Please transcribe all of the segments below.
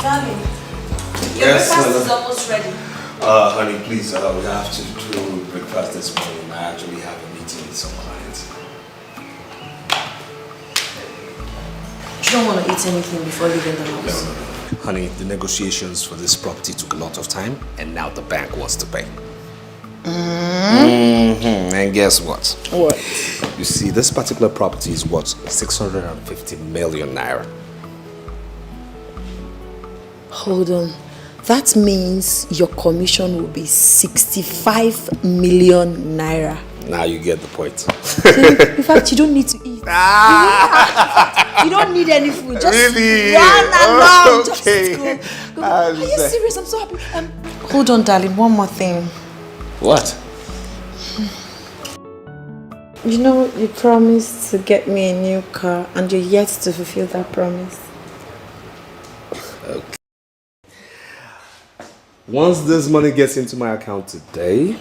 Darling, your Yes, breakfast is almost ready. Honey, please, we have to do breakfast this morning. I actually have a meeting with some clients. You don't want to eat anything before leaving the house? No. Honey, the negotiations for this property took a lot of time, and now the bank wants to pay. And guess what? What? You see, this particular property is worth 650 million naira. Hold on. That means your commission will be 65 million naira. Now you get the point. In fact, you don't need to eat. You don't need any food. Just Really? run along. Okay. Just go. Are you serious? I'm so happy. Hold on, darling. One more thing. What? You know, you promised to get me a new car and you're yet to fulfill that promise. Okay. Once this money gets into my account today,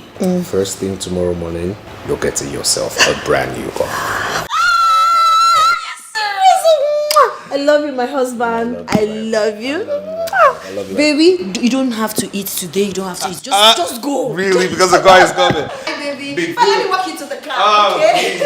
first thing tomorrow morning, you'll get yourself a brand new car. I love you, my husband. I love you. I love you. Baby, you don't have to eat today. You don't have to eat. Just go. Really? Because the car is coming. Hey, baby. Big Let me walk you to the car. Oh, Okay?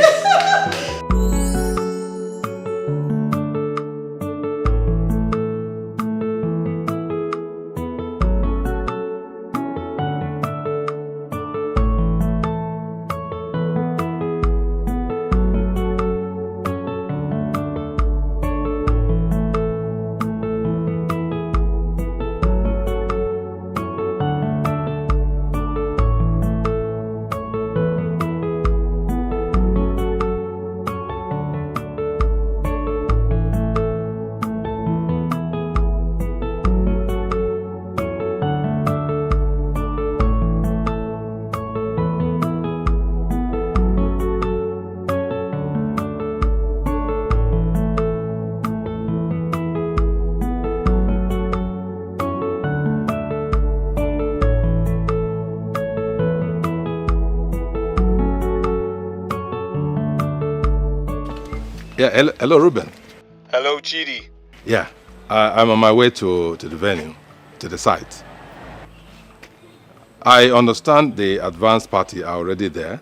Yeah, hello, Ruben. Hello, Chidi. Yeah, I'm on my way to the venue, to the site. I understand the advance party are already there,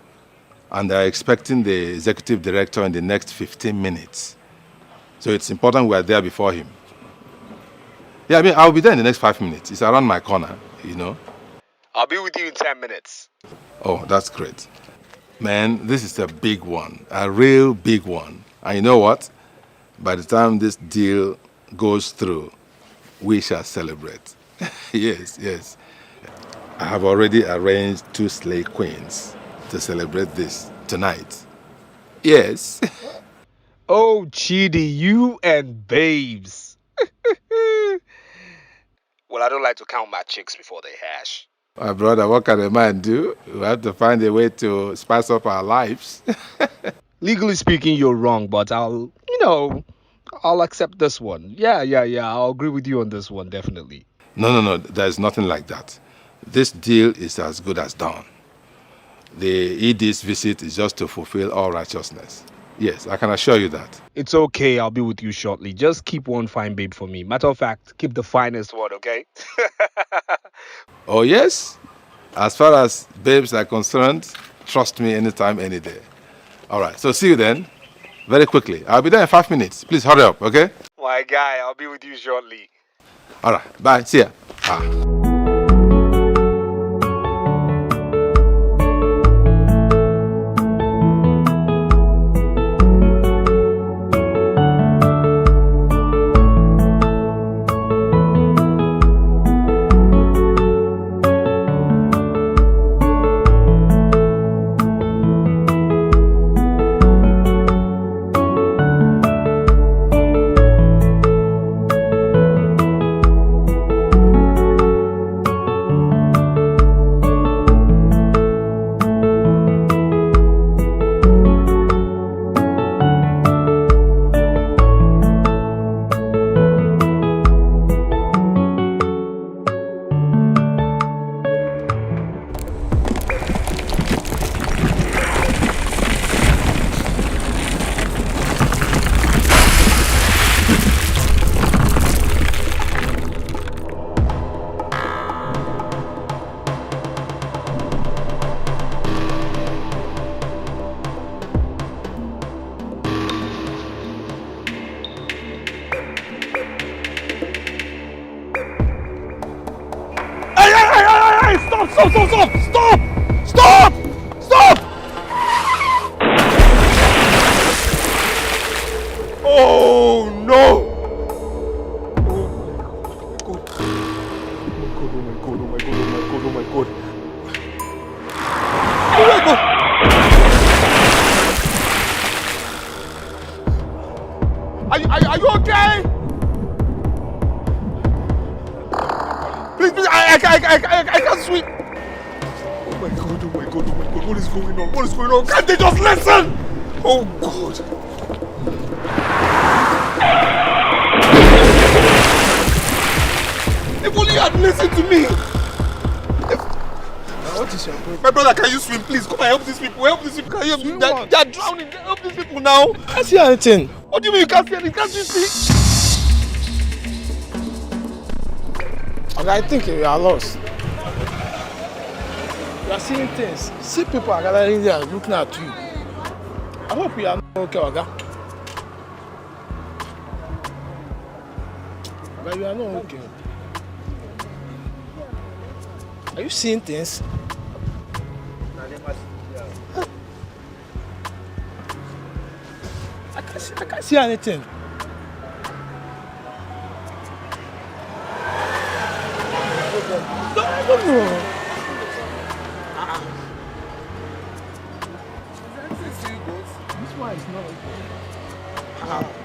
and they're expecting the executive director in the next 15 minutes. So it's important we're there before him. Yeah, I mean, I'll be there in the next 5 minutes. It's around my corner, you know. I'll be with you in 10 minutes. Oh, that's great. Man, this is a big one, a real big one. And you know what? By the time this deal goes through, we shall celebrate. Yes. I have already arranged 2 slay queens to celebrate this tonight. Yes. Oh, Chidi, you and babes. Well, I don't like to count my chicks before they hash. My brother, what can a man do? We have to find a way to spice up our lives. Legally speaking, you're wrong, but I'll accept this one. Yeah, I'll agree with you on this one, definitely. No, there's nothing like that. This deal is as good as done. The ED's visit is just to fulfill all righteousness. Yes, I can assure you that. It's okay, I'll be with you shortly. Just keep one fine babe for me. Matter of fact, keep the finest one, okay? Oh, yes? As far as babes are concerned, trust me anytime, any day. All right, so see you then. Very quickly. I'll be there in 5 minutes. Please hurry up, okay? My guy, I'll be with you shortly. All right, bye. See ya. Are you okay? Please, I can't swim. Oh my God, what is going on? What is going on? Can't they just listen? Oh God. If only you had listened to me. What is your problem? My brother, can you swim, please? Come and help these people. Help these people. Can you help them? They are drowning. Help these people now. I can't see anything. What do you mean you can't see anything? Can't you see? Okay, I think you are lost. You are seeing things. See people are gathering there looking at you. I hope you are not okay, Oga. But you are not okay. Are you seeing things? I can't see anything. No. This one is not okay.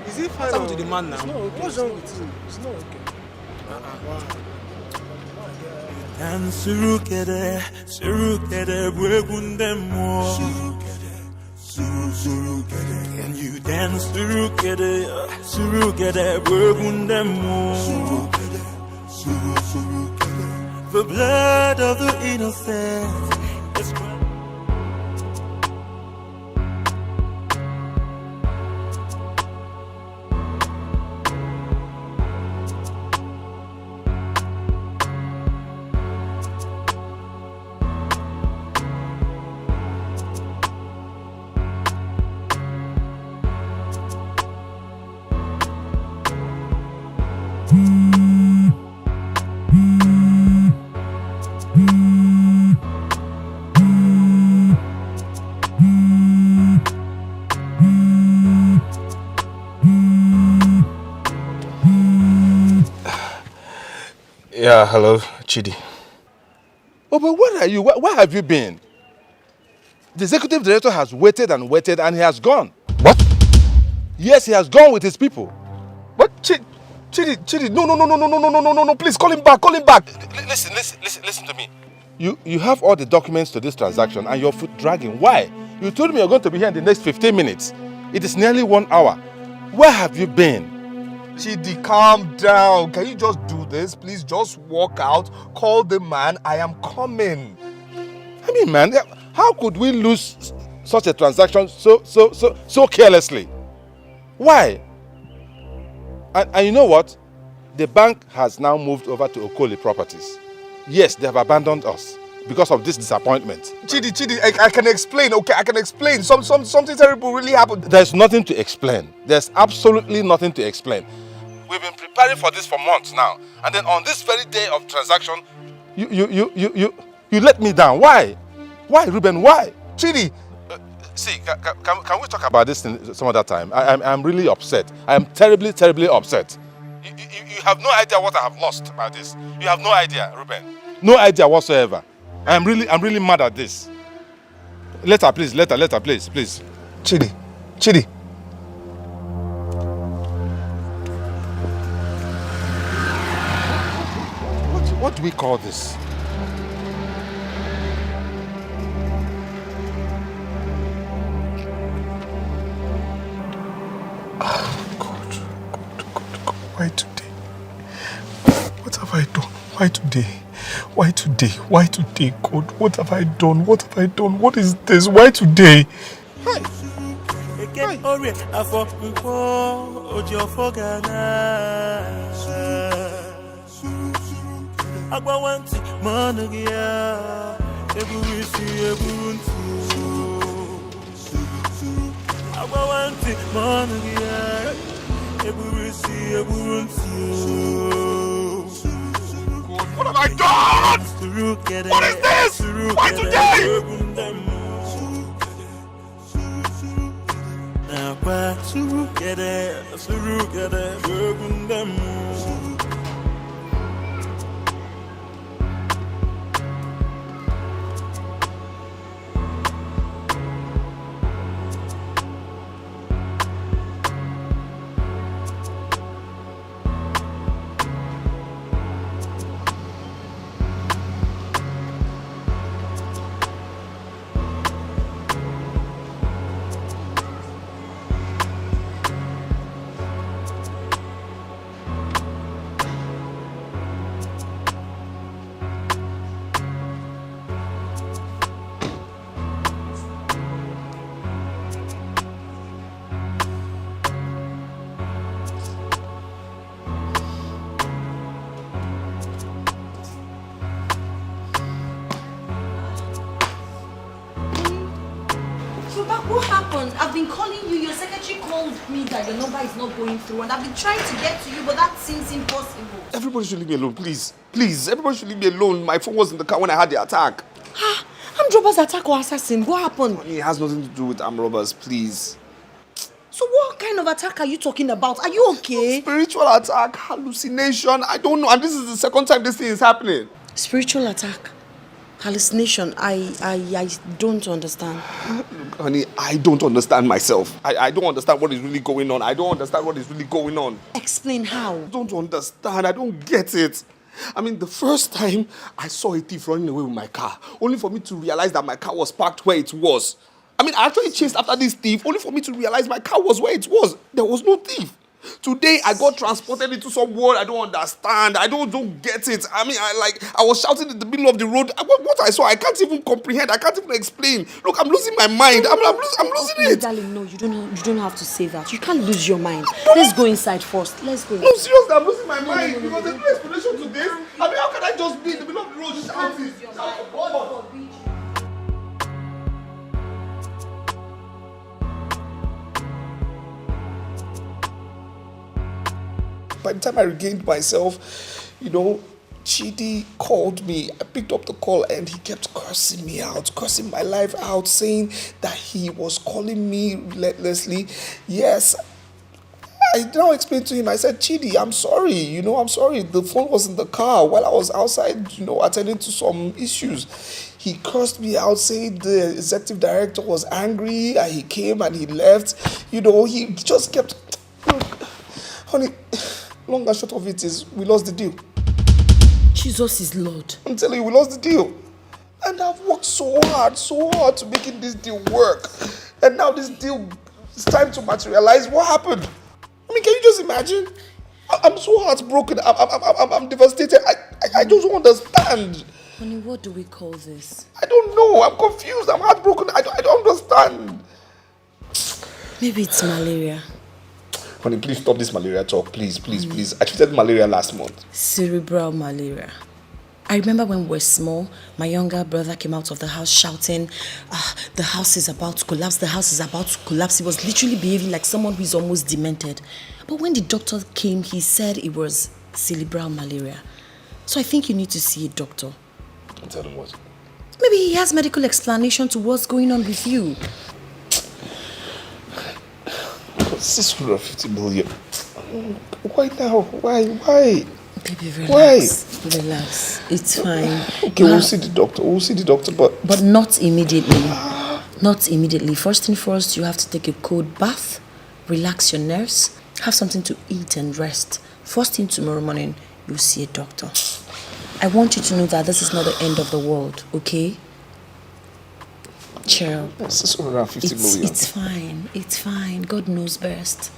Is it fine? What's up to the man now? It's not okay. What's wrong with you? It's not okay. And surukere bwegundemo. Surukere. And you dance surukere bwegundemo. The blood of the innocent. Yeah, hello, Chidi. Oh, but where are you? Where have you been? The executive director has waited and waited and he has gone. What? Yes, he has gone with his people. But Chidi, no, please call him back. Listen to me. You have all the documents to this transaction and your foot dragging. Why? You told me you're going to be here in the next 15 minutes. It is nearly 1 hour. Where have you been? Chidi, calm down. Can you just do this? Please just walk out. Call the man. I am coming. I mean, man, how could we lose such a transaction so carelessly? Why? And you know what? The bank has now moved over to Okoli Properties. Yes, they have abandoned us because of this disappointment. Chidi, I can explain. Okay, I can explain. Something terrible really happened. There's nothing to explain. There's absolutely nothing to explain. We've been preparing for this for months now, and then on this very day of transaction, you let me down. Why? Why, Ruben? Why? Chidi, See, can we talk about this some other time? I'm really upset. I am terribly upset. You have no idea what I have lost by this. You have no idea, Ruben. No idea whatsoever. I'm really mad at this. Letter, please. Chidi. What do we call this? God. Why today? What have I done? Why today, God? What have I done? What is this? Why today? What have I done? What is this? Why today? Baba, what happened? I've been calling you. Your secretary called me that your number is not going through, and I've been trying to get to you, but that seems impossible. Everybody should leave me alone, please. Please, everybody should leave me alone. My phone was in the car when I had the attack. Armed robbers attack or assassin? What happened? It has nothing to do with armed robbers, please. So what kind of attack are you talking about? Are you okay? Spiritual attack, hallucination, I don't know. And this is the second time this thing is happening. Spiritual attack? Hallucination? I don't understand. Honey, I don't understand myself. I don't understand what is really going on. I don't understand what is really going on. Explain how. I don't understand. I don't get it. I mean, the first time I saw a thief running away with my car, only for me to realize that my car was parked where it was. I mean, I actually chased after this thief, only for me to realize my car was where it was. There was no thief. Today, I got transported into some world I don't understand. I don't get it. I mean, I was shouting in the middle of the road. What I saw, I can't even comprehend. I can't even explain. Look, I'm losing my mind. I'm losing it. Darling, no, you don't have to say that. You can't lose your mind. Let's go inside first. Let's go. No, seriously, I'm losing my mind. Because there's no explanation to this. I mean, how can I just be in the middle of the road shouting? By the time I regained myself, Chidi called me. I picked up the call and he kept cursing me out, cursing my life out, saying that he was calling me relentlessly. Yes, I now explained to him, I said, Chidi, I'm sorry, I'm sorry. The phone was in the car while I was outside, attending to some issues. He cursed me out, saying the executive director was angry and he came and he left. He just kept, honey, long and short of it is, we lost the deal. Jesus is Lord. I'm telling you, we lost the deal. And I've worked so hard to making this deal work. And now this deal, it's time to materialize. What happened? I mean, can you just imagine? I'm so heartbroken. I'm devastated. I just don't understand. Honey, what do we call this? I don't know. I'm confused. I'm heartbroken. I don't understand. Maybe it's malaria. Honey, please stop this malaria talk. Please. I treated malaria last month. Cerebral malaria. I remember when we were small, my younger brother came out of the house shouting, the house is about to collapse, the house is about to collapse. He was literally behaving like someone who is almost demented. But when the doctor came, he said it was cerebral malaria. So I think you need to see a doctor. And tell him what? Maybe he has medical explanation to what's going on with you. 650 million. Why now? Why? Baby, relax. Why? Relax. It's fine. Okay, we'll see the doctor, but not immediately. Not immediately. First thing first, you have to take a cold bath, relax your nerves, have something to eat and rest. First thing tomorrow morning, you'll see a doctor. I want you to know that this is not the end of the world, okay? Cheer up. That's 650 million. It's fine. God knows best.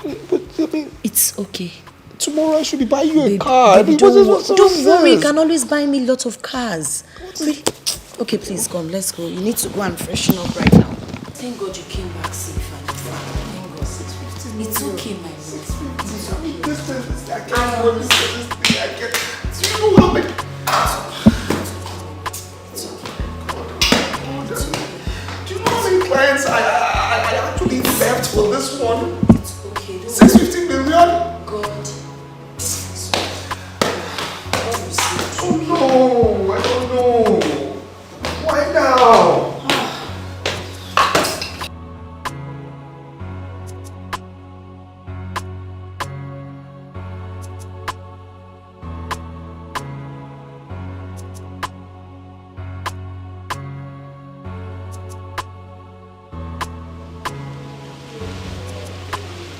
But I mean, it's okay. Tomorrow I should buy you a car. Baby, don't worry. You can always buy me lots of cars. Really? Okay, please come. Let's go. You need to go and freshen up right now. Thank God you came back safe and fine. It's okay, my love. I can't. Do you know how many? Clients I actually left for this one. It's okay. 650 million? God. Oh no, I don't know. Why now?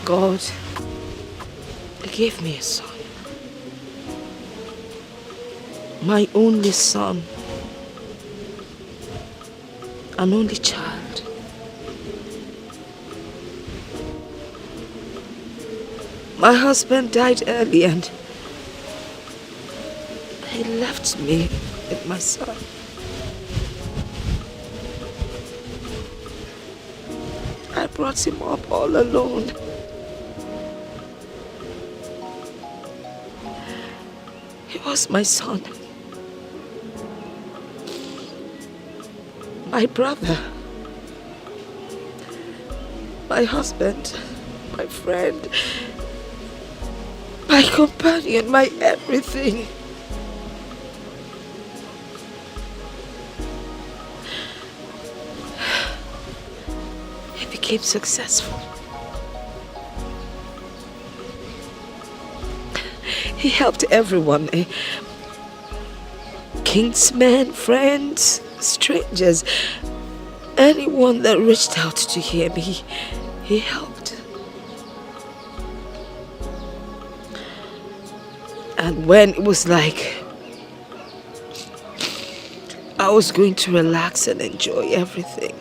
God, He gave me a son. My only son. An only child. My husband died early and he left me with my son. I brought him up all alone. He was my son. My brother. my husband, my friend, my companion, my everything. He became successful. He helped everyone. Kinsmen, friends, strangers, anyone that reached out to him, he helped. And when it was like I was going to relax and enjoy everything,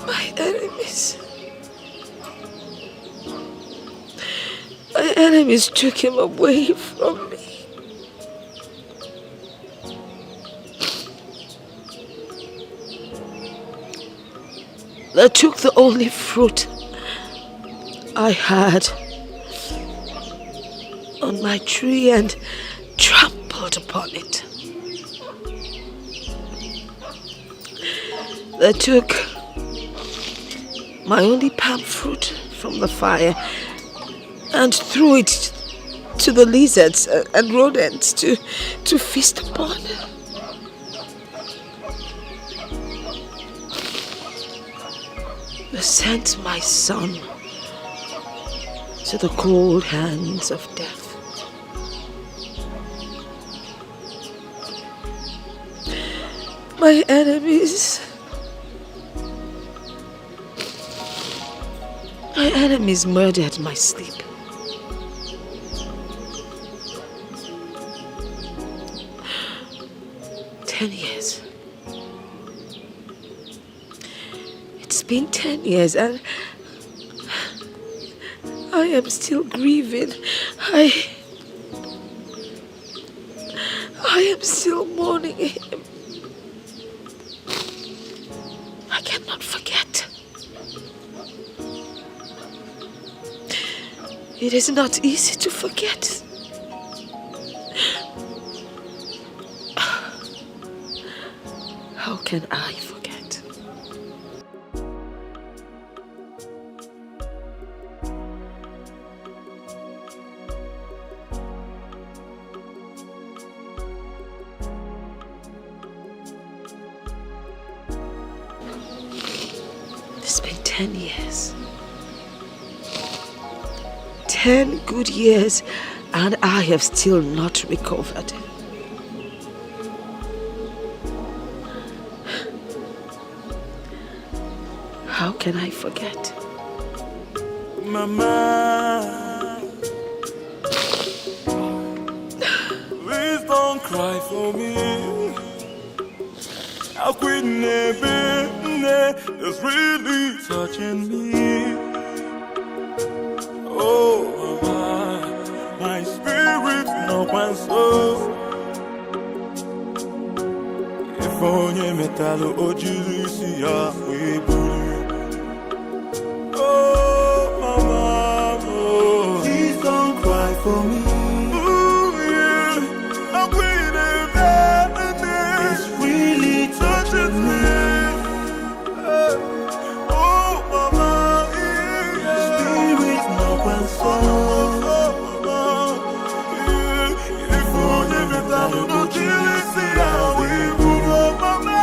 my enemies took him away from me. They took the only fruit I had on my tree and trampled upon it. They took my only palm fruit from the fire and threw it to the lizards and rodents to feast upon. They sent my son to the cold hands of death. My enemies murdered my sleep. Years. It's been 10 years and I am still grieving. I am still mourning him. I cannot forget. It is not easy to forget. How can I forget? It's been 10 years. 10 good years, and I have still not recovered. How can I forget? Mama, please don't cry for me. How could never is really touching me. Oh, mama, my spirit no one so. If only metal or Jesus, we for me. Ooh, yeah. I'm waiting there. It's really touching me. Oh, mama, yeah. Spirit, no one soul. If only we thought no Jesus, see how we would love mama.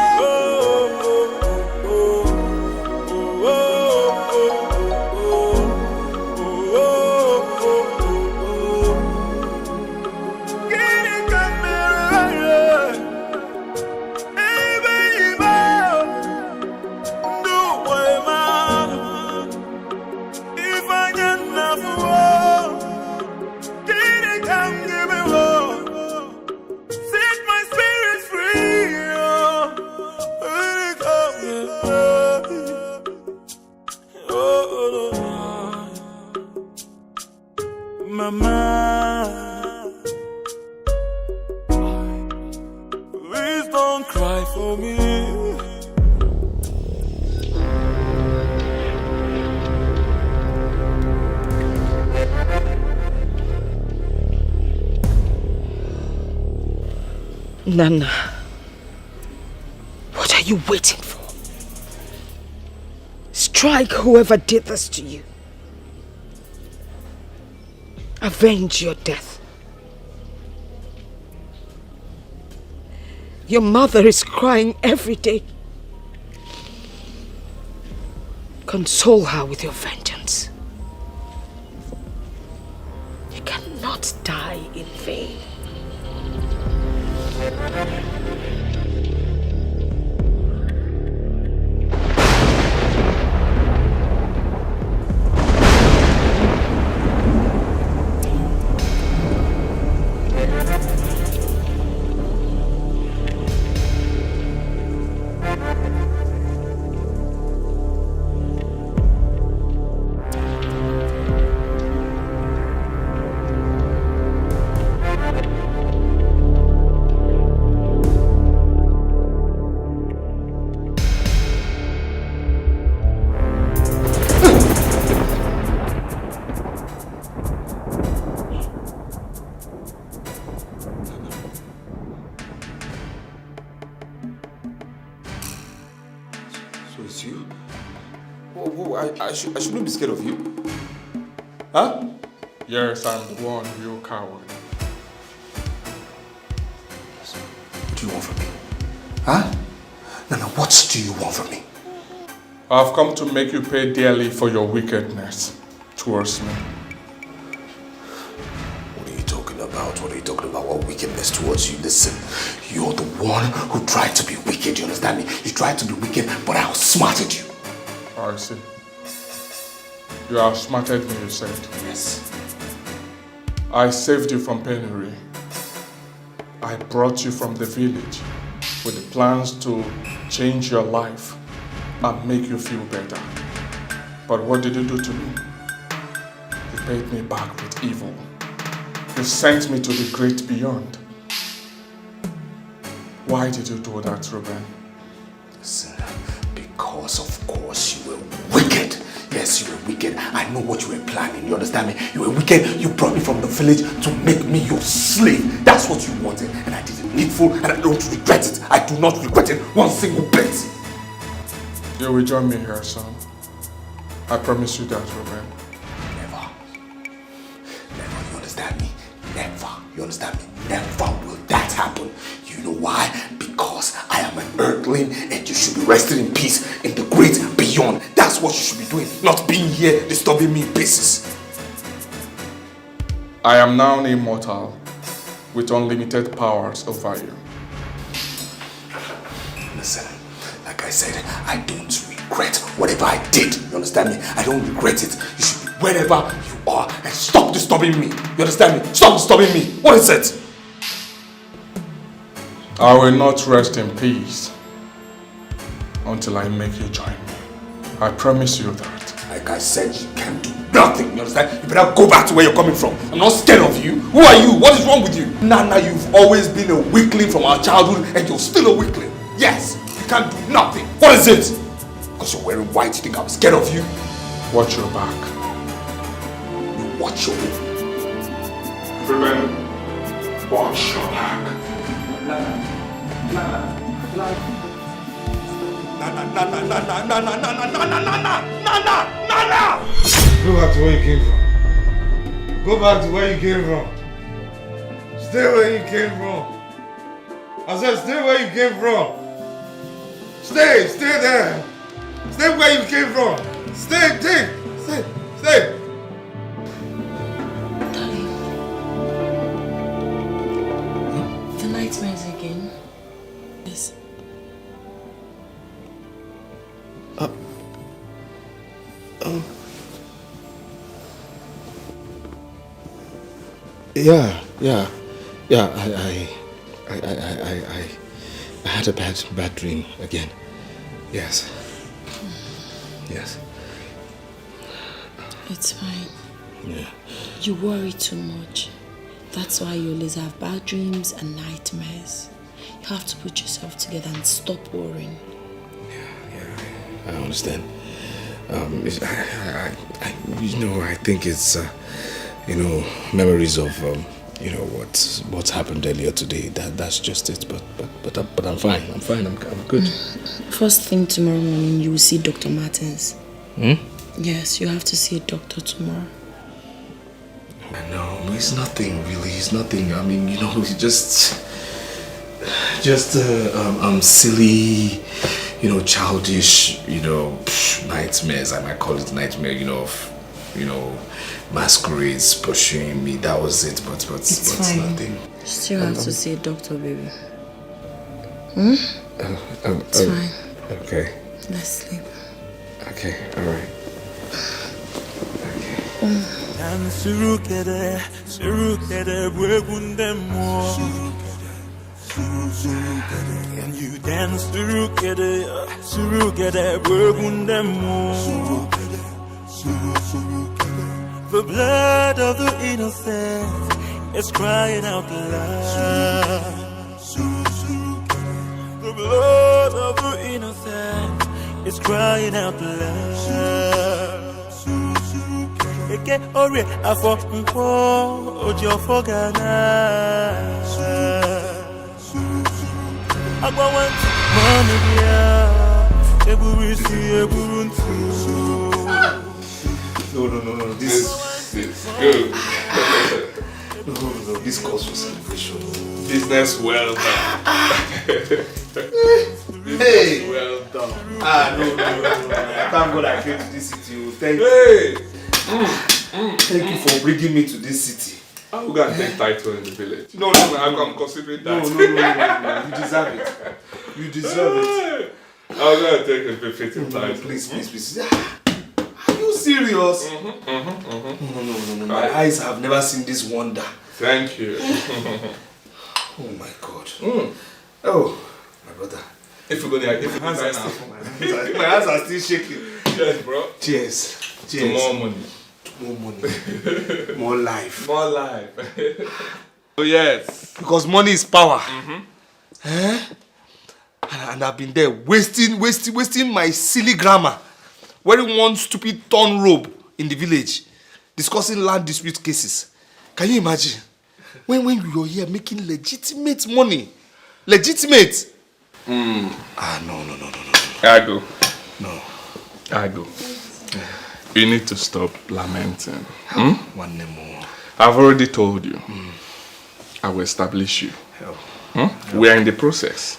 Mama, please don't cry for me. Nana, what are you waiting for? Strike whoever did this to you. Avenge your death. Your mother is crying every day. Console her with your vengeance. You cannot die in vain. I shouldn't be scared of you. Huh? Yes, I'm the one real coward. What do you want from me? Huh? Nana, what do you want from me? I've come to make you pay dearly for your wickedness towards me. What are you talking about? What are you talking about? What wickedness towards you? Listen, you're the one who tried to be wicked, you understand me? You tried to be wicked, but I outsmarted you. I see. You outsmarted me, you said. Yes. I saved you from penury. I brought you from the village with the plans to change your life and make you feel better. But what did you do to me? You paid me back with evil. You sent me to the great beyond. Why did you do that, Ruben? Listen, because of course you were wicked. Yes, you were wicked. I know what you were planning. You understand me? You were wicked. You brought me from the village to make me your slave. That's what you wanted. And I did it needful and I don't regret it. I do not regret it one single bit. You will join me here, son. I promise you that, Ruben. Never. Never. You understand me? Never. You understand me? Never will that happen. You know why? Because I am an earthling and you should be resting in peace in the great beyond. That's what you should be doing, not being here disturbing me in pieces. I am now an immortal with unlimited powers over you. Listen, like I said, I don't regret whatever I did. You understand me? I don't regret it. You should be wherever you are and stop disturbing me. You understand me? Stop disturbing me. What is it? I will not rest in peace until I make you join me. I promise you that. Like I said, you can do nothing, you understand? You better go back to where you're coming from. I'm not scared of you. Who are you? What is wrong with you? Nana, you've always been a weakling from our childhood and you're still a weakling. Yes, you can't do nothing. What is it? Because you're wearing white, you think I'm scared of you? Watch your back. You watch your back. Ruben, watch your back. Nana. Go back to where you came from. Go back to where you came from. Stay where you came from. I said stay where you came from. Stay there. Stay where you came from. Stay. Darling. The nightmares again. Yes. Yeah. I had a bad dream again. Yes. It's fine. Yeah. You worry too much. That's why you always have bad dreams and nightmares. You have to put yourself together and stop worrying. I understand. I think it's, memories of, what's happened earlier today. That's just it. But I'm fine. I'm good. First thing tomorrow morning, you will see Dr. Martins. Yes, you have to see a doctor tomorrow. No, it's nothing really. It's nothing. I mean, it's just silly, childish, nightmares. I might call it nightmare. Masquerades pursuing me. That was it. But It's nothing. You still have to see a doctor, baby. It's fine. Okay. Let's sleep. Okay. All right. And surukere bwegundemo. Can you dance surukere bwegundemo? The blood of the innocent is crying out loud. The blood of the innocent is crying out loud. Eke ore afọ nkwo oji ofo gana. Agbawan money dia eburu isi eburu ntu. No. This is good. No. This calls for celebration. Business well done. Hey. Well done. No. Thank God I came to this city. Thank you. Thank you for bringing me to this city. I'm gonna take title in the village. No. I'm considering that. No. You deserve it. You deserve it. I'm gonna take a befitting title. Please. Are you serious? No. My eyes have never seen this wonder. Thank you. Oh my God. Oh, my brother. If my hands are still shaking. Cheers, bro. Cheers. To more money. More life. More life. Oh yes. Because money is power. And I've been there wasting my silly grammar, wearing one stupid torn robe in the village, discussing land dispute cases. Can you imagine? When you were here making legitimate money. Legitimate. No. I go. No. I go. You need to stop lamenting. One more. I've already told you. I will establish you. We are in the process.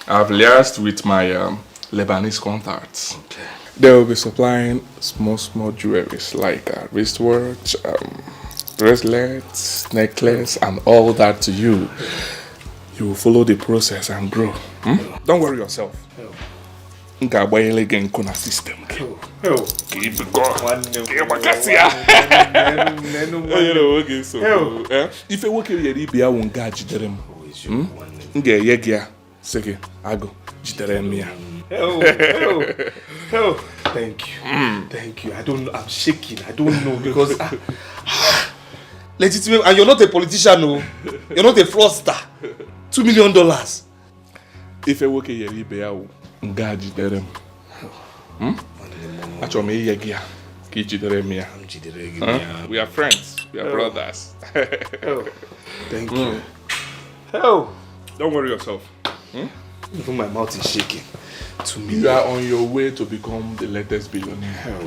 I've liaised with my Lebanese contacts. Okay. They will be supplying small jewelries like wristwatch, bracelets, necklace, and all that to you. You will follow the process and grow. Don't worry yourself. System. Keep it going. If you work here, you won't get jidere. Nge yegia seke ago jidere me. Thank you. I'm shaking. I don't know because legitimate, and you're not a politician, no. You're not a fraudster. $2 million. If you work here, you be out. Ngaji derem. Achome yegia ki jidere me. We are friends. We are brothers. Thank you. Don't worry yourself. Even my mouth is shaking. You are on your way to become the latest billionaire.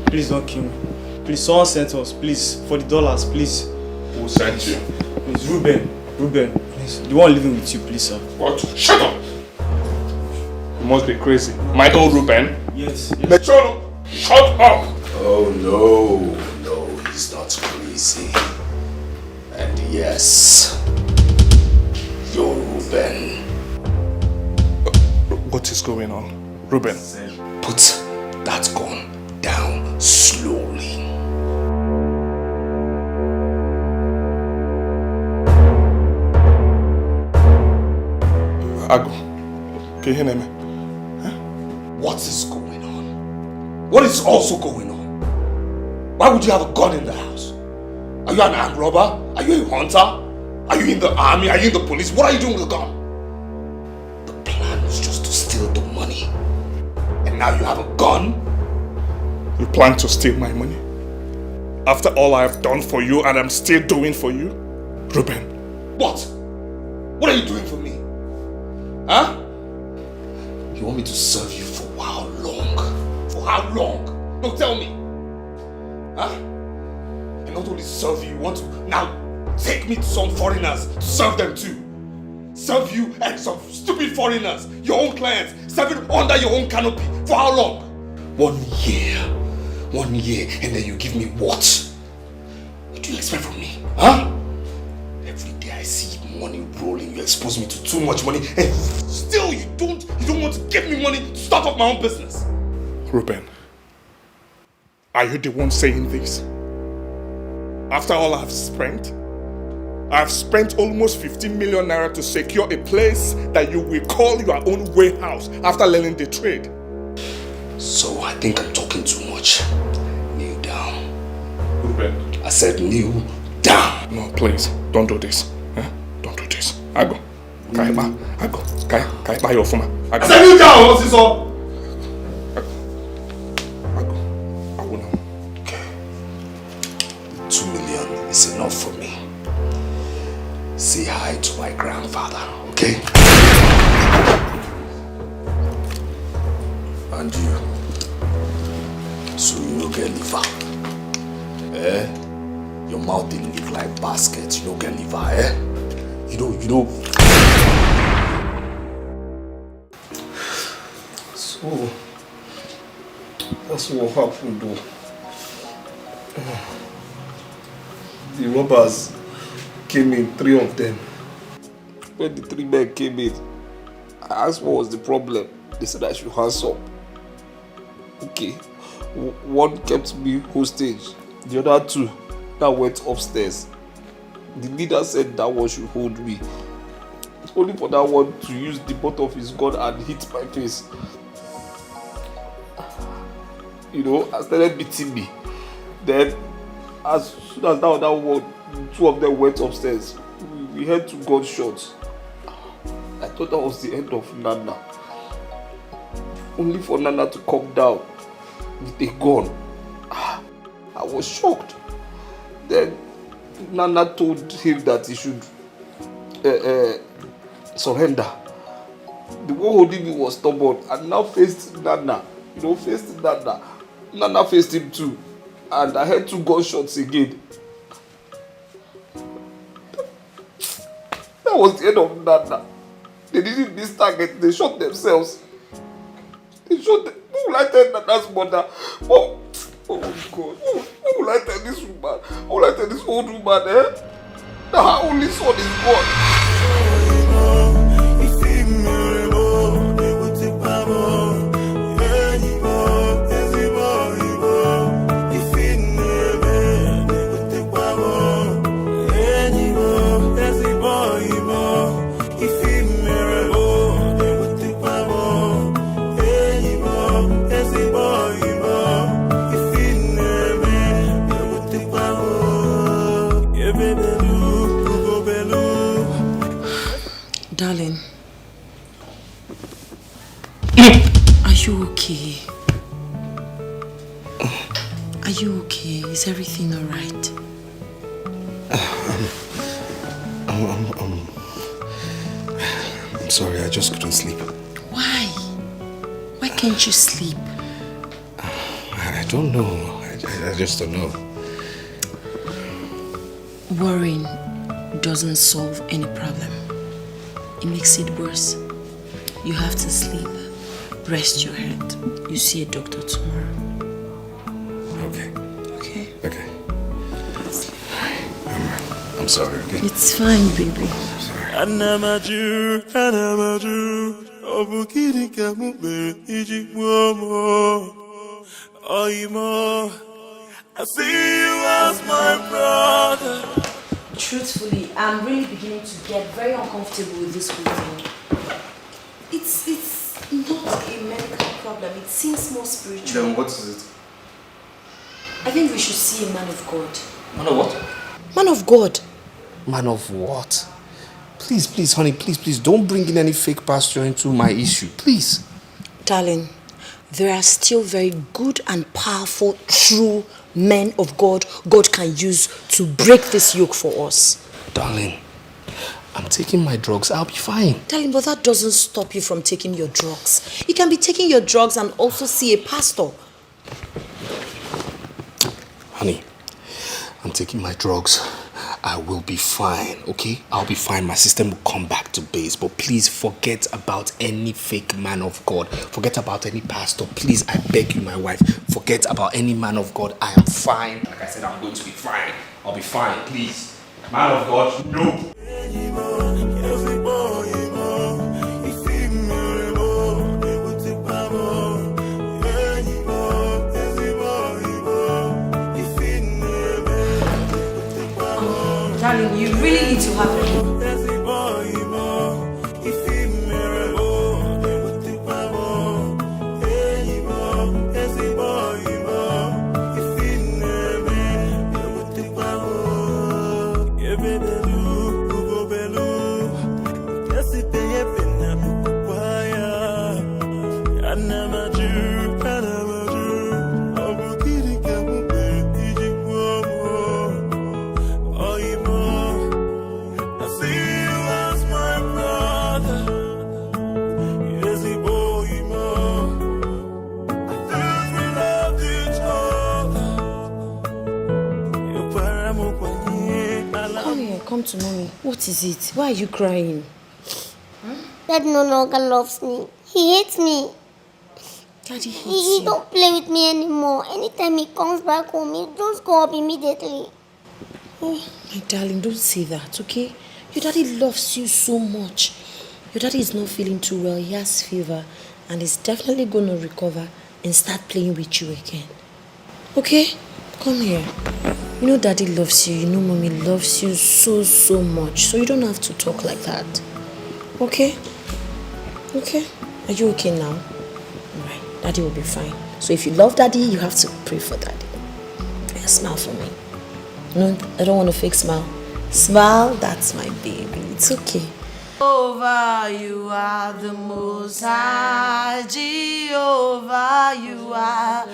Please don't kill me. Please, someone sent us. Please, for the dollars, please. Who sent you? Please, Ruben, please. The one living with you, please, sir. What? Shut up! You must be crazy. My own Ruben? Yes. Metro! Shut up! Oh no, no, he's not crazy. And yes, you're Ruben. What is going on? Ruben? Put that gun down slowly. Ago. Keheneme. What is going on? What is also going on? Why would you have a gun in the house? Are you an armed robber? Are you a hunter? Are you in the army? Are you in the police? What are you doing with the gun? The plan was just to steal the money. And now you have a gun? You plan to steal my money? After all I have done for you and I'm still doing for you? Ruben. What? What are you doing for me? Huh? You want me to serve you for how long? For how long? No, tell me. Huh? And not only serve you, you want to now take me to some foreigners to serve them too. Serve you and some stupid foreigners, your own clients, serving under your own canopy. For how long? 1 year. 1 year, and then you give me what? What do you expect from me? Huh? Every day I see money rolling, you expose me to too much money, and still you don't want to give me money to start up my own business. Ruben, are you the one saying this? After all I've spent almost 15 million naira to secure a place that you will call your own warehouse after learning the trade. So I think I'm talking too much. Kneel down. Ruben. I said kneel down. No, please, don't do this. Don't do this. Ago. Kaiba. Ago. Kaiba your phone. I said kneel down, what's this all? Ago. I will know. Okay. 2 million is enough for me. Say hi to my grandfather, okay? And you. So you no get liver. Eh? Your mouth didn't look like basket. You no get liver, eh? You know. So that's what happened though. The robbers came in, 3 of them. When the 3 men came in, I asked what was the problem. They said I should hands up. Okay. One kept me hostage. The other 2 that went upstairs. The leader said that one should hold me. Only for that one to use the butt of his gun and hit my face. You know, I started beating me. Then, as soon as that other one, 2 of them went upstairs, we heard 2 gunshots. I thought that was the end of Nana. Only for Nana to come down with a gun. I was shocked. Then Nana told him that he should surrender. The one holding me was stubborn and now faced Nana. You know, faced Nana. Nana faced him too. And I heard 2 gunshots again. That was the end of Nana. They didn't miss target. They shot themselves. They shot them. Who will I tell Nana's mother? Oh God. Who will I tell this woman? Who will I tell this old woman, eh? That her only son is gone. Darling, are you okay? Are you okay? Is everything all right? I'm sorry, I just couldn't sleep. Why? Why can't you sleep? I don't know. I just don't know. Worrying doesn't solve any problem. It makes it worse. You have to sleep. Rest your head. You see a doctor tomorrow. I'm sorry, okay? It's fine, baby. Anamaju, Obukiri Kamube, Ijikwomo, Oimo. I see you as my brother. Truthfully, I'm really beginning to get very uncomfortable with this whole thing. It's not a medical problem. It seems more spiritual. Then what is it? I think we should see a man of God. Man of what? Man of God. Man of what? Please, honey, please, don't bring in any fake pastor into my issue, please. Darling, there are still very good and powerful, true men of God can use to break this yoke for us. Darling, I'm taking my drugs. I'll be fine. Darling, but that doesn't stop you from taking your drugs. You can be taking your drugs and also see a pastor. Honey, I'm taking my drugs. I will be fine, okay? I'll be fine. My system will come back to base. But please forget about any fake man of God. Forget about any pastor. Please, I beg you, my wife. Forget about any man of God. I am fine. Like I said, I'm going to be fine. I'll be fine, please. Man of God, no. Darling, you really need to have a look. Come to mommy. What is it? Why are you crying? Dad no longer loves me. He hates me. Daddy hates He you. don't play with me anymore. Anytime he comes back home, he just go up immediately. Oh, my darling, don't say that, okay? Your daddy loves you so much. Your daddy is not feeling too well. He has fever and he's definitely going to recover and start playing with you again. Okay? Come here. You know daddy loves you. You know mommy loves you so much. So you don't have to talk like that. Okay? Okay? Are you okay now? Alright. Daddy will be fine. So if you love daddy, you have to pray for daddy. Yeah, smile for me. No, I don't want a fake smile. Smile, that's my baby. It's okay. Jehovah, you are the most high. Jehovah, you are.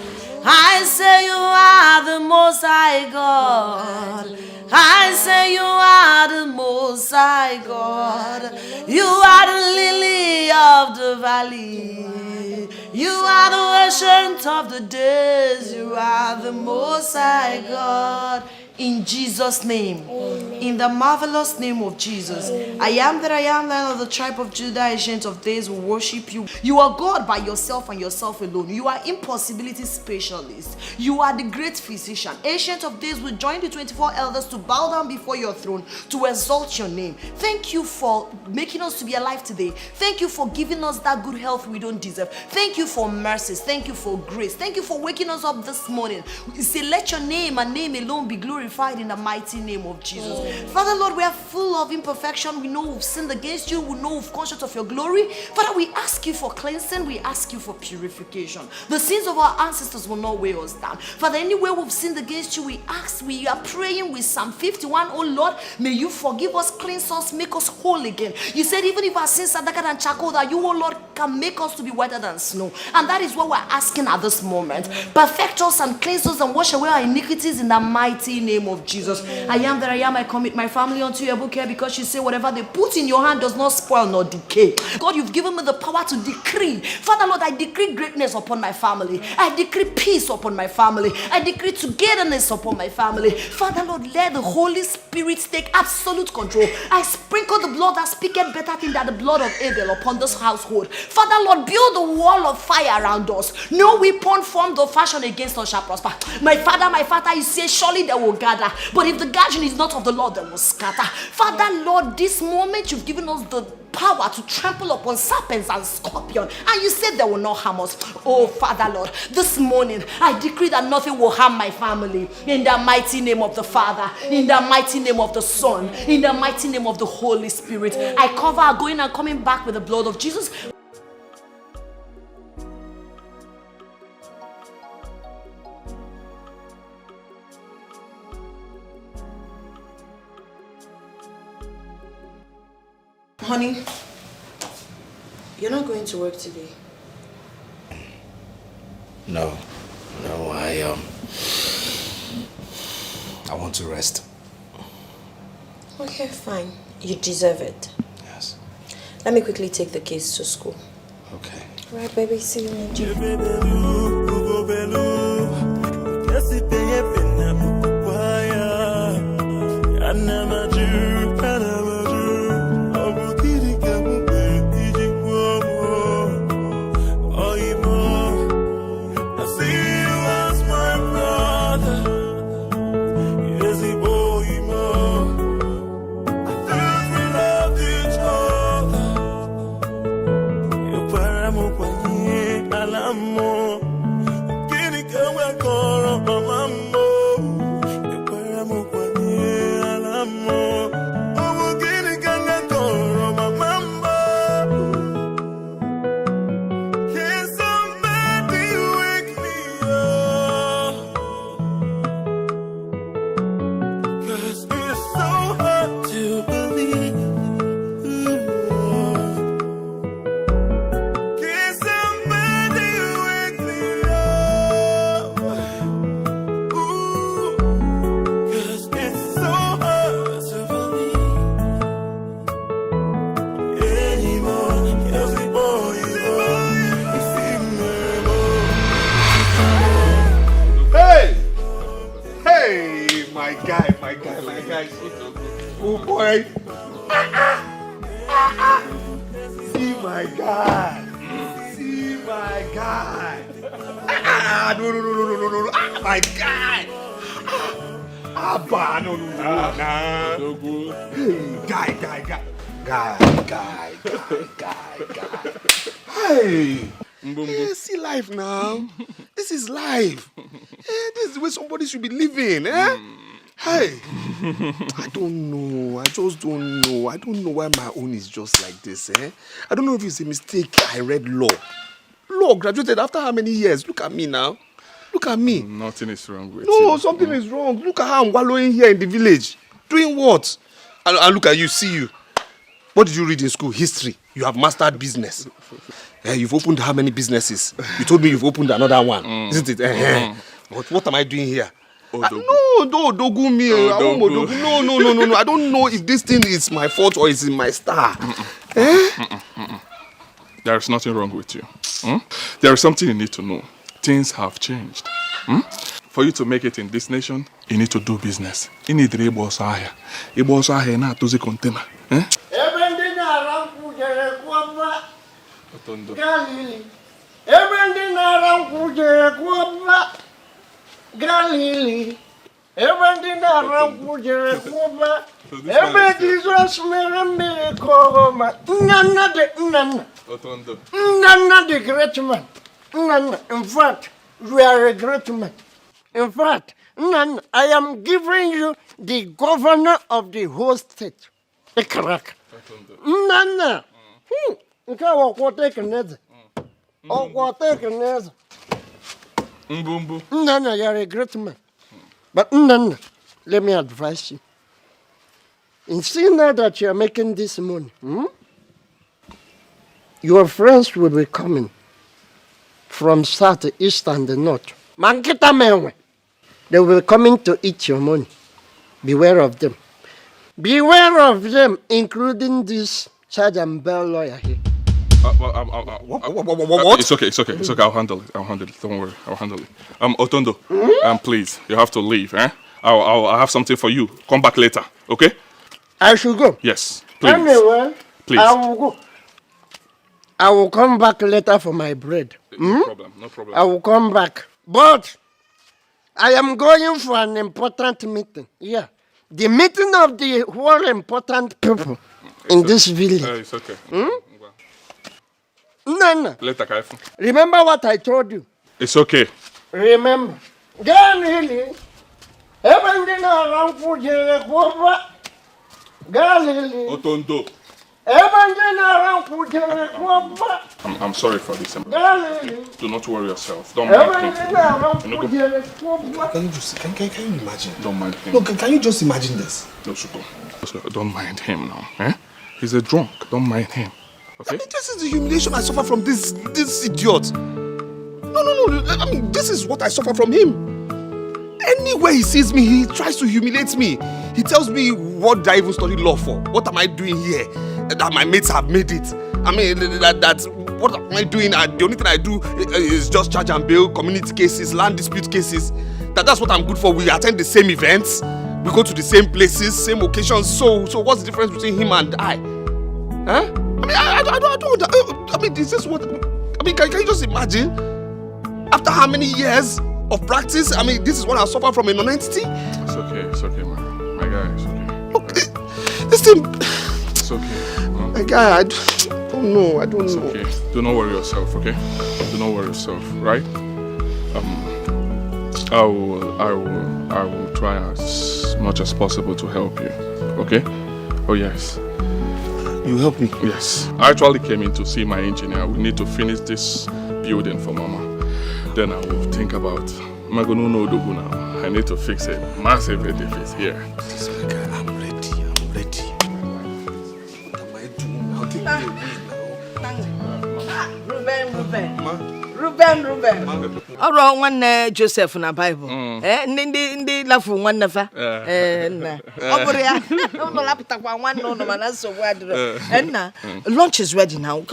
I say you are the most high God. I say you are the most high God. You are the lily of the valley. You are the ancient of the days. You are the most high God. In Jesus' name. Amen. In the marvelous name of Jesus. Amen. I am that I am, Lion of the tribe of Judah, ancient of days, will worship you. You are God by yourself and yourself alone. You are impossibility specialist. You are the great physician. Ancient of days will join the 24 elders to bow down before your throne to exalt your name. Thank you for making us to be alive today. Thank you for giving us that good health we don't deserve. Thank you for mercies. Thank you for grace. Thank you for waking us up this morning. We say, let your name and name alone be glorified in the mighty name of Jesus. Father, Lord, we are full of imperfection. We know we've sinned against you. We know we've conscious of your glory. Father, we ask you for cleansing. We ask you for purification. The sins of our ancestors will not weigh us down. Father, anywhere we've sinned against you, we are praying with Psalm 51. Oh Lord, may you forgive us, cleanse us, make us whole again. You said even if our sins are darker than charcoal, that you, oh Lord, can make us to be whiter than snow. And that is what we're asking at this moment. Perfect us and cleanse us and wash away our iniquities in the mighty name of Jesus. I am that I am. I commit my family unto your book here, because you say whatever they put in your hand does not spoil nor decay. God, you've given me the power to decree. Father, Lord, I decree greatness upon my family. I decree peace upon my family. I decree togetherness upon my family. Father, Lord, let the Holy Spirit take absolute control. I sprinkle the blood that speaketh better thing than the blood of Abel upon this household. Father, Lord, build a wall of fire around us. No weapon formed or fashioned against us shall prosper. My Father, you say surely they will gather. But if the gathering is not of the Lord, they will scatter. Father, Lord, this moment you've given us the power to trample upon serpents and scorpions, and you said they will not harm us. Oh, Father, Lord, this morning I decree that nothing will harm my family. In the mighty name of the Father, in the mighty name of the Son, in the mighty name of the Holy Spirit, I cover our going and coming back with the blood of Jesus. Honey, you're not going to work today. No, I want to rest. Okay, fine. You deserve it. Yes. Let me quickly take the kids to school. Okay. All right, baby. See you in the gym. Oh boy. See my guy. See my guy. No. My guy. Abba, no. Guy. Hey. Hey, see life now. This is life. This is the way somebody should be living, eh? Hey, I don't know. I just don't know. I don't know why my own is just like this, eh? I don't know if it's a mistake. I read law. Law, graduated after how many years? Look at me now. Look at me. Nothing is wrong with you. No, something is wrong. Look at how I'm wallowing here in the village. Doing what? And look at you, see you. What did you read in school? History. You have mastered business. You've opened how many businesses? You told me you've opened another one. Isn't it? What am I doing here? No, Dogu me. No. I don't know if this thing is my fault or it's in my star. There is nothing wrong with you. There is something you need to know. Things have changed. For you to make it in this nation, you need to do business. You need to be able to not to the container. Galili, everything around Pujere Kuba, every Jesus Miracle, none the great man. None, in fact, we are a great man. In fact, none, I am giving you the governor of the whole state. A crack. None. What take another? Oh, what take another? Nana, you are a great man. But Nana, let me advise you. In seeing now that you are making this money, your friends will be coming from south, east, and the north. Mankita mewe. They will be coming to eat your money. Beware of them. Beware of them, including this charge and bell lawyer here. What? It's okay. I'll handle it. Don't worry. I'll handle it. Otondo, please, you have to leave, eh? I'll have something for you. Come back later, okay? I should go? Yes, please. Anyway, please. I will go. I will come back later for my bread. No problem. I will come back. But I am going for an important meeting. Yeah. The meeting of the whole important people in this village. It's okay. No. Later, Kaifu. Remember what I told you. It's okay. Remember. Gan really. Everything around for you. Galilei. Otondo. I'm sorry for this. Do not worry yourself. Don't mind him. Can you imagine? Don't mind him. No, can you just imagine this? No, Suko. Don't mind him now. Eh? He's a drunk. Don't mind him. Okay? I mean, this is the humiliation I suffer from this idiot. No. I mean, this is what I suffer from him. Anywhere he sees me, he tries to humiliate me. He tells me, what did I even study law for? What am I doing here? That my mates have made it. I mean, what am I doing? The only thing I do is just charge and bail, community cases, land dispute cases. That's what I'm good for. We attend the same events. We go to the same places, same occasions. So what's the difference between him and I? Huh? I mean, this is what... I mean, can you just imagine? After how many years of practice, I mean, this is what I suffer from a non-entity? It's okay, man. My guy, it's okay. Okay. This thing... It's okay. My guy, I don't know. It's okay. Do not worry yourself, okay? Do not worry yourself, right? I will try as much as possible to help you, okay? Oh, yes. You help me? Yes. I actually came in to see my engineer. We need to finish this building for Mama. Then I will think about Magonu no Dogu now. I need to fix a massive edifice here. I'm ready. What am I doing? I'll take Ruben. All one Joseph in the Bible. Ndi lafu one never. Lunch is ready now.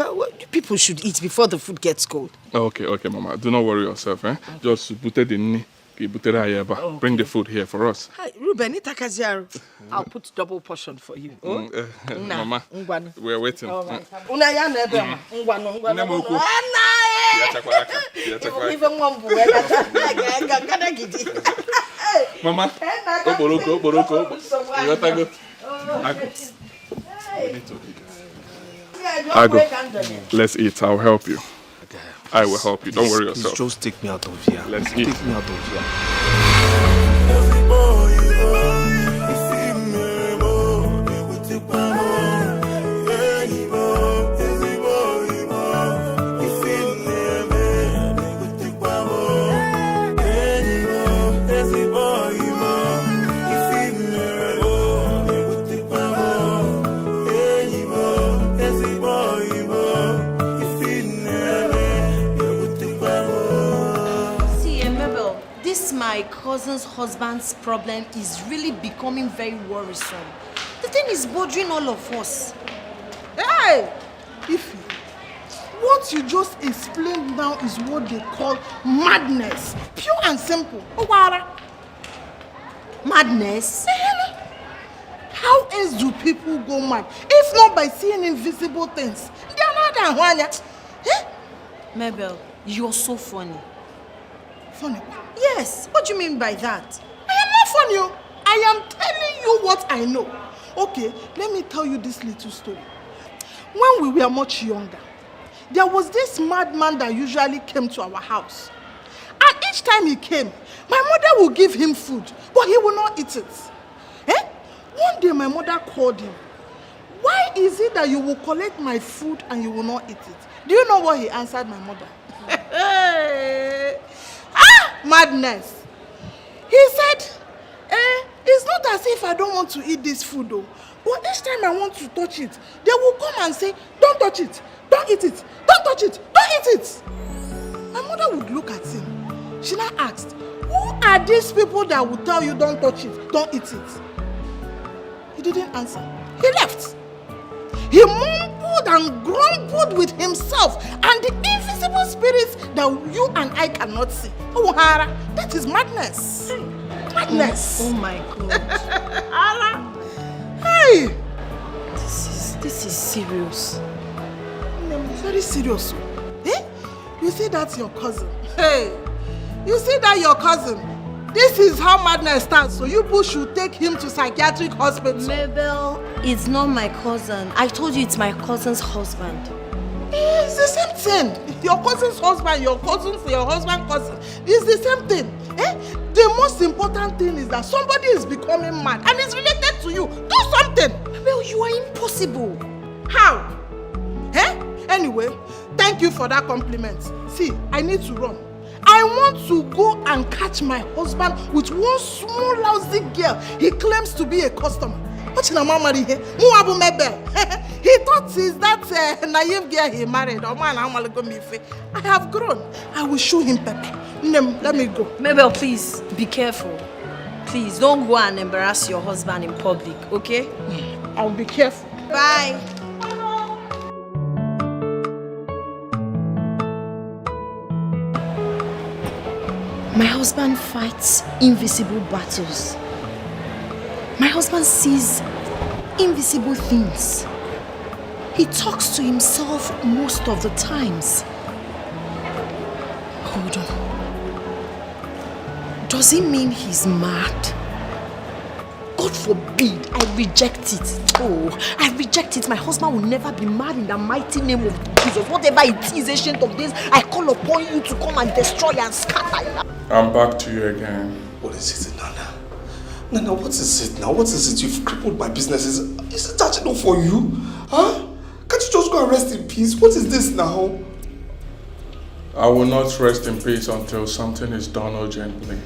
People should eat before the food gets cold. Okay, Mama. Do not worry yourself, eh? Just put it in. Bring the food here for us. Hi, Ruben, I'll put double portion for you. Mama, we're waiting. Mama, let's eat. I'll help you. I will help you. Don't worry yourself. Just take me out of here. Let's eat. Take me out of here. My cousin's husband's problem is really becoming very worrisome. The thing is bothering all of us. Hey! Ify, what you just explained now is what they call madness. Pure and simple. Madness? How else do people go mad? If not by seeing invisible things. They are not that. Mabel, you're so funny. Funny? Yes. What do you mean by that? I am not funny. I am telling you what I know. Okay, let me tell you this little story. When we were much younger, there was this madman that usually came to our house. And each time he came, my mother would give him food, but he would not eat it. One day my mother called him. Why is it that you will collect my food and you will not eat it? Do you know what he answered my mother? Madness. He said, it's not as if I don't want to eat this food though. But each time I want to touch it, they will come and say, don't touch it, don't eat it, don't touch it, don't eat it. My mother would look at him. She now asked, who are these people that will tell you don't touch it, don't eat it? He didn't answer. He left. He mumbled and grumbled with himself and the invisible spirits that you and I cannot see. Oh, Hara, that is madness. Madness. Oh my God. Hara. Hey. This is serious. Very serious. You see that's your cousin. Hey. You see that your cousin. This is how madness starts, so you people should take him to psychiatric hospital. Mabel, it's not my cousin. I told you it's my cousin's husband. It's the same thing. Your cousin's husband, your cousin, your husband's cousin. It's the same thing. The most important thing is that somebody is becoming mad and it's related to you. Do something. Mabel, you are impossible. How? Anyway, thank you for that compliment. See, I need to run. I want to go and catch my husband with one small lousy girl he claims to be a customer. What's your mama here? Muabu Mabel. He thought he's that naive girl he married. I have grown. I will show him pepper. Let me go. Mabel, please, be careful. Please, don't go and embarrass your husband in public, okay? I'll be careful. Bye. My husband fights invisible battles. My husband sees invisible things. He talks to himself most of the times. Hold on. Does it mean he's mad? God forbid, I reject it. Oh, I reject it. My husband will never be mad in the mighty name of Jesus. Whatever it is, Ancient of Days, I call upon you to come and destroy and scatter. I'm back to you again. What is it, Nana? Nana, what is it now? What is it? You've crippled my businesses. Is it that enough for you? Huh? Can't you just go and rest in peace? What is this now? I will not rest in peace until something is done urgently.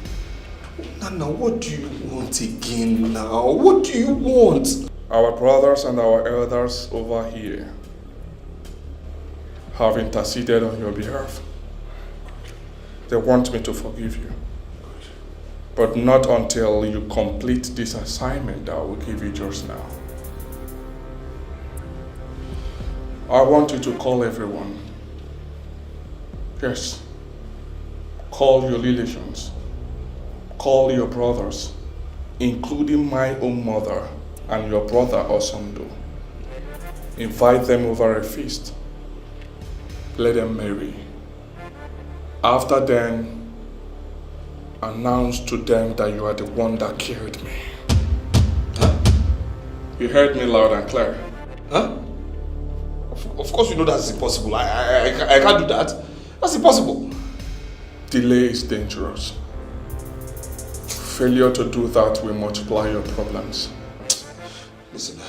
Nana, what do you want again now? What do you want? Our brothers and our elders over here have interceded on your behalf. They want me to forgive you. But not until you complete this assignment that I will give you just now. I want you to call everyone. Yes. Call your relations. Call your brothers, including my own mother and your brother Osondo. Invite them over a feast. Let them marry. After then, announce to them that you are the one that killed me. Huh? You heard me loud and clear. Huh? Of course you know that's impossible. I can't do that. That's impossible. Delay is dangerous. Failure to do that will multiply your problems. Listen,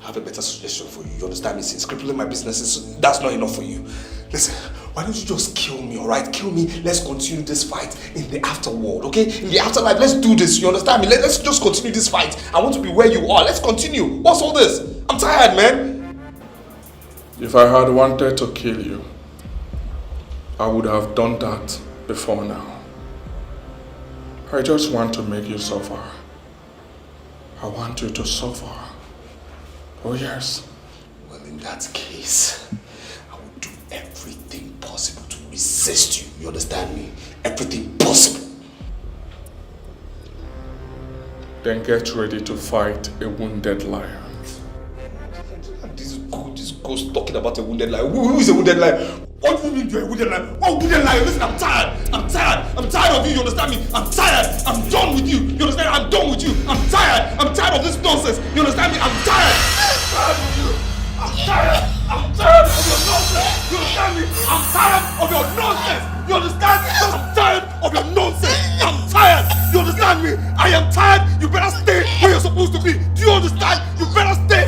I have a better suggestion for you. You understand me? Since crippling my businesses, that's not enough for you. Listen, why don't you just kill me, alright? Kill me. Let's continue this fight in the afterworld, okay? In the afterlife, let's do this. You understand me? Let's just continue this fight. I want to be where you are. Let's continue. What's all this? I'm tired, man. If I had wanted to kill you, I would have done that before now. I just want to make you suffer. I want you to suffer. Oh yes. Well, in that case, I will do everything possible to resist you. You understand me? Everything possible. Then get ready to fight a wounded lion. This ghost talking about a wounded lion. Who is a wounded lion? What do you mean you're a wounded lion? What wounded lion? Listen, I'm tired. I'm tired. I'm tired of you. You understand me? I'm tired. I'm done with you. You understand? I'm done with you. I'm tired. I'm tired of this nonsense. You understand me? I'm tired. I'm tired of you. I'm tired. I'm tired of your nonsense. You understand me? I'm tired of your nonsense. You understand? I'm tired of your nonsense. I'm tired. You understand me? I am tired. You better stay where you're supposed to be. Do you understand? You better stay.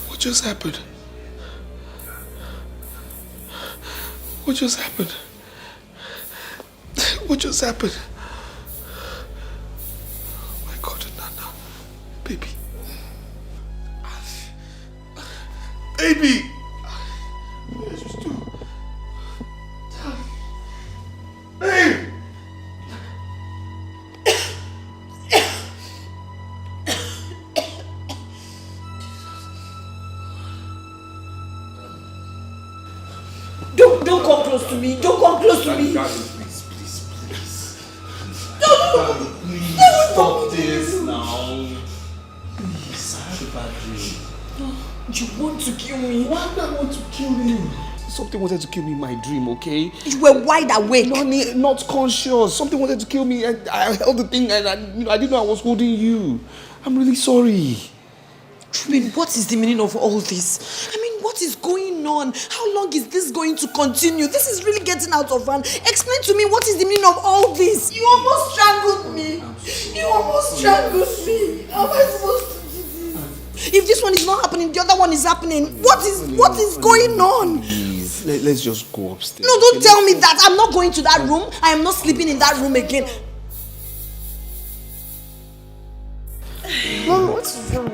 What just happened? What just happened? What just happened? Oh my God, Nana. Baby. Baby! What did you do? Babe! Don't come close to me. Don't come close to me. Please. Stop dream. You want to kill me? Why do I want to kill you? Something wanted to kill me in my dream, okay? You were wide awake. No, not conscious. Something wanted to kill me and I held the thing and I didn't know I was holding you. I'm really sorry. Truman, what is the meaning of all this? I mean, what is going on? How long is this going to continue? This is really getting out of hand. Explain to me what is the meaning of all this? You almost strangled me. You almost strangled me. How am I supposed to do this? If this one is not happening, the other one is happening. What is going on? Please, let's just go upstairs. No, don't tell me that. I'm not going to that room. I am not sleeping in that room again. Mom, what's wrong?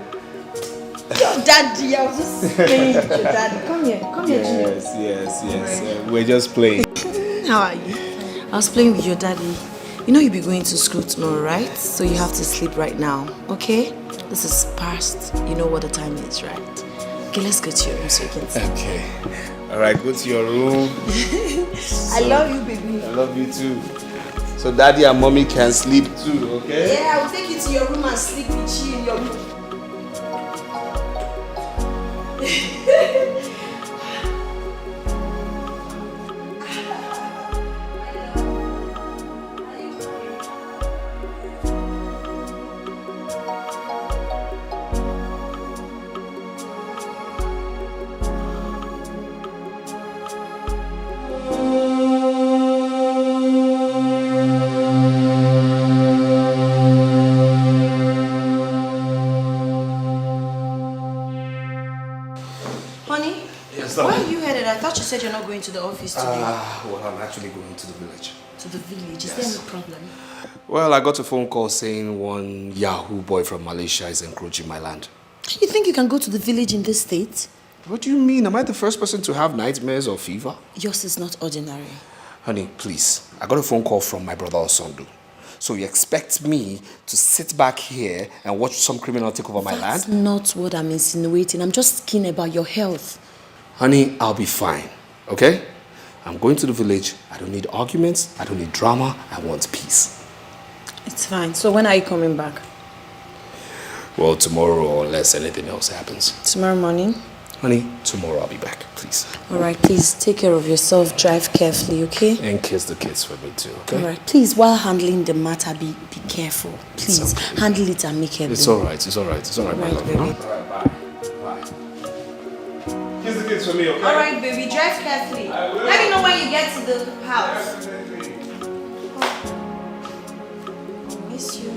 Your daddy, I was just playing with your daddy. Come here, Junior. Yes. We're just playing. How are you? I was playing with your daddy. You know you'll be going to school tomorrow, right? So you have to sleep right now, okay? This is past. You know what the time is, right? Okay, let's go to your room so you can sleep. Okay. Alright, go to your room. I love you, baby. I love you too. So daddy and mommy can sleep too, okay? Yeah, I will take you to your room and sleep with you in your room. You said you're not going to the office today. Well, I'm actually going to the village. To the village? Is there any problem? Well, I got a phone call saying one Yahoo boy from Malaysia is encroaching my land. You think you can go to the village in this state? What do you mean? Am I the first person to have nightmares or fever? Yours is not ordinary. Honey, please. I got a phone call from my brother Osondu. So you expect me to sit back here and watch some criminal take over my land? That's not what I'm insinuating. I'm just keen about your health. Honey, I'll be fine, okay? I'm going to the village. I don't need arguments. I don't need drama. I want peace. It's fine. So when are you coming back? Well, tomorrow or unless anything else happens. Tomorrow morning? Honey, tomorrow I'll be back, please. Alright, please take care of yourself. Drive carefully, okay? And kiss the kids for me too, okay? Alright, please, while handling the matter, be careful. Please, okay. Handle it amicably. It's alright, it's alright, my love. Baby. Alright, bye. Kiss the kids for me, okay? Alright, baby, drive carefully. Let me know when you get to the house. Definitely. I'll miss you.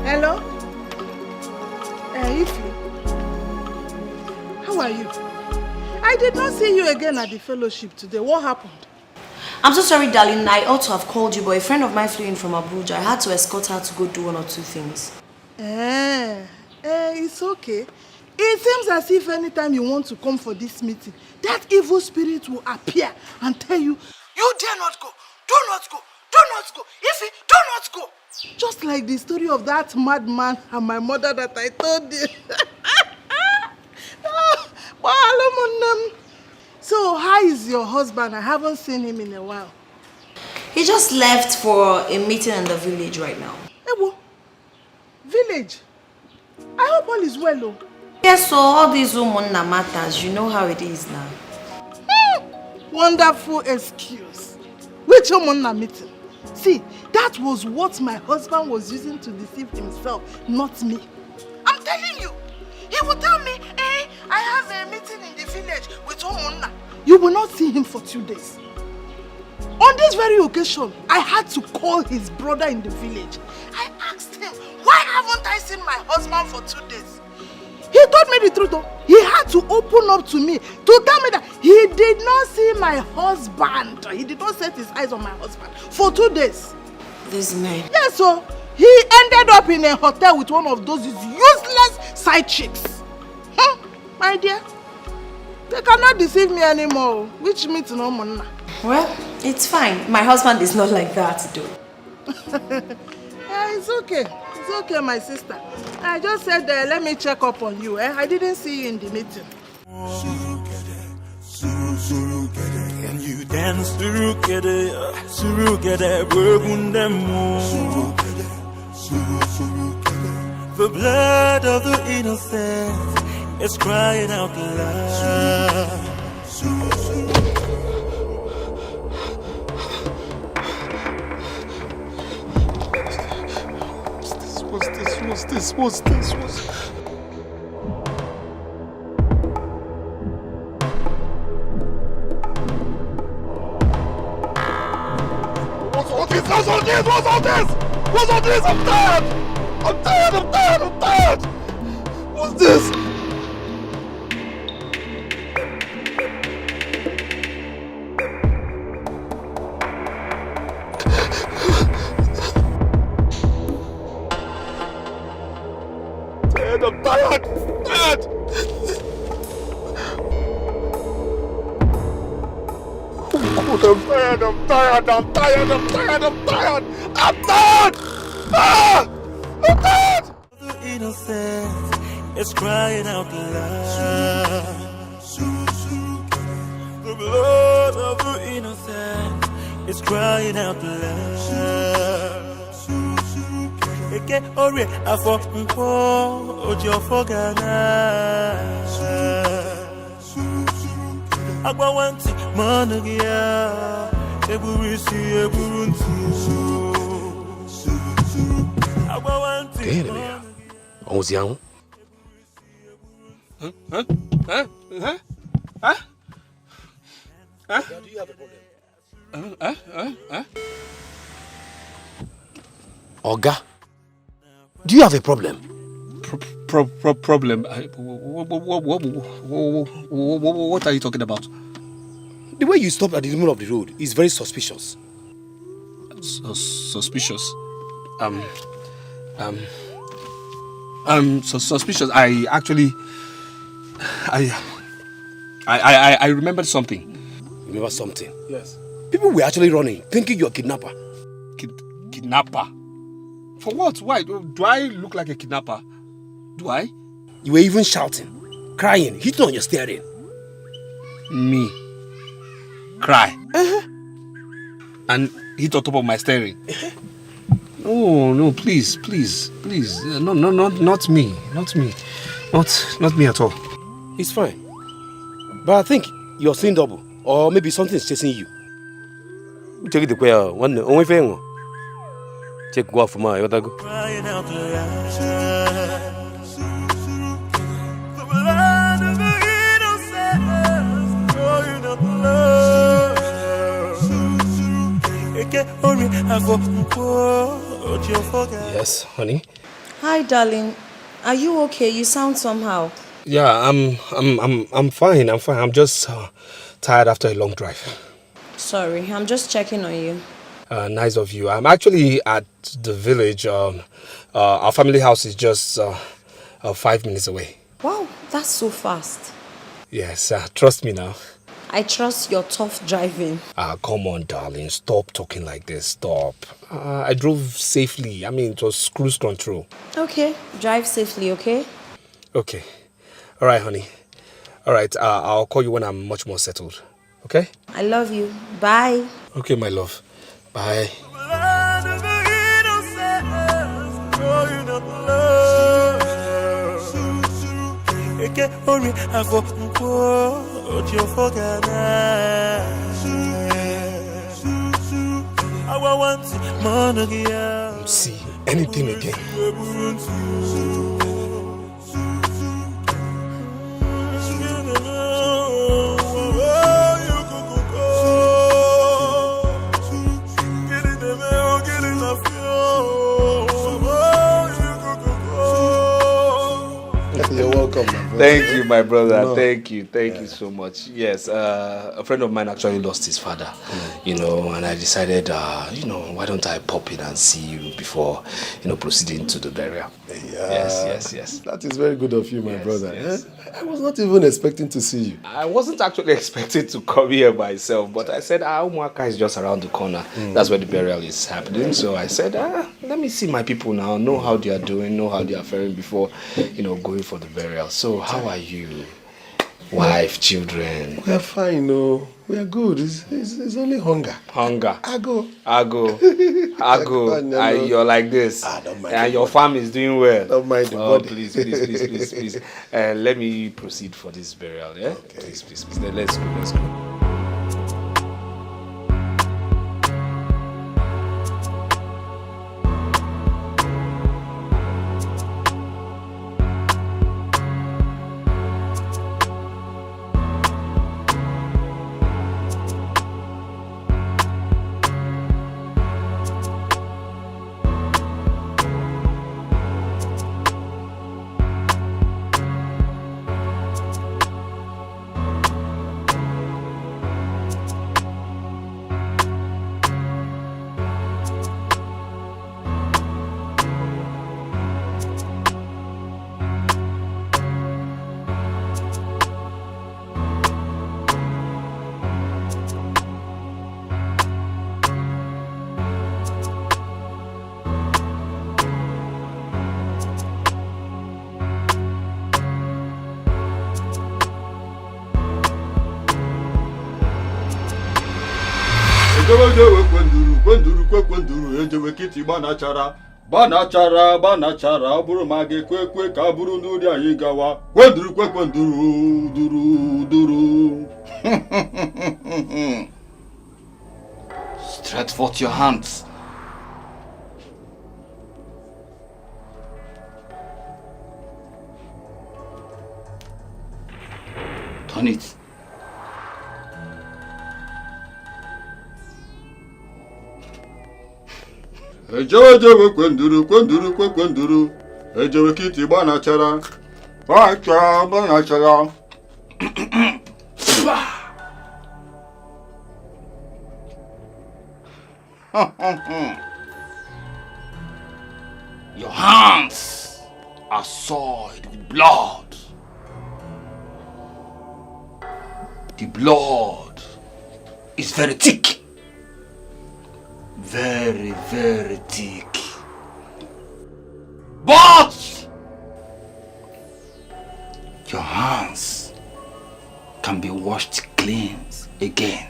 Hello? Ify, how are you? I did not see you again at the fellowship today. What happened? I'm so sorry, darling. I ought to have called you, but a friend of mine flew in from Abuja. I had to escort her to go do one or two things. It's okay. It seems as if anytime you want to come for this meeting, that evil spirit will appear and tell you, you dare not go, do not go, do not go, Ify, do not go. Just like the story of that madman and my mother that I told you. So, how is your husband? I haven't seen him in a while. He just left for a meeting in the village right now. Ebo, village? I hope all is well, oh. Yes, so all these women matters. You know how it is now. Wonderful excuse. Which woman meeting? See, that was what my husband was using to deceive himself, not me. I'm telling you. He would tell me, I have a meeting in the village with Omonna. You will not see him for 2 days. On this very occasion, I had to call his brother in the village. I asked him, why haven't I seen my husband for 2 days? He told me the truth though. He had to open up to me to tell me that he did not see my husband. He did not set his eyes on my husband for 2 days. This man? Yes, so he ended up in a hotel with one of those useless side chicks. My dear, they cannot deceive me anymore. Which means no more. Well, it's fine. My husband is not like that, though. It's okay. It's okay, my sister. I just said, let me check up on you. I didn't see you in the meeting. Can you dance surukede, the blood of the innocent is crying out loud. What's this? What's all this? I'm tired! What's this? I'm tired! The innocent is crying out loud. The blood of the innocent is crying out loud. Eke ore afọ mpo ojo fogana. Agba wanti manugia eburisi eburuntu. Agba wanti. On was young. Huh? Do you have a problem? Oga, do you have a problem? Problem? What are you talking about? The way you stopped at the middle of the road is very suspicious. Suspicious? Suspicious. I actually, I remembered something. Remember something? Yes. People were actually running, thinking you're a kidnapper. Kidnapper? For what? Why? Do I look like a kidnapper? Do I? You were even shouting, crying, hitting on your steering. Me? Cry? And hit on top of my steering? No, please. No, not me. Not me at all. It's fine. But I think you're seeing double. Or maybe something's chasing you. Check it the one only thing. Check go for my other go. Crying out loud. The blood of the innocent crying out loud. Eke ori afọ mpo ojo fogana. Yes, honey. Hi, darling. Are you okay? You sound somehow. Yeah, I'm fine. I'm just tired after a long drive. Sorry, I'm just checking on you. Nice of you. I'm actually at the village. Our family house is just 5 minutes away. Wow, that's so fast. Yes, trust me now. I trust your tough driving. Come on, darling. Stop talking like this. Stop. I drove safely. I mean, it was cruise control. Okay, drive safely, okay? Okay. All right, honey. All right, I'll call you when I'm much more settled. Okay? I love you. Bye. Okay, my love. Bye. See anything again. You're welcome, my Thank you, my brother. No. Thank you so much. Yes, a friend of mine actually lost his father, and I decided, why don't I pop in and see you before, proceeding to the burial. Yes. That is very good of you, my brother. Yes. I was not even expecting to see you. I wasn't actually expecting to come here myself, but I said, Umuaka is just around the corner. That's where the burial is happening. So I said, let me see my people now, know how they are doing, know how they are faring before, going for the burial. So how are you? Wife, children? We are fine, no. We are good. It's only hunger. Hunger. Ago. And you're like this. Don't mind. And your farm is doing well. Don't mind the body. Please. Let me proceed for this burial, yeah? Okay. Please. Then let's go. kwenduru ejewe kiti banachara bụrụ ma ga-ekwe ka bụrụ n'ụdị anyị gawa kwenduru duru. Stretch forth your hands. Turn it. Ejewe kwenduru ejewe kiti banachara Your hands are soiled with blood. The blood is very thick. Very, very thick. But your hands can be washed clean again.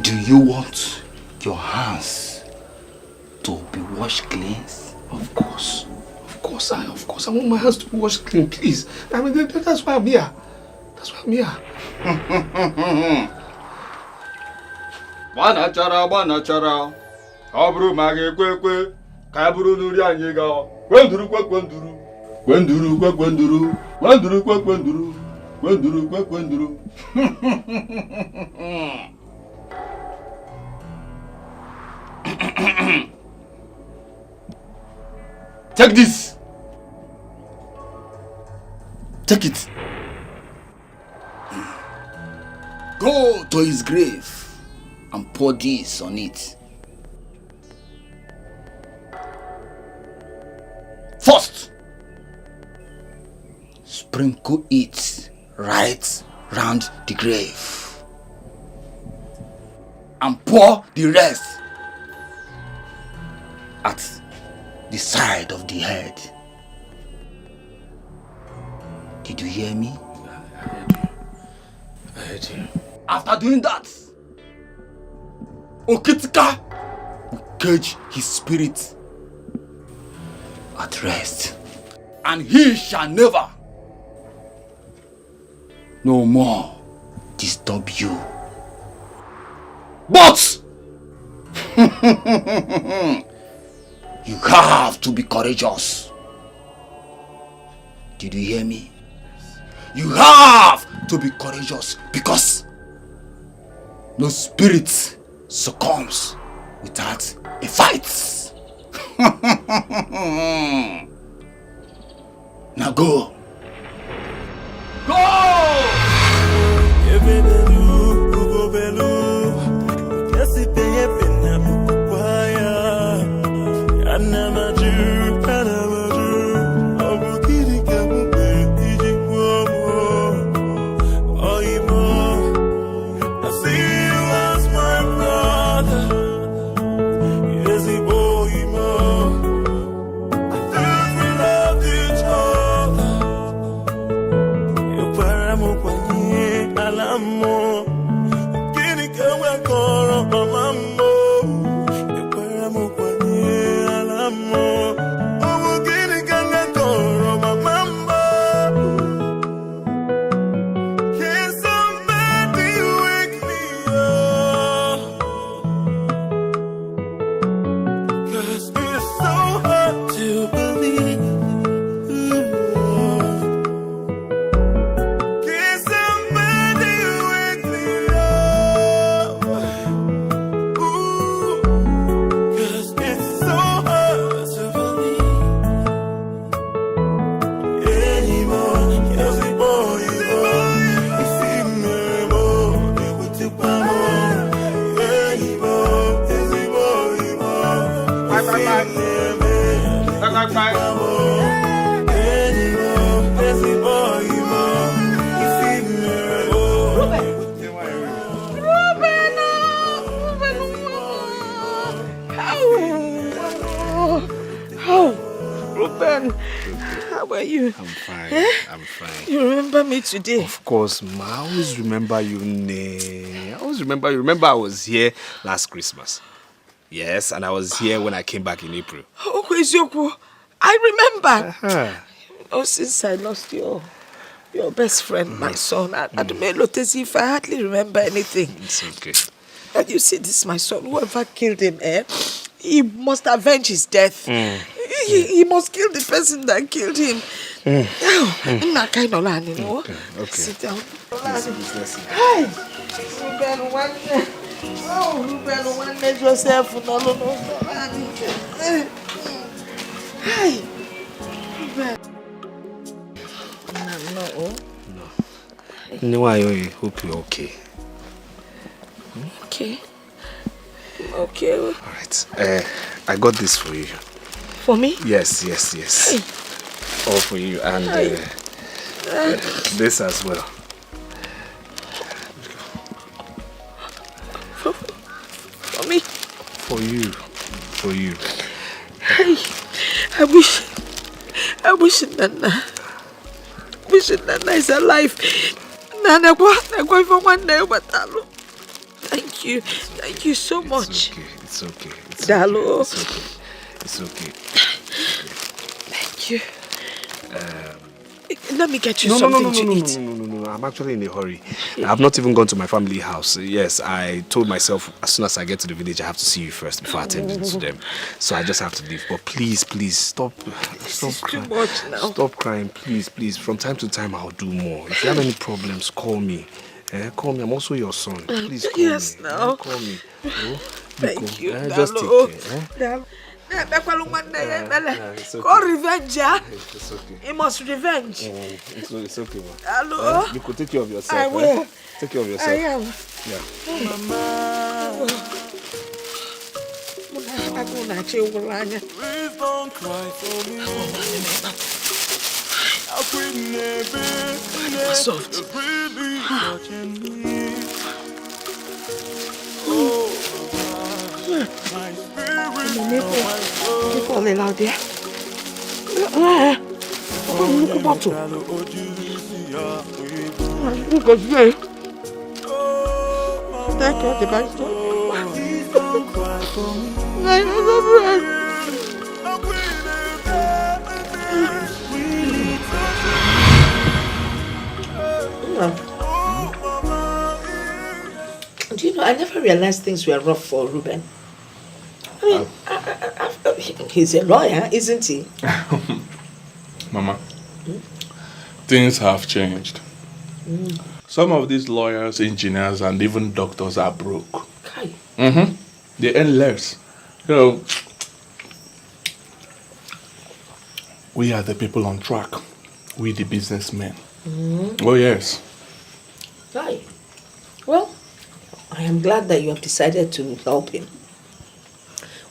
Do you want your hands to be washed clean? Of course, I want my hands to be washed clean, please. I mean, that's why I'm here. Banachara abụrụ ma ga-ekwe ka bụrụ n'ụdị anyị gawa kwenduru Take this. Take it. Go to his grave and pour this on it. First, sprinkle it right round the grave and pour the rest at the side of the head. Did you hear me? I heard you. After doing that, Okitika will cage his spirit at rest, and he shall never no more disturb you. But you have to be courageous. Did you hear me? You have to be courageous, because no spirit succumbs without a fight. Now go. Today. Of course, ma. I always remember you, I always remember you. Remember I was here last Christmas. Yes, and I was here when I came back in April. Oh, Kwezioku, I remember. Oh, since I lost your best friend, my son, I hardly remember anything. It's okay. And you see, this my son. Whoever killed him, he must avenge his death. He must kill the person that killed him. I'm not kind of land, you know. Okay. Sit down. Hi. Ruben, one let yourself no. Hi. No, I hope you're okay. Okay. Okay. All right. I got this for you. For me? Yes. Hey. All for you and this as well. For me? For you. Hey, I wish Nana is alive. Nana, for one day, but thank you so much. It's okay. Dalo. It's okay. Thank you. Let me get you something to eat. No. I'm actually in a hurry. I've not even gone to my family house. Yes, I told myself as soon as I get to the village, I have to see you first before attending to them. So I just have to leave. But please, stop crying. Too much now. Stop crying, please. From time to time, I'll do more. If you have any problems, call me. Call me. I'm also your son. Please call me. Yes, now. Call me. Oh, thank you. Just take care. It's okay. Revenge, It's okay. You must revenge. It's okay, man. Hello? You could take care of yourself. I will. Take care of yourself. I am. Yeah. Mama. Please don't cry for me. Soft. Really touching me. My spirit, my soul. People are loud there. Look at bottle. Look at you. Thank you, the best. Please don't cry for me. I love you. Do you know, I never realized things were rough for Ruben. I mean, he's a lawyer, isn't he? Mama, things have changed. Some of these lawyers, engineers, and even doctors are broke. They earn less. You know, we are the people on track. We the businessmen. Oh yes. Right. Well, I am glad that you have decided to help him.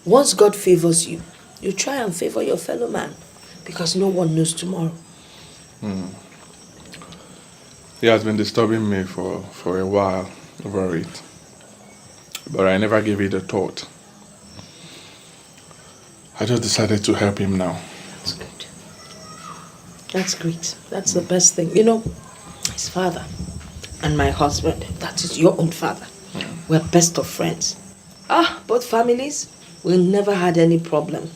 Once God favors you, you try and favor your fellow man, because no one knows tomorrow. He has been disturbing me for a while over it. But I never gave it a thought. I just decided to help him now. That's good. That's great. That's the best thing. You know, his father and my husband, that is your own father, we're best of friends. Both families, we never had any problem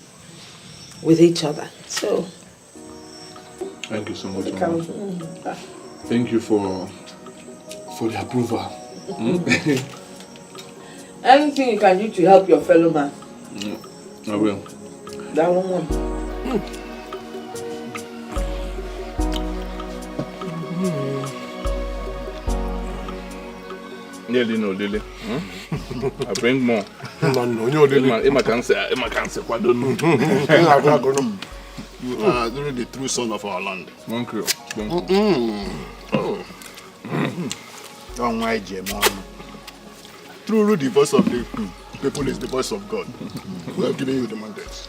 with each other. So, thank you so much, Mama. Thank you for the approval. Anything you can do to help your fellow man. I will. That one. Nearly no, Lily. I bring more. Emma can say, what don't You are really the true son of our land. Thank you. Oh my Gemma. Truly the voice of the people is the voice of God. We are giving you the mandate.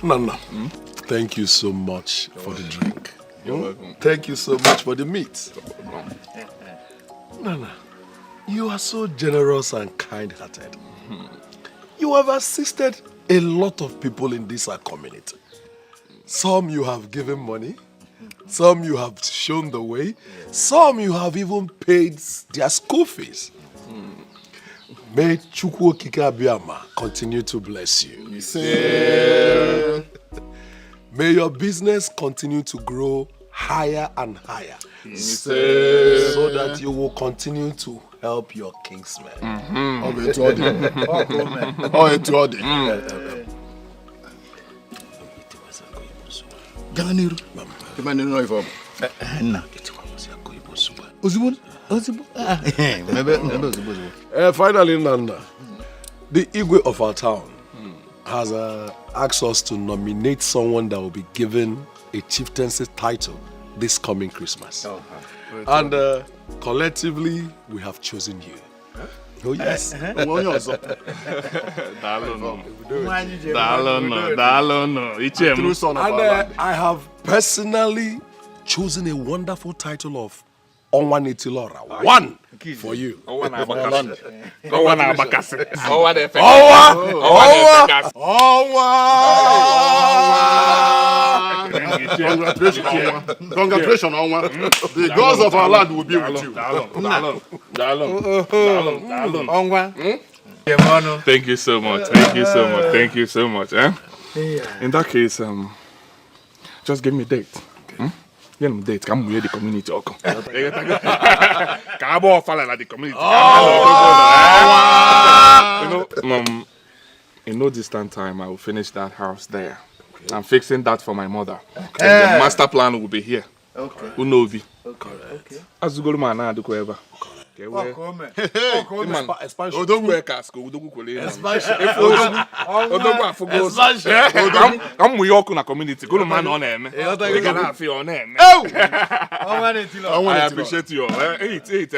Nana, thank you so much for the drink. You're welcome. Thank you so much for the meat. Nana, you are so generous and kind-hearted. You have assisted a lot of people in this community. Some you have given money, some you have shown the way, some you have even paid their school fees. May Chukwu Okike Abiyama continue to bless you. May your business continue to grow higher and higher, so that you will continue to help your kingsmen. Finally, Nanda, the Igwe of our town has asked us to nominate someone that will be given a chieftaincy title this coming Christmas. And collectively, we have chosen you. Oh, yes. And I have personally chosen a wonderful title of Onwanetilora. One for you. Congratulations, Onwa. The gods of our land will be with you. Thank you so much. Thank you so much. Thank you so much. In that case, just give me a date. Give me a date. Come with the community. In no distant time, I will finish that house there. I'm fixing that for my mother. The master plan will be here. Okay. Unovi. Okay. As you go to my nana, do whatever. I'm we all community. Go to man on them. I appreciate you. Eat.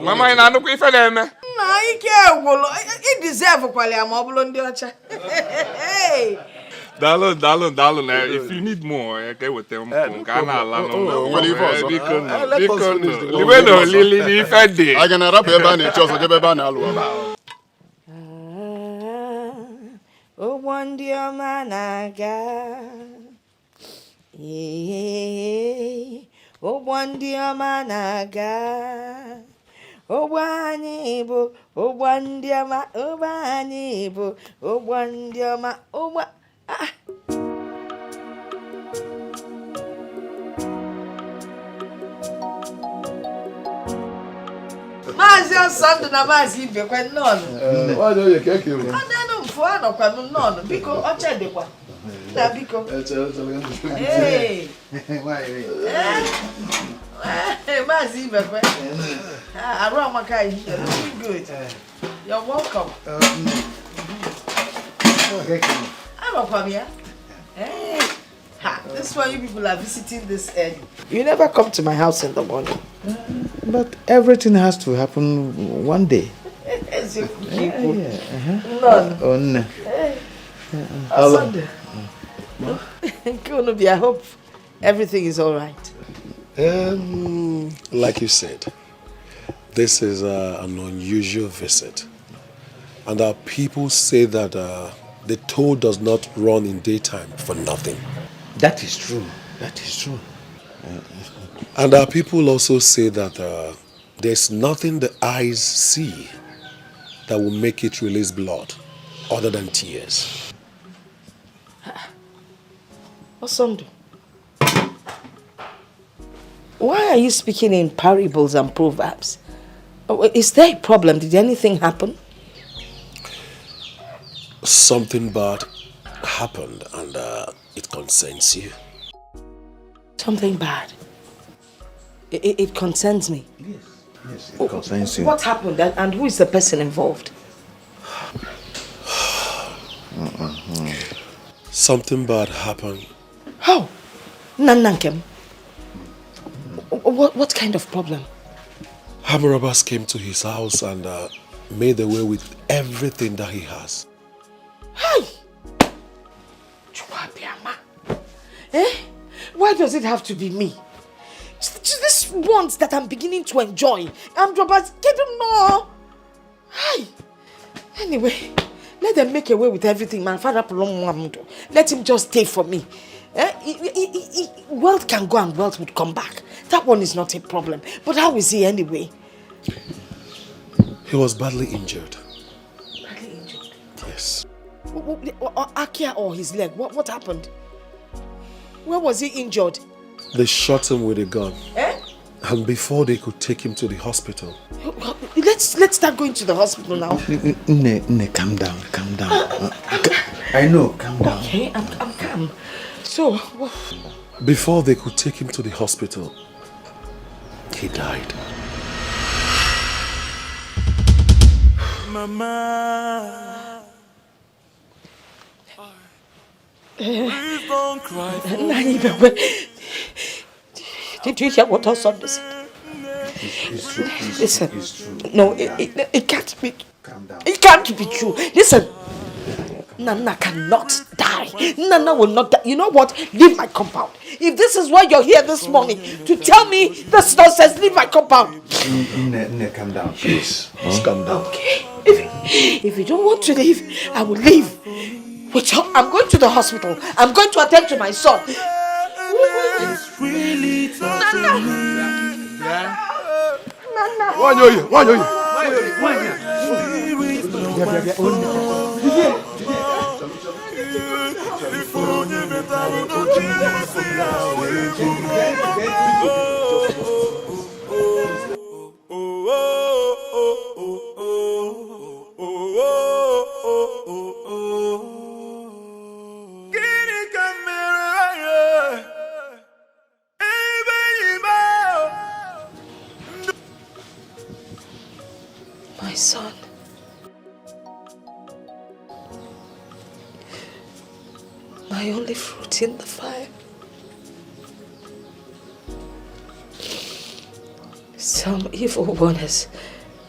Mama, I know if I am. It deserves Darling, if you need more, okay, with them. I can wrap a band in church. Oh, one dear man, I got. Oh, one dear man, I got. Oh, one able. Oh, one dear man. Oh, one able. Oh, one dear man. Oh, what? Mazi asando na mazi ibe kwe nono. Why don't you cake him? Adano mfuano kwa nono biko ochede kwa. Na biko. Hey. Hey, Mazi, Bebe. Around my car, you're looking good. You're welcome. I'm a Pamia. Hey. Ha, this is why you people are visiting this early. You never come to my house in the morning. But everything has to happen one day. None. Oh, no. Sunday. I hope everything is all right. Like you said, this is an unusual visit. And our people say that the toll does not run in daytime for nothing. That is true. That is true. And our people also say that there's nothing the eyes see that will make it release blood other than tears. Osondo, why are you speaking in parables and proverbs? Is there a problem? Did anything happen? Something bad happened and it concerns you. Something bad? It concerns me? Yes, it concerns you. What happened and who is the person involved? Something bad happened. How? Nanankem? What kind of problem? Armed robbers came to his house and made away with everything that he has. Hey! Eh? Why does it have to be me? These ones that I'm beginning to enjoy. Armed robbers, get them more. Hey! Anyway, let them make away with everything, man. Let him just stay for me. Wealth can go and wealth would come back. That one is not a problem. But how is he anyway? He was badly injured. Badly injured? Yes. Akia or his leg? What happened? Where was he injured? They shot him with a gun. Eh? And before they could take him to the hospital. Let's start going to the hospital now. Calm down, calm down. I know, calm down. Okay, I'm calm. So, before they could take him to the hospital, he died. Mama, please don't cry for me. Did you hear what our son said? It's true. Listen, it's true. No, it can't be. Calm down. It can't be true. Listen, Nana cannot die. Nana will not die. You know what? Leave my compound. If this is why you're here this morning, to tell me this nonsense, leave my compound. Calm down, please. Calm down. Okay. If you don't want to leave, I will leave. Wait, I'm going to the hospital. I'm going to attend to my son. It's really touching me. Nana. My son. My only fruit in the fire. Some evil one has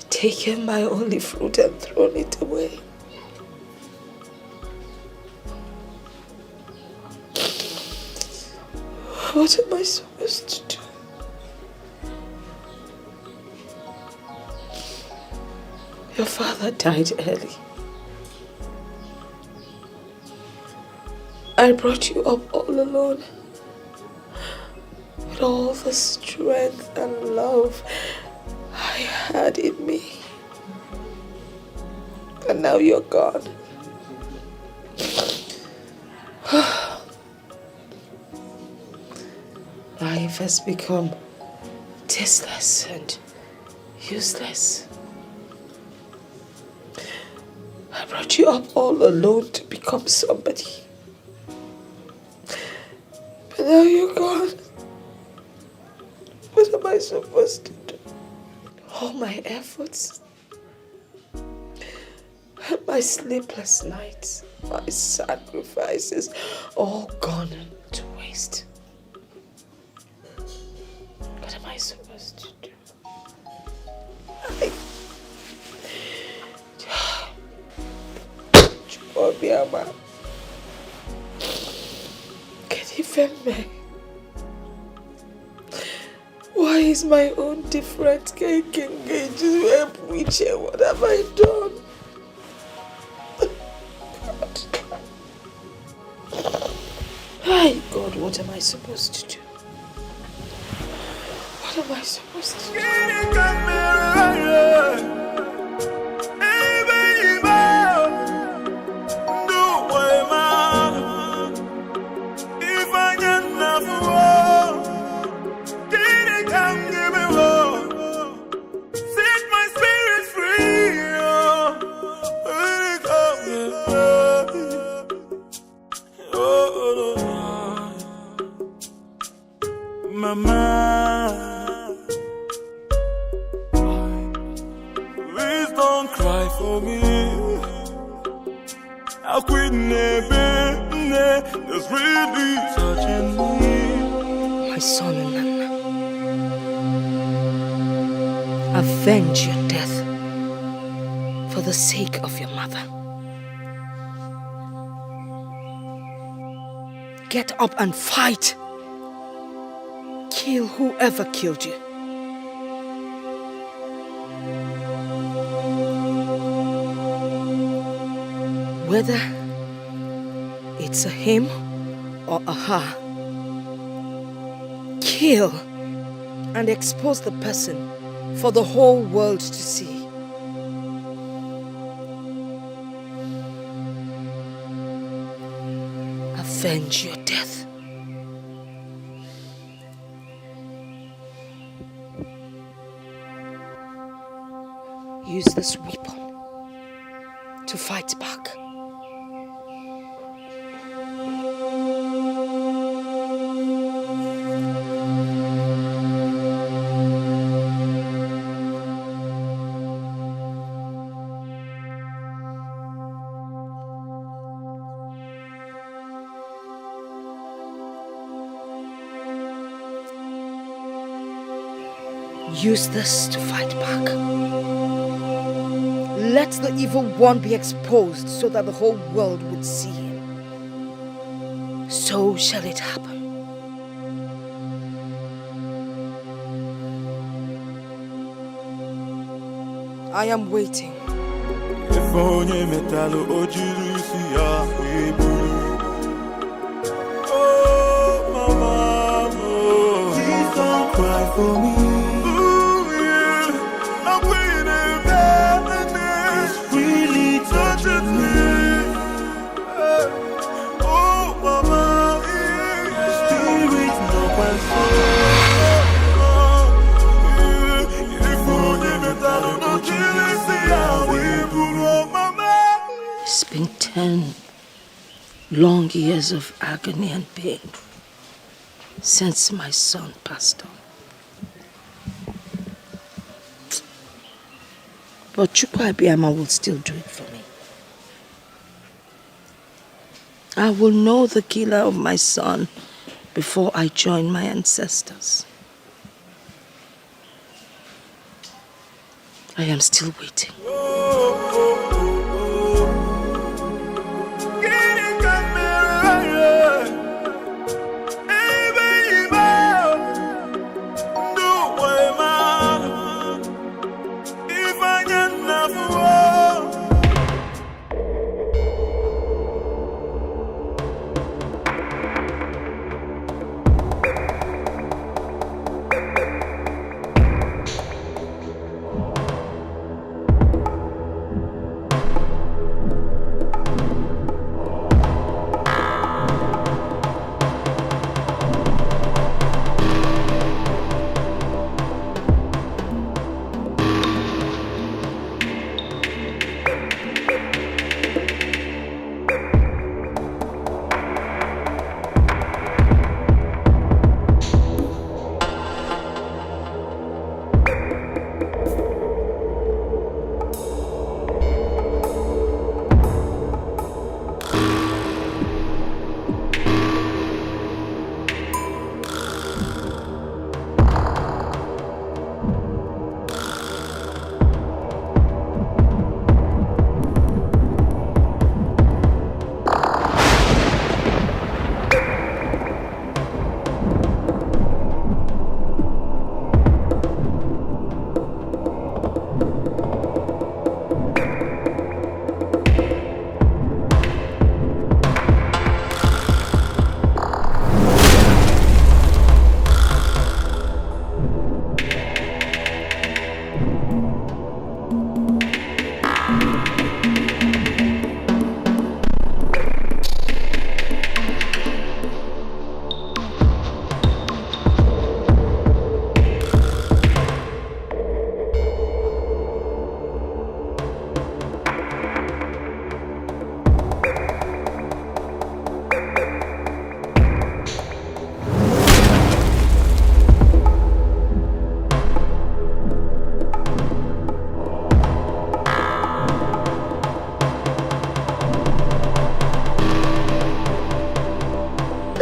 taken my only fruit and thrown it away. What am I supposed to do? Your father died early. I brought you up all alone. With all the strength and love I had in me. And now you're gone. Life has become tasteless and useless. I brought you up all alone to become somebody. But now you're gone. What am supposed to do? All my efforts, my sleepless nights, my sacrifices, all gone to waste. What am I supposed to do? Obiama, can you defend me? Why is my own different cake engages which what have I done? Hi God, what am I supposed to do? What am I supposed to do? Mama, please don't cry for me. I quit that's really touching me. My son Nana, avenge your death for the sake of your mother. Get up and fight. Kill whoever killed you. Whether it's a him or a her, kill and expose the person for the whole world to see. Avenge your death. Use this weapon to fight back. Use this to fight back. Let the evil one be exposed so that the whole world would see him. So shall it happen. I am waiting. Oh, Mama, please don't cry for me. It's been 10 long years of agony and pain since my son passed on. But Chukwu Abiyama will still do it for me. I will know the killer of my son before I join my ancestors. I am still waiting.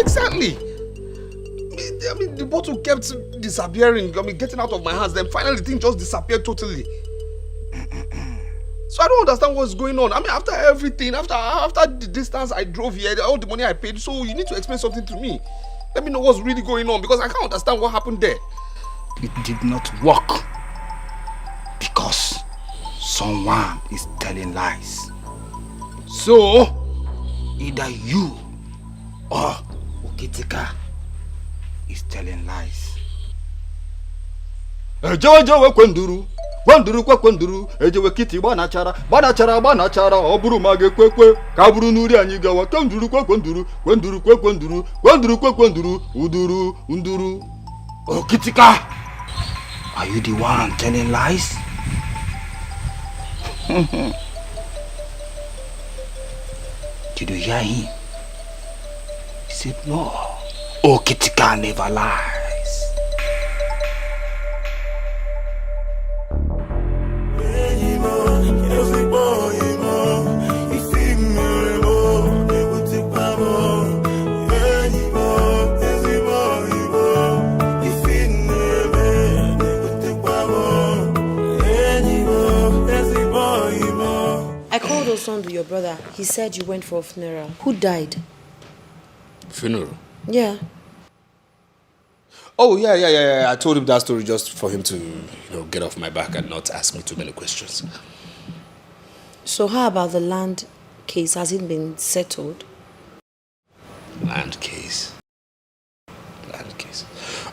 Exactly. I mean, the bottle kept disappearing. I mean, getting out of my hands. Then finally, the thing just disappeared totally. So I don't understand what's going on. I mean, after everything, after the distance I drove here, all the money I paid, so you need to explain something to me. Let me know what's really going on because I can't understand what happened there. It did not work because someone is telling lies. So, either you or Okitika is telling lies. Ejewe kwenduru kwa kwenduru ejewe kiti banachara oburu mage kwekwe kaburu nuri anyi gawa kwenduru kwa kwenduru kwa kwenduru uduru. Okitika, are you the one telling lies? Did you hear him? He said no. Okitika never lies. I called Osondu, your brother. He said you went for a funeral. Who died? Funeral? Yeah. Oh, yeah. I told him that story just for him to, get off my back and not ask me too many questions. So how about the land case? Has it been settled? Land case.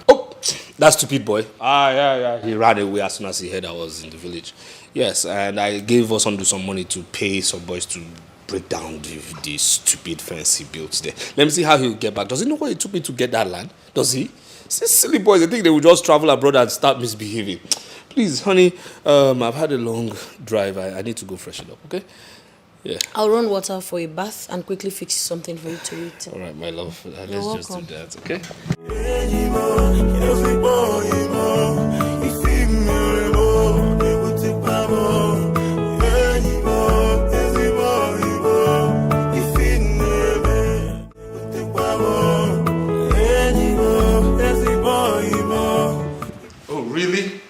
Oh, that stupid boy. Yeah. He ran away as soon as he heard I was in the village. Yes, and I gave Osondu some money to pay some boys to break down the stupid fence he built there. Let me see how he'll get back. Does he know what it took me to get that land? Does he? These silly boys, I think they will just travel abroad and start misbehaving. Please, honey, I've had a long drive. I need to go freshen up, okay? Yeah. I'll run water for a bath and quickly fix something for you to eat. All right, my love. Let's just do that, okay? Oh, really?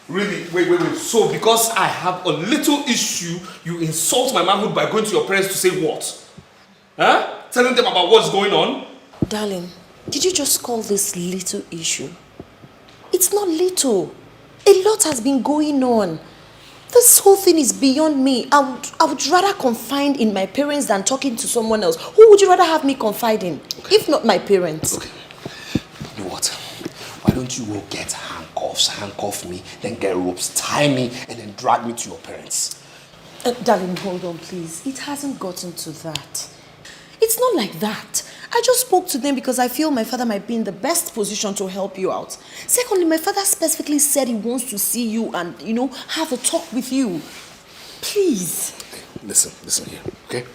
Really? Wait. So because I have a little issue, you insult my manhood by going to your parents to say what? Huh? Telling them about what's going on? Darling, did you just call this little issue? It's not little. A lot has been going on. This whole thing is beyond me. I would rather confide in my parents than talking to someone else. Who would you rather have me confide in? Okay. If not my parents. Okay. You know what? Why don't you go get handcuff me, then get ropes, tie me, and then drag me to your parents? Darling, hold on, please. It hasn't gotten to that. It's not like that. I just spoke to them because I feel my father might be in the best position to help you out. Secondly, my father specifically said he wants to see you and, have a talk with you. Please. Listen here, okay?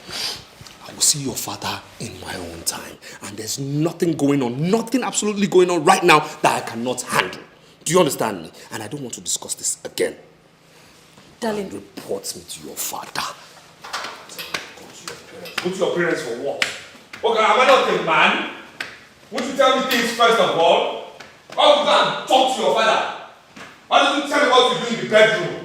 I will see your father in my own time. And there's nothing going on, nothing absolutely going on right now that I cannot handle. Do you understand me? And I don't want to discuss this again. Darling. Report me to your father. Go to your parents for what? Okay, am I not a man? Won't you tell me things first of all? Why would you go and talk to your father? Why don't you tell me what to do in the bedroom?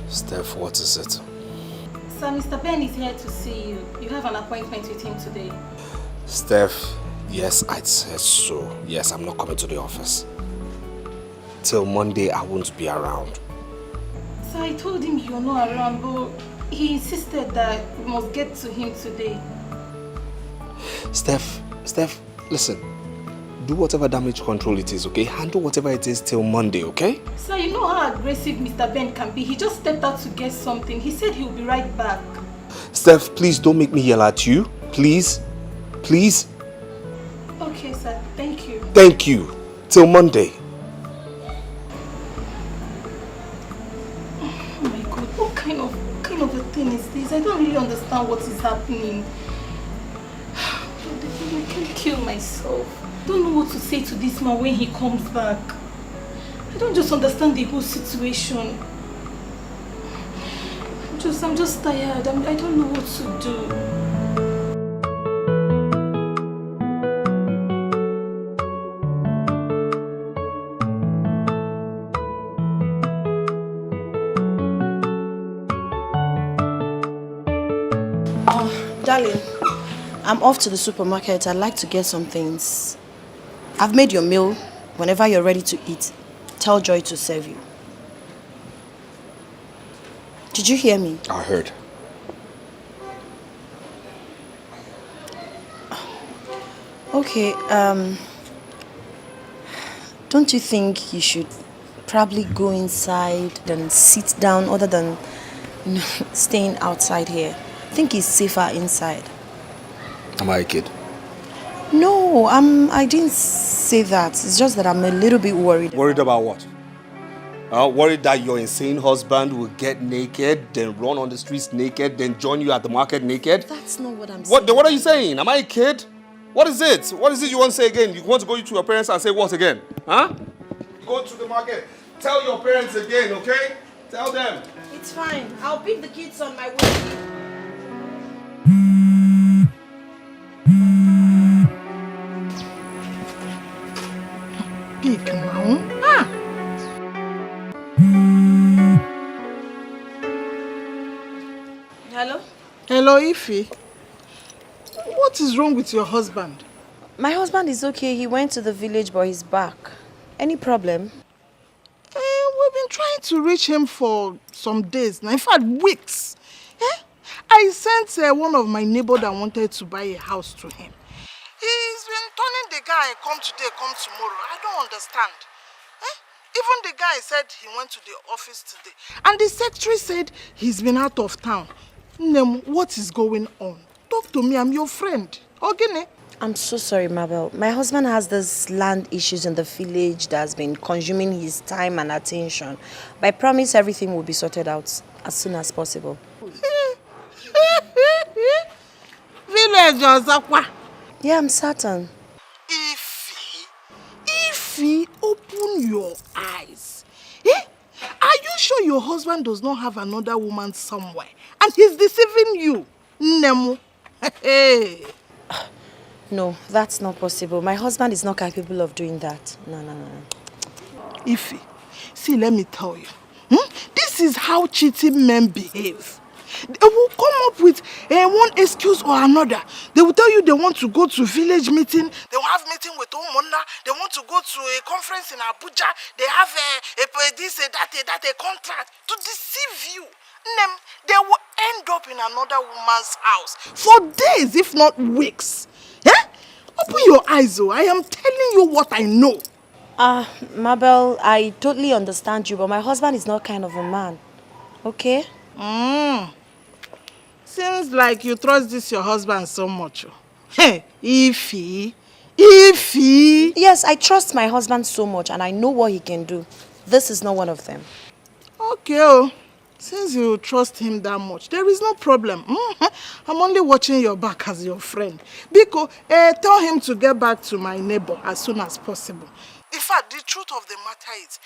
Steph, what is it? Sir, Mr. Ben is here to see you. You have an appointment with him today. Steph, yes, I said so. Yes, I'm not coming to the office. Till Monday, I won't be around. So I told him you're not around, but he insisted that we must get to him today. Steph, listen. do whatever damage control it is, okay? Handle whatever it is till Monday, okay? Sir, you know how aggressive Mr. Ben can be. He just stepped out to get something. He said he'll be right back. Steph, please don't make me yell at you. Please. Please. Okay, sir. Thank you. Thank you. Till Monday. Oh my God, what kind of a thing is this? I don't really understand what is happening. I can't kill myself. I don't know what to say to this man when he comes back. I don't just understand the whole situation. I'm just tired. I don't know what to do. Darling, I'm off to the supermarket. I'd like to get some things. I've made your meal. Whenever you're ready to eat, tell Joy to serve you. Did you hear me? I heard. Okay, don't you think you should probably go inside and sit down other than staying outside here? I think it's safer inside. Am I a kid? No, I didn't say that. It's just that I'm a little bit worried. Worried about what? Worried that your insane husband will get naked, then run on the streets naked, then join you at the market naked? That's not what I'm saying. What are you saying? Am I a kid? What is it? What is it you want to say again? You want to go to your parents and say what again? Huh? Go to the market. Tell your parents again, okay? Tell them. It's fine. I'll pick the kids on my way. Pick now. Ah. Hello? Hello, Ify. What is wrong with your husband? My husband is okay. He went to the village, but he's back. Any problem? We've been trying to reach him for some days now. In fact, weeks. I sent one of my neighbors that wanted to buy a house to him. He's been turning the guy, come today, come tomorrow. I don't understand. Even the guy said he went to the office today. And the secretary said he's been out of town. Nem, what is going on? Talk to me, I'm your friend. Okay? I'm so sorry, Mabel. My husband has this land issues in the village that's been consuming his time and attention. But I promise everything will be sorted out as soon as possible. Village or Zakwa? Yeah, I'm certain. Ify, open your eyes. Are you sure your husband does not have another woman somewhere? And he's deceiving you? Nemo. Hey. No, that's not possible. My husband is not capable of doing that. No. Ify, see, let me tell you. This is how cheating men behave. They will come up with one excuse or another. They will tell you they want to go to village meeting. They will have meeting with Omona. They want to go to a conference in Abuja. They have a contract to deceive you. They will end up in another woman's house for days, if not weeks. Open your eyes, oh. I am telling you what I know. Mabel, I totally understand you, but my husband is not kind of a man. Okay? Seems like you trust this your husband so much. Hey, Ify. Yes, I trust my husband so much and I know what he can do. This is not one of them. Okay, since you trust him that much, there is no problem. I'm only watching your back as your friend. Biko, tell him to get back to my neighbor as soon as possible. In fact, the truth of the matter is,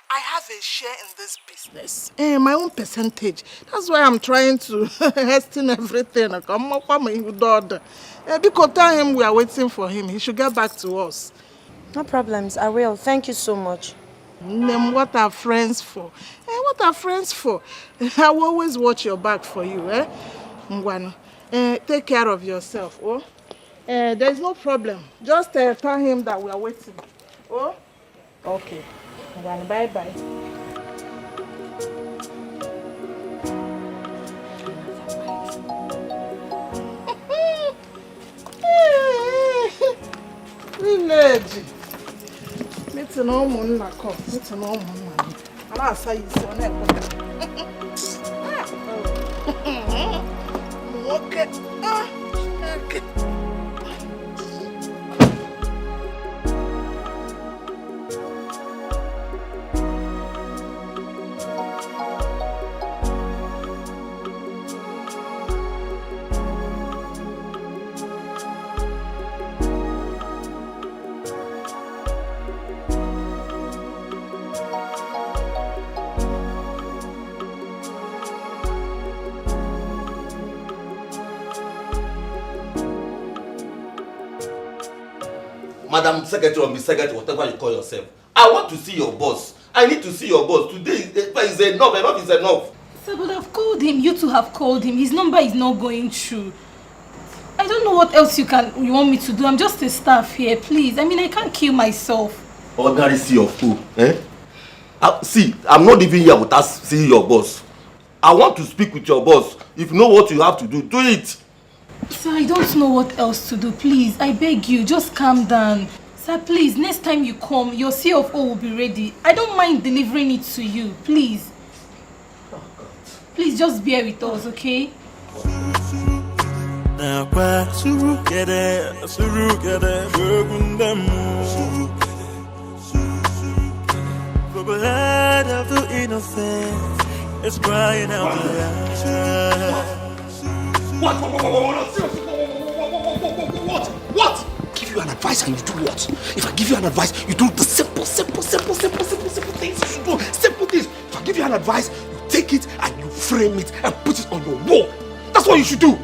I have a share in this business. My own percentage. That's why I'm trying to hasten everything. Because tell him we are waiting for him. He should get back to us. No problems. I will. Thank you so much. What are friends for? What are friends for? I will always watch your back for you. Take care of yourself. Oh? There's no problem. Just tell him that we are waiting. Oh? Okay. Bye-bye. Village. It's an almond like it's an almond. And I'll say it's on it. Okay. Okay. Madam Secretary or Miss Secretary, whatever you call yourself. I want to see your boss. I need to see your boss. Today is enough. Enough is enough. Sir, but I've called him. You two have called him. His number is not going through. I don't know what else you want me to do. I'm just a staff here, please. I mean, I can't kill myself. Ordinary see of who? Eh? See, I'm not even here without seeing your boss. I want to speak with your boss. If you know what you have to do, do it. Sir, I don't know what else to do. Please, I beg you, just calm down. Sir, please, next time you come, your CFO will be ready. I don't mind delivering it to you, please. Please, just bear with us, okay? For the heart of the innocent is crying out loud. What? Give you an advice and you do what? If I give you an advice, you do the simple things you should do. Simple things. If I give you an advice, you take it and you frame it and put it on your wall. That's what you should do.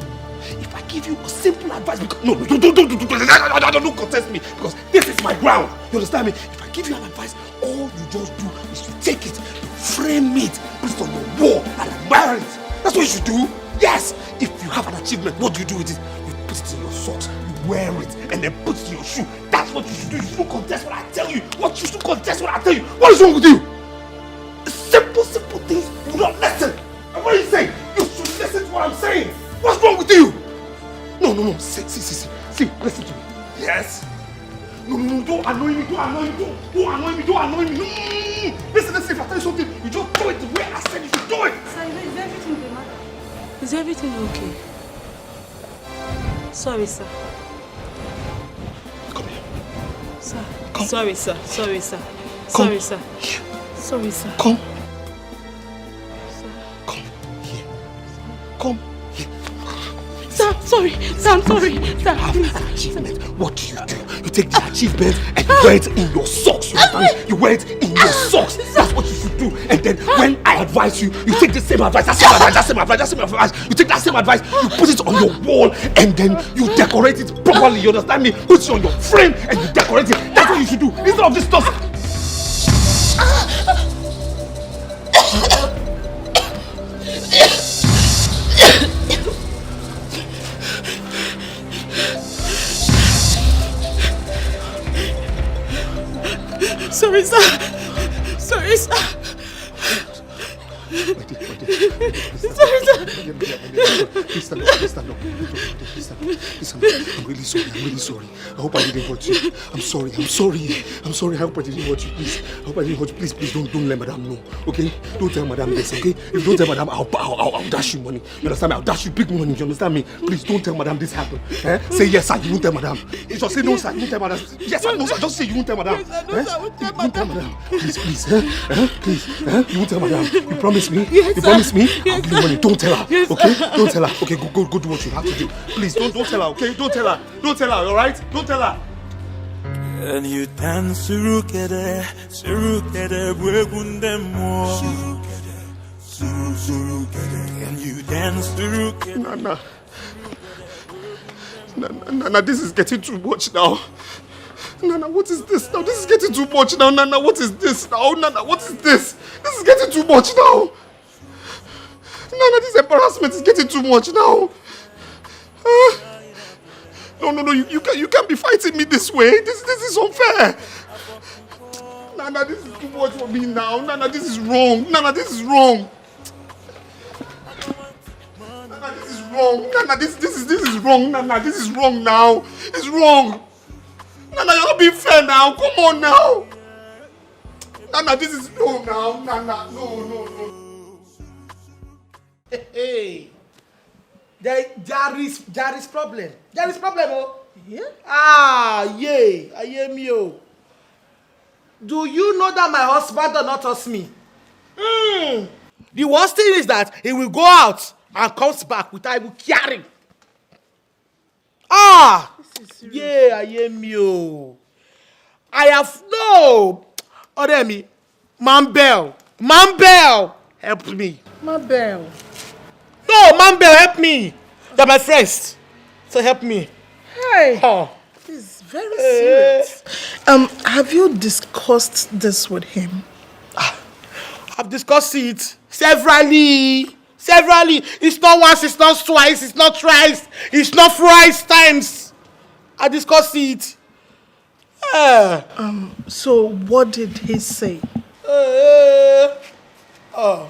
If I give you a simple advice, because don't contest me, because this is my ground. You understand me? If I give you an advice, all you just do is to take it, frame it, put it on your wall and admire it. That's what you should do. Yes. If you have an achievement, what do you do with it? You put it in your socks, you wear it, and then put it in your shoe. That's what you should do. You shouldn't contest what I tell you. What you should contest what I tell you. What is wrong with you? Simple things. You don't listen. And what are you saying? You should listen to what I'm saying. What's wrong with you? No. See, listen to me. Yes. No, don't annoy me. Don't annoy me. Listen, if I tell you something, you just do it the way I said you should do it. Sir, is everything the matter? Is everything okay? Sorry, sir. Come here. Sir. Come. Sorry, sir. Sorry, sir. Come. Sorry, sir. Sorry, sir. Come. Sir. Come here. Come here. Sir, sorry. Sir, I'm sorry. Sir, please. An achievement. What do? You take the achievement and you wear it in your socks. You wear it in your socks. That's what you should do. And then when I advise you, you take the same advice. That same advice. You take that same advice, you put it on your wall, and then you decorate it properly. You understand me? Put it on your frame and you decorate it. That's what you should do. Instead of this stuff. Sorry, sir. Sorry, sir. Sorry, sir. Please stand up. I'm really sorry. I hope I didn't hurt you. I'm sorry. I hope I didn't hurt you. Please. I hope I didn't hurt you. Please don't let madam know. Okay? Don't tell madam this, okay? If you don't tell madam, I'll dash you money. You understand me? I'll dash you big money. You understand me? Please don't tell madam this happened. Eh? Say yes, sir. You won't tell madam. You just say no, sir. You won't tell madam. Yes, sir. No, sir. Just say you won't tell madam. Yes, I know, sir. I won't tell madam. Please. Please. You won't tell madam. You promise me? Yes, you promise me? Yes, I'll give you money. Don't tell her. Yes, okay? sir. Don't tell her. Okay, go do what you have to do. Please don't tell her, okay? Don't tell her, alright? Don't tell her. And you dance surukere, bwegundemo. Surukere, and you dance surukere. Nana, this is getting too much now. Nana, what is this now? This is getting too much now. Nana, what is this now? Nana, what is this? This is getting too much now. Nana, this embarrassment is getting too much now. No, you can't be fighting me this way. This is unfair. Nana, this is too much for me now. Nana, this is wrong. Nana, this is wrong. Nana, this is wrong. Nana, this is wrong. Nana, this is wrong now. It's wrong. Nana, you're not being fair now. Come on now. Nana, this is no now. Nana, no. Hey. There is problem. There is problem, oh. Yeah? Yeah. I hear me, oh. Do you know that my husband does not trust me? The worst thing is that he will go out and comes back without even caring. Yeah, I hear me, oh. I have no. Oremi, Mambel, help me. Mambel. No, Mambel, help me. They're my friends, so help me. Hey. This is very serious. Have you discussed this with him? I've discussed it severally. It's not once, it's not twice, it's not thrice, it's not thrice times. I discussed it. So what did he say?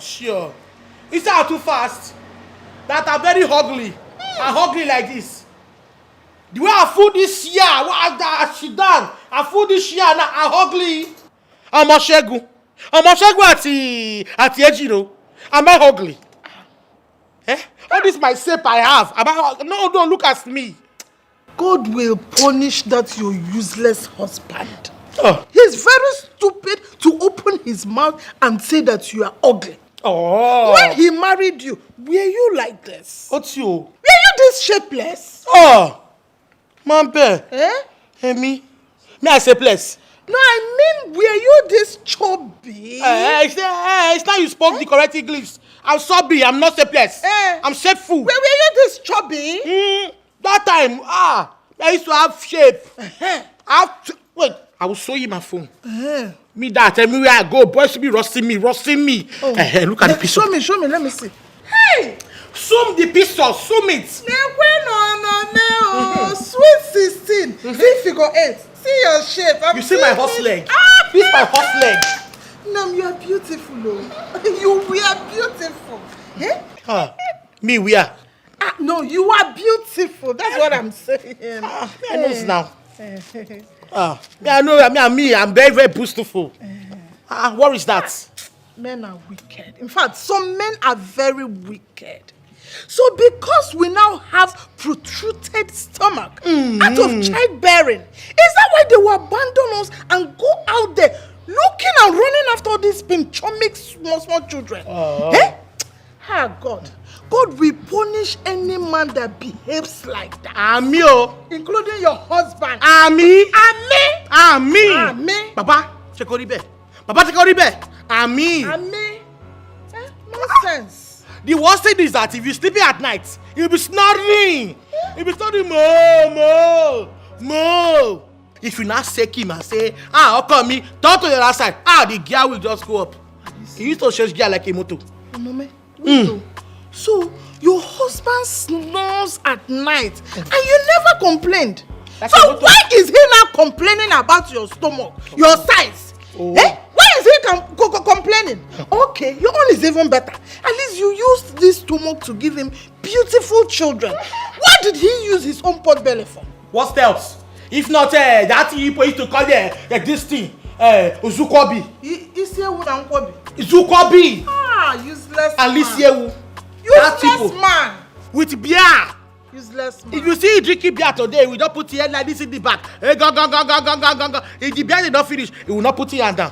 Sure. He said I'm too fast. That I'm very ugly. I'm ugly like this. The way I food this year, what she done? I food this year now. I'm ugly. I'm Oshegu at Ejiro. Am I ugly? All this my shape I have. No, don't look at me. God will punish that your useless husband. He's very stupid to open his mouth and say that you are ugly. When he married you, were you like this? What's you? Were you this shapeless? Mampe. Me I say place. No, I mean, were you this chubby? It's now you spoke the correct English. I'm chubby, I'm not shapeless. I'm shapeful. Were you this chubby? That time, I used to have shape. Wait, I will show you my phone. Me that, tell me where I go. Boys should be roasting me. Look at the picture. Show me, let me see. Hey! Zoom the picture, zoom it. No. Sweet 16. See figure 8. See your shape. You see my horse leg? This is my horse leg. Nam, you are beautiful, oh. You are beautiful. Me, we are. No, you are beautiful. That's what I'm saying. I know it now. I know. I'm very, very beautiful. What is that? Men are wicked. In fact, some men are very wicked. So because we now have protruded stomach out of childbearing, is that why they will abandon us and go out there looking and running after these pinchomic small children? God will punish any man that behaves like that. Including your husband. Ami. Baba, Chekoribe. Ami. Nonsense. The worst thing is that if you're sleeping at night, you'll be snoring. Mo. If you not shake him and say, how come me, turn to the other side, the gear will just go up. He used to change gear like a motor. So, your husband snores at night and you never complained. So why is he now complaining about your stomach, your size? Why is he complaining? Okay, your own is even better. At least you used this stomach to give him beautiful children. What did he use his own pot belly for? What else? If not that he used to call this thing, Zukobi. Zukobi. Useless and man. Useless man. With beer. Useless man. If you see drinking beer today, we don't put your hand like this in the back. If the beer did not finish, he will not put your hand down.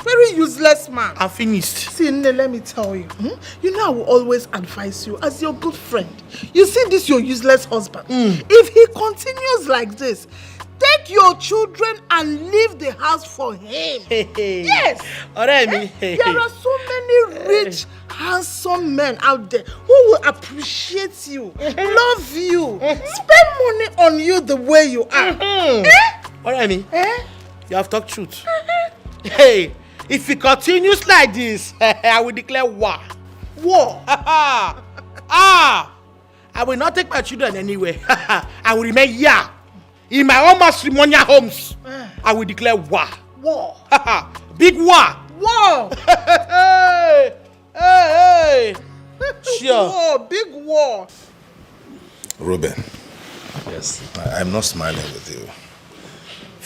Very useless man. I'm finished. See, let me tell you. You know I will always advise you as your good friend. You see this your useless husband. If he continues like this, take your children and leave the house for him. Yes. There are so many rich, handsome men out there who will appreciate you, love you, spend money on you the way you are. You have talked truth. Hey, if he continues like this, I will declare war. I will not take my children anywhere. I will remain here. In my own matrimonial homes, I will declare war. Big war. Sure. Big war. Ruben. Yes. I'm not smiling with you.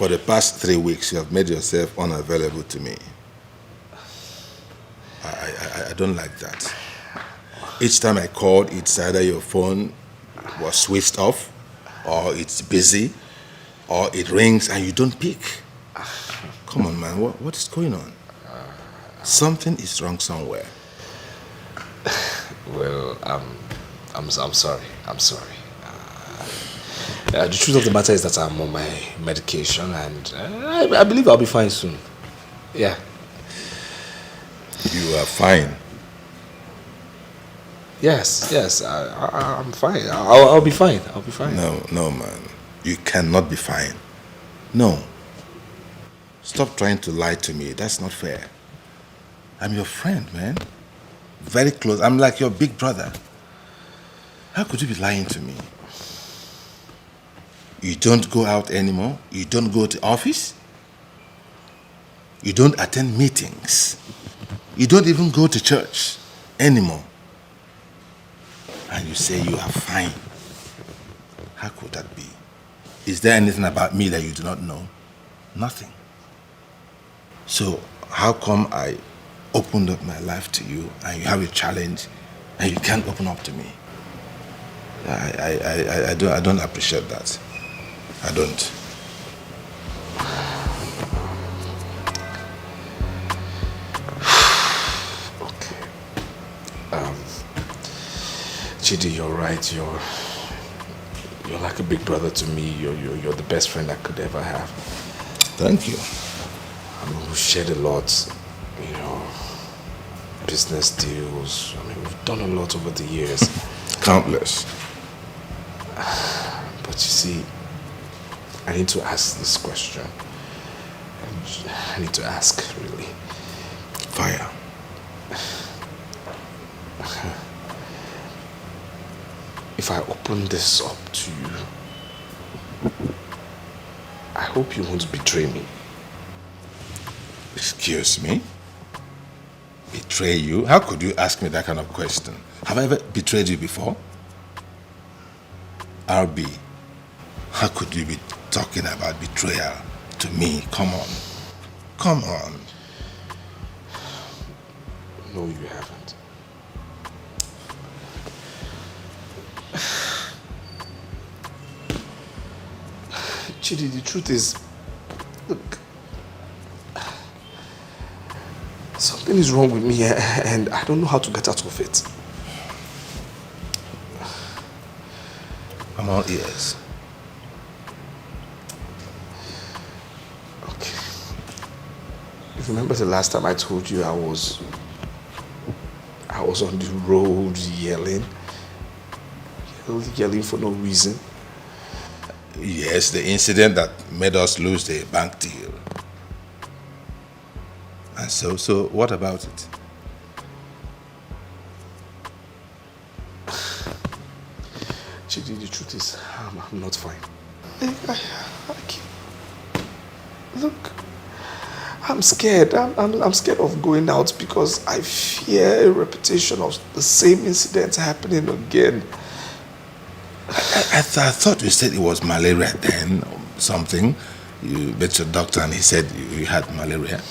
For the past 3 weeks, you have made yourself unavailable to me. I don't like that. Each time I called, it's either your phone was switched off, or it's busy, or it rings and you don't pick. Come on, man, what is going on? Something is wrong somewhere. Well, I'm sorry. I'm sorry. The truth of the matter is that I'm on my medication, and I believe I'll be fine soon. Yeah. You are fine. Yes, I'm fine. I'll be fine. I'll be fine. No, man. You cannot be fine. No. Stop trying to lie to me. That's not fair. I'm your friend, man. Very close. I'm like your big brother. How could you be lying to me? You don't go out anymore? You don't go to office? You don't attend meetings? You don't even go to church anymore? And you say you are fine. How could that be? Is there anything about me that you do not know? Nothing. So how come I opened up my life to you and you have a challenge and you can't open up to me? I don't appreciate that. I don't. Okay. Chidi, you're right. You're like a big brother to me. You're the best friend I could ever have. Thank you. I mean, we've shared a lot, business deals. I mean, we've done a lot over the years. Countless. But you see, I need to ask this question. I need to ask, really. Fire. If I open this up to you, I hope you won't betray me. Excuse me? Betray you? How could you ask me that kind of question? Have I ever betrayed you before? RB, how could you be talking about betrayal to me? Come on. Come on. No, you haven't. Chidi, the truth is, look, something is wrong with me and I don't know how to get out of it. I'm all ears. Okay. You remember the last time I told you I was on the road yelling for no reason? Yes, the incident that made us lose the bank deal. And so what about it? Chidi, the truth is, I'm not fine. Look, I'm scared. I'm scared of going out because I fear a repetition of the same incident happening again. I thought you said it was malaria then, or something. You met your doctor and he said you had malaria.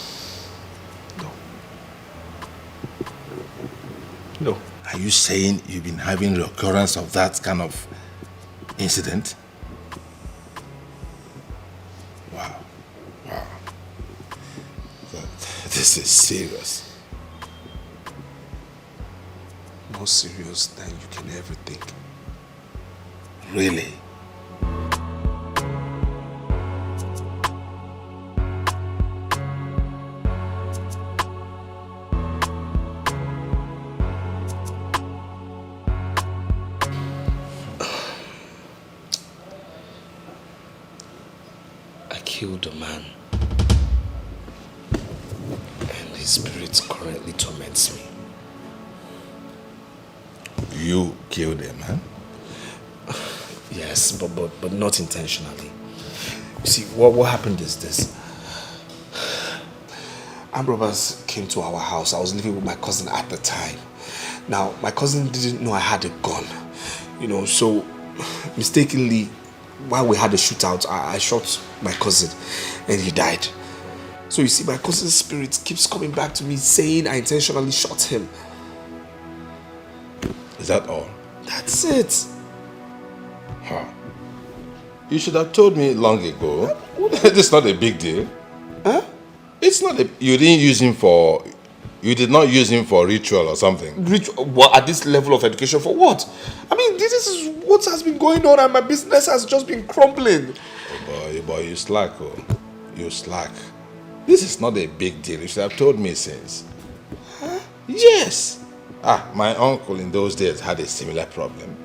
No. Are you saying you've been having recurrence of that kind of incident? Wow. This is serious. More serious than you can ever think. Really? I killed a man. And his spirit currently torments me. You killed a man? Yes, but not intentionally. You see, what happened is this. Armed robbers came to our house. I was living with my cousin at the time. Now, my cousin didn't know I had a gun. So mistakenly, while we had a shootout, I shot my cousin and he died. So you see, my cousin's spirit keeps coming back to me saying I intentionally shot him. Is that all? That's it. Huh. You should have told me long ago. It's not a big deal. Huh? It's not a... You didn't use him for... You did not use him for ritual or something. Ritual? Well, at this level of education, for what? I mean, this is what has been going on and my business has just been crumbling. Oh boy, you slack, oh. You slack. This is not a big deal. You should have told me since. Huh? Yes. My uncle in those days had a similar problem.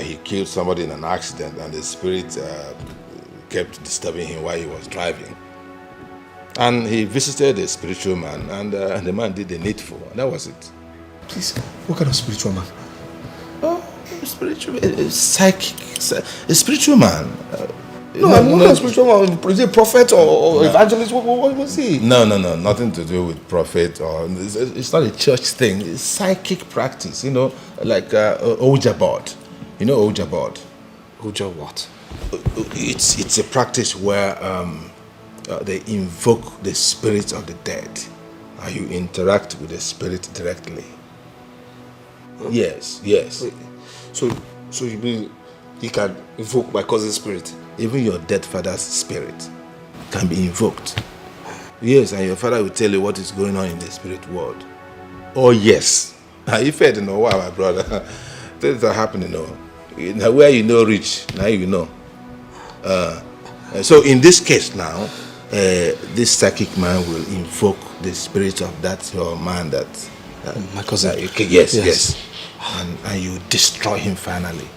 He killed somebody in an accident and the spirit kept disturbing him while he was driving. And he visited a spiritual man and the man did the needful. And that was it. Please, what kind of spiritual man? Oh, spiritual, psychic, a spiritual man. No, I'm not a spiritual man. Is he a prophet or evangelist? What was he? No, nothing to do with prophet or it's not a church thing. It's psychic practice, like Ouija board. You know Ouija board? Ouija what? It's a practice where they invoke the spirits of the dead. You interact with the spirit directly. Huh? Yes. Wait, so you mean he can invoke my cousin's spirit? Even your dead father's spirit can be invoked. Yes, and your father will tell you what is going on in the spirit world. Oh yes. If you don't know why, my brother, things are happening. Now where you know rich, now you know. So in this case now, this psychic man will invoke the spirit of that your man that my cousin. Yes. And you destroy him finally.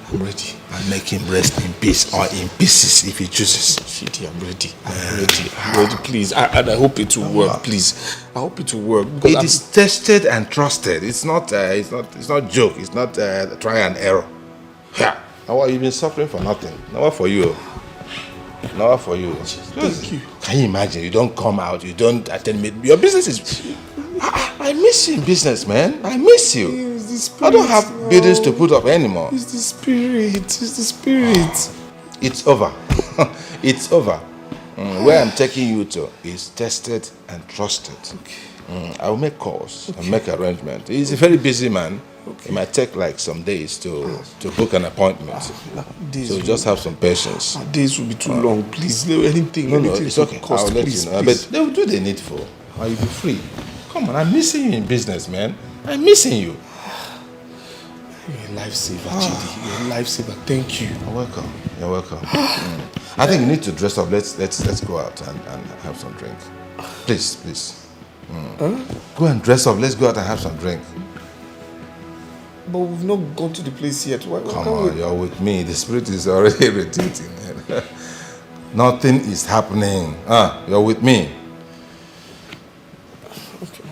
I'm ready. And make him rest in peace or in pieces if he chooses. Shitty, I'm ready. I'm ready, please. And I hope it will work, please. I hope it will work. It is tested and trusted. It's not joke. It's not try and error. Yeah. Now you've been suffering for nothing. Now what for you? Now what for you? Thank you. Can you imagine? You don't come out. You don't attend meet. Your business is. I miss you in business, man. I miss you. I don't have buildings to put up anymore. It's the spirit. It's over. It's over. Where I'm taking you to is tested and trusted. Okay. I will make calls and make arrangements. He's a very busy man. Okay. It might take like some days to book an appointment. So just have some patience. Days will be too long. Please, anything. No, it's okay. I'll let you know. But they will do the needful. Or you'll be free. Come on, I'm missing you in business, man. I'm missing you. You're a lifesaver, Chidi. You're a lifesaver. Thank you. You're welcome. I think you need to dress up. Let's go out and have some drink. Please. Huh? Go and dress up. Let's go out and have some drink. But we've not gone to the place yet. Why Come on, you're with me. The spirit is already irritating. Nothing is happening. You're with me. Okay.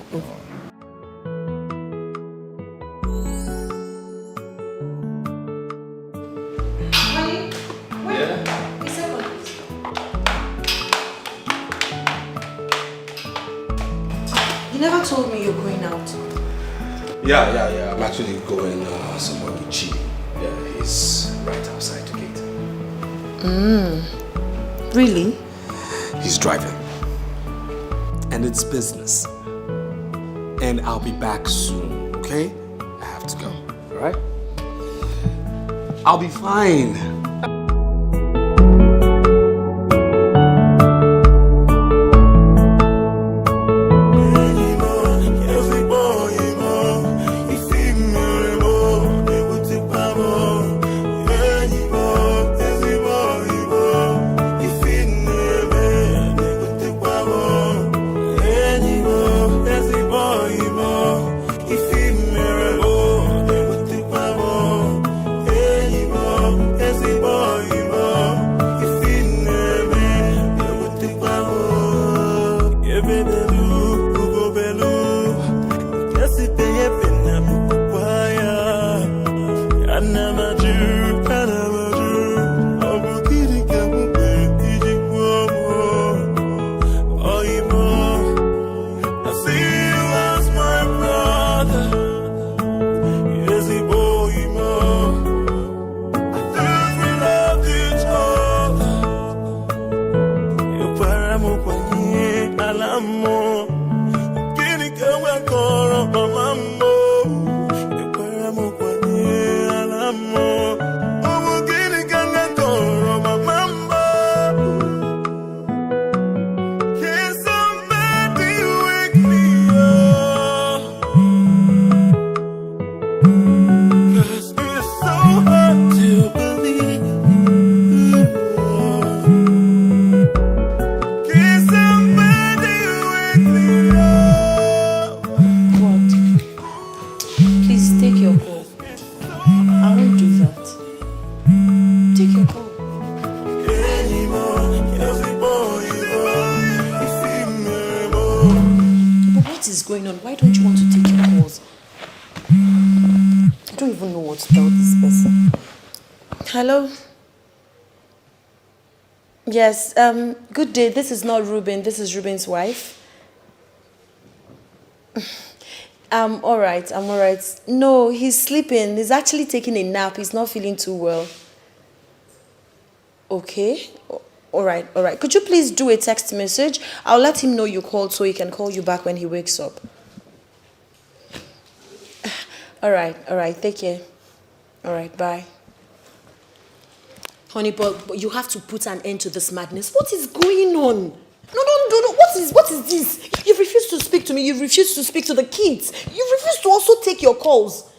You never told me you're going out. Yeah. I'm actually going somewhere with Chidi. Yeah, he's right outside the gate. Really? He's driving. And it's business. And I'll be back soon, okay? I have to go, alright? I'll be fine. Esse I don't even know what to tell this person. Hello? Yes, good day. This is not Ruben. This is Ruben's wife. I'm alright. No, he's sleeping. He's actually taking a nap. He's not feeling too well. Okay. Alright. Could you please do a text message? I'll let him know you called so he can call you back when he wakes up. Alright. Take care. Alright, bye. Honey, but you have to put an end to this madness. What is going on? No. What is this? You've refused to speak to me. You've refused to speak to the kids. You've refused to also take your calls.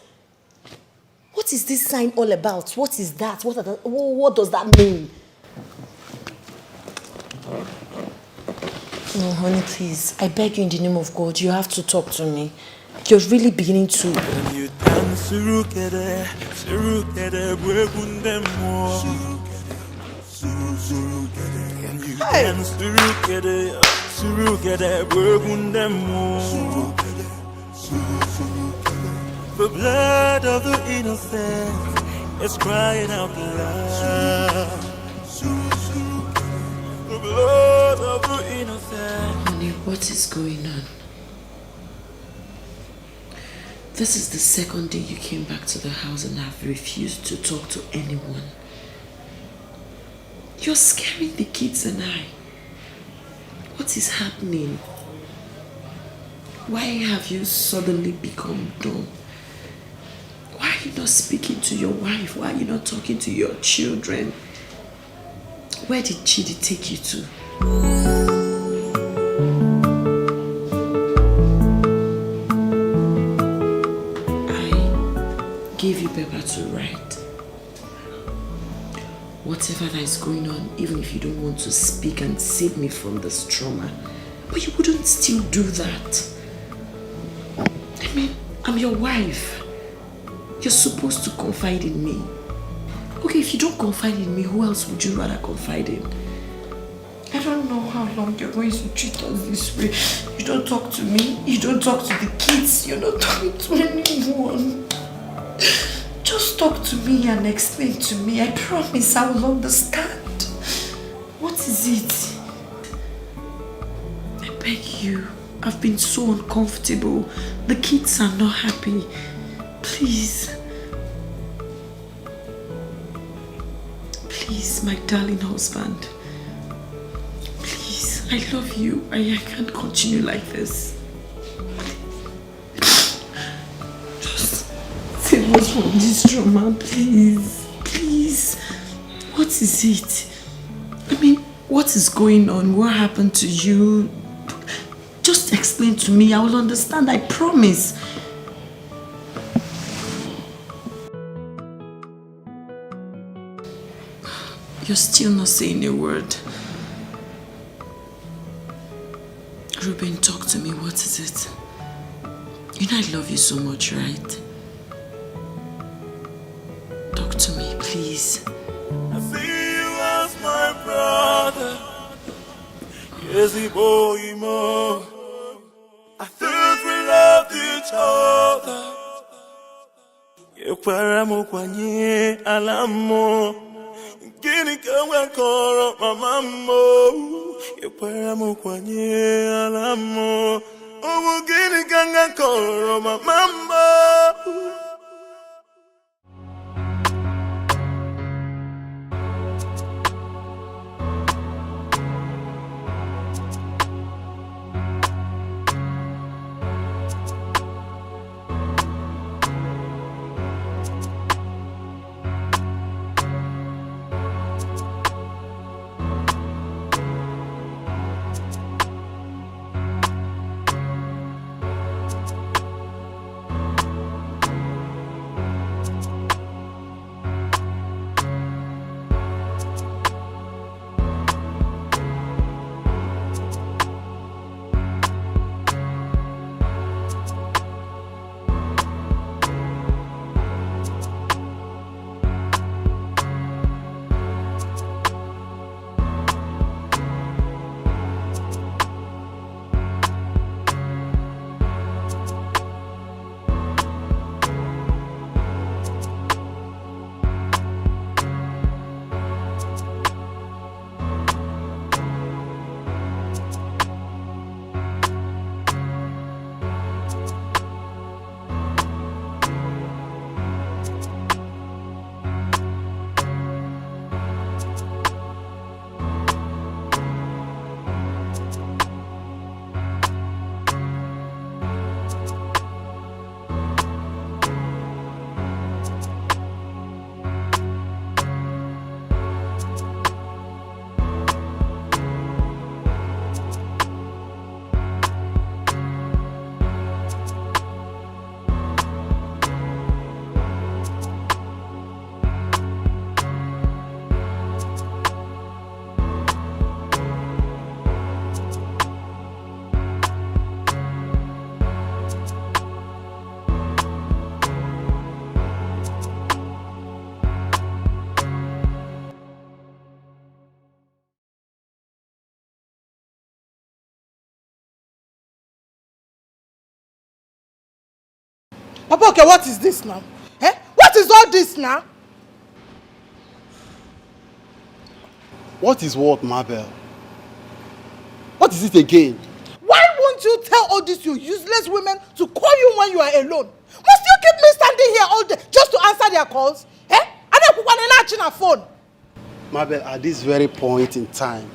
What is this sign all about? What is that? What does that mean? No, honey, please. I beg you in the name of God, you have to talk to me. You're really beginning to... Hey. The blood of the innocent is crying out loud. The blood of the innocent. Honey, what is going on? This is the second day you came back to the house and have refused to talk to anyone. You're scaring the kids and I. What is happening? Why have you suddenly become dumb? Why are you not speaking to your wife? Why are you not talking to your children? Where did Chidi take you to? I gave you paper to write. Whatever that is going on, even if you don't want to speak and save me from this trauma, but you wouldn't still do that. I mean, I'm your wife. You're supposed to confide in me. Okay, if you don't confide in me, who else would you rather confide in? I don't know how long you're going to treat us this way. You don't talk to me, you don't talk to the kids, you're not talking to anyone. Just talk to me and explain to me. I promise I will understand. What is it? I beg you. I've been so uncomfortable. The kids are not happy. Please. Please, my darling husband. Please, I love you. I can't continue like this. Save us from this trauma, please. Please. What is it? I mean, what is going on? What happened to you? Just explain to me. I will understand. I promise. You're still not saying a word. Ruben, talk to me. What is it? You know I love you so much, right? Talk to me, please. I see you as my brother. Yes, boy, more. I thought we loved each other. Yekwaramu kwanye alamo. Gini kama koro mamamo. Yekwaramu kwanye alamo. Omu gini kama koro mamamo. Papa, okay, what is this now? Eh? What is all this now? What is what, Mabel? What is it again? Why won't you tell all these you useless women to call you when you are alone? Must you keep me standing here all day just to answer their calls? Eh? I don't want to phone. Mabel, at this very point in time,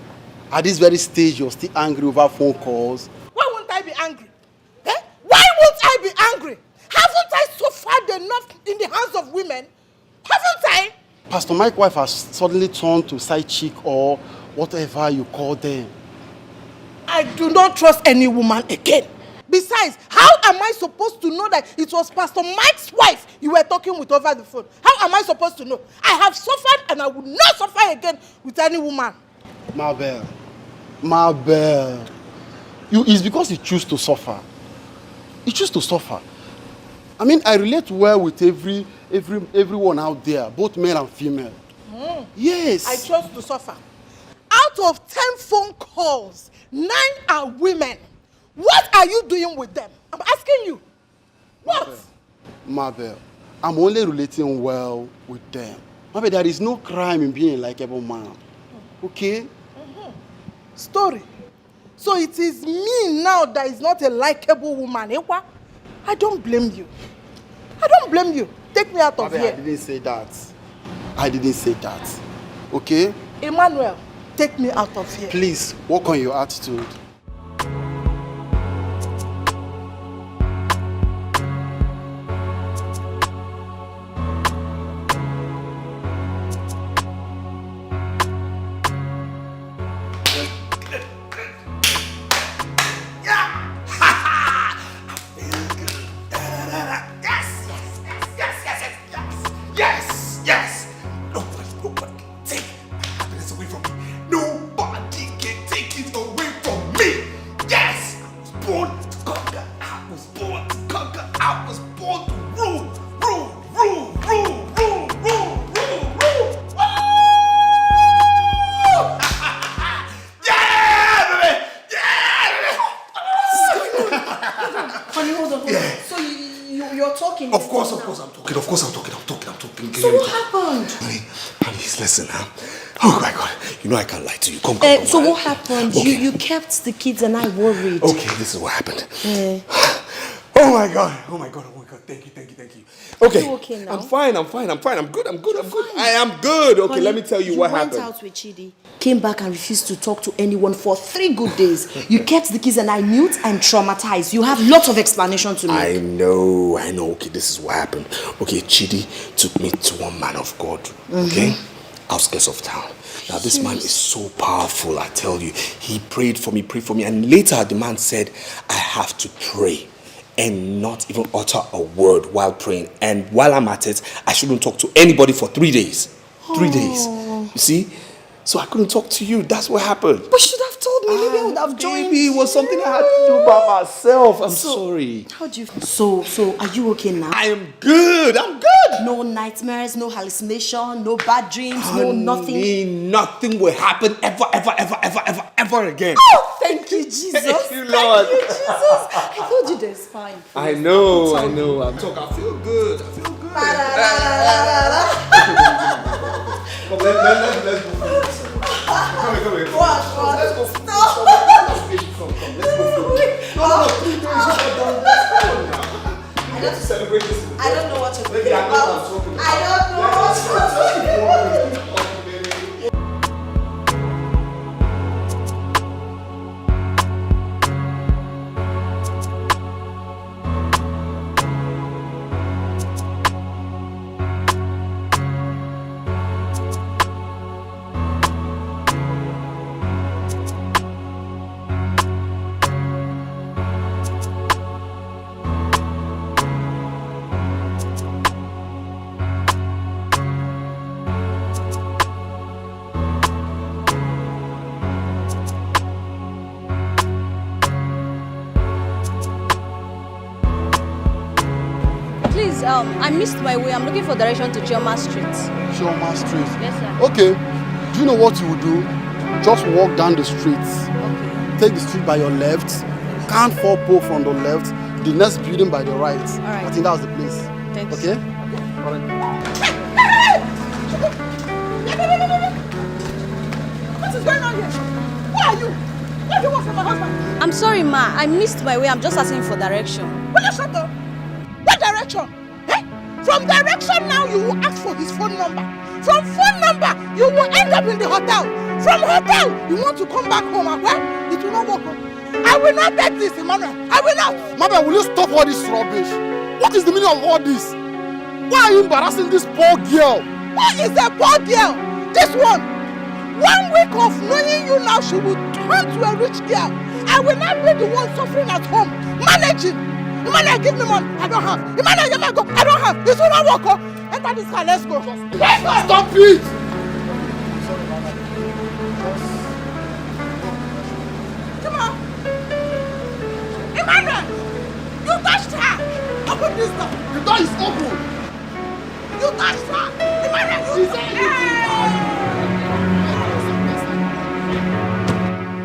at this very stage, you're still angry over phone calls. Why won't I be angry? Eh? Why won't I be angry? Haven't I suffered enough in the hands of women? Haven't I? Pastor Mike's wife has suddenly turned to side chick or whatever you call them. I do not trust any woman again. Besides, how am I supposed to know that it was Pastor Mike's wife you were talking with over the phone? How am I supposed to know? I have suffered and I will not suffer again with any woman. Mabel, it's because you choose to suffer. You choose to suffer. I mean, I relate well with everyone out there, both male and female. Yes. I chose to suffer. Out of 10 phone calls, 9 are women. What are you doing with them? I'm asking you. What? Mabel, I'm only relating well with them. Mabel, there is no crime in being a likable man. Okay? Story. So it is me now that is not a likable woman. I don't blame you. I don't blame you. Take me out of here. I didn't say that. I didn't say that. Okay? Emmanuel, take me out of here. Please, work on your attitude. Listen, oh my God, you know I can't lie to you. Come. So what happened? Okay. You kept the kids and I worried. Okay, this is what happened. Oh my God, thank you. Okay, you okay now? I'm fine, I'm good. I am good. Okay, honey, let me tell you what happened. You went out with Chidi, came back and refused to talk to anyone for 3 good days. You kept the kids and I mute and traumatized. You have lots of explanation to make. I know. Okay, this is what happened. Okay, Chidi took me to one man of God, okay? Outskirts of town. Now this man is so powerful, I tell you. He prayed for me, and later the man said, I have to pray and not even utter a word while praying. And while I'm at it, I shouldn't talk to anybody for 3 days. 3 days. You see? So I couldn't talk to you. That's what happened. But you should have told me. Maybe I would have joined. Maybe it was something I had to do by myself. I'm sorry. How do you feel? So are you okay now? I am good. I'm good. No nightmares, no hallucination, no bad dreams, no nothing. Nothing will happen ever again. Oh, thank you, Jesus. Thank you, Lord. Thank you, Jesus. I told you there's fine. I know. I'm talking. I feel good. Come, let's go. Come here. What? Let's go. Stop. Let's go. No, 3 days. I have to celebrate this. I don't know what you're talking about. I don't know what you're talking about. I missed my way. I'm looking for direction to Chioma Street. Chioma Street? Yes, sir. Okay. Do you know what you will do? Just walk down the street. Okay. Take the street by your left. Can't fall pole from the left. the next building by the right. Alright. I think that's the place. Thanks. Okay? What is going on here? Who are you? What do you want from my husband? I'm sorry, ma. I missed my way. I'm just asking for direction. Will you shut up? What direction? Eh? From direction now, you will ask for his phone number. From phone number, you will end up in the hotel. From hotel, you want to come back home. Okay? It will not work. I will not take this, Emmanuel. I will not. Mama, will you stop all this rubbish? What is the meaning of all this? Why are you embarrassing this poor girl? What is a poor girl? This one. 1 week of knowing you now, she will turn to a rich girl. I will not be the one suffering at home. Managing. Emmanuel, give me money. I don't have. Emmanuel, give me go. I don't have. This will not work. Oh. Enter this car. Let's go. Let's go. Stop it! Come on. Emmanuel, you touched her. Open this door. The door is open. You touched her. Emmanuel, you touched her.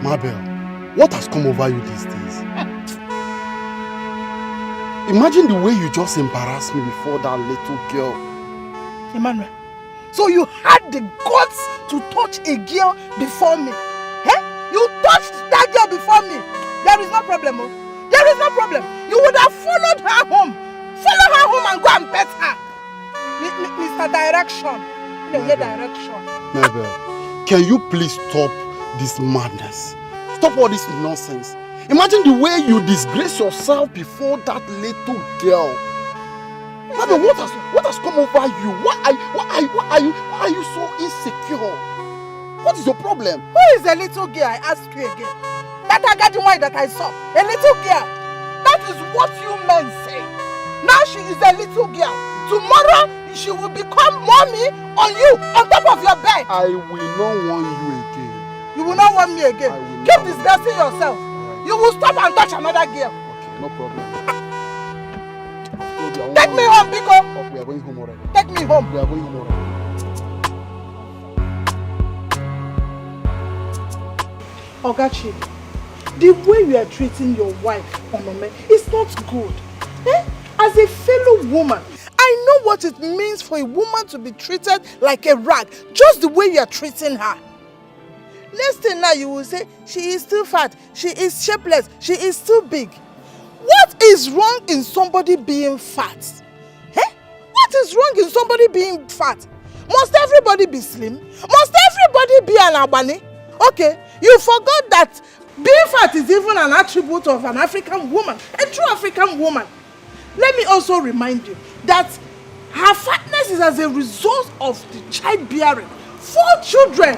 Mabel, what has come over you these days? Imagine the way you just embarrassed me before that little girl. Emmanuel, so you had the guts to touch a girl before me? Eh? You touched that girl before me. There is no problem. Oh. There is no problem. You would have followed her home. Follow her home and go and pet her. Mr. Direction. Direction. Mabel, can you please stop this madness? Stop all this nonsense. Imagine the way you disgrace yourself before that little girl. Mabel, what has come over you? Why are you so insecure? What is your problem? Who is the little girl? I ask you again. That Agadi one that I saw. A little girl. That is what you men say. Now she is a little girl. Tomorrow she will become mommy on you, on top of your bed. I will not want you again. You will not want me again. Keep discussing yourself. You will stop and touch another girl. Okay, no problem. Take me home, Biko. Oh, we are going home already. Take me home. We are going home already. Ogachi, the way you are treating your wife, Onome, is not good. Eh? As a fellow woman, I know what it means for a woman to be treated like a rag, just the way you are treating her. Next thing now you will say, she is too fat, she is shapeless, she is too big. What is wrong in somebody being fat? Eh? What is wrong in somebody being fat? Must everybody be slim? Must everybody be an abani? Okay, you forgot that being fat is even an attribute of an African woman, a true African woman. Let me also remind you that her fatness is as a result of the childbearing. 4 children.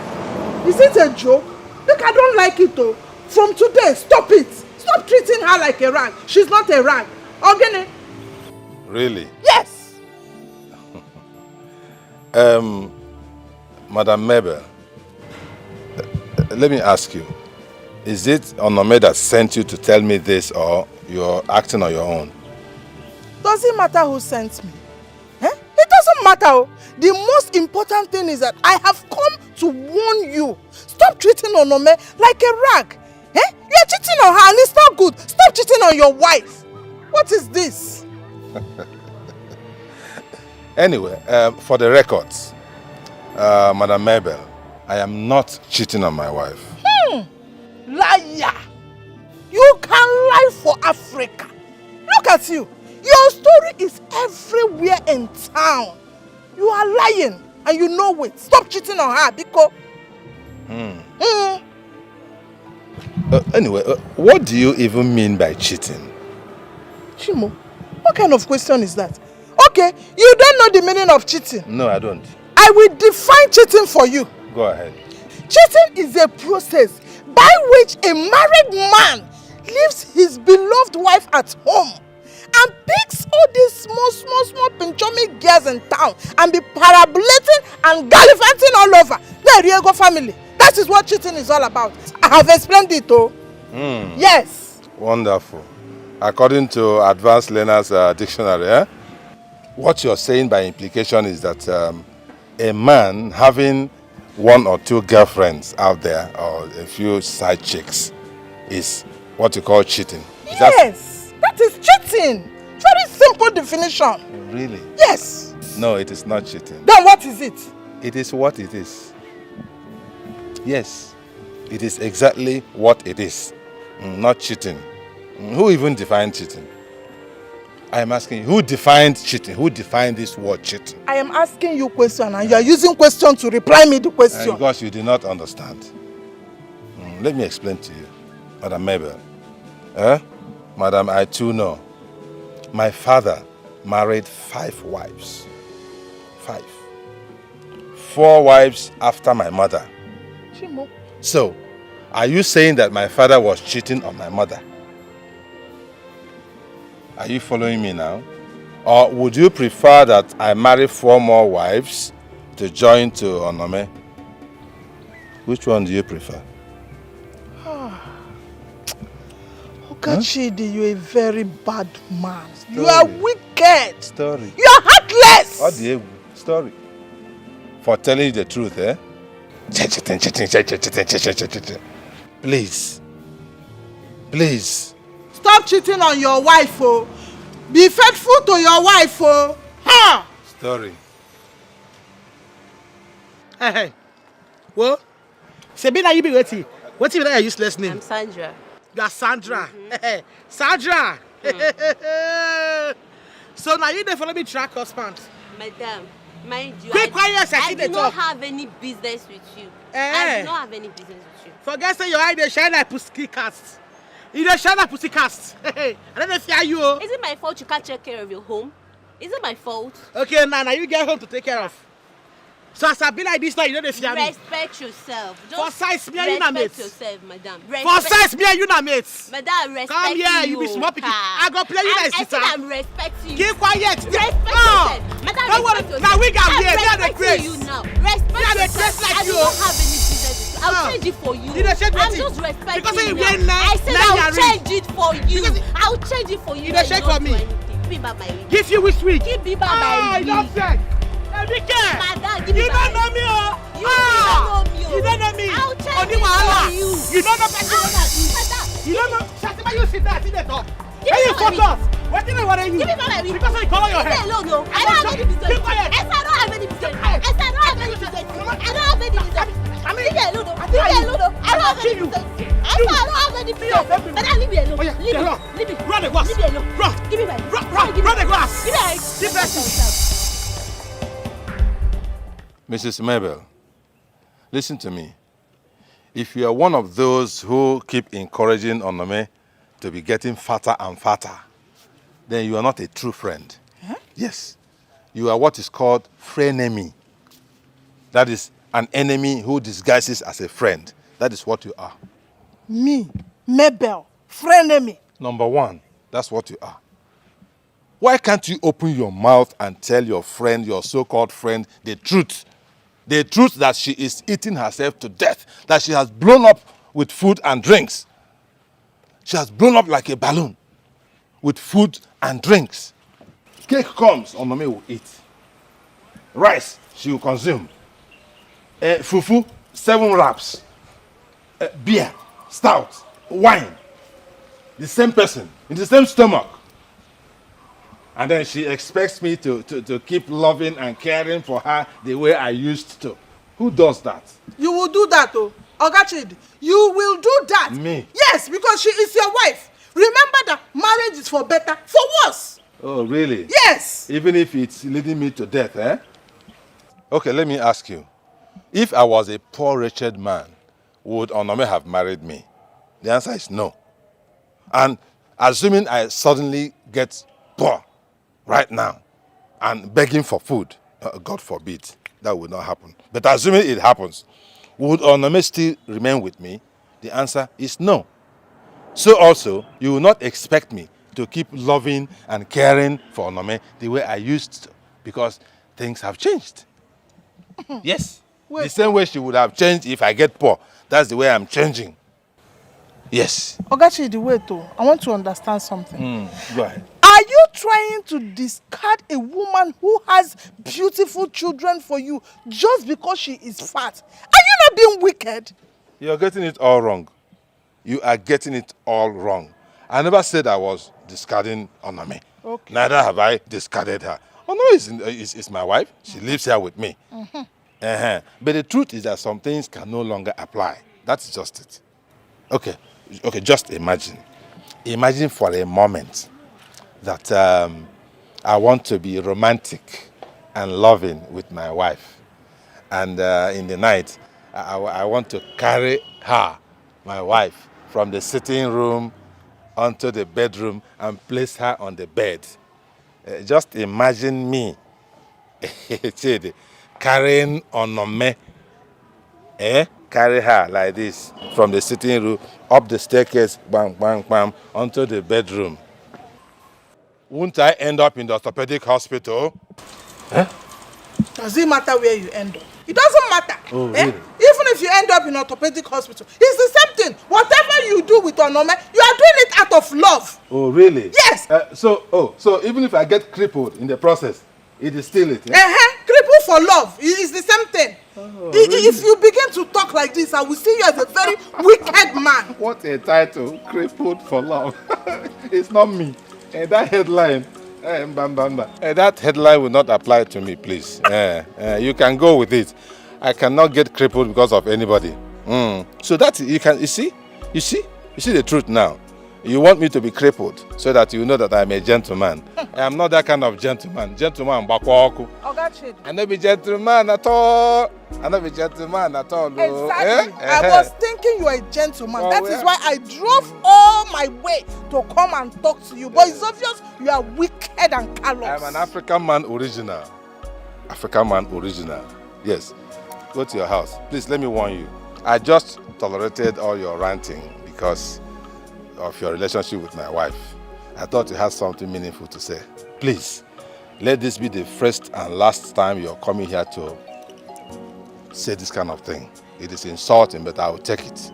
Is it a joke? Look, I don't like it though. From today, stop it. Stop treating her like a rag. She's not a rag. Ogene? Really? Yes. Madam Mabel, let me ask you, is it Onome that sent you to tell me this, or you're acting on your own? Does it matter who sent me? Eh? It doesn't matter. The most important thing is that I have come to warn you. Stop treating Onome like a rag. Eh? You're cheating on her and it's not good. Stop cheating on your wife. What is this? Anyway, for the records, Madam Mabel, I am not cheating on my wife. Liar! You can lie for Africa. Look at you. Your story is everywhere in town. You are lying and you know it. Stop cheating on her, Biko. Anyway, what do you even mean by cheating? Chimo, what kind of question is that? Okay, you don't know the meaning of cheating. No, I don't. I will define cheating for you. Go ahead. Cheating is a process by which a married man leaves his beloved wife at home and picks all these small pinchomi girls in town and be parabolating and gallivanting all over. The Riego family. That is what cheating is all about. I have explained it, oh. Yes. Wonderful. According to Advanced Learner's Dictionary, what you're saying by implication is that a man having 1 or 2 girlfriends out there, or a few side chicks, is what you call cheating. Yes. That is cheating. Very simple definition. Really? Yes. No, it is not cheating. Then what is it? It is what it is. Yes, it is exactly what it is. Not cheating. Who even defined cheating? I am asking, who defined cheating? Who defined this word cheating? I am asking you a question and you are using question to reply me the question. Because you did not understand. Let me explain to you, Madam Mabel. Madam, I too know. My father married 5 wives. 5. 4 wives after my mother. Chimo. So, are you saying that my father was cheating on my mother? Are you following me now? Or would you prefer that I marry 4 more wives to join to Onome? Which one do you prefer? Okachidi, you're a very bad man. You are wicked. Story. You are heartless. What the story? For telling you the truth, eh? Please. Please. Stop cheating on your wife, oh. Be faithful to your wife, oh. Ha! Story. Hey. What? Sabina, you be waiting. What's your useless name? I'm Sandra. You are Sandra. Sandra. So now you don't follow me track husband. Madam, mind you, Quick, quiet, I do not have any business with you. I do not have any business with you. Forget say your eye they shine like pussy cast. You don't shine like pussy cast. I don't know if you are. Is it my fault you can't take care of your home? Is it my fault? Okay, now you get home to take care of. So as I be like this now, you know the fear me. Respect yourself. Just for size me and you na mates. Respect yourself, madam. For size me and you na mates. Madam, respect Come here, you be small pikin. I go play you like sister. I said I'm respecting you. Keep quiet. Respect yourself. Madam, don't worry. Now we got here. We are the grace. You now. Respect yourself. Like I do not have any business. I'll change it for you. I'm just respecting because you now. I said I'll change it for you. I'll change it for you. You don't shake for me. Give me back my ring. Give you which week? Give me back my ring. I don't say. Madam, give me you don't know me, oh. You don't know me, oh. You don't know me. I'll change it for you. You don't know me. You don't know. Shatima, you sit there, sit there, talk. Hey, you focus. What do you want to use? Give me back my ring. Because you color your hair. Leave me alone, no. I don't have any business. Keep quiet. I don't have any business. I don't have any business. I don't have any business. Leave me alone, no. Leave me alone, no. I don't have any business. I don't have any business. Madam, leave me alone. Leave me. Run the glass. Leave me alone. Run. Give me my ring. Run the glass. Give me my ring. Keep that. Mrs. Mabel, listen to me. If you are one of those who keep encouraging Onome to be getting fatter and fatter, then you are not a true friend. Huh? Yes. You are what is called frenemy. That is an enemy who disguises as a friend. That is what you are. Me, Mabel, frenemy. Number 1, that's what you are. Why can't you open your mouth and tell your friend, your so-called friend, the truth? The truth that she is eating herself to death, that she has blown up with food and drinks. She has blown up like a balloon with food and drinks. Cake comes, Onome will eat. Rice, she will consume. Fufu, 7 wraps. Beer, stout, wine. The same person, in the same stomach. And then she expects me to keep loving and caring for her the way I used to. Who does that? You will do that, oh. Ogachid, you will do that. Me? Yes, because she is your wife. Remember that marriage is for better, for worse. Oh, really? Yes. Even if it's leading me to death, eh? Okay, let me ask you. If I was a poor, wretched man, would Onome have married me? The answer is no. And assuming I suddenly get poor right now and begging for food, God forbid, that would not happen. But assuming it happens, would Onome still remain with me? The answer is no. So also, you will not expect me to keep loving and caring for Onome the way I used to, because things have changed. Yes. Wait. The same way she would have changed if I get poor. That's the way I'm changing. Yes. Ogachi, the way to, I want to understand something. Go ahead. Are you trying to discard a woman who has beautiful children for you just because she is fat? Are you not being wicked? You're getting it all wrong. You are getting it all wrong. I never said I was discarding Onome. Okay. Neither have I discarded her. Onome is my wife. She lives here with me. But the truth is that some things can no longer apply. That's just it. Okay, just imagine. Imagine for a moment that I want to be romantic and loving with my wife. And in the night, I want to carry her, my wife, from the sitting room onto the bedroom and place her on the bed. Just imagine me carrying Onome, carry her like this from the sitting room up the staircase, bam, bam, bam, onto the bedroom. Won't I end up in the orthopedic hospital? Does it matter where you end up? It doesn't matter. Oh, really? Even if you end up in orthopedic hospital, it's the same thing. Whatever you do with Onome, you are doing it out of love. Oh, really? Yes. So even if I get crippled in the process, it is still it? Cripple for love. It's the same thing. If you begin to talk like this, I will see you as a very wicked man. What a title, crippled for love. It's not me. That headline, that headline will not apply to me, please. You can go with it. I cannot get crippled because of anybody. So that you see the truth now. You want me to be crippled so that you know that I'm a gentleman. I am not that kind of gentleman. Gentleman, bakwaku. I not be gentleman at all. Exactly. I was thinking you are a gentleman. That is why I drove all my way to come and talk to you. But it's obvious you are wicked and callous. I'm an African man original. Yes. Go to your house. Please, let me warn you. I just tolerated all your ranting because of your relationship with my wife. I thought you had something meaningful to say. Please, let this be the first and last time you're coming here to say this kind of thing. It is insulting, but I will take it.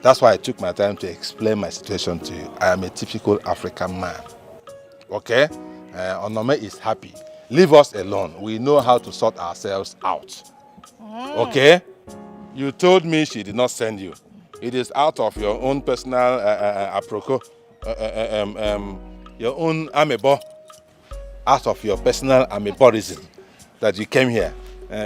That's why I took my time to explain my situation to you. I am a typical African man. Okay? Onome is happy. Leave us alone. We know how to sort ourselves out. Okay? You told me she did not send you. It is out of your own personal your own amebo, out of your personal ameborism that you came here.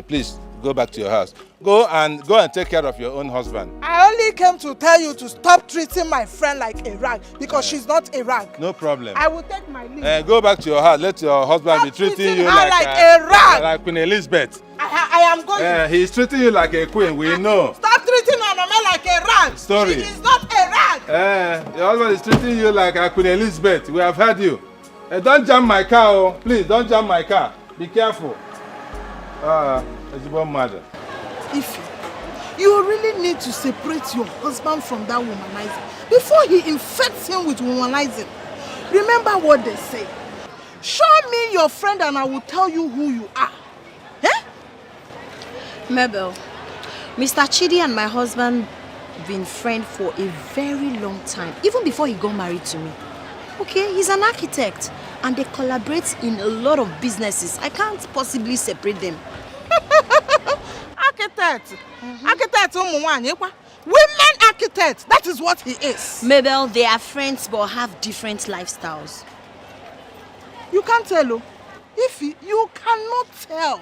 Please go back to your house. Go and take care of your own husband. I only came to tell you to stop treating my friend like a rag because she's not a rag. No problem. I will take my leave. Go back to your house. Let your husband be treating you like a rag. Like Queen Elizabeth. I am going. He's treating you like a queen. We know. Stop treating Onome like a rag. Story. She is not a rag. Your husband is treating you like a Queen Elizabeth. We have heard you. Don't jam my car, oh. Please, don't jam my car. Be careful. It's about mother. If you really need to separate your husband from that womanizer before he infects him with womanizing. Remember what they say. Show me your friend and I will tell you who you are. Mabel, Mr. Chidi and my husband been friends for a very long time, even before he got married to me. Okay, he's an architect and they collaborate in a lot of businesses. I can't possibly separate them. Architect. Architect, women architects, that is what he is. Mabel, they are friends but have different lifestyles. You can't tell, oh. You cannot tell.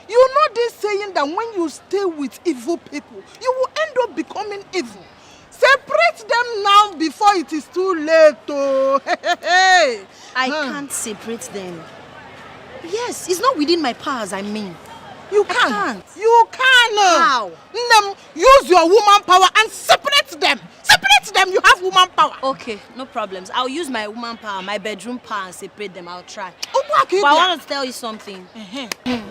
You know this saying that when you stay with evil people, you will end up becoming evil. Separate them now before it is too late. Oh. I can't separate them. Yes, it's not within my powers, I mean. You can't. You can. How? Use your woman power and separate them. Separate them, you have woman power. Okay, no problems. I'll use my woman power, my bedroom power and separate them. I'll try. But I want to tell you something.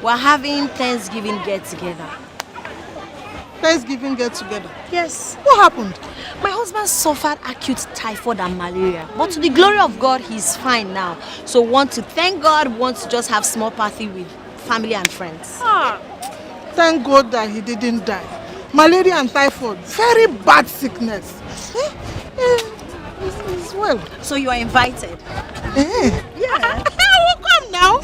We're having Thanksgiving get-together. Thanksgiving get-together? Yes. What happened? My husband suffered acute typhoid and malaria. But to the glory of God, he's fine now. So want to thank God, want to just have small party with family and friends. Thank God that he didn't die. Malaria and typhoid, very bad sickness. It's well. So you are invited. Yeah. I will come now.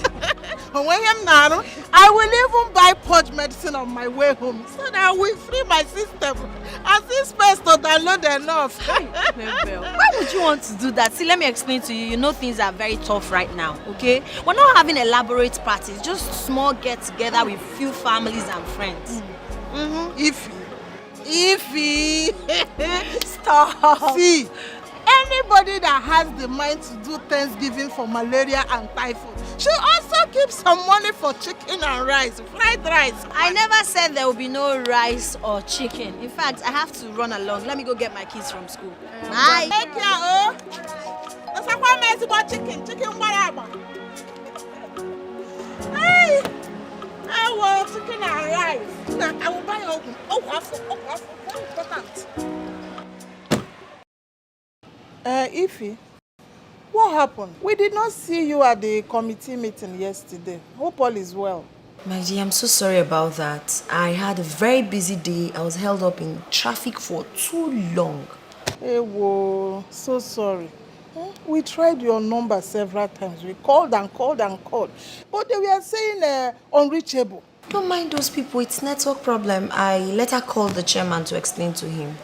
I will even buy purge medicine on my way home so that I will free my system. As this space to download enough. Why would you want to do that? See, let me explain to you. You know things are very tough right now, okay? We're not having elaborate parties, just small get-together with few families and friends. Ify. Stop. See, anybody that has the mind to do Thanksgiving for malaria and typhoid should also keep some money for chicken and rice, fried rice. I never said there will be no rice or chicken. In fact, I have to run along. Let me go get my kids from school. Bye. Take care, oh. That's what I about chicken. Chicken whatever. Hey, I want chicken and rice. I will buy oven. Very important. Ify, what happened? We did not see you at the committee meeting yesterday. Hope all is well. My dear, I'm so sorry about that. I had a very busy day. I was held up in traffic for too long. Hey, whoa, so sorry. We tried your number several times. We called and called and called. But they were saying unreachable. Don't mind those people. It's network problem. I later called the chairman to explain to him.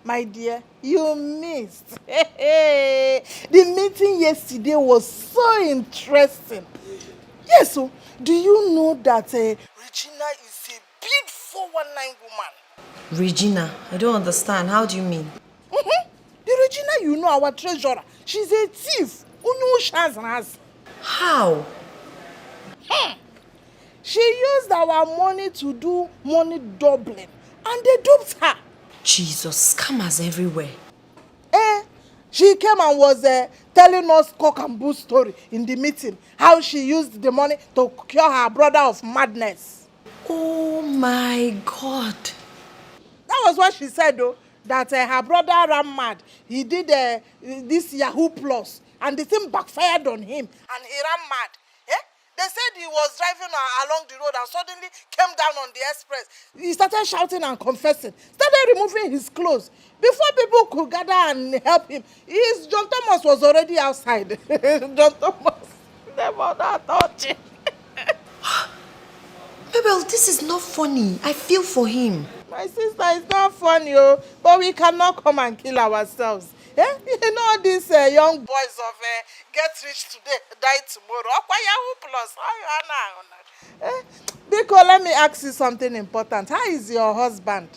My dear, you missed. The meeting yesterday was so interesting. Yes, so do you know that Regina is a big 419 woman? Regina? I don't understand. How do you mean? The Regina, you know, our treasurer. She's a thief. How? She used our money to do money doubling. And they duped her. Jesus, scammers everywhere. She came and was telling us cock and bull story in the meeting. How she used the money to cure her brother of madness. Oh my God. That was what she said though. That her brother ran mad. He did this Yahoo Plus. And the thing backfired on him. And he ran mad. They said he was driving along the road and suddenly came down on the express. He started shouting and confessing. Started removing his clothes. Before people could gather and help him, John Thomas was already outside. John Thomas never touched him. Mabel, this is not funny. I feel for him. My sister, it's not funny, but we cannot come and kill ourselves. You know these young boys of get rich today, die tomorrow. Biko, let me ask you something important. How is your husband?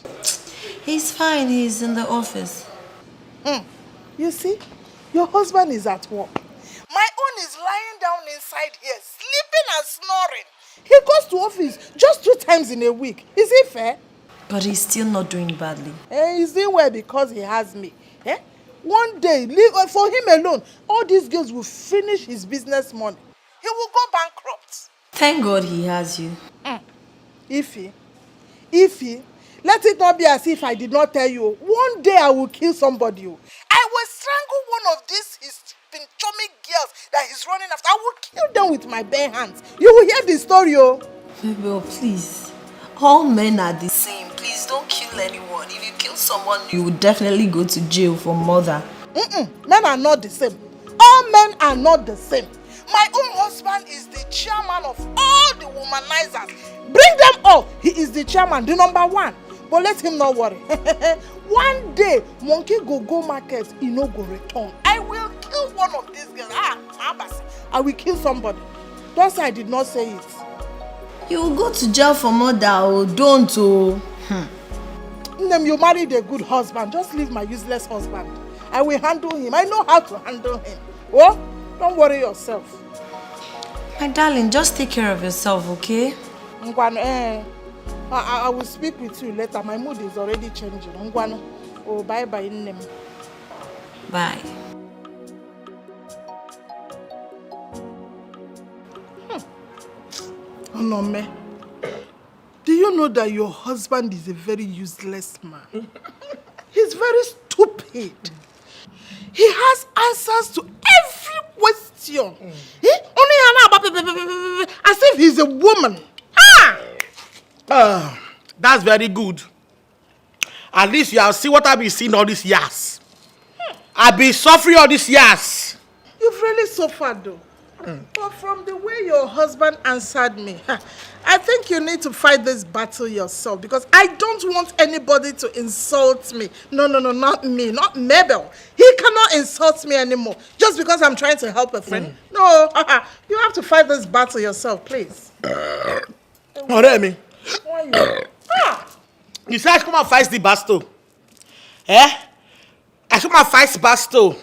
He's fine. He's in the office. You see, your husband is at work. My own is lying down inside here, sleeping and snoring. He goes to office just 2 times in a week. Is it fair? But he's still not doing badly. He's doing well because he has me. One day, for him alone, all these girls will finish his business money. He will go bankrupt. Thank God he has you. Ify, let it not be as if I did not tell you. One day I will kill somebody. I will strangle one of these his pinchomic girls that he's running after. I will kill them with my bare hands. You will hear the story, Mabel, please. All men are the same. Please don't kill anyone. If you kill someone, you will definitely go to jail for murder. Men are not the same. All men are not the same. My own husband is the chairman of all the womanizers. Bring them all. He is the chairman, the number 1. But let him not worry. One day, monkey go market, he no go return. I will kill one of these girls. I will kill somebody. Don't say I did not say it. You will go to jail for murder, don't. You married a good husband. Just leave my useless husband. I will handle him. I know how to handle him. Oh, don't worry yourself. My darling, just take care of yourself, okay? I will speak with you later. My mood is already changing. Oh, bye-bye. Bye. Onome, do you know that your husband is a very useless man? He's very stupid. He has answers to every question. As if he's a woman. That's very good. At least you have seen what I've been seeing all these years. I've been suffering all these years. You've really suffered though. But from the way your husband answered me, I think you need to fight this battle yourself because I don't want anybody to insult me. No, not me, not Mabel. He cannot insult me anymore just because I'm trying to help a friend. No, you have to fight this battle yourself, please. Oremi. You say I should come and fight the battle. Eh? I should come and fight battle.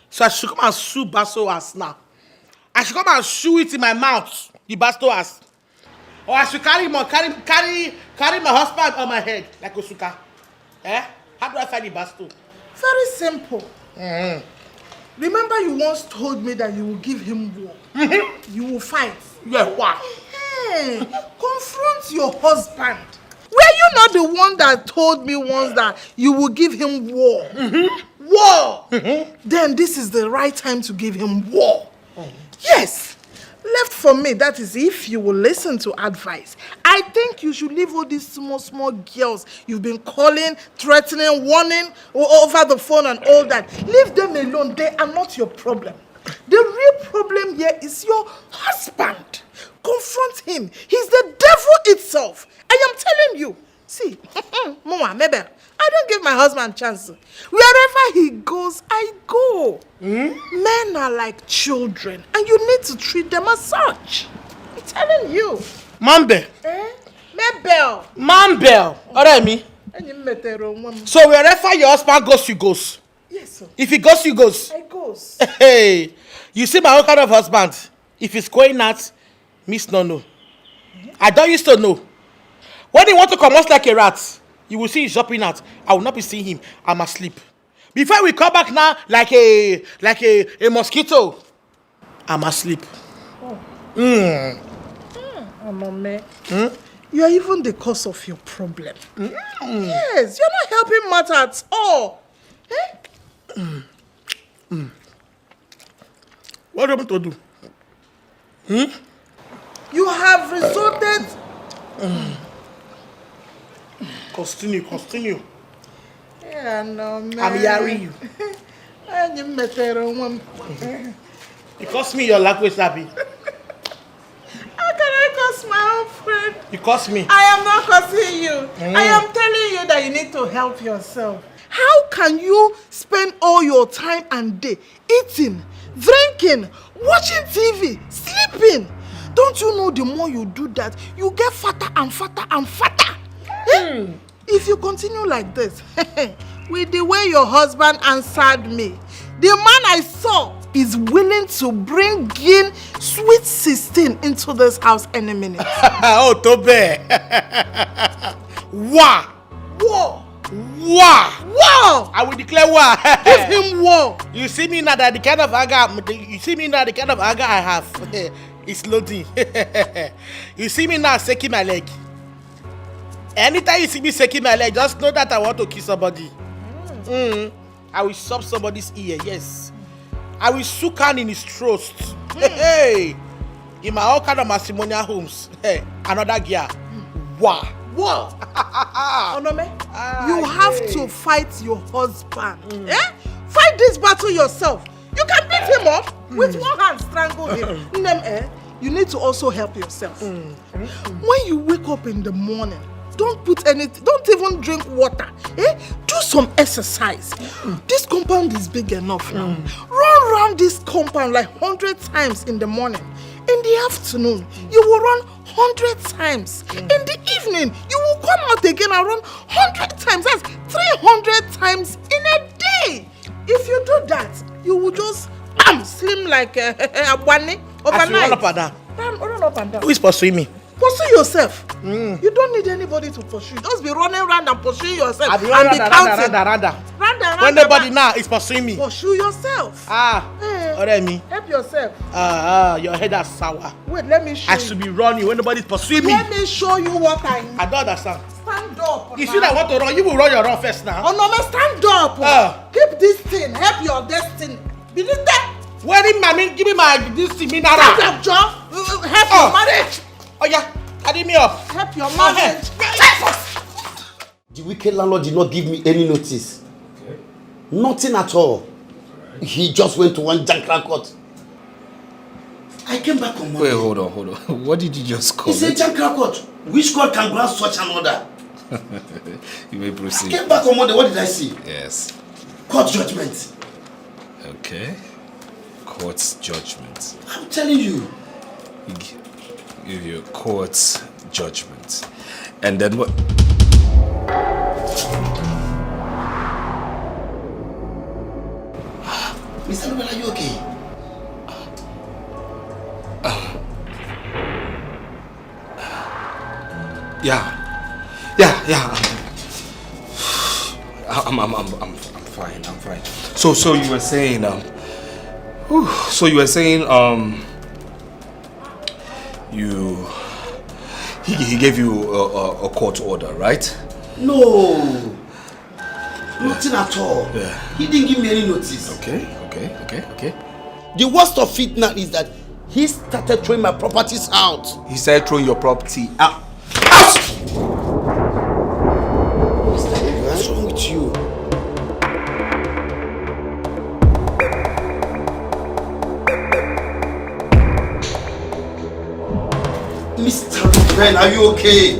So I should come and chew battle as now. I should come and chew it in my mouth, the battle as. Or I should carry my husband on my head like Osuka. Eh? How do I fight the battle? Very simple. Remember you once told me that you will give him war. You will fight. Yeah, what? Confront your husband. Were you not the one that told me once that you will give him war? War! Then this is the right time to give him war. Yes! Left for me, that is if you will listen to advice. I think you should leave all these small girls you've been calling, threatening, warning over the phone and all that. Leave them alone. They are not your problem. The real problem here is your husband. Confront him. He's the devil itself. I am telling you. See, Mama, Mabel, I don't give my husband a chance. Wherever he goes, I go. Men are like children, and you need to treat them as such. I'm telling you. Mambe. Mabel. Mambel. Oremi. So wherever your husband goes, you goes. Yes, sir. If he goes, you goes. I goes. Hey, you see my own kind of husband. If he's going out, miss no. I don't used to know. When he want to come out like a rat, you will see him jumping out. I will not be seeing him. I'm asleep. Before we come back now, like a mosquito, I'm asleep. Amame, you are even the cause of your problem. Yes, you're not helping matter at all. What do you want to do? You have resorted. Continue. Yeah, no, man. I'm hearing you. You cost me your language, Abby. How can I curse my own friend? You cost me. I am not cursing you. I am telling you that you need to help yourself. How can you spend all your time and day eating, drinking, watching TV, sleeping? Don't you know the more you do that, you get fatter and fatter and fatter? If you continue like this, with the way your husband answered me, the man I saw is willing to bring in sweet 16 into this house any minute. Oh, Tobe. War. I will declare war. Give him war. You see me now that the kind of anger I have. It's loading. You see me now shaking my leg. Anytime you see me shaking my leg, just know that I want to kill somebody. I will stop somebody's ear, yes. I will shook hand in his throat. Hey, in my all kind of matrimonial homes. Hey, another girl. Wow. Onome, you have to fight your husband. Fight this battle yourself. You can beat him up with one hand, strangle him. You need to also help yourself. When you wake up in the morning, don't put anything, don't even drink water. Do some exercise. This compound is big enough now. Run around this compound like 100 times in the morning. In the afternoon, you will run 100 times. In the evening, you will come out again and run 100 times. That's 300 times in a day. If you do that, you will just slim like a bunny overnight. Run up and down. Run up and down. Who is pursuing me? Pursue yourself. You don't need anybody to pursue. Just be running around and pursuing yourself. I'll be counting. When nobody now is pursuing me. Pursue yourself. Oremi. Help yourself. Your head is sour. Wait, let me show you. I should be running when nobody's pursuing me. Let me show you what I need. I don't understand. Stand up. If you don't want to run, you will run your run first now. Oh no, stand up. Keep this thing. Help your destiny. Believe that. Where did mommy give me this thing? Stand up, John. Help your marriage. Oh yeah, carry me up. Help your marriage. The wicked landlord did not give me any notice. Nothing at all. He just went to one jankra court. I came back on Monday. Wait, hold on. What did you just call It's a Jankra court. Which court can grant such an order? You may proceed. I came back on Monday. What did I see? Yes. Court judgment. Okay. Court's judgment. I'm telling you. Give you court's judgment. And then what? Mr. Nobel, are you okay? Yeah. I'm fine. So you were saying he gave you a court order, right? No. Nothing at all. Yeah. He didn't give me any notice. Okay. The worst of it now is that he started throwing my properties out. He started throwing your property out. What's wrong with you? Mr. Ben, are you okay?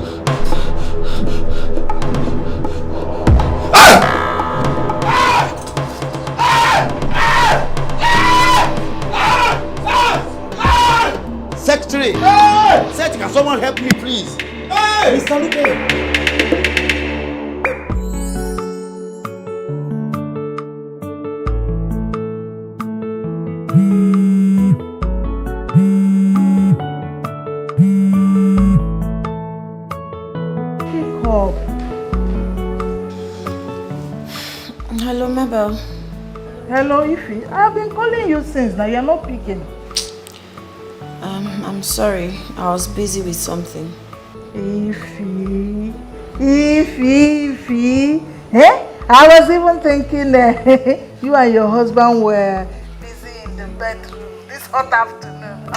Secretary! Secretary, can someone help me, please? Mr. Lupe! Hello, Mabel. Hello, Ify. I've been calling you since now. You're not picking. I'm sorry. I was busy with something. Ify. Eh? I was even thinking you and your husband were busy in the bedroom this hot afternoon.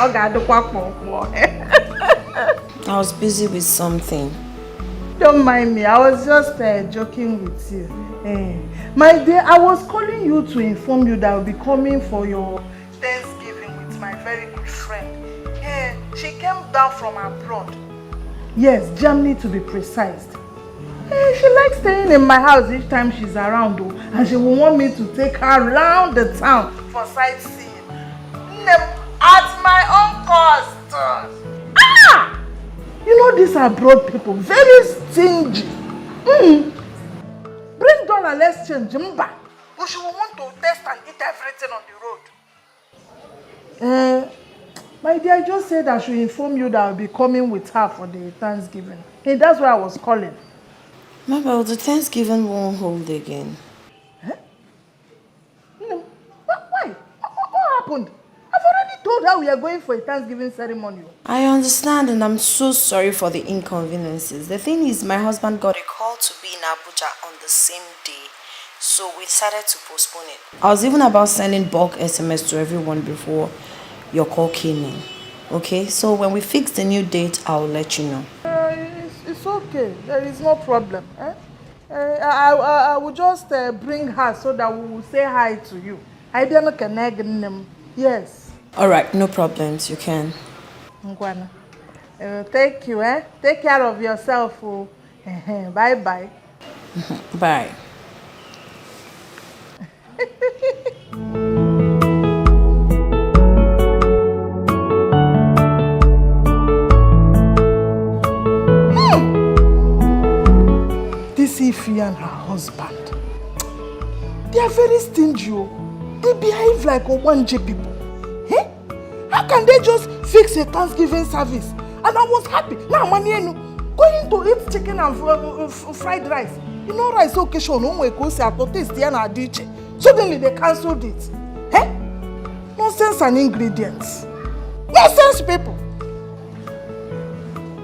I was busy with something. Don't mind me. I was just joking with you. My dear, I was calling you to inform you that I'll be coming for your Thanksgiving with my very good friend. She came down from abroad. Yes, Germany to be precise. She likes staying in my house each time she's around, though, and she will want me to take her around the town for sightseeing. At my own cost. You know these abroad people, very stingy. Bring dollar, let's change. But she will want to test and eat everything on the road. My dear, I just said I should inform you that I'll be coming with her for the Thanksgiving. That's why I was calling. Mabel, the Thanksgiving won't hold again. No. Why? What happened? I've already told her we are going for a Thanksgiving ceremony. I understand, and I'm so sorry for the inconveniences. The thing is, my husband got a call to be in Abuja on the same day, so we decided to postpone it. I was even about sending bulk SMS to everyone before your call came in. Okay, so when we fix the new date, I'll let you know. It's okay. There is no problem. I will just bring her so that we will say hi to you. I don't connect them. Yes. All right, no problems. You can. Ngwana. Thank you. Take care of yourself. Bye bye. Bye. This Ify and her husband, they are very stingy. They behave like Owanje people. How can they just fix a Thanksgiving service? And I was happy. Now, going to eat chicken and fried rice. You know, rice occasion, suddenly they cancelled it. Nonsense and ingredients. Nonsense people.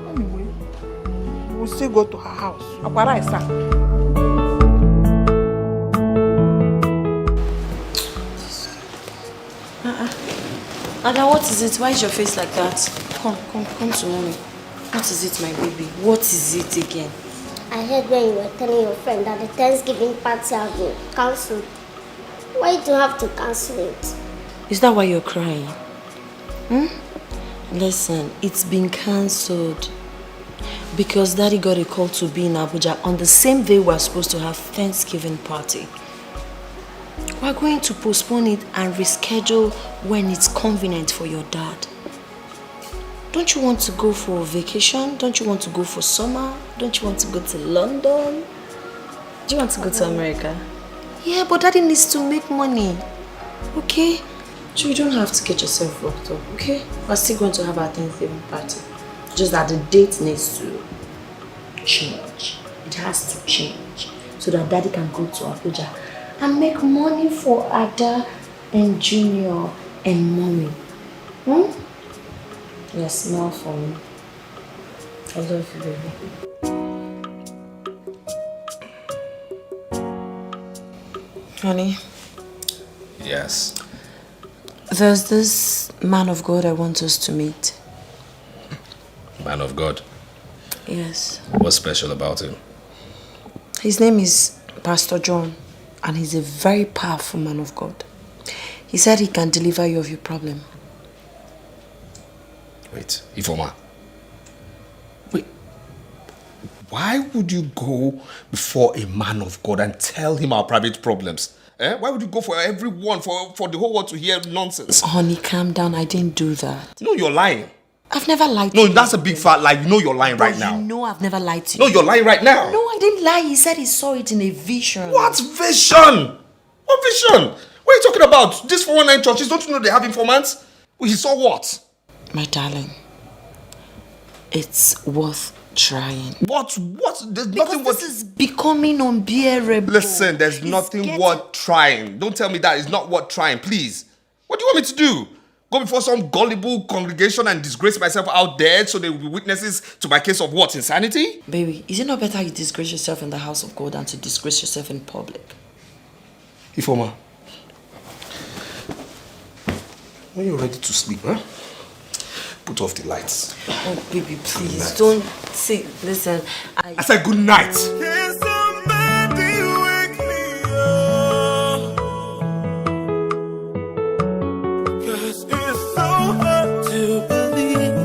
Anyway, we'll still go to her house. Ada, what is it? Why is your face like that? Come to mommy. What is it, my baby? What is it again? I heard when you were telling your friend that the Thanksgiving party has been cancelled. Why do you have to cancel it? Is that why you're crying? Listen, it's been cancelled because Daddy got a call to be in Abuja on the same day we're supposed to have Thanksgiving party. We're going to postpone it and reschedule when it's convenient for your dad. Don't you want to go for vacation? Don't you want to go for summer? Don't you want to go to London? Do you want to go to America? Yeah, but Daddy needs to make money. Okay? So you don't have to get yourself worked up, okay? We're still going to have our Thanksgiving party. Just that the date needs to change. It has to change. So that Daddy can go to Abuja and make money for Ada and Junior and Mommy. Yeah, smile for me. I love you, baby. Honey? Yes. There's this man of God I want us to meet. Man of God. Yes. What's special about him? His name is Pastor John, and he's a very powerful man of God. He said he can deliver you of your problem. Wait, Ifoma. Wait. Why would you go before a man of God and tell him our private problems? Why would you go for everyone, for the whole world to hear nonsense? Honey, calm down. I didn't do that. No, you're lying. I've never lied to you. you. No, that's a big fat lie. You know you're lying right now. You know I've never lied to you. No, you're lying right now. No, I didn't lie. He said he saw it in a vision. What vision? What vision? What are you talking about? These 419 churches, don't you know they have informants? He saw what? My darling, it's worth trying. What? There's nothing worth... This is becoming unbearable. Listen, there's nothing worth trying. Don't tell me that it's not worth trying, please. What do you want me to do? Go before some gullible congregation and disgrace myself out there so they will be witnesses to my case of what? Insanity? Baby, is it not better you disgrace yourself in the house of God than to disgrace yourself in public? Ifoma, when you're ready to sleep, put off the lights. Oh, baby, please don't say. Listen, I said good night. Can somebody wake me up? 'Cause it's so hard to believe.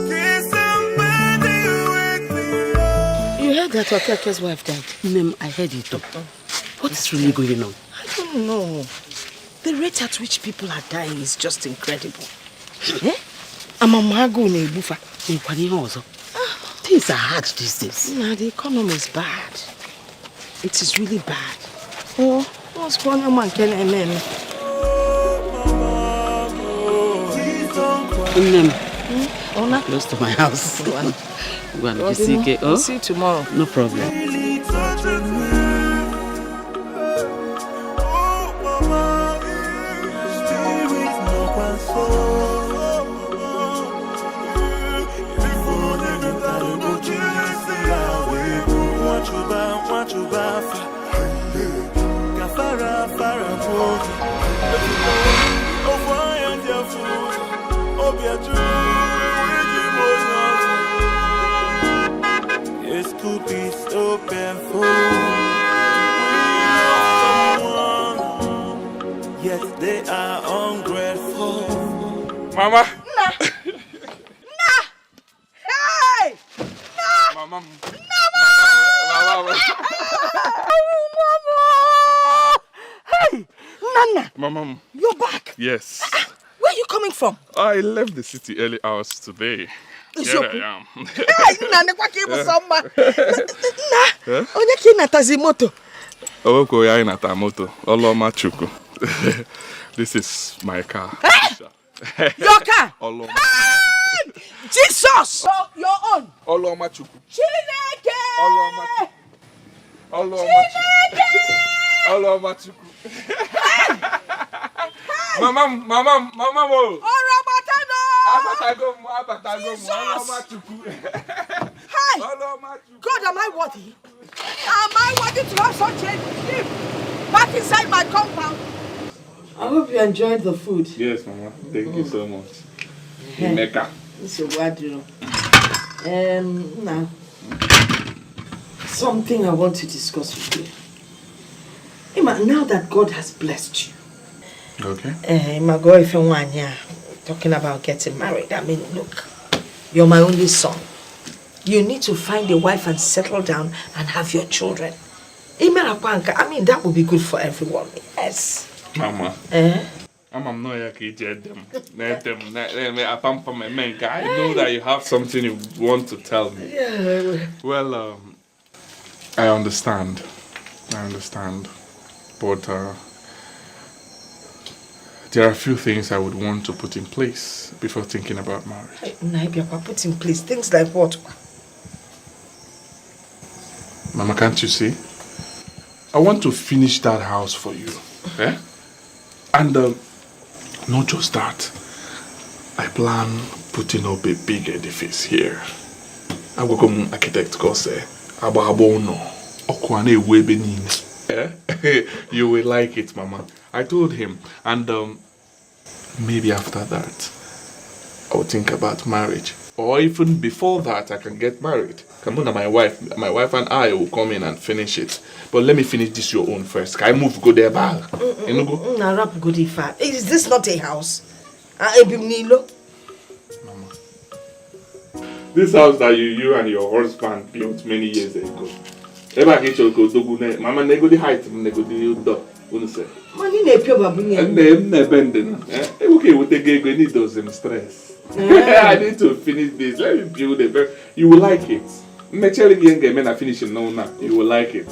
Can somebody wake me up? You heard that Okake's wife died? I heard it. What is really going on? I don't know. The rate at which people are dying is just incredible. Amamago in Ebufa. Things are hard these days. Nah, the economy is bad. It is really bad. Oh, what's going on, man? Close to my house. Go on. We'll see you tomorrow. No problem. It's to be so painful. We love someone, yet they are ungrateful. Mama. Hey! Mama. Hey! Nana! Mama. You're back? Yes. Where are you coming from? I left the city early hours today. Here I am. Hey, Nana, what came with someone? Nah, onye ki natazi moto. Owoko ya inata moto. Oloma chuku. This is my car. Your car? Oloma. Hey! Jesus! Your own. Oloma chuku. Chineke! Oloma chuku. Oloma chuku. Oloma chuku. Mama. Orobatano! Abatago. Oloma chuku. Hi! God, am I worthy? Am I worthy to have such a gift back inside my compound? I hope you enjoyed the food. Yes, Mama. Thank you so much. Mecca. This is what you know. Now, something I want to discuss with you. Emma, now that God has blessed you, Okay. My girlfriend talking about getting married. I mean, look, you're my only son. You need to find a wife and settle down and have your children. I mean, that would be good for everyone. Yes. Mama. I'm not here to get them. I know that you have something you want to tell me. Yeah. Well, I understand. But there are a few things I would want to put in place before thinking about marriage. Put in place things like what? Mama, can't you see? I want to finish that house for you. And not just that. I plan putting up a big edifice here. I will come architect go say, you will like it, Mama. I told him, and maybe after that, I will think about marriage. Or even before that, I can get married. Come on, my wife and I will come in and finish it. But let me finish this your own first. Can I move go there, Bal? Is this not a house? This house that you and your husband built many years ago. Mama, nego the height, nego the door. Money ne pure babu. And then okay, we take need those stress. I need to finish this. Let me build it. You will like it. Finishing now. You will like it.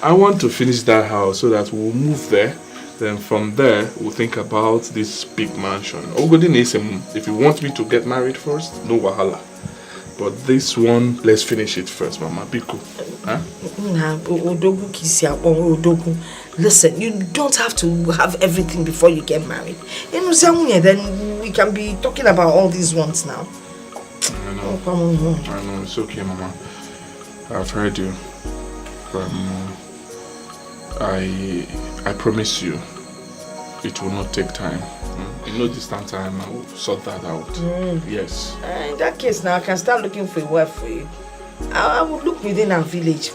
I want to finish that house so that we'll move there. Then from there, we'll think about this big mansion. If you want me to get married first, no wahala. But this one, let's finish it first, Mama. Be cool. Huh? Listen, you don't have to have everything before you get married. Then we can be talking about all these ones now. I know. It's okay, Mama. I've heard you. I promise you, it will not take time. In no distant time, I will sort that out. Yes. In that case, now I can start looking for a wife for you. I would look within our village.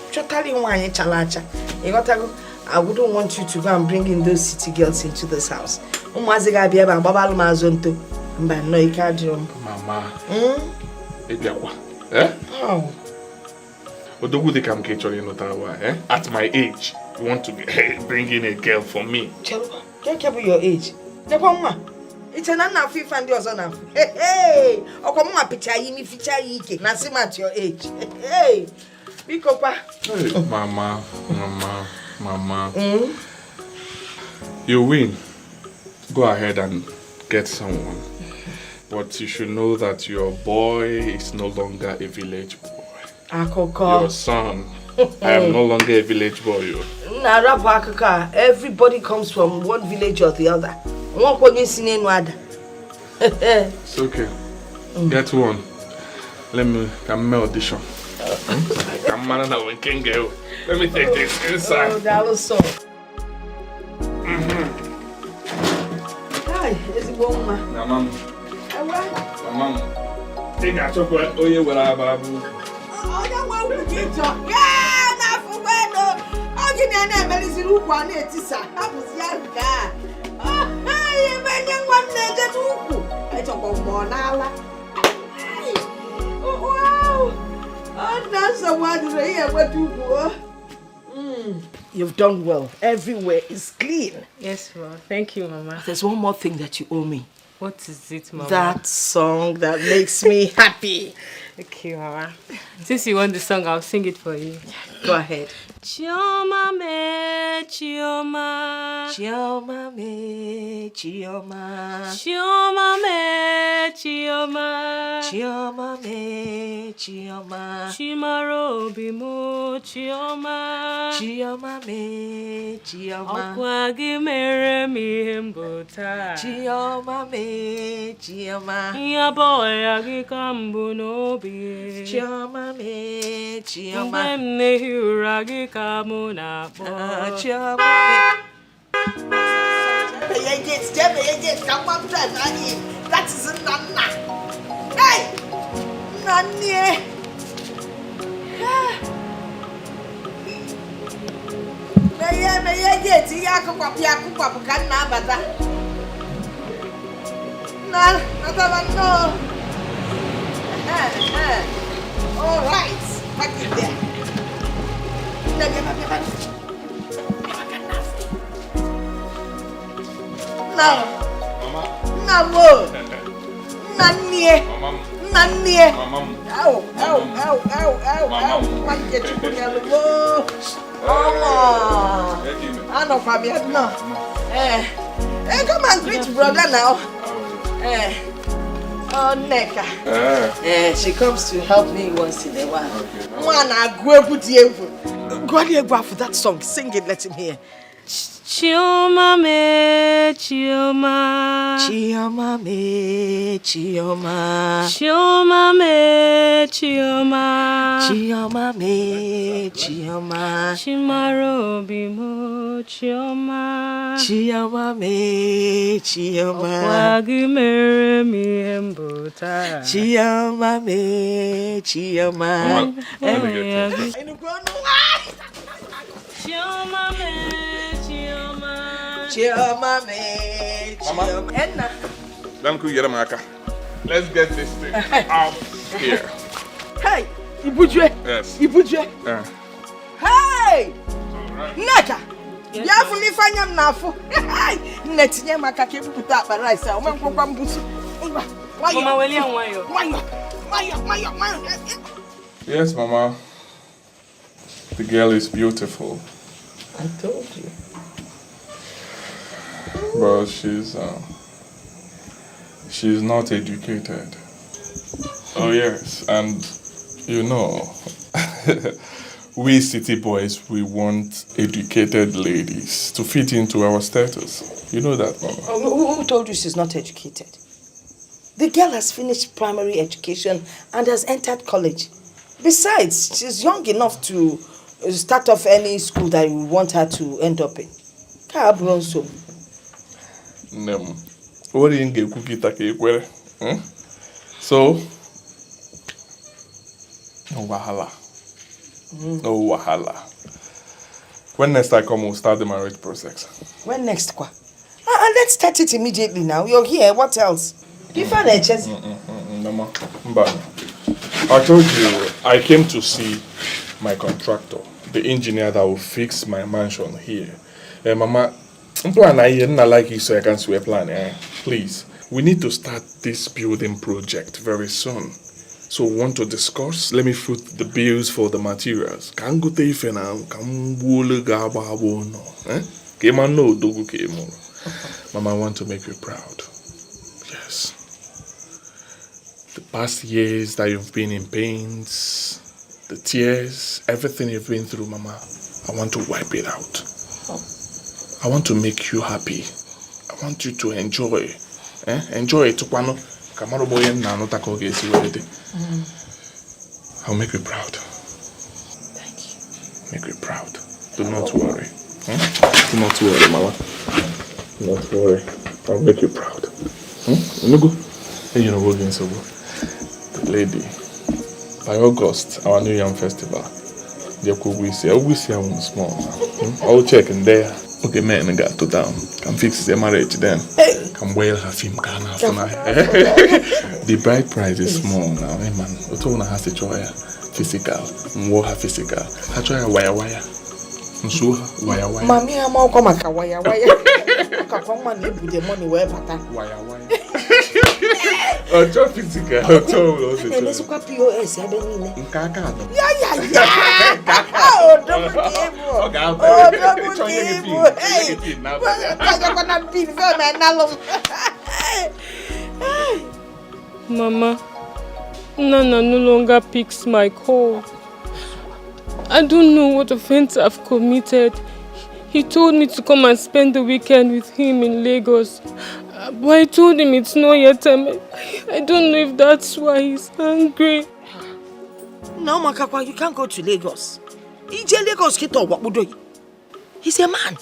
I wouldn't want you to go and bring in those city girls into this house. Mama. At my age, you want to bring in a girl for me? Can't care your age. It's an unfit and yours on. Hey, or come on, picture you, feature you, Nasim at your age. Hey, big papa. Mama. You win. Go ahead and get someone. But you should know that your boy is no longer a village boy. Your son. I am no longer a village boy. Everybody comes from one village or the other. It's okay. Get one. Let me audition. Let me take this inside. Oh, that was so. Hi, is it woman? Mama. Take a chocolate. Oh, you will have a boo. Oh, you want to get your. Yeah, not for when. Oh, you never is a look one. It is a house. Yeah. Oh, hey, when you want to get to more now. Oh, wow. Oh, that's the one here. What you go? You've done well. Everywhere is clean. Yes, Mama. Thank you, Mama. There's one more thing that you owe me. What is it, Mama? That song that makes me happy. Okay, Mama. Since you want the song, I'll sing it for you. Go ahead. Chioma me, Chioma. Chioma me, Chioma. Chioma me, Chioma. Chioma me, Chioma. Chimaro bimo, Chioma. Chioma me, Chioma. Okwagi mere mi himbuta. Chioma me, Chioma. Ya boy agi kambu no bi. Chioma me, Chioma. Mne huragi kamuna bo. Chioma me. That is a nana. Hey! Nani! All right, back in there. Now, Namo, Nanie, Nanie. Ow. What get you put your low? Oh, I know Fabian. No, come and greet brother now. Oh, Neka. She comes to help me once in a while. Man, I go put you. Go ahead, go for that song. Sing it, let him hear. Chioma me, Chioma. Chioma me, Chioma. Chioma me, Chioma. Chioma me, Chioma. Chimaro bimo, Chioma. Chioma me, Chioma. Wagi mere mi embota. Chioma me, Chioma. Chioma me, Chioma. Chioma me, Chioma. Enna. Let's get this thing out here. Hey, Ibujwe. Yes. Ibujwe. Hey! Neka! Yes, Yafu ni fanya mnafu. Hey! Netinye makake bukuta aparaisa. Umenkwa mbusu. Mama William Wayo. Wayo. Yes, Mama. The girl is beautiful. I told you. But she's not educated. Oh yes, and you know, we city boys, we want educated ladies to fit into our status. You know that, Mama. Who told you she's not educated? The girl has finished primary education and has entered college. Besides, she's young enough to start off any school that you want her to end up in. So, no wahala. No wahala. When next I come, we'll start the marriage process. When next, kwa? Let's start it immediately now. You're here. What else? Give her a chance. Mama, I told you I came to see my contractor, the engineer that will fix my mansion here. Mama, plan I like you so I can swear plan. Please, we need to start this building project very soon. So we want to discuss. Let me foot the bills for the materials. Can go to ife now. Can wole gaba no. Kema no dogu kemo. Mama, I want to make you proud. Yes. The past years that you've been in pains, the tears, everything you've been through, Mama, I want to wipe it out. I want to make you happy. I want you to enjoy. Enjoy it. I'll make you proud. Thank you. Make you proud. Do not worry. Do not worry, Mama. Do not worry. I'll make you proud. You know, we're going so good. The lady, by August, our New Yam Festival, I will see how small. I'll check in there. Okay, man, got to down. Can fix the marriage then. Can wear her film can after The bride price is small now, man. Otona has to try physical, more her physical. I try a wire. So wire. Mommy, I'm all come a wire. Come on, live with the money where pata. Wire. Oh, just physical. And it's what POS, I don't know. Yeah. Oh, double table. Hey, Mama, Nana no longer picks my call. I don't know what offense I've committed. He told me to come and spend the weekend with him in Lagos. But I told him it's not yet time. I don't know if that's why he's angry. No, Makakwa, you can't go to Lagos. He's a man.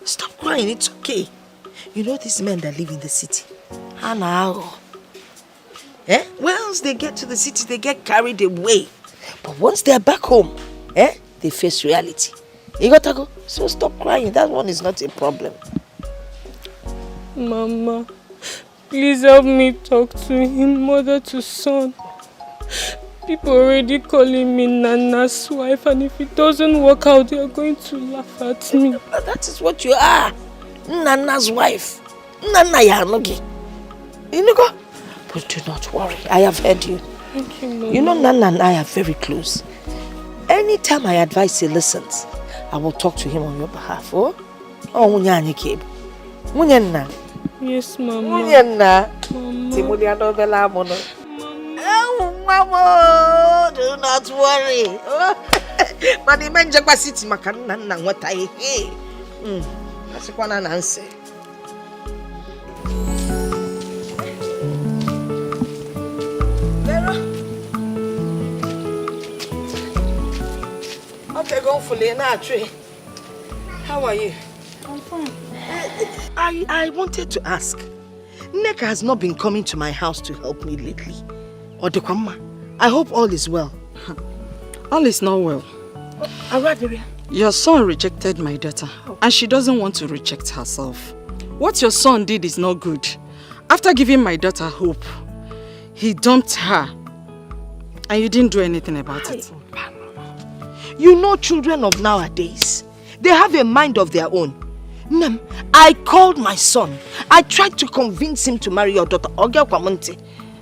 Stop crying, it's okay. You know these men that live in the city. Once they get to the city, they get carried away. But once they're back home, they face reality. You got to go. So stop crying. That one is not a problem. Mama, please help me talk to him, mother to son. People already calling me Nana's wife, and if it doesn't work out, they are going to laugh at me. That is what you are. Nana's wife. Nana Yanogi. You know, but do not worry. I have heard you. Thank you, Mama. You know, Nana and I are very close. Anytime I advise he listens, I will talk to him on your behalf. Oh, Munyani Kib. Munyana. Yes, Mama. Munyana. Timuliano Bella Mono. Oh, Mama, do not worry. But the man Jagba City Makan what I hear. That's one answer. Okay, go for Leonard. How are you? I'm fine. I wanted to ask. Neka has not been coming to my house to help me lately. Odekwama, I hope all is well. All is not well. Your son rejected my daughter, and she doesn't want to reject herself. What your son did is not good. After giving my daughter hope, he dumped her, and you didn't do anything about it. You know children of nowadays, they have a mind of their own. I called my son. I tried to convince him to marry your daughter, Ogia Kwamonte.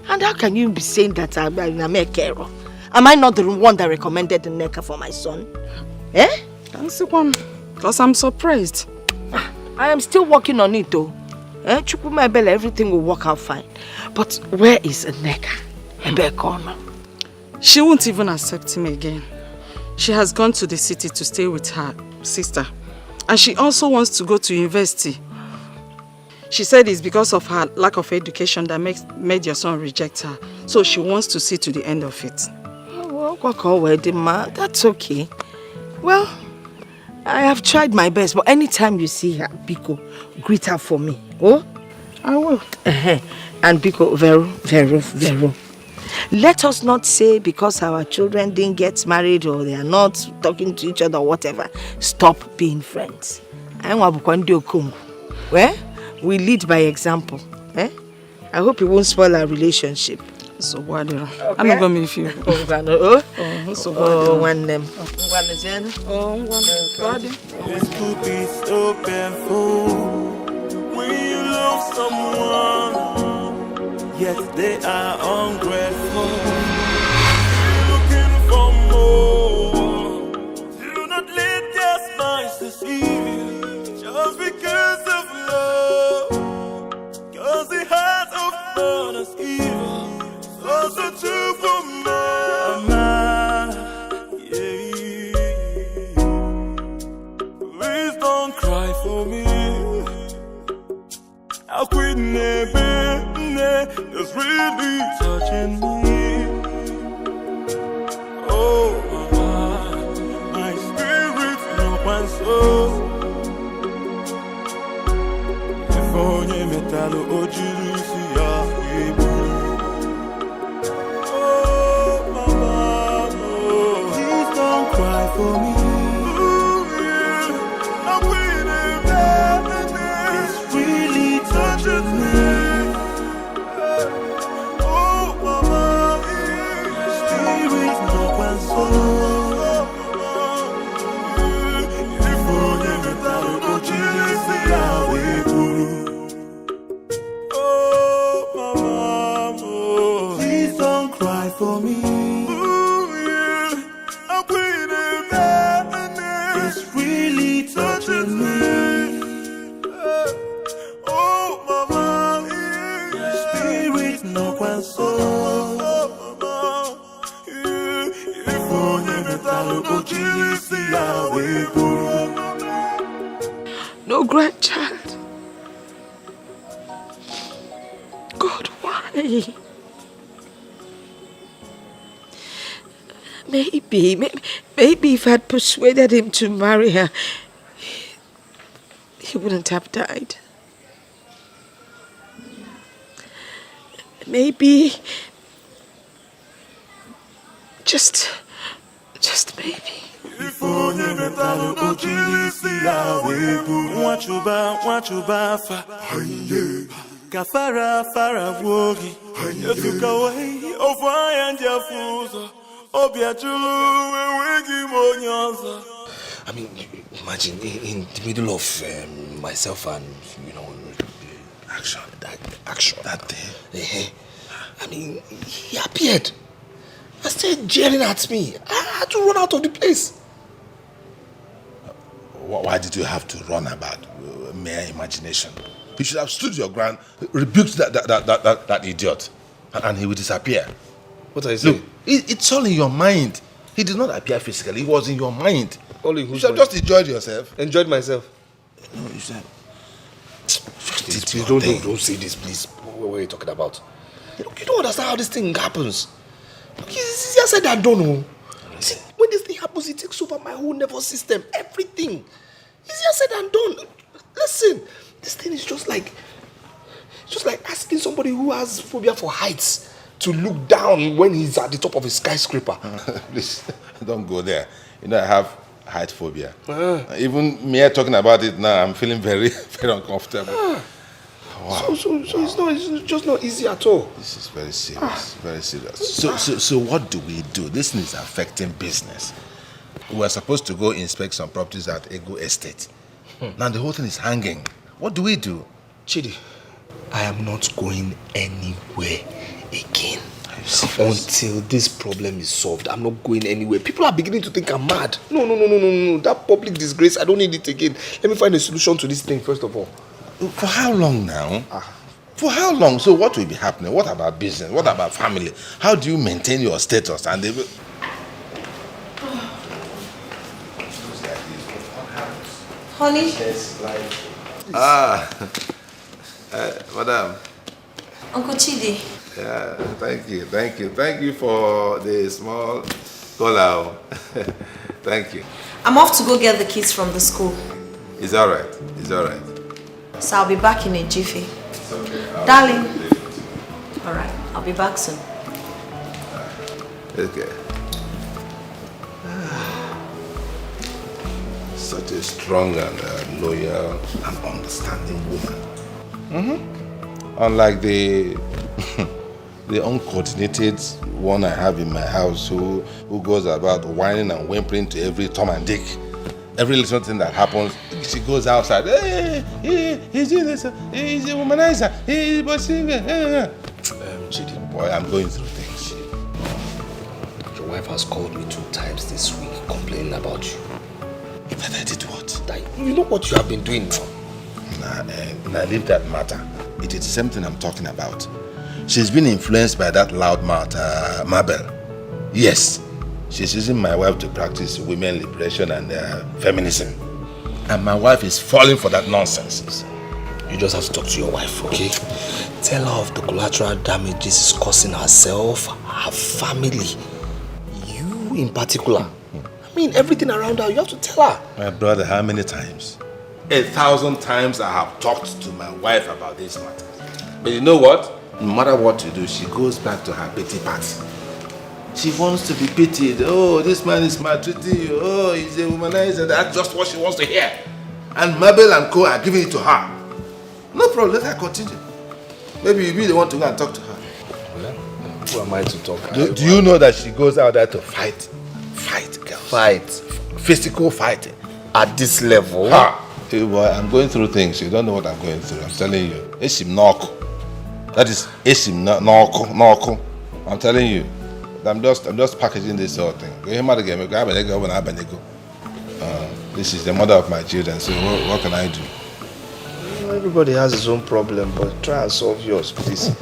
And how can you be saying that I'm a carer? Am I not the one that recommended the Neka for my son? Eh? That's the one. Because I'm surprised. I am still working on it though. Chukuma Bella, everything will work out fine. But where is Neka? She won't even accept him again. She has gone to the city to stay with her sister. And she also wants to go to university. She said it's because of her lack of education that made your son reject her. So she wants to see to the end of it. That's okay. Well, I have tried my best, but anytime you see her, Biko, greet her for me. Oh? I will. And Biko, Vero. Let us not say because our children didn't get married or they are not talking to each other or whatever, stop being friends. Well, we lead by example. I hope it won't spoil our relationship. So what do I'm not going to miss you. One them. This could be so painful when you love someone. Yes, they are ungrateful. Looking for more. Do not let their smiles deceive you. Just because of love. Cause the heart of man is evil. Also true for man. Please don't cry for me. How quit it's really touching me. Oh, my spirit, no one soul. If only metal ojuru siya ibu. Oh, mama, please don't cry for me. It's really touching me. For me, it's really touching me. Oh, mama, spirit no console. If only no grandchild. God, why? Maybe if I had persuaded him to marry her, he wouldn't have died. Maybe, just maybe. If Fonye metalo ochilisi ya webu. Mwachuba fa. Kafara fara wogi. Yetuka wei ofaya njafuzo. Obiachulu wegi monyoza. I mean, imagine in the middle of myself and, action that day. I mean, he appeared. I started jeering at me. I had to run out of the place. Why did you have to run about mere imagination? You should have stood your ground, rebuked that idiot, and he would disappear. What are you saying? Look, it's all in your mind. He did not appear physically. It was in your mind. Only you should have just enjoyed yourself. Enjoyed myself. No, you said. Please don't say this, please. What are you talking about? Look, you don't understand how this thing happens. Look, it's easier said than done. See, when this thing happens, it takes over my whole nervous system, everything. Easier said than done. Listen, this thing is just like asking somebody who has phobia for heights to look down when he's at the top of a skyscraper. Please, don't go there. I have height phobia. Even me talking about it now, I'm feeling very, very uncomfortable. Wow. So it's just not easy at all. This is very serious, very serious. So what do we do? This thing is affecting business. We were supposed to go inspect some properties at Ego Estate. Now the whole thing is hanging. What do we do? Chidi, I am not going anywhere again. Until this problem is solved, I'm not going anywhere. People are beginning to think I'm mad. No. That public disgrace, I don't need it again. Let me find a solution to this thing first of all. For how long now? For how long? So what will be happening? What about business? What about family? How do you maintain your status? And they Honey? Madam. Uncle Chidi. Yeah, thank you for the small call. Thank you. I'm off to go get the kids from the school. It's all right. So I'll be back in a jiffy. Okay, Darling. All right, I'll be back soon. Okay. Such a strong and loyal and understanding woman. Unlike the uncoordinated one I have in my house who goes about whining and whimpering to every Tom and Dick. Every little thing that happens, she goes outside. Hey, he's doing this. He's a womanizer. He's bossing. Chidi. Boy, I'm going through things. Your wife has called me 2 times this week complaining about you. That I did what? You know what you have been doing now? Nah, leave that matter. It is the same thing I'm talking about. She's been influenced by that loudmouth, Mabel. Yes, she's using my wife to practice women liberation and feminism. And my wife is falling for that nonsense. You just have to talk to your wife, okay? Tell her of the collateral damage this is causing herself, her family, you in particular. I mean, everything around her, you have to tell her. My brother, how many times? 1,000 times I have talked to my wife about this matter. But you know what? No matter what you do, she goes back to her pity party. She wants to be pitied. Oh, this man is maltreating you. Oh, he's a womanizer. That's just what she wants to hear. And Mabel and Co are giving it to her. No problem, let her continue. Maybe you really want to go and talk to her. Well, who am I to talk? Do you know that she goes out there to fight? Girls. Fight? Physical fighting. At this level? Hey boy, I'm going through things. You don't know what I'm going through. I'm telling you. Esim Noko. That is Esim Noko. I'm telling you. I'm just packaging this whole thing. This is the mother of my children, so what can I do? Everybody has his own problem, but try and solve yours, please.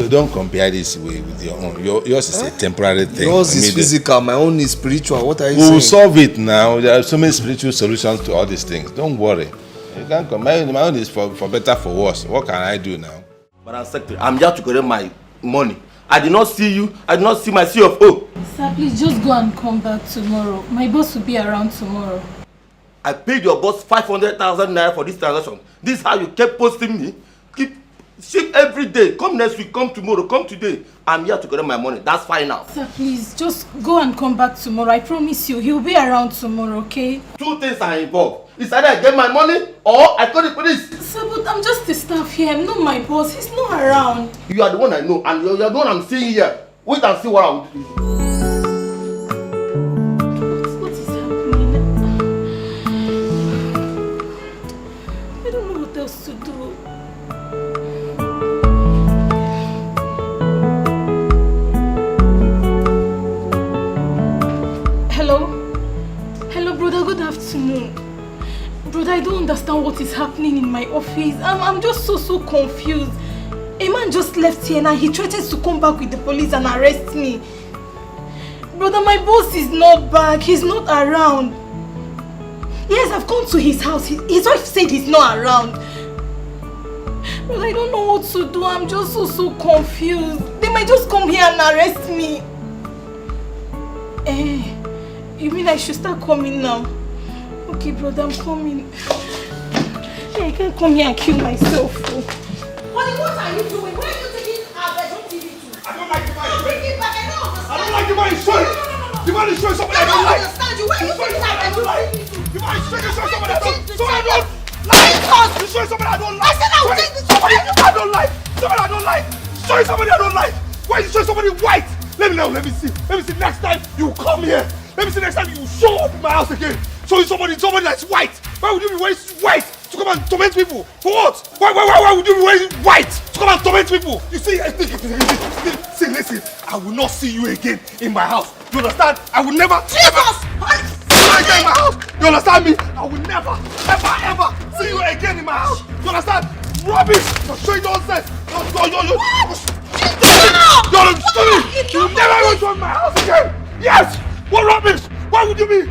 Don't compare this with your own. Yours is a temporary thing. Yours is physical, my own is spiritual. What are you saying? saying? We'll solve it now. There are so many spiritual solutions to all these things. Don't worry. You can't compare. My own is for better, for worse. What can I do now? Madam Secretary, I'm here to collect my money. I did not see you. I did not see my CFO. Sir, please just go and come back tomorrow. My boss will be around tomorrow. I paid your boss 500,000 naira for this transaction. This is how you kept posting me? Shift every day. Come next week, come tomorrow, come today. I'm here to collect my money. That's fine now. Sir, please, just go and come back tomorrow. I promise you, he'll be around tomorrow, okay? 2 things are involved. It's either I get my money or I call the police. Sir, but I'm just the staff here. I'm not my boss. He's not around. You are the one I know, and you're the one I'm seeing here. Wait and see what I will do. What is happening? I don't know what else to do. Hello, brother. Good afternoon. Brother, I don't understand what is happening in my office. I'm just so confused. A man just left here and he threatens to come back with the police and arrest me. Brother, my boss is not back. He's not around. Yes, I've gone to his house. His wife said he's not around. Brother, I don't know what to do. I'm just so confused. They might just come here and arrest me. You mean I should start coming now? Okay, brother, I'm coming. I can't come here and kill myself. Honey, what are you doing? Where are you taking our bedroom TV to? I don't like the man. Bring it back. I don't understand. I don't like the man he's showing. The man is showing something I don't like. Understand you. Where are you taking our bedroom TV to? The man is showing something I don't like. He's showing something I don't like. I said I will take this. Somebody I don't like. Somebody I don't like. Showing somebody I don't like. Why is he showing somebody white? Let me know. Let me see. Next time you come here. Let me see next time you show up in my house again. Showing somebody that's white. Why would you be wearing white to come and torment people? For what? Why would you be wearing white to come and torment people? You see, listen. I will not see you again in my house. You understand? I will never. Jesus! Again in my house. You understand me? I will never, ever see you again in my house. You understand? Rubbish! You're showing nonsense. You're stupid. You will never go to my house again. Yes. What rubbish? Why would you be?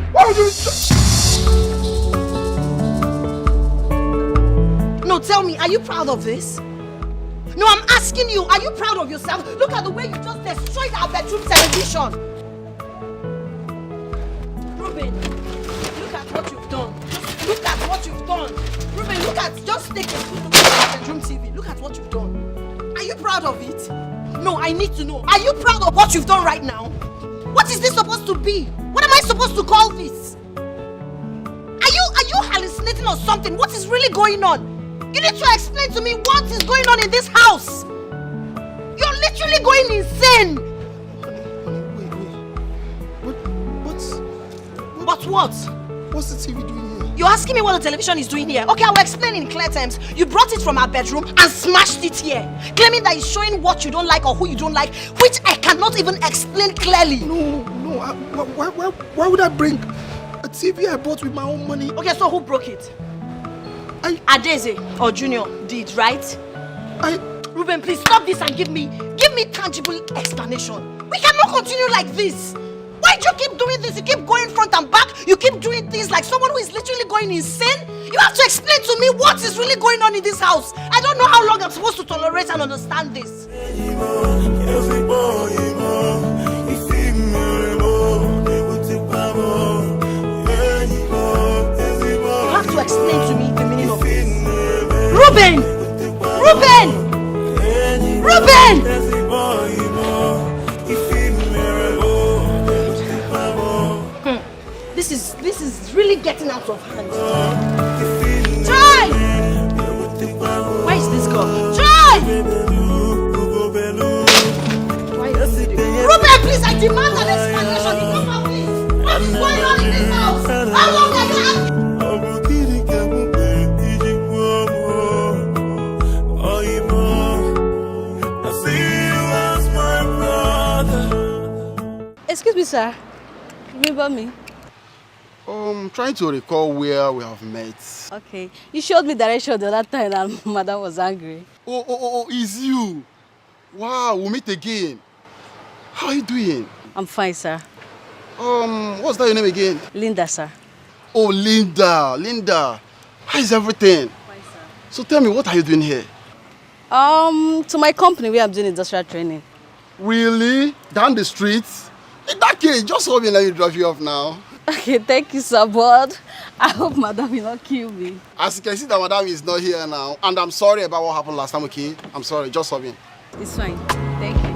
No, tell me, are you proud of this? No, I'm asking you, are you proud of yourself? Look at the way you just destroyed our bedroom television. Ruben, look at what you've done. Look at what you've done. Ruben, just take a good look at our bedroom TV. Look at what you've done. Are you proud of it? No, I need to know. Are you proud of what you've done right now? What is this supposed to be? What am I supposed to call this? Are you hallucinating or something? What is really going on? You need to explain to me what is going on in this house. You're literally going insane. But what? What's the TV doing here? You're asking me what the television is doing here. Okay, I will explain in clear terms. You brought it from our bedroom and smashed it here, claiming that it's showing what you don't like or who you don't like, which I cannot even explain clearly. No. Why would I bring a TV I bought with my own money? Okay, so who broke it? Adeze or Junior did, right? Ruben, please stop this and give me tangible explanation. We cannot continue like this. Why do you keep doing this? You keep going front and back. You keep doing things like someone who is literally going insane. You have to explain to me what is really going on in this house. I don't know how long I'm supposed to tolerate and understand this. You have to explain to me the meaning of this. Ruben! This is really getting out of hand. Try! Where is this girl? Try! Ruben, please, I demand an explanation. Enough of this. What is going on in this house? How long have you Excuse me, sir. Remember me? Trying to recall where we have met. Okay. You showed me direction the other time and madam was angry. Oh, it's you. Wow, we'll meet again. How are you doing? I'm fine, sir. What's that your name again? Linda, sir. Oh, Linda. How is everything? Fine, sir. So tell me, what are you doing here? To my company where I'm doing industrial training. Really? Down the street? In that case, just hold me and let me drive you off now. Okay, thank you, sir, but I hope Madam will not kill me. As you can see, that Madam is not here now. And I'm sorry about what happened last time, okay? I'm sorry, just for me. It's fine. Thank you.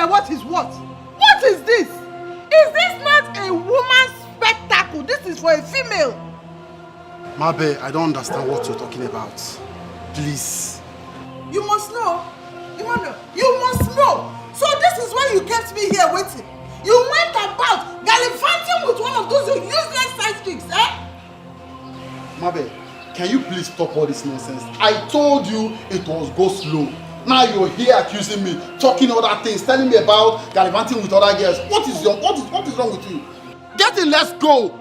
What is what? What is this? Is this not a woman's spectacle? This is for a female. Mabe, I don't understand what you're talking about. Please. You must know. Emmanuel, you must know. So this is why you kept me here waiting. You went about gallivanting with one of those useless side chicks, eh? Mabe, can you please stop all this nonsense? I told you it was go slow. Now you're here accusing me, talking other things, telling me about gallivanting with other girls. What is wrong with you? Get in, let's go.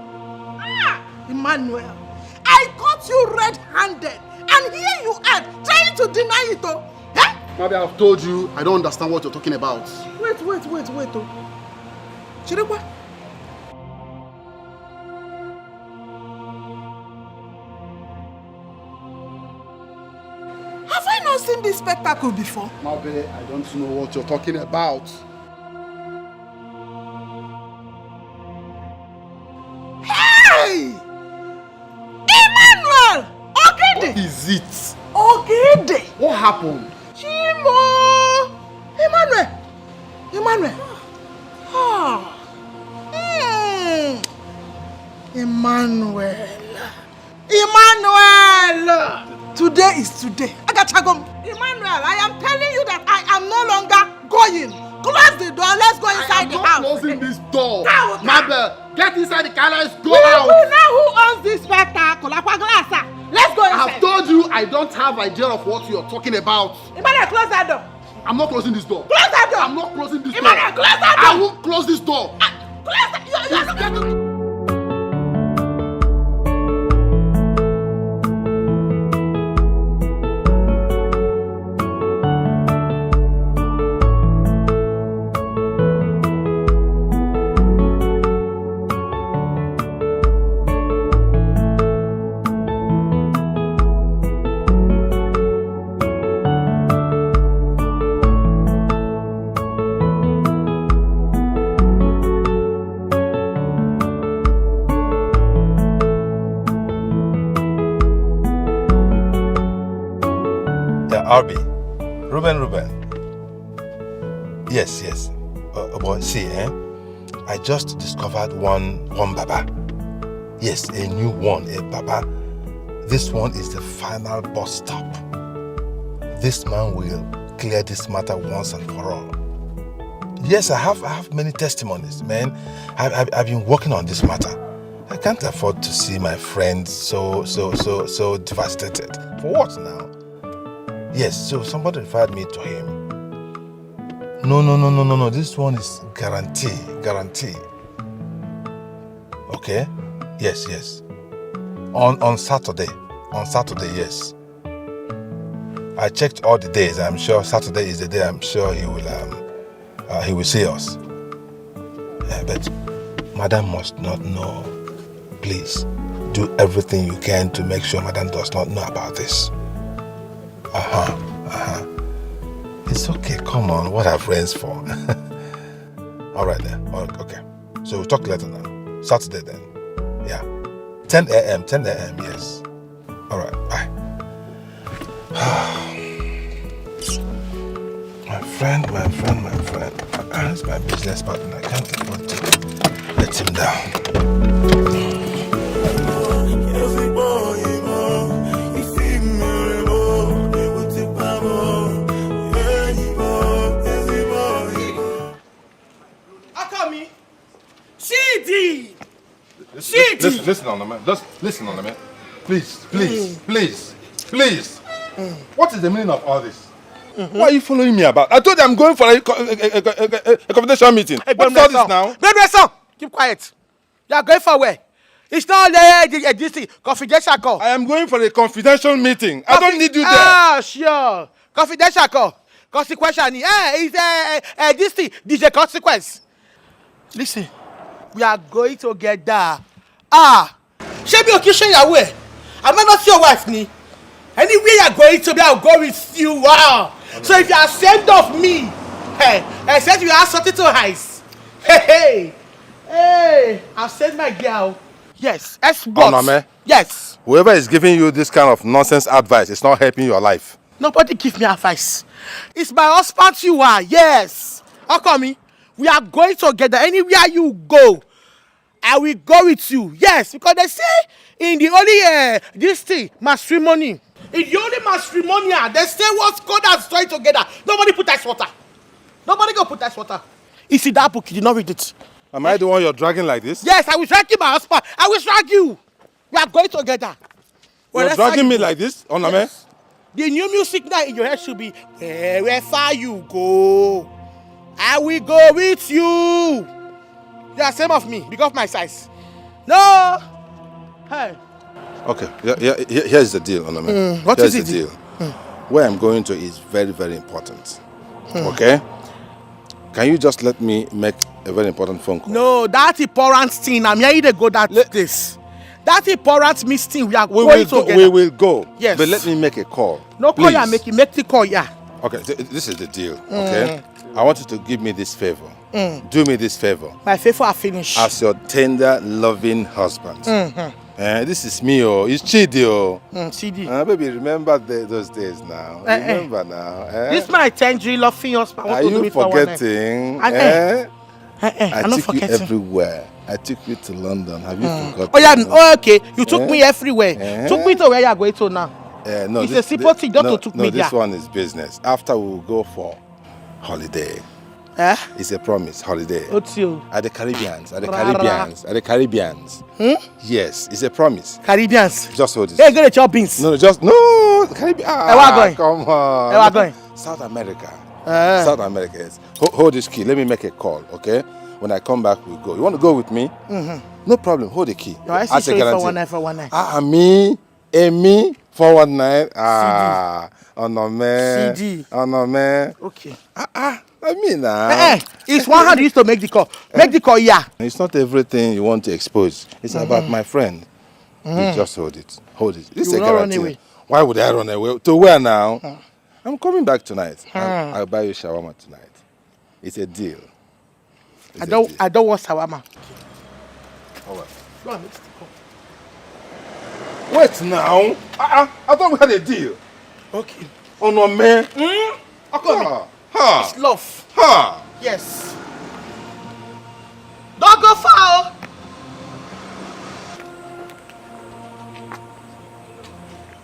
Ah, Emmanuel, I caught you red-handed, and here you are trying to deny it, oh. Eh? Maybe I've told you I don't understand what you're talking about. Wait, oh. Chirikwa. Have I not seen this spectacle before? Mabe, I don't know what you're talking about. Hey! Emmanuel! Ogede! What is it? Ogede! What happened? Chimo! Emmanuel! Ah! Emmanuel! Today is today. Agachagom. Emmanuel, I am telling you that I am no longer going. Close the door. Let's go inside the house. I'm not closing this door. Mabe, get inside the car. Let's go We out. know who owns this spectacle. Let's go inside. I have told you I don't have idea of what you're talking about. Emmanuel, close that door. I'm not closing this door. Close that door. I'm not closing this Emmanuel, door. close that door. I won't close this door. Close that. Arby, Ruben. Yes. But see, I just discovered one Baba. Yes, a new one, a Baba. This one is the final bus stop. This man will clear this matter once and for all. Yes, I have many testimonies, man. I've been working on this matter. I can't afford to see my friend so devastated. For what now? Yes, so somebody referred me to him. No. This one is guarantee. Okay? Yes. On Saturday, yes. I checked all the days. I'm sure Saturday is the day I'm sure he will see us. But Madam must not know. Please, do everything you can to make sure Madam does not know about this. It's okay, come on, what are friends for? Alright then, okay. So we'll talk later now. Saturday then. Yeah. 10 a.m., yes. Alright, bye. My friend. He's my business partner. I can't afford to let him down. Listen on the man. Just listen on the man. Please. What is the meaning of all this? What are you following me about? I told you I'm going for a confidential meeting. Hey, What's all this now? Keep quiet. You are going for where? It's not this thing. Confidential call. I am going for a confidential meeting. I don't need you there. Ah, sure. Confidential call. Consequential. It's this thing. This is a consequence. Listen, we are going together. Show me occasion your way. I might not see your wife, ni. Anywhere you are going to be, I'll go with you. Wow. So if you are ashamed of me, I said you have something to hide. Hey, I've sent my girl. Yes, Onome. Yes. Whoever is giving you this kind of nonsense advice is not helping your life. Nobody give me advice. It's my husband you are. Yes. How come? We are going together. Anywhere you go, I will go with you. Yes, because they say in the only this thing matrimony. In the only matrimonial, they say what's God has joined together. Nobody put ice water. Nobody go put ice water. You see that book? You did not read it. Am I the one you're dragging like this? Yes, I will drag you, my husband. I will drag you. We are going together. You're dragging me like this, Onome? Yes. The new music now in your head should be wherever you go, I will go with you. You are same of me because of my size. No. Hey. Okay, here's the deal, Onome. What is the deal? Where I'm going to is very, very important. Okay? Can you just let me make a very important phone call? No, that important thing. I'm here to go this. That important meeting we are going together. We will go. Yes. But let me make a call. No call, you make the call, yeah. Okay, this is the deal, okay? I want you to give me this favor. Do me this favor. My favor are finished. As your tender, loving husband. This is me, it's Chidi, Chidi. Baby, remember those days now. Remember now. This is my tender, loving husband. Are you forgetting? I took you everywhere. I took you to London. Have you forgotten? Oh yeah, okay. You took me everywhere. Took me to where you are going to now. No, it's a simple thing just to took me there. This one is business. After we will go for holiday. It's a promise, holiday. What's you? At the Caribbeans. Yes, it's a promise. Caribbeans. Just hold this. Hey, go to chop beans. No, Caribbean. Come on. Where going? South America. South America. Yes. Hold this key. Let me make a call, okay? When I come back, we'll go. You want to go with me? No problem. Hold the key. No, I see you for 119. Me, 419. Onome. CD. Onome. Okay. I mean now. It's one hand used to make the call. Make the call, yeah. It's not everything you want to expose. It's about my friend. You just hold it. Hold it. This is a guarantee. Run away. Why would I run away? To where now? I'm coming back tonight. I'll buy you shawarma tonight. It's a deal. I don't want shawarma. All right. Go on, make the call. Wait now. I thought we had a deal. Okay. Oh no, man. It's love. Yes. Don't go far.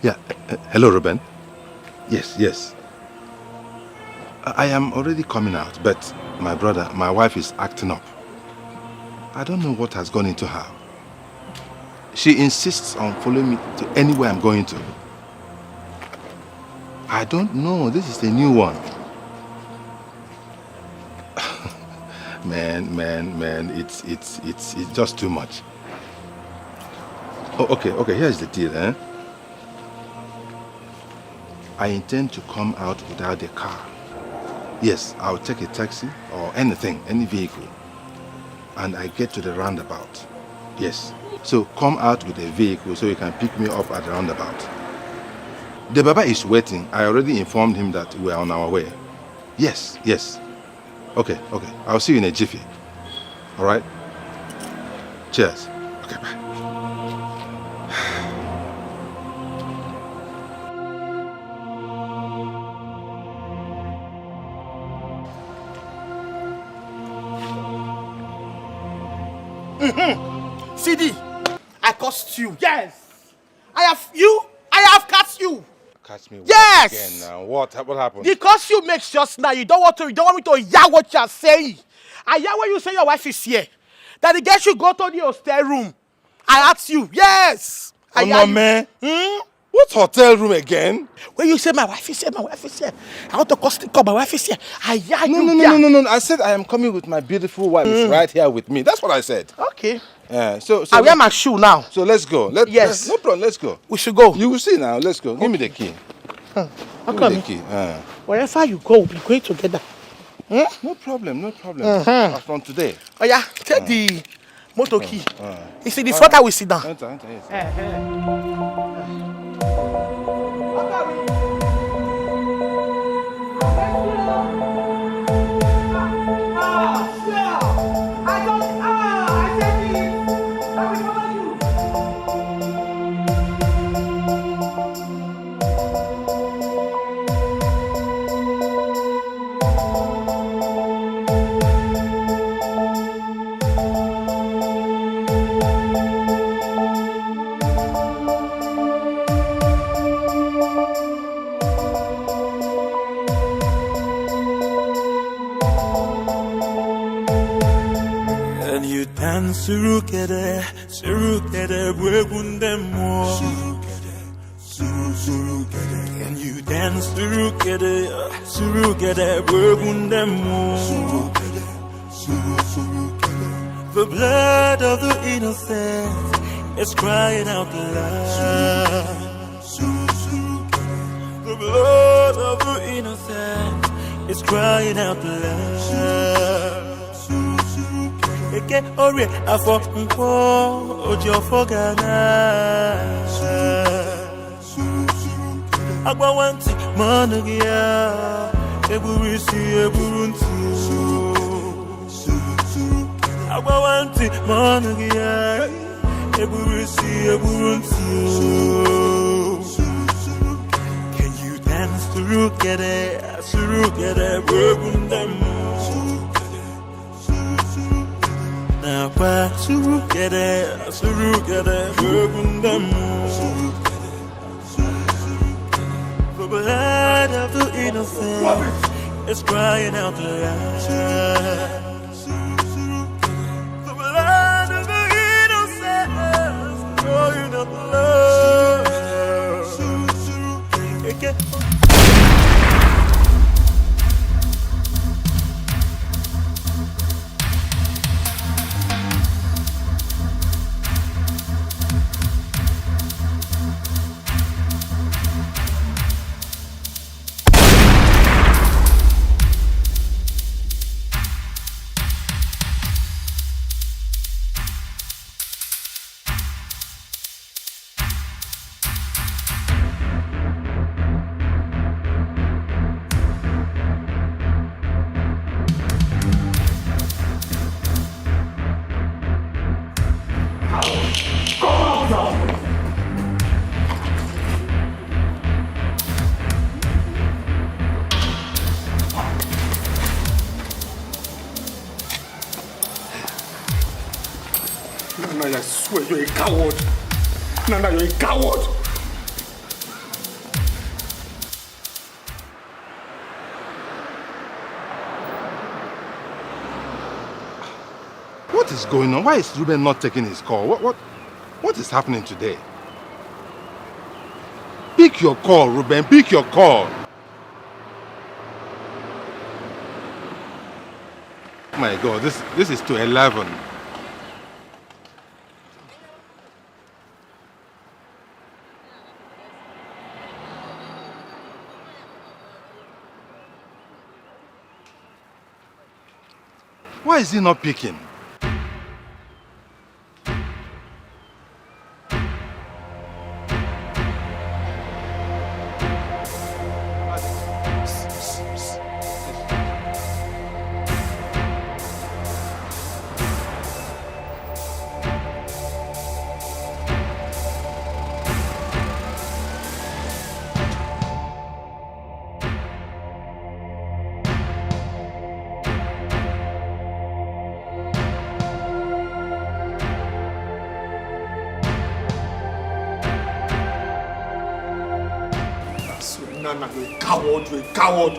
Yeah. Hello, Ruben. Yes. I am already coming out, but my wife is acting up. I don't know what has gone into her. She insists on following me to anywhere I'm going to. I don't know. This is the new one. Man, it's just too much. Oh, okay, here's the deal, I intend to come out without a car. Yes, I'll take a taxi or anything, any vehicle. And I get to the roundabout. Yes. So come out with a vehicle so you can pick me up at the roundabout. The Baba is waiting. I already informed him that we are on our way. Yes. Okay. I'll see you in a jiffy. All right? Cheers. Okay, bye. CD, I cursed you. Yes. I have cursed you. Catch me yes. Again now. What happened? The curse you make just now, you don't want me to hear what you are saying. I hear when you say your wife is here. That the girl should go to the hostel room I asked you. Yes. Oh, no, man. What hotel room again? When you say my wife is here, my wife is here. I want to call my wife is here. No. I said I am coming with my beautiful wife. It's right here with me. That's what I said. Okay. So I wear my shoe now. So let's go. Yes. No problem. Let's go. We should go. You will see now. Let's go. Give me the key. How Give come? me the key. Wherever you go, we'll be going together. No problem. From today. Oh yeah, take the motor key. You see the front I will sit down. Enter, yes. Surukere, Bwegundemo. Can you dance, Surukere, Bwegundemo. The blood of the innocent is crying out loud. The blood of the innocent is crying out loud. Eke ori afọ nkwo oji ofo gana agbawanti manu gị ya eburu isi eburu ntị agbawanti manu gị ya eburu isi eburu ntị. Can you dance surukere bwegundemo. Surukere, Bwegundemo. The blood of the innocent is crying out loud. The blood of the innocent is crying out loud. Nana, I swear you're a coward. Nana, you're a coward. What is going on? Why is Ruben not taking his call? What is happening today? Pick your call, Ruben. Pick your call. Oh my God, this is to 11. Why is he not picking? Nana, you're a coward, you're a coward.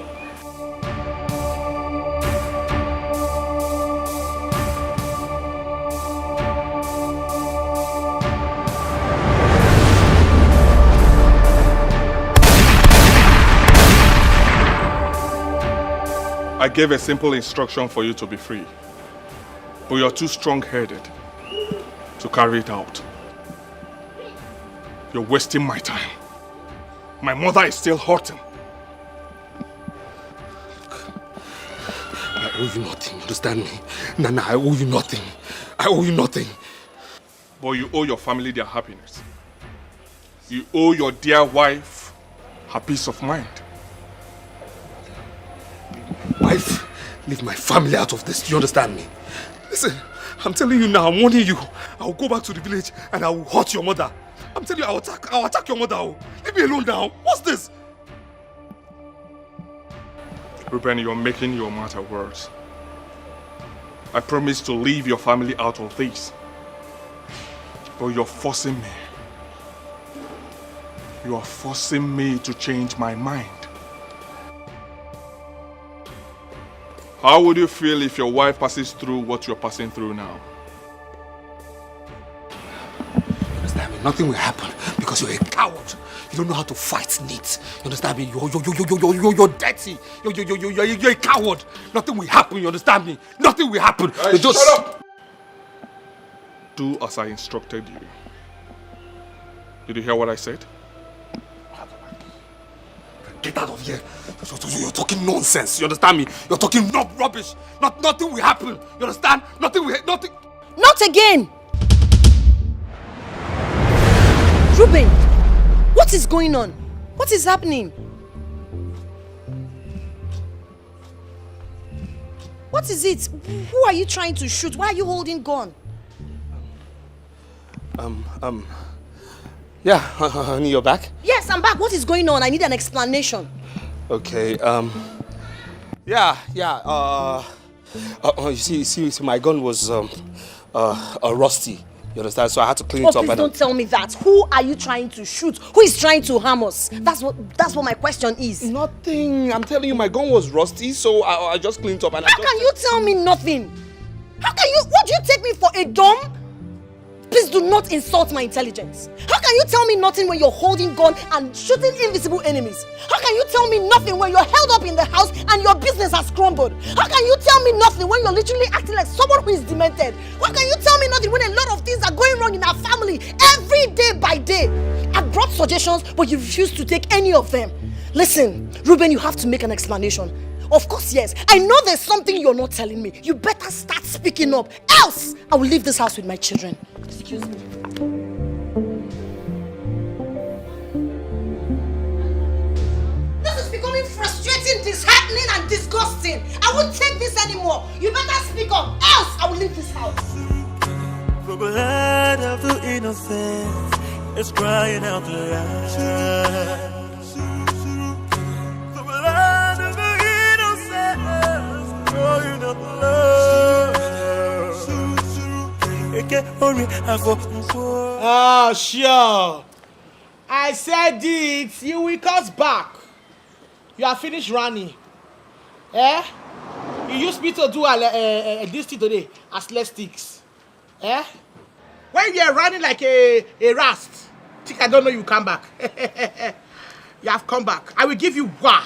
I gave a simple instruction for you to be free. But you're too strong-headed to carry it out. You're wasting my time. My mother is still hurting. I owe you nothing, understand me? Nana, I owe you nothing. I owe you nothing. But you owe your family their happiness. You owe your dear wife her peace of mind. Wife, leave my family out of this. Do you understand me? Listen, I'm telling you now, I'm warning you. I'll go back to the village and I will hurt your mother. I'm telling you, I'll attack your mother. Leave me alone now. What's this? Ruben, you're making your matter worse. I promised to leave your family out of this. But you're forcing me. You are forcing me to change my mind. How would you feel if your wife passes through what you're passing through now? You understand me? Nothing will happen because you're a coward. You don't know how to fight needs. You understand me? You're dirty. You're a coward. Nothing will happen. You understand me? Nothing will happen. Hey, just shut up! Do as I instructed you. Did you hear what I said? Get out of here. You're talking nonsense. You understand me? You're talking rubbish. Nothing will happen. You understand? Nothing. Not again! Ruben, what is going on? What is happening? What is it? Who are you trying to shoot? Why are you holding gun? Yeah, honey, you're back? Yes, I'm back. What is going on? I need an explanation. Okay, you see, my gun was, rusty. You understand? So I had to clean it up. Please don't tell me that. Who are you trying to shoot? Who is trying to harm us? That's what my question is. Nothing. I'm telling you, my gun was rusty, so I just cleaned it up and How can you tell me nothing? How can you? What do you take me for, a dumb? Please do not insult my intelligence. How can you tell me nothing when you're holding gun and shooting invisible enemies? How can you tell me nothing when you're held up in the house and your business has crumbled? How can you tell me nothing when you're literally acting like someone who is demented? How can you tell me nothing when a lot of things are going wrong in our family every day by day? I've brought suggestions, but you refuse to take any of them. Listen, Ruben, you have to make an explanation. Of course, yes. I know there's something you're not telling me. You better start speaking up. Else, I will leave this house with my children. Excuse me. This is becoming frustrating, disheartening, and disgusting. I won't take this anymore. You better speak up. Else, I will leave this house. From the heart of the innocence, it's crying out loud. Oh, sure. I said it. You will cut back. You are finished running. Eh? You used me to do this thing today as less sticks. Eh? When you are running like a rust, think I don't know you come back. You have come back. I will give you wah.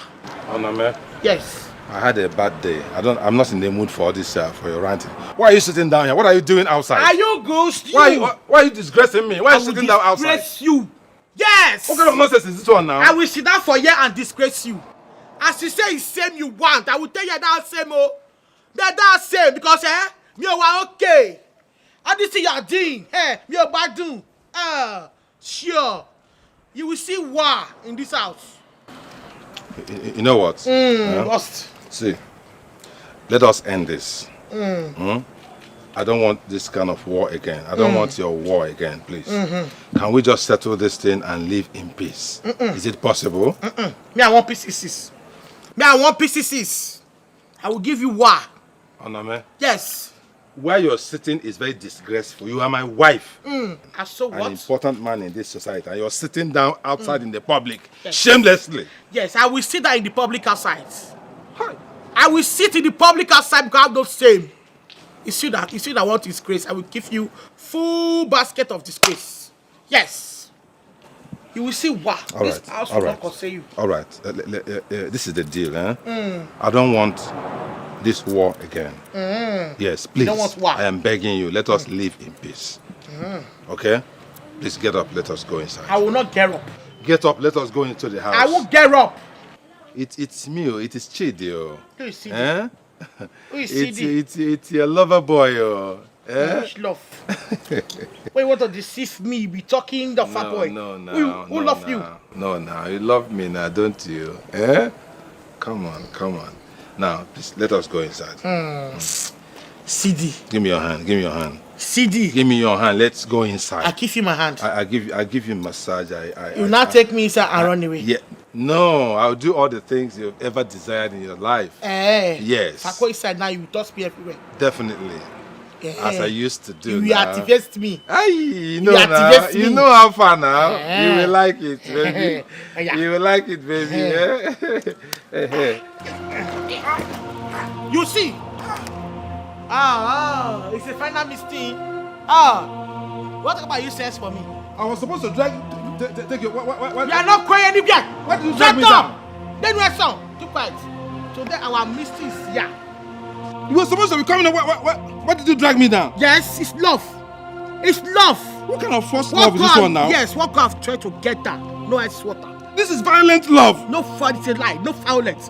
Oname. Yes. I had a bad day. I'm not in the mood for all this for your ranting. Why are you sitting down here? What are you doing outside? Are you ghost? Why are you disgracing me? Why are you sitting down outside? Disgrace you. Yes. What kind of nonsense is this one now? I will sit down for you and disgrace you. As you say, it's same you want. I will tell you that same. Oh, that same because me was okay. I did see you are doing. Hey, me bad doing. Sure. You will see war in this house. You know what? Lost. See, let us end this. I don't want this kind of war again. I don't want your war again, please. Can we just settle this thing and live in peace? Is it possible? Me, I want pieces. I want pieces. I will give you war. Oname? Yes. Where you're sitting is very disgraceful. You are my wife. So what? An important man in this society. And you're sitting down outside in the public. Yes. Shamelessly. Yes, I will sit down in the public outside. I will sit in the public outside because I'm not same. You see that want disgrace, I will give you full basket of disgrace. Yes. You will see what All this right, house all will right. not concern you. All right. This is the deal, eh? Mm. I don't want this war again. Yes, please. You don't want war? I am begging you. Let us live in peace. Okay? Please get up. Let us go inside. I will not get up. Get up. Let us go into the house. I won't get up. It's me. It is Chidi. Who is Chidi? Eh? Who is Chidi? It's your lover boy. Eh? Much love. Wait, want to deceive me? Be talking the fat boy. Who love you? No, you love me now, don't you? Eh? Come on. Now, please, let us go inside. CD. Give me your hand. CD. Give me your hand. Let's go inside. I give you my hand. I give you massage. You now take me inside and run away. Yeah. No, I'll do all the things you've ever desired in your life. Yes. If I go inside now, you will toss me everywhere. Definitely. As I used to do. You activate me. You know how far now. You will like it, baby. You will like it, baby. You see? It's a final mistake. What about you says for me? I was supposed to take you. What? You are not going anywhere. What did you drag me down? Then we are song. Keep quiet. Today our mistake is here. You were supposed to be coming. What did you drag me down? Yes, it's love. It's love. What kind of first love is this one now? Yes, what kind of try to get that? No ice water. This is violent love. No fun, it's a lie. No violence.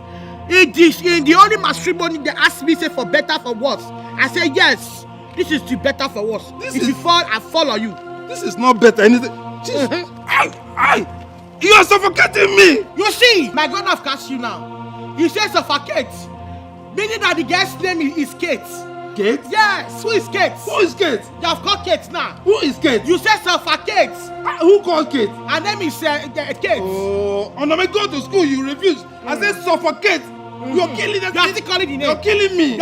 In the only matrimony they asked me say for better for worse. I say yes. This is the better for worse. If you fall, I follow you. This is not better. Anything. You are suffocating me. You see, my God have cast you now. He says suffocate. Meaning that the girl's name is Kate. Kate? Yes. Who is Kate? Who is Kate? You have called Kate now. Who is Kate? You said suffocate. Who called Kate? Her name is Kate. Oh, when I go to school, you refuse. I said suffocate. You're killing that. You are still calling the name. You're killing me. You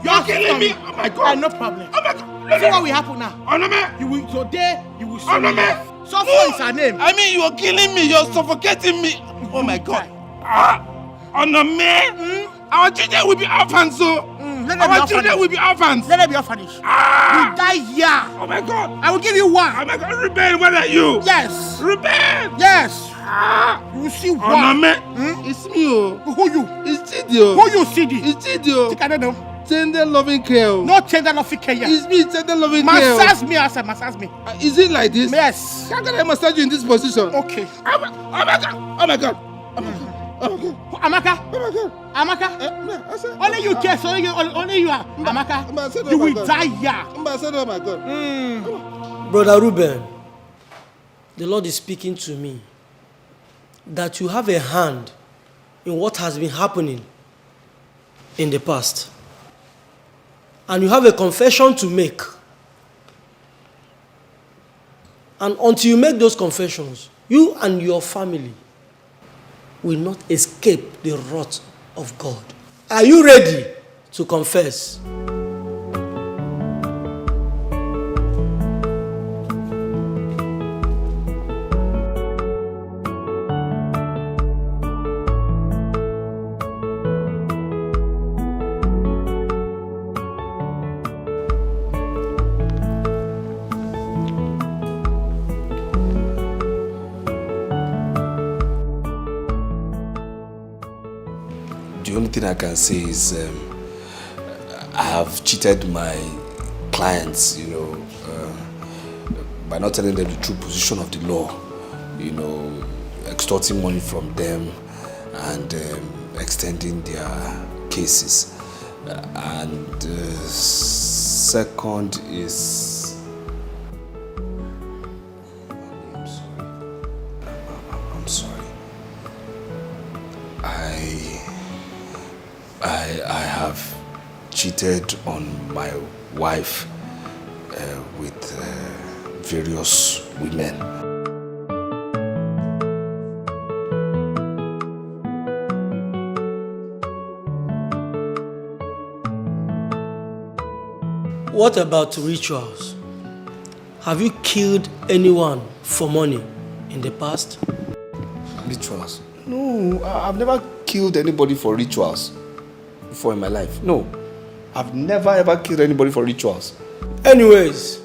are killing me. Oh my God. No problem. Oh my God. See what will happen now. You will today. You will see me. Suffer is her name. I mean, you are killing me. You're suffocating me. Oh my God. Our children will be orphans, so. Our children will be orphans. Let them be orphanage. You die here. Oh my God. I will give you one. Oh my God. Ruben, where are you? Yes. Ruben. Yes. You will see one. It's me. Who you? It's Chidio. Who you, Chidi? It's Chidio. Think I don't know. Tender loving care. No tender loving care. It's me, tender loving care. Massage me, outside. Massage me. Is it like this? Yes. How can I massage you in this position? Okay. Oh my God. Oh my God. Amaka. Amaka. Only you care. Only you are. Amaka. You will die here. Oh my God. Brother Ruben, the Lord is speaking to me that you have a hand in what has been happening in the past. And you have a confession to make. And until you make those confessions, you and your family will not escape the wrath of God. Are you ready to confess? The only thing I can say is I have cheated my clients, by not telling them the true position of the law, extorting money from them and extending their cases. And second is, I'm sorry. I have cheated on my wife with various women. What about rituals? Have you killed anyone for money in the past? Rituals? No, I've never killed anybody for rituals before in my life. No, I've never ever killed anybody for rituals. Anyways,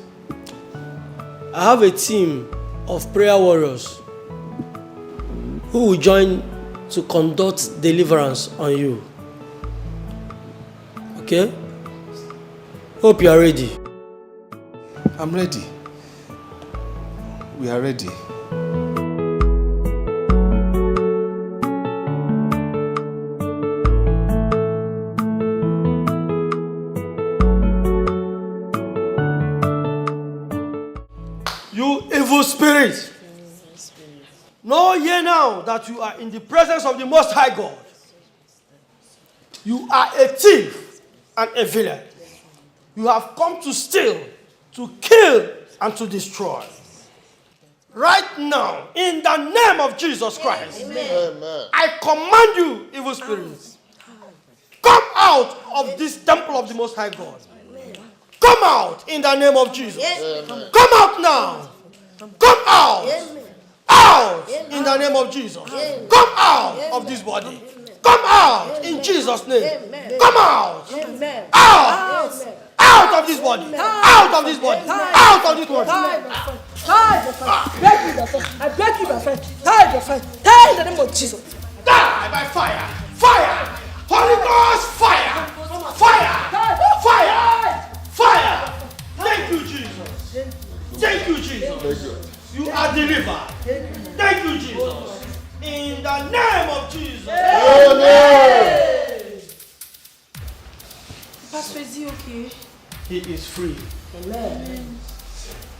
I have a team of prayer warriors who will join to conduct deliverance on you. Okay? Hope you are ready. I'm ready. We are ready. You evil spirit, know ye now that you are in the presence of the Most High God. You are a thief and a villain. You have come to steal, to kill, and to destroy. Right now, in the name of Jesus Christ, Amen. I command you, evil spirits, come out of this temple of the Most High God. Come out in the name of Jesus. Amen. Come out now. Come out. Out in the name of Jesus. Come out of this body. Come out in Jesus' name. Come out. Out. Out of this body. Out of this body. Out of this body. I beg you, my friend. Die, my friend. Die in the name of Jesus. Die by fire. Fire. Holy Ghost fire. Fire. Fire. Fire. Thank you, Jesus. Thank you, Jesus. You are delivered. Thank you, Jesus. In the name of Jesus. Amen. Pastor, is he okay? He is free. Amen.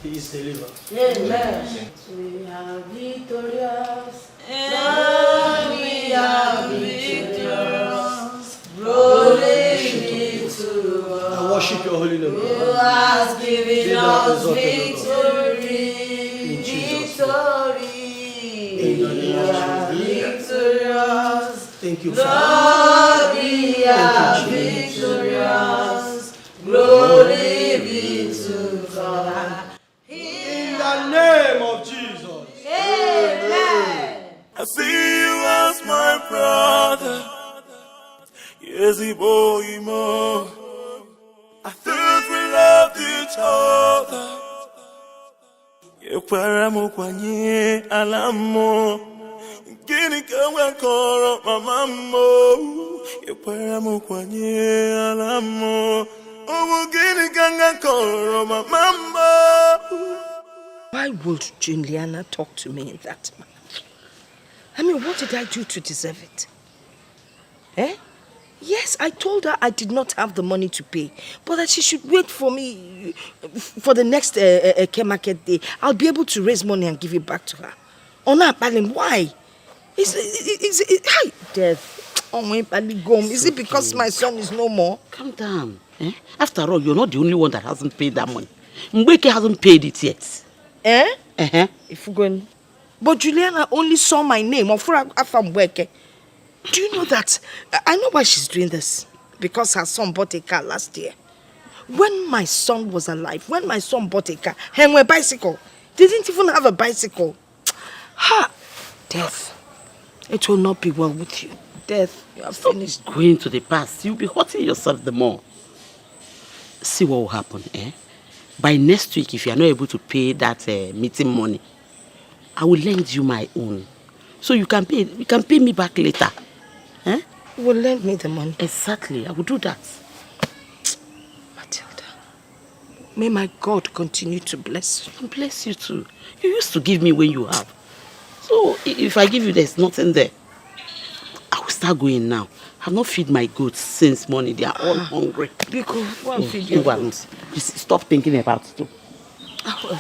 He is delivered. Amen. We are victorious. Lord, we are victorious. Glory be to God. I worship your holy name. Who has given us victory. We are victorious. Thank you, Lord, we are victorious. Glory be to God. In the name of Jesus. Amen. I see you as my brother. Yes, boy, more. I thought we loved each other. Yekwaramu kwanye alamo. Gini kawa koro mamamo. Yekwaramu kwanye alamo. Omo gini kanga koro mamamo. Why would Juliana talk to me in that manner? I mean, what did I do to deserve it? Eh? Yes, I told her I did not have the money to pay, but that she should wait for me for the next market day. I'll be able to raise money and give it back to her. Ona Palim, why? Is death? Is it because my son is no more? Calm down. Eh? After all, you're not the only one that hasn't paid that money. Mbeke hasn't paid it yet. Eh? Uh-huh. If we're going. But Juliana only saw my name. Do you know that? I know why she's doing this. Because her son bought a car last year. When my son was alive, when my son bought a car, and a bicycle, they didn't even have a bicycle. Ha! Death. It will not be well with you. Death, you have finished. Going to the past, you'll be hurting yourself the more. See what will happen, eh? By next week, if you are not able to pay that meeting money, I will lend you my own. So you can pay me back later. Eh? You will lend me the money. Exactly, I will do that. Matilda, may my God continue to bless you. And bless you too. You used to give me when you have. So if I give you, there's nothing there. I will start going now. I have not fed my goats since morning. They are all hungry. Because feed your goats. Stop thinking about it.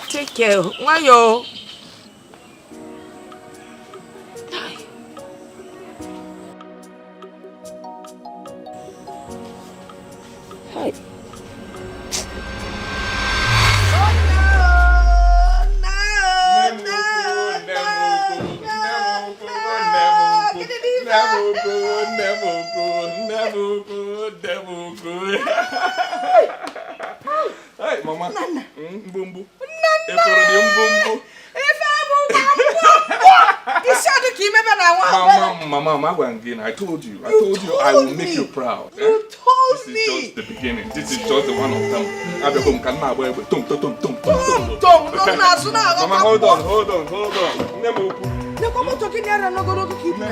Take care. Why yo? Hi. Hey, Mama. Mbumbu. Mama, I told you I will make you proud. You told me. This is just the beginning. This is just the one of them. Mama, hold on. come out again here and not go to keep me.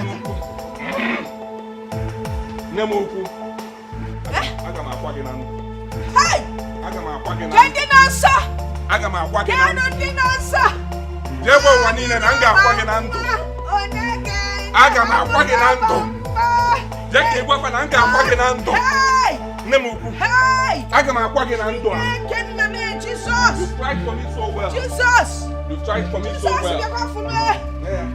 Nemoku. Agama kwaginanu. Hey! Agama kwaginanu. Kendinansa! Agama kwaginanu. Kendinansa! Jebo wanine nanga kwaginanu. Agama kwaginanu. Jeke gwa nanga kwaginanu. Hey! Nemoku. Hey! Agama kwaginanu. Jesus! You tried for me so well. Jesus! You tried for me so well. Jesus, you for me. Yeah.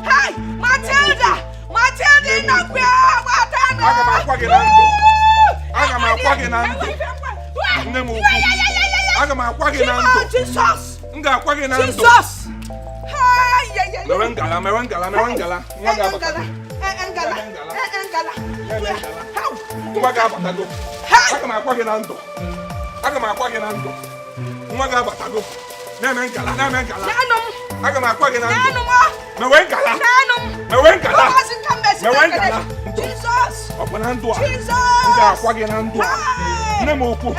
Hey, Matilda! Matilda, Agama kwaginanu. Agama kwaginanu. Nemoku. Agama kwaginanu. Jesus! Nga kwaginanu. Jesus! Hey, Merengala. Engala. Mwaga batago. Agama kwaginanu. Agama kwaginanu. Mwaga batago. Nemengala. Agama kwaginanu. Mewengala. Jesus! Opanandua. Jesus! Nga kwaginanu. Nemoku.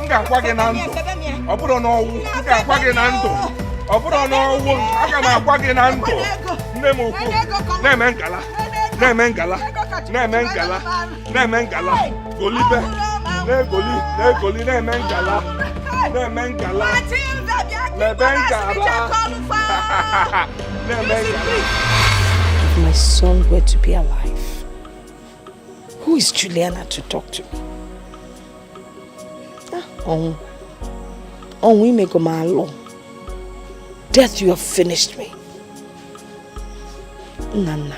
Nga kwaginanu. Obudo no wu. Nga kwaginanu. Obudo no wu. Agama kwaginanu. Nemoku. Nemengala. Golibe. Negoli. Nemengala. If my son were to be alive, who is Juliana to talk to? We may go my law. Death, you have finished me. Nana.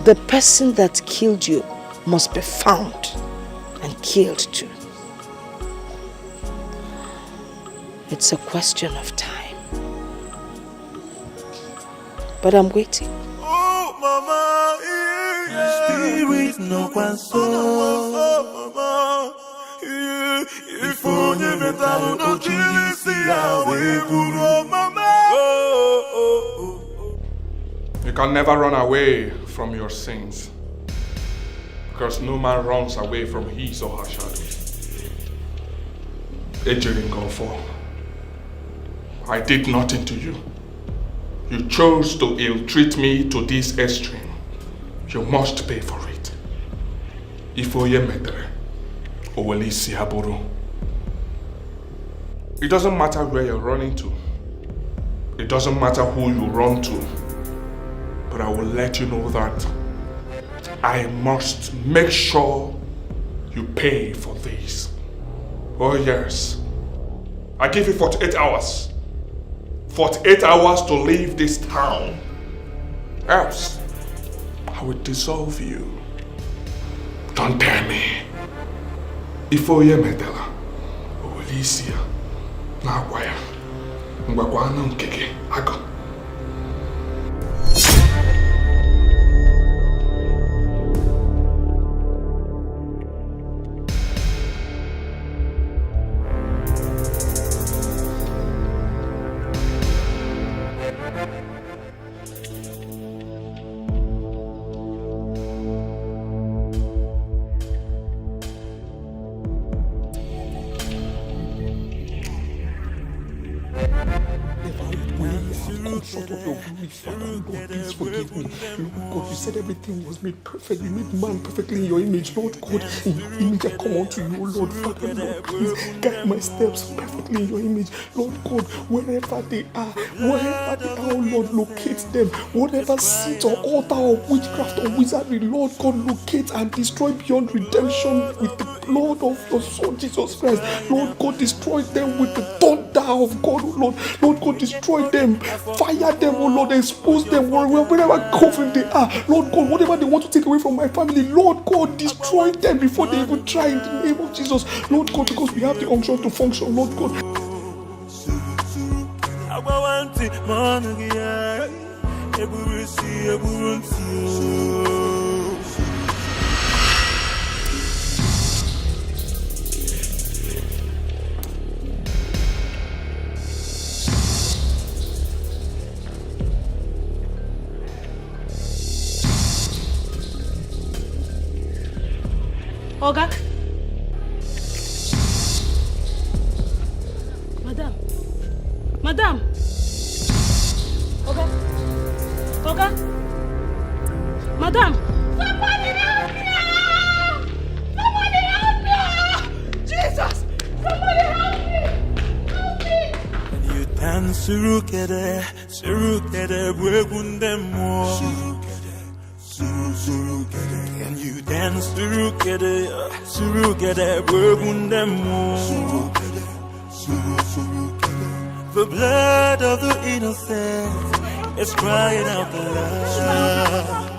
The person that killed you must be found and killed too. It's a question of time. But I'm waiting. Oh, mama, spirit no mama. If only better no You can never run away from your sins, because no man runs away from his or her shadow. I did nothing to you. You chose to ill-treat me to this extreme. You must pay for it. If it doesn't matter where you're running to. It doesn't matter who you run to. But I will let you know that I must make sure you pay for this. Oh yes. I give you 48 hours. 48 hours to leave this town. Else, I will dissolve you. Don't dare me. Ifoye medela. Olisia. Na kwaya. Ngwakwana nkeke. Aga. Please forgive me. Lord God, you said everything was made perfect. You made man perfectly in your image. Lord God, in your image I come unto you, Lord Father. Lord, please guide my steps perfectly in your image. Lord God, wherever they are, oh Lord, locate them. Whatever seat or altar of witchcraft or wizardry, Lord God, locate and destroy beyond redemption with the blood of your Son, Jesus Christ. Lord God, destroy them with the thunder of God, oh Lord. Lord God, destroy them. Fire them, oh Lord. Expose them wherever coven they are. Lord God, whatever they want to take away from my family, Lord God, destroy them before they even try in the name of Jesus. Lord God, because we have the unction to function, Lord God. Madam. Okay. Okay. Madam. Somebody help me! Somebody help me! Jesus! Somebody help me! Help me! You dance surukere, surukere, wegundemo. Surukere, and you dance surukere, surukere, wegundemo. The blood of the innocent is crying out loud.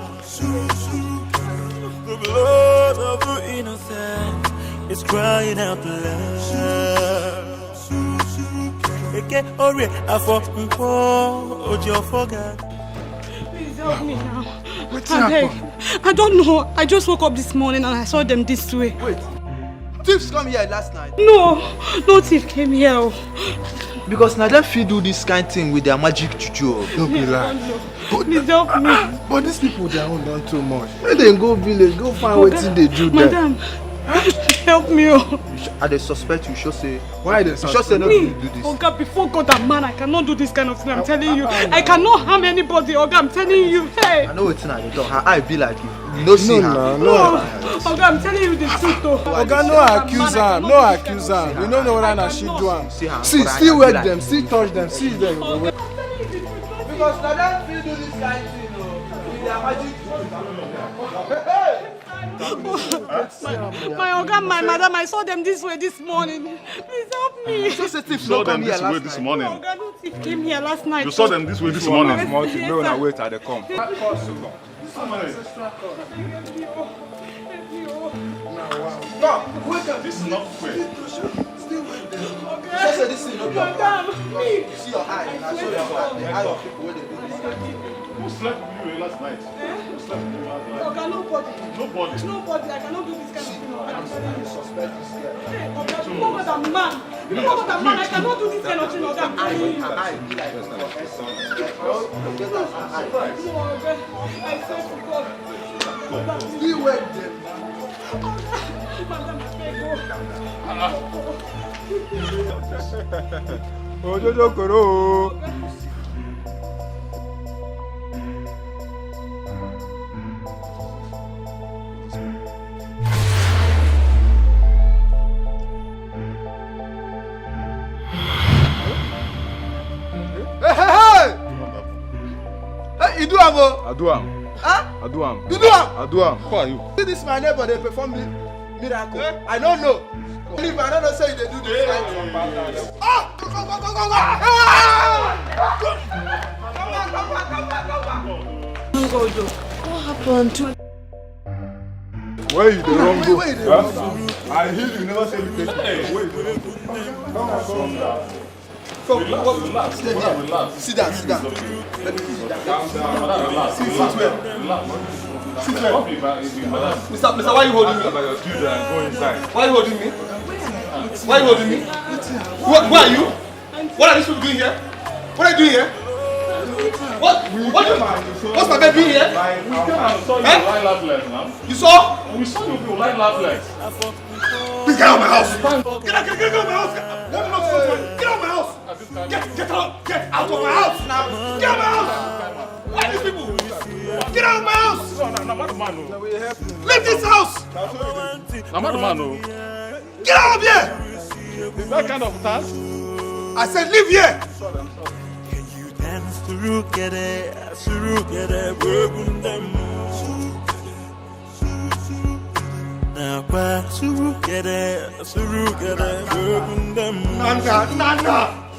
The blood of the innocent is crying out loud. Please help me now. I don't know. I just woke up this morning and I saw them this way. Wait. Thieves come here last night? No thief came here. Because now they fit do this kind of thing with their magic juju. Don't be like. Please help me. But these people, they are done too much. When they go village, go find what they do there. Madam, help me. I dey suspect you should say. Why they you should say no me? do this. Oga, before God and man, I cannot do this kind of thing. I'm telling you. I cannot harm anybody. Oga, I'm telling you. Hey. I know it's not. Her eye be like you. You know see her. No. Oga, I'm telling you the truth though. Oga, no accuse her. No accuse her. We don't know whether she do am. See, still wet them, still touch them, see them. Because now they feel do this kind of thing, with their magic My Oga, my madam, I saw them this way this morning. Please help me. So say thief saw them this way this morning. Oga, no thief came here last night. You saw them this way this morning. Yes, No, sir. now wait till they come. Come, wake up. This is not fair. Just say this is not your Madam, You see your eye. I saw your eye. The eye of people when they do this. Who slept with you last night? Who slept with you last night? Oga, nobody. Nobody. Nobody. I cannot do this kind of thing. I'm telling you. Suspect this guy. Hey, Oga, before God and man. Before God and man, I cannot do this kind of thing. Oga, I'm telling you. Her eye be like this. No, Oga, I swear to God. Still wet them. Madam, I beg you. Ojojo koro. Hey, you do am o? I do am. Huh? I do am. You do am? I do am. Who are you? See this my neighbor, they perform miracle. I don't know. If I don't know, say they do this. Ah! Come on! What happened? Where you the wrong go? Where you the wrong go? I hear you never say you take it. Wait. Come on. Come, stay here. Sit down. Let me sit down. Sit where? Mr. Why are you holding me? Go inside. Why are you holding me? Why are you holding me? Who are you? What are these people doing here? What are you doing here? What's my bed doing here? You saw? We saw you people like laughless. Please get out of my house! Get out of my house! Get out of my house! Get out of my house now! Get out of my house! Why are these people? Get out of my house! Leave this house! Get out of here! Is that kind of task? I said leave here! Nana!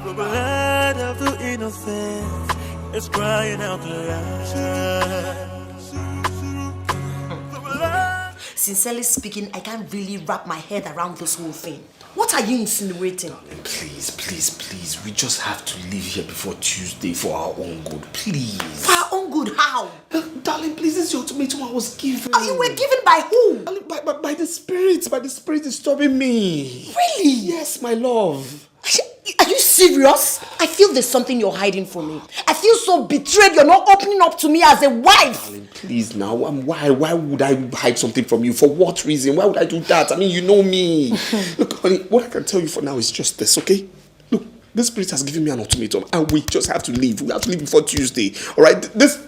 The blood of the innocent is crying out loud. Sincerely speaking, I can't really wrap my head around this whole thing. What are you insinuating? Please, we just have to leave here before Tuesday for our own good, please. For our own good, how? Darling, please, this is the ultimatum I was given. Oh, you were given by who? By the spirit is stopping me. Really? Yes, my love. Are you serious? I feel there's something you're hiding from me. I feel so betrayed you're not opening up to me as a wife. Darling, please now. Why would I hide something from you? For what reason? Why would I do that? I mean, you know me. Look, honey, what I can tell you for now is just this, okay? This spirit has given me an ultimatum, and we just have to leave. We have to leave before Tuesday. All right? This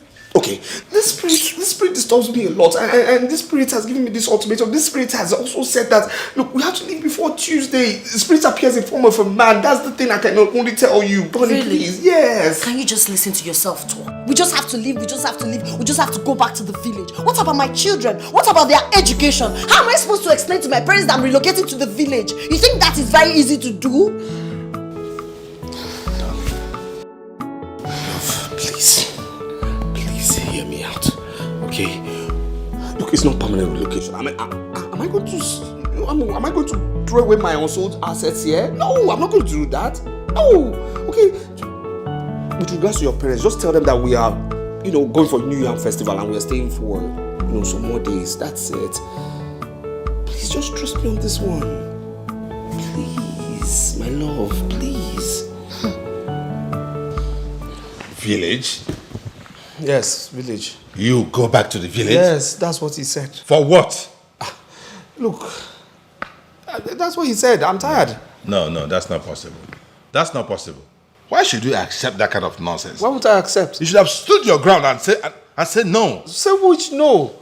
spirit disturbs me a lot, and this spirit has given me this ultimatum. This spirit has also said that, look, we have to leave before Tuesday. The spirit appears in form of a man. That's the thing I can only tell you. Bonnie, Really? please. Yes. Can you just listen to yourself talk? We just have to leave. We just have to leave. We just have to go back to the village. What about my children? What about their education? How am I supposed to explain to my parents that I'm relocating to the village? You think that is very easy to do? Please hear me out, okay? Look, it's not permanent relocation. Am I going to throw away my unsold assets here? No, I'm not going to do that. No, okay. With regards to your parents, just tell them that we are, going for New Yam Festival and we are staying for, some more days. That's it. Please just trust me on this one. Please, my love, please. Village? Yes, village. You go back to the village? Yes, that's what he said. For what? Look, that's what he said. I'm tired. No, that's not possible. That's not possible. Why should you accept that kind of nonsense? Why would I accept? You should have stood your ground and said no. Say which no?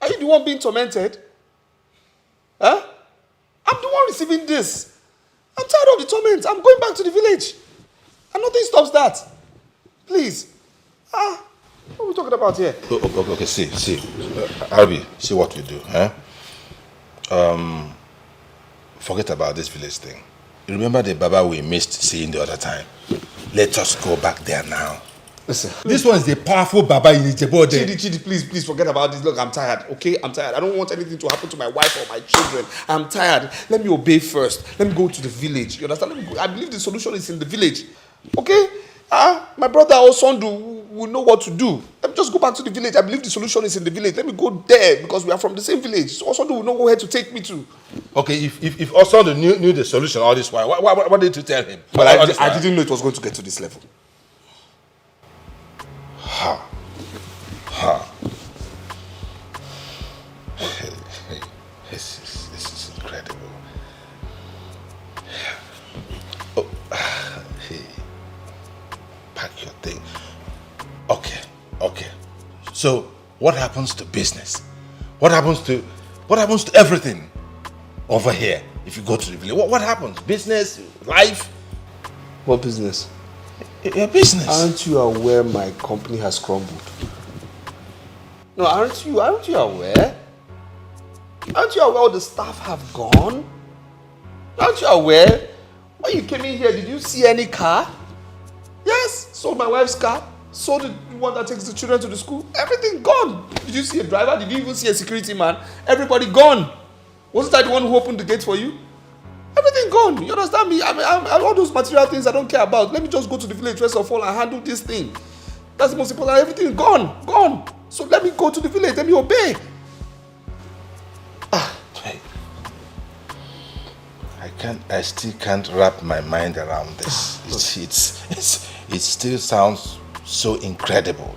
Are you the one being tormented? Huh? I'm the one receiving this. I'm tired of the torment. I'm going back to the village. And nothing stops that. Please. What are we talking about here? Okay, see. Arby, see what we do, huh? Forget about this village thing. You remember the Baba we missed seeing the other time? Let us go back there now. Listen. This one is the powerful Baba in Ijebo. Chidi, please forget about this. Look, I'm tired, okay? I'm tired. I don't want anything to happen to my wife or my children. I'm tired. Let me obey first. Let me go to the village. You understand? Let me go. I believe the solution is in the village. Okay? My brother or son will know what to do. Let me just go back to the village. I believe the solution is in the village. Let me go there because we are from the same village. So Osondu will know where to take me to. Okay, if Osondu knew the solution all this while, what did you tell him? Well, I didn't know it was going to get to this level. This is incredible. Pack your thing. Okay. So, what happens to business? What happens to everything over here if you go to the village? What happens? Business, life? What business? Your business. Aren't you aware my company has crumbled? No, aren't you aware? Aren't you aware all the staff have gone? Aren't you aware? When you came in here, did you see any car? Yes, sold my wife's car. Sold the one that takes the children to the school. Everything gone. Did you see a driver? Did you even see a security man? Everybody gone. Wasn't I the one who opened the gate for you? Everything gone. You understand me? I mean, all those material things I don't care about. Let me just go to the village first of all and handle this thing. That's the most important. Everything gone. So let me go to the village. Let me obey. I still can't wrap my mind around this. It still sounds so incredible.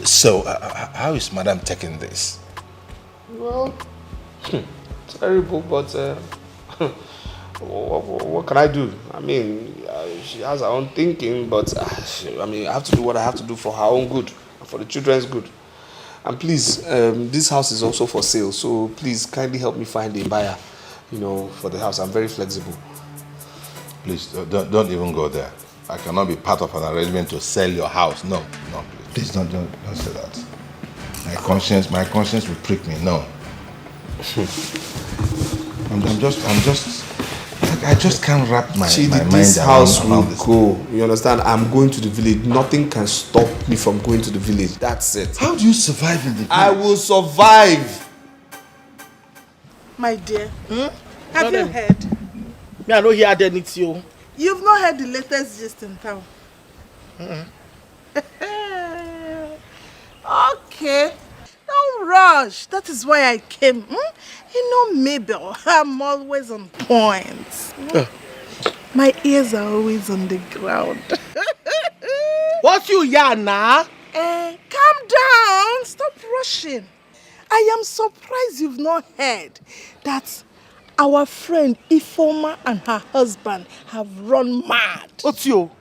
So, how is Madam taking this? Well, terrible, but what can I do? I mean, she has her own thinking, but I have to do what I have to do for her own good, for the children's good. And please, this house is also for sale, so please kindly help me find a buyer, for the house. I'm very flexible. Please, don't even go there. I cannot be part of an arrangement to sell your house. No, please don't say that. My conscience will prick me. No. I just can't wrap my mind this house will this. go. You understand? I'm going to the village. Nothing can stop me from going to the village. That's it. How do you survive in the village? I will survive. My dear, have you heard? Me, I don't hear anything. You've not heard the latest gist in town. Okay. Don't rush. That is why I came. Mabel, I'm always on point. My ears are always on the ground. What's you yarn now? Calm down. Stop rushing. I am surprised you've not heard that our friend Ifoma and her husband have run mad. What's you?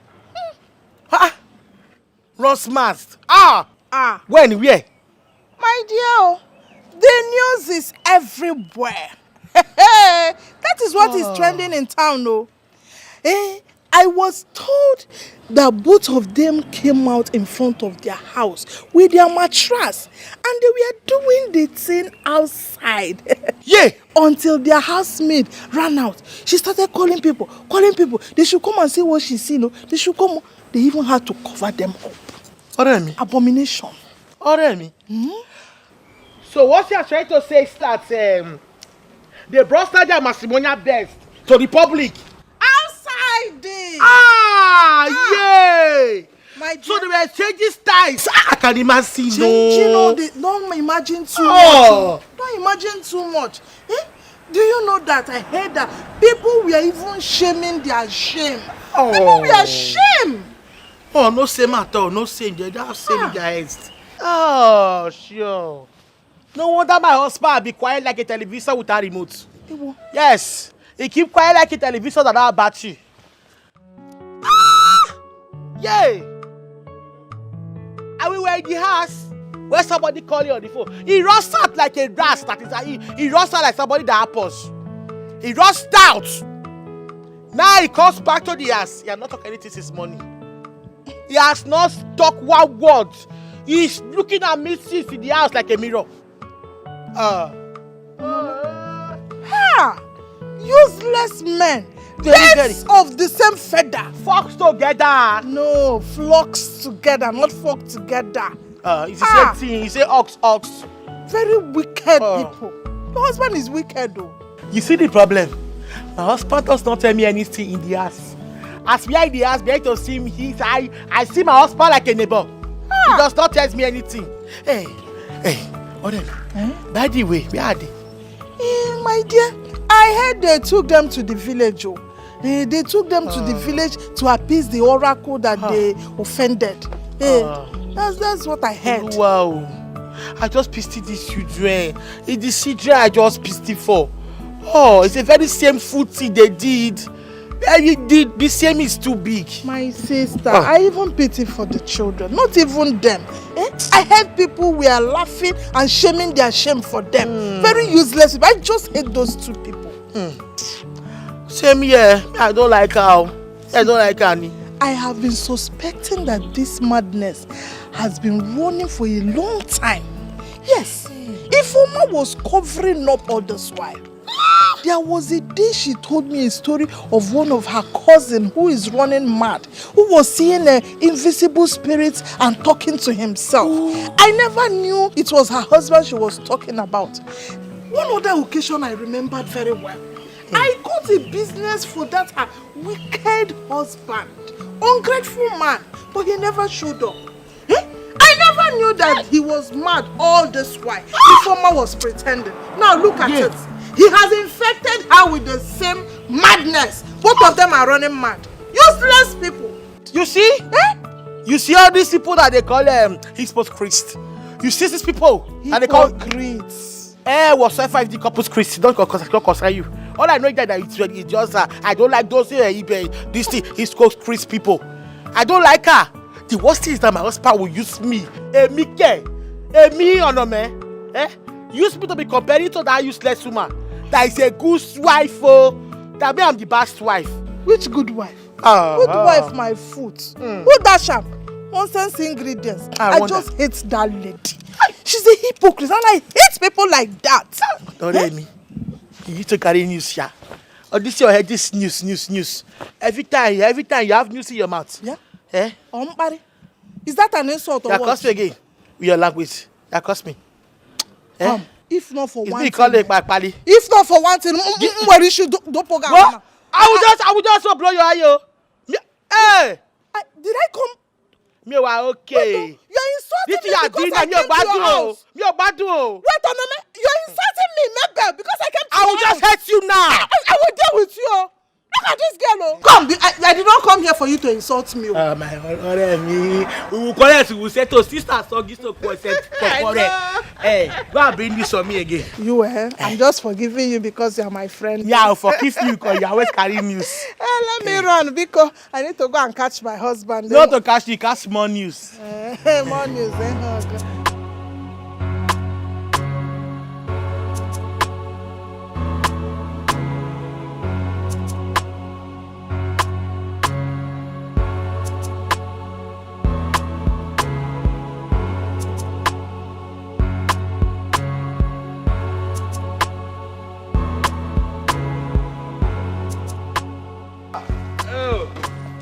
Run smart. Ah. When? Where? My dear, the news is everywhere. That is what is trending in town, no? I was told that both of them came out in front of their house with their mattress and they were doing the thing outside. Yeah. Until their housemaid ran out. She started calling people. They should come and see what she see, no? They should come. They even had to cover them up. Oremi. Abomination. Oremi. So what you are trying to say is that they brought their matrimonial best to the public. Outside this. Yay! So they were changing styles. I can imagine. Don't imagine too much. Don't imagine too much. Do you know that I heard that people were even shaming their shame? People were ashamed. Oh, no shame at all. No shame. They don't have shame in their heads. Oh, sure. No wonder my husband be quiet like a television without remote. Yes, he keep quiet like a television without battery. Yay! And we were in the house where somebody called you on the phone. He rushed out like a rat. He rushed out like somebody that happens. He rushed out. Now he comes back to the house. He has not talked anything since morning. He has not talked one word. He's looking at me since in the house like a mirror. Useless men. Birds of the same feather. Flocks together. No, flocks together, not flock together. It's the same thing. You say ox. Very wicked people. Your husband is wicked though. You see the problem? My husband does not tell me anything in the house. As we are in the house, we are to see him. I see my husband like a neighbor. He does not tell me anything. Hey, Odin. By the way, where are they? My dear, I heard they took them to the village. They took them to the village to appease the oracle that they offended. That's what I heard. Wow. I just pitied these children. It's the children I just pitied for. Oh, it's a very shameful thing they did. The same is too big. My sister, I even pity for the children. Not even them. I heard people were laughing and shaming their shame for them. Very useless. I just hate those two people. Same here. I don't like her. I don't like Annie. I have been suspecting that this madness has been running for a long time. Yes. Ifoma was covering up all this while. There was a day she told me a story of one of her cousins who is running mad, who was seeing invisible spirits and talking to himself. I never knew it was her husband she was talking about. One other occasion I remembered very well. I got a business for that her wicked husband, ungrateful man, but he never showed up. I never knew that he was mad all this while. Ifoma was pretending. Now look at it. He has infected her with the same madness. Both of them are running mad. Useless people. You see? You see all these people that they call hypocrites. You see these people that they call hypocrites. Whatsoever if the couple's Christ, don't concern you. All I know is that it's just I don't like those this thing hypocrites people. I don't like her. The worst thing is that my husband will use me. Use me to be comparing to that useless woman. That is a good wife, that me I'm the best wife. Which good wife? Good wife, my foot. Who dash up? Nonsense ingredients. I just hate that lady. She's a hypocrite and I hate people like that. Don't let me. You need to carry news here. Or this your head, this news. Every time you have news in your mouth. Yeah? Is that an insult or what? Cost me again. With your language. That cost me. If not for one thing. If not for one thing, where you should do program. What? I will just blow your eye. Hey! Did I come? Me wa okay. You're insulting me because I came to your house. Wait a minute. You're insulting me, Mabel, because I came to your house. I will just hurt you now. I will deal with you. Look at this girl. Come, I did not come here for you to insult me. My me. We will correct. We will say to sister, so give so correct. Hey, go and bring this on me again. You, I'm just forgiving you because you're my friend. Yeah, I'll forgive you because you always carry news. Let me run because I need to go and catch my husband. Not to catch you, catch more news. More news, Okay.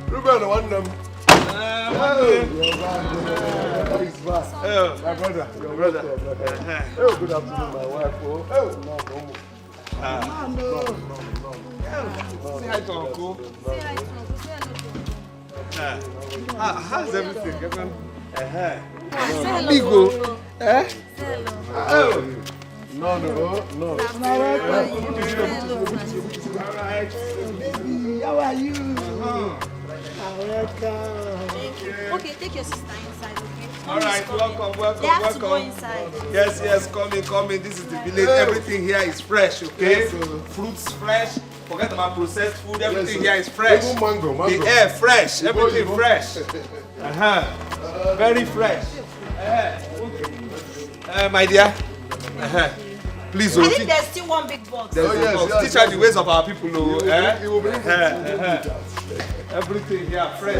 Ruben, one them. My brother, your brother. Oh, good afternoon, my wife. No. Say hi to Uncle. Say hi to Uncle. How's everything? Amigo. No. Baby, how are you? Welcome. Thank you. Okay, take your sister inside, okay? All right, welcome. They have to go inside. Yes, come in. This is the village. Everything here is fresh, okay? Yes, fruits fresh. Forget about processed food. Everything here is fresh. Even mango. The air fresh. Everything fresh. Very fresh. My dear. Please, I think there's still one big box. Teach her the ways of our people. He will bring everything here fresh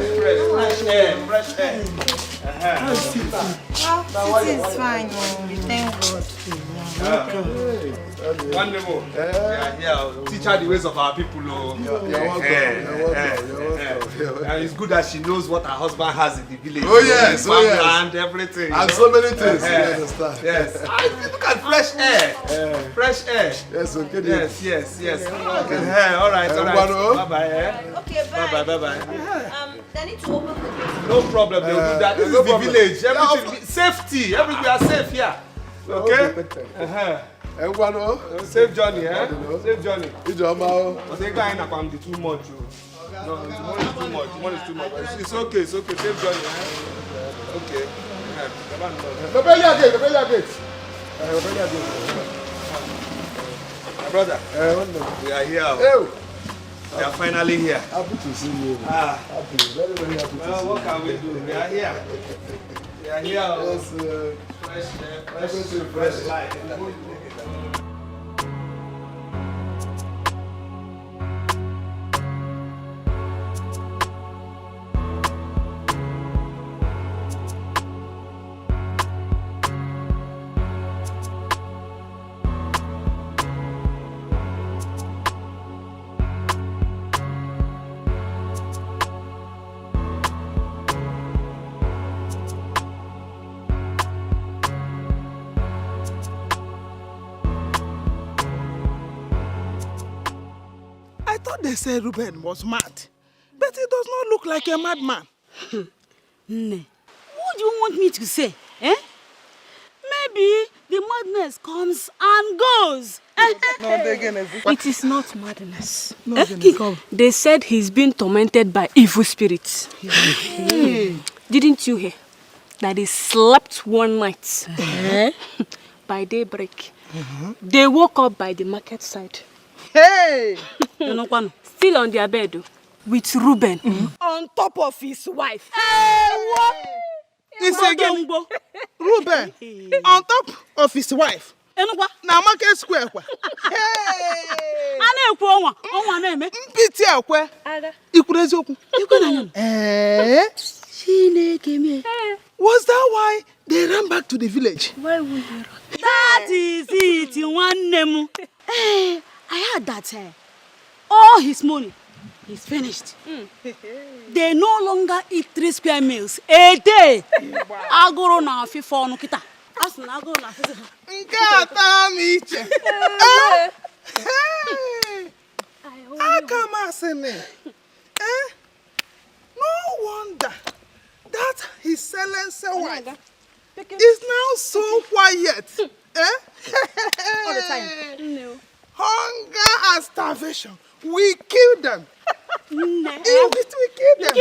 air. City is fine. Thank God. Wonderful. We are here. Teach her the ways of our people. You're welcome. And it's good that she knows what her husband has in the village. And everything. And so many things. You understand? Yes. Look at fresh air. Fresh air. Yes, okay. Yes. All right. Bye-bye. Okay, bye. They need to open the gate. No problem. They will do that. This is the village. Everything. Safety. Everywhere safe here. Okay? Safe journey, Safe journey. But they can't have too much. No, the money is too much. It's okay. Safe journey, Okay. Prepare your gate. My brother, we are here. We are finally here. Happy to see you. Happy. Very, very happy to see you. Well, what can we do? We are here. Yes, fresh light. They say Ruben was mad, but he does not look like a madman. What do you want me to say? Maybe the madness comes and goes. It is not madness. They said he's been tormented by evil spirits. Didn't you hear that he slept one night? By daybreak, they woke up by the market side. Hey! Still on their bed with Ruben on top of his wife. Hey, what? It's again Ruben on top of his wife. Na market square kwa. Hey! Mpiti akwa. Ikuru eziokwu. Was that why they ran back to the village? Why would they run? That is it, one name. Hey, I heard that all his money is finished. They no longer eat 3 square meals a day. Agoro na fifo no kita. Asuna agoro na fifo. Nkata miche. Akamasene. No wonder that his silencer wife is now so quiet. All the time. No. Hunger and starvation. We kill them. We kill them.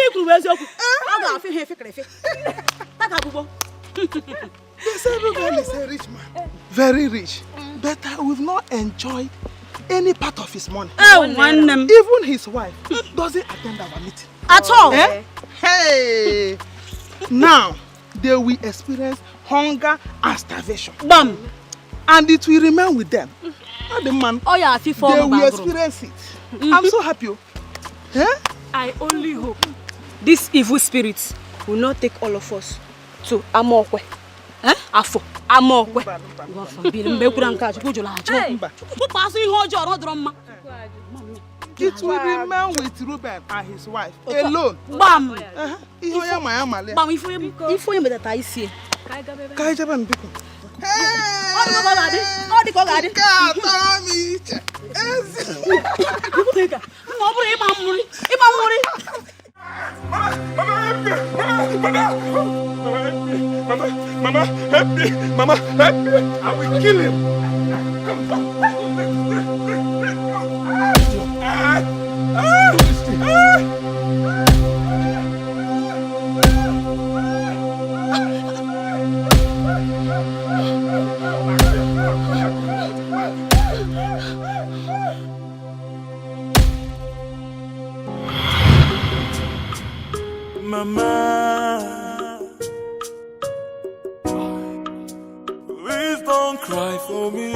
They say Ruben is a rich man. Very rich. But I will not enjoy any part of his money. Even his wife doesn't attend our meeting. At all? Eh? Hey! Now, they will experience hunger and starvation. Bam! And it will remain with them. Not the man. Oh yeah, they will experience it. I'm so happy. Eh? I only hope this evil spirit will not take all of us to Amokwe. Eh? Afo. Amokwe. It will remain with Ruben and his wife alone. Bam! Bam! If you that I see. Mama, help me! Mama, help me! I will kill him! Mama, please don't cry for me.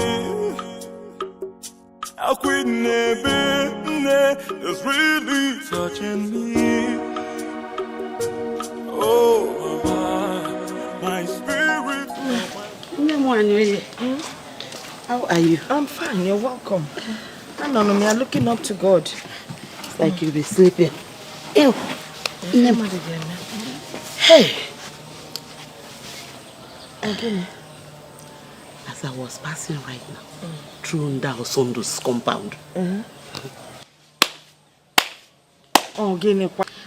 How quit is really touching me. Oh, Mama, my spirit. How are you? I'm fine, you're welcome. No, we are looking up to God. It's like you'll be sleeping. Ew. Hey! Again. As I was passing right now, through Ndaosondo's compound,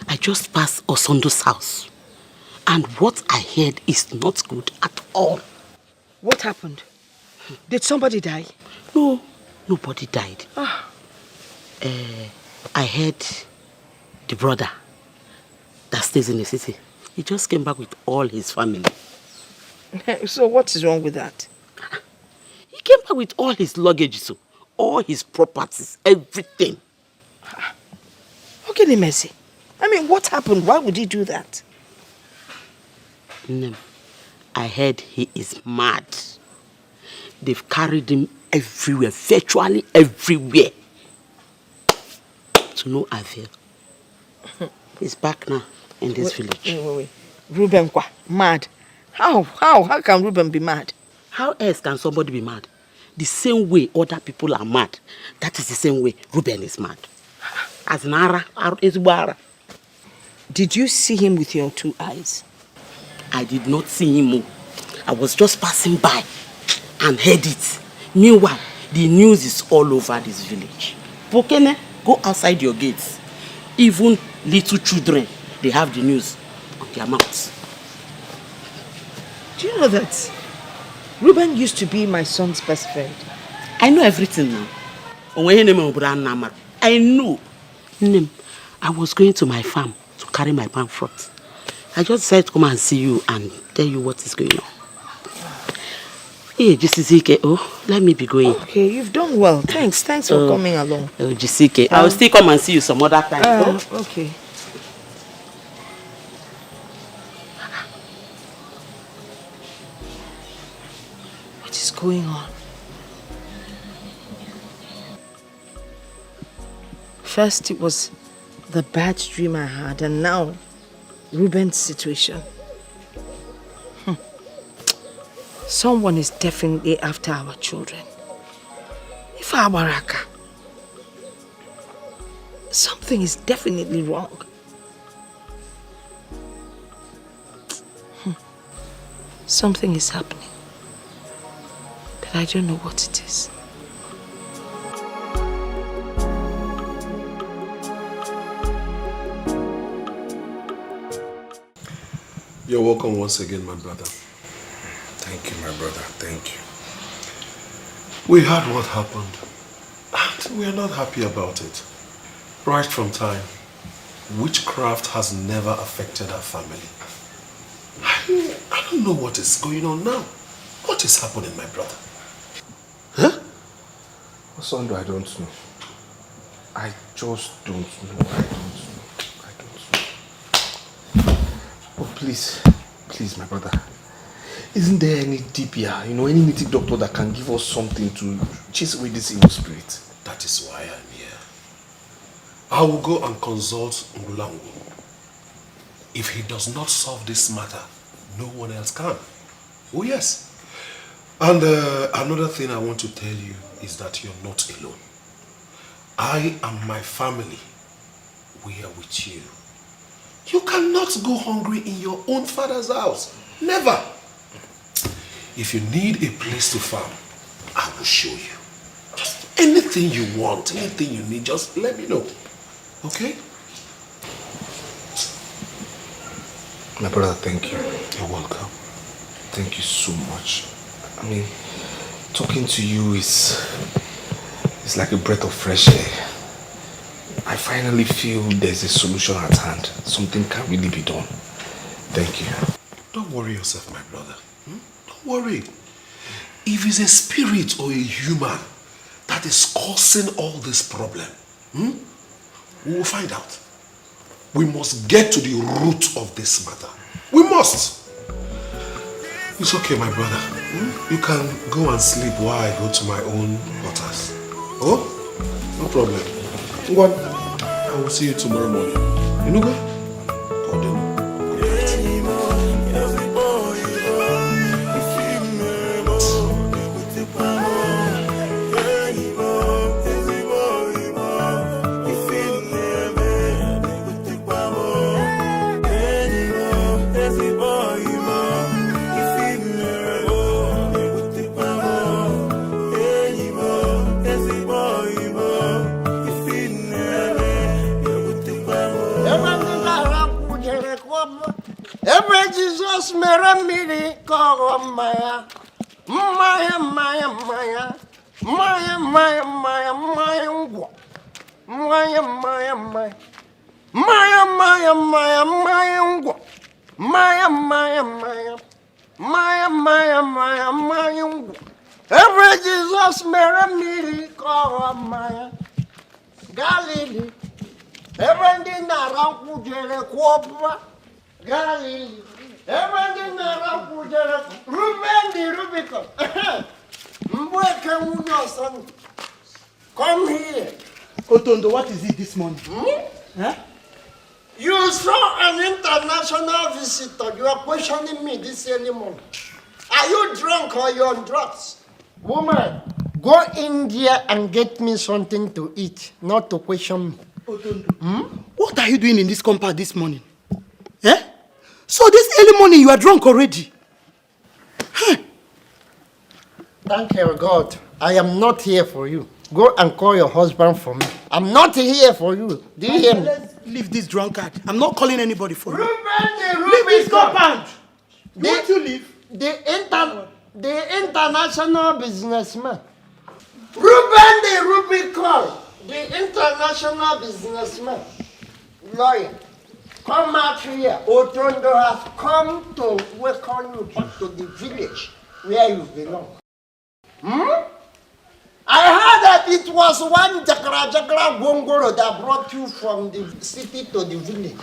I just passed Osondo's house, and what I heard is not good at all. What happened? Did somebody die? No, nobody died. I heard the brother that stays in the city. He just came back with all his family. So what is wrong with that? He came back with all his luggage, so all his properties, everything. Okay, Mercy. I mean, what happened? Why would he do that? No, I heard he is mad. They've carried him everywhere, virtually everywhere. To no avail. He's back now in this village. Wait. Ruben kwa? Mad? How can Ruben be mad? How else can somebody be mad? The same way other people are mad, that is the same way Ruben is mad. As Nara, is Bara. Did you see him with your two eyes? I did not see him. I was just passing by and heard it. Meanwhile, the news is all over this village. Pokene, go outside your gates. Even little children, they have the news on their mouths. Do you know that Ruben used to be my son's best friend? I know everything now. I know. I was going to my farm to carry my palm fruit. I just decided to come and see you and tell you what is going on. Hey, Jisike, let me be going. Okay, you've done well. Thanks for coming along. Jisike, I'll still come and see you some other time. Okay. What is going on? First it was the bad dream I had, and now Ruben's situation. Someone is definitely after our children. If our Baraka, something is definitely wrong. Something is happening, but I don't know what it is. You're welcome once again, my brother. Thank you, my brother. Thank you. We heard what happened, and we are not happy about it. Right from time, witchcraft has never affected our family. I I don't know what is going on now. What is happening, my brother? Huh? Osondo, I don't know. I just don't know. I don't know. Oh, please, my brother. Isn't there any DPR, any native doctor that can give us something to chase away this evil spirit? That is why I'm here. I will go and consult Ngulangu. If he does not solve this matter, no one else can. Oh yes. And another thing I want to tell you is that you're not alone. I and my family, we are with you. You cannot go hungry in your own father's house. Never. If you need a place to farm, I will show you. Just anything you want, anything you need, just let me know. Okay? My brother, thank you. You're welcome. Thank you so much. I mean, talking to you is like a breath of fresh air. I finally feel there's a solution at hand. Something can really be done. Thank you. Don't worry yourself, my brother. Don't worry. If it's a spirit or a human that is causing all this problem, we will find out. We must get to the root of this matter. We must. It's okay, my brother. You can go and sleep while I go to my own quarters. Oh? No problem. Ngwan, I will see you tomorrow morning. You know go? Every Jesus meramiri koro maya, maya maya maya, maya maya maya maya ngwa, maya maya maya, maya maya maya maya ngwa, maya maya maya, maya maya maya maya ngwa. Every Jesus meramiri koro maya, Galilee. Every day na kujere kwopwa. Galilee. Everything around Pujara. Ruben the Rubicon. Come here. Otondo, what is it this morning? Huh? You saw an international visitor. You are questioning me this early morning. Are you drunk or you're on drugs? Woman, go in there and get me something to eat, not to question me. Otondo, what are you doing in this compound this morning? Eh? So this early morning you are drunk already? Huh. Thank you, God. I am not here for you. Go and call your husband for me. I'm not here for you. Do you hear me? Let's leave this drunkard. I'm not calling anybody for you. Leave this compound. You want to leave? The international businessman. Ruben the Rubicon. The international businessman. Lawyer. Come out here. Otondo has come to welcome you back to the village where you belong. I heard that it was one Jagra Gongoro that brought you from the city to the village.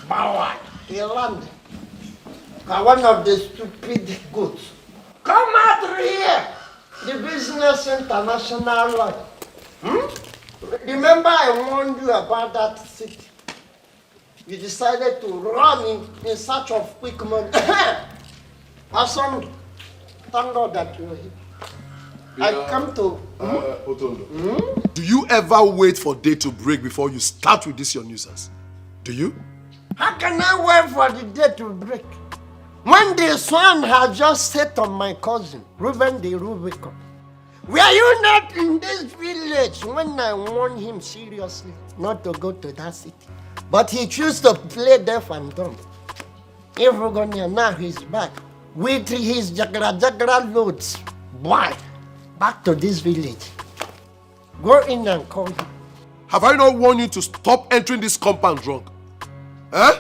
Bawa, a land. One of the stupid goods. Come out here. The business international life. Remember I warned you about that city. You decided to run in search of quick money. Awesome. Thank God that you're here. I come to... Otondo, do you ever wait for day to break before you start with this your nuisance? Do you? How can I wait for the day to break? When the sun had just set on my cousin, Ruben the Rubicon. Were you not in this village when I warned him seriously not to go to that city? But he chose to play deaf and dumb. Everyone now he's back with his jagra loads. Boy, back to this village. Go in and call him. Have I not warned you to stop entering this compound drunk? Eh?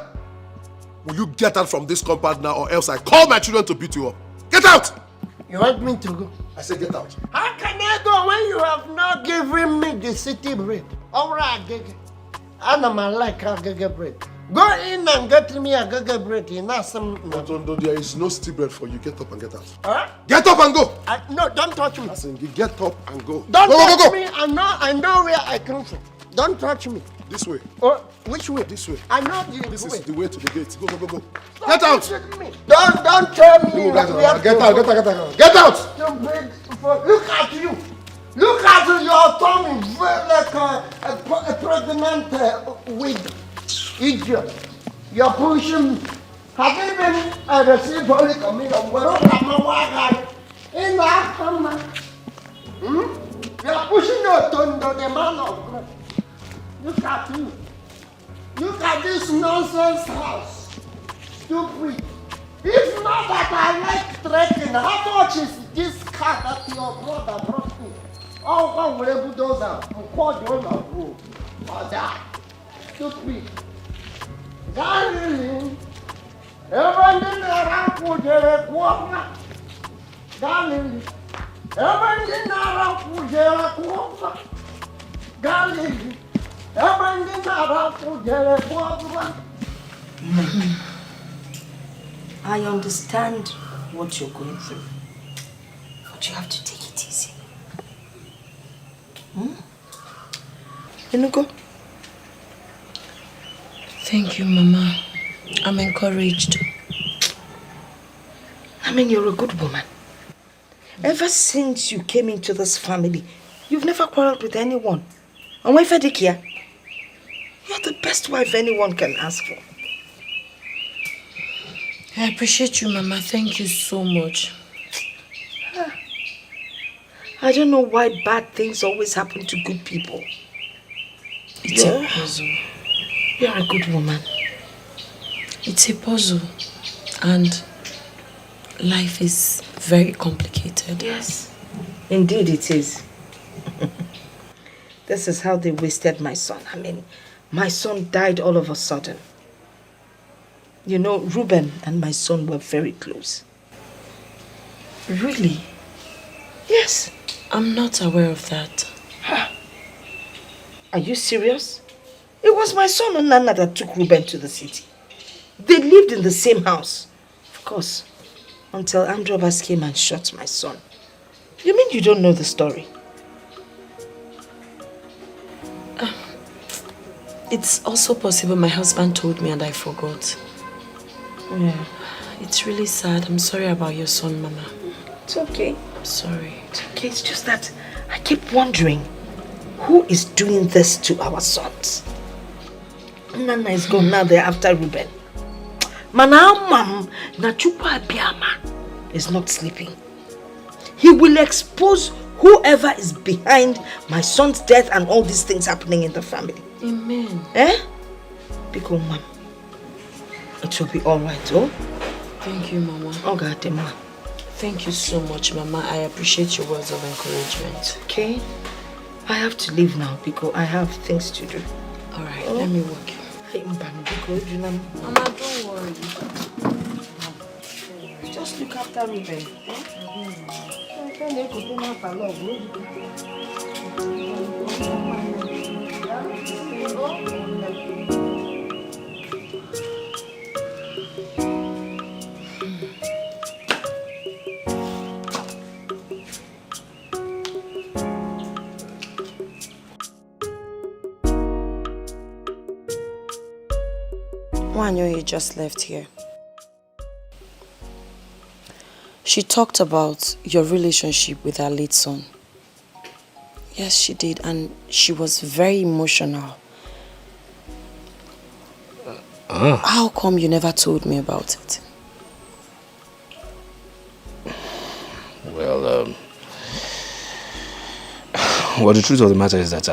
Will you get out from this compound now, or else I call my children to beat you up? Get out! You want me to go? I said get out. How can I go when you have not given me the city bread? Alright, Gege. I'm like a Gege bread. Go in and get me a Gege bread. There is no city bread for you. Get up and get out. Huh? Get up and go! No, don't touch me. Listen, you get up and go. Don't go, touch me. I know where I come from. Don't touch me. This way. Oh, which way? This way. I know the This way. is the way to the gate. Go. Stop Get out! pushing me. Don't tell me. Get out! Get out! Look at you. Look at you. Your tongue is very like a pregnant wig. Idiot. You're pushing me. Have you been received Holy Communion? In that hammer. You're pushing your tongue to the man of God. Look at you. Look at this nonsense house. Stupid. If not that I like trekking, how much is this car that your brother brought me? Oh, one will able those are called one of you. Or that. Stupid. Darling. Everything around Kujere Kuapa. Darling. Everything around Kujere Kuapa. Darling. Everything around Kujere Kuapa. I understand what you're going through, but you have to take it easy. Enugo? Thank you, Mama. I'm encouraged. I mean, you're a good woman. Ever since you came into this family, you've never quarreled with anyone. And when Fredrick here, you're the best wife anyone can ask for. I appreciate you, Mama. Thank you so much. I don't know why bad things always happen to good people. It's a puzzle. You're a good woman. It's a puzzle. And life is very complicated. Yes, indeed it is. This is how they wasted my son. I mean, my son died all of a sudden. You know, Reuben and my son were very close. Really? Yes. I'm not aware of that. Are you serious? It was my son and Nana that took Reuben to the city. They lived in the same house. Of course. Until armed robbers came and shot my son. You mean you don't know the story? It's also possible my husband told me and I forgot. Yeah. It's really sad. I'm sorry about your son, Mama. It's okay. I'm sorry. It's okay. It's just that I keep wondering, who is doing this to our sons? Nana is gone now. They're after Reuben. Manamam Nachupa Biama is not sleeping. He will expose whoever is behind my son's death and all these things happening in the family. Amen. Eh? Because, Mom, it will be all right, oh? Thank you, Mama. Oh, God, Mama. Thank you so much, Mama. I appreciate your words of encouragement. Okay. I have to leave now because I have things to do. All right, let me work. Mama, don't worry. Just look after Reuben. Wanyoye just left here. She talked about your relationship with her late son. Yes, she did, and she was very emotional. How come you never told me about it? Well, the truth of the matter is that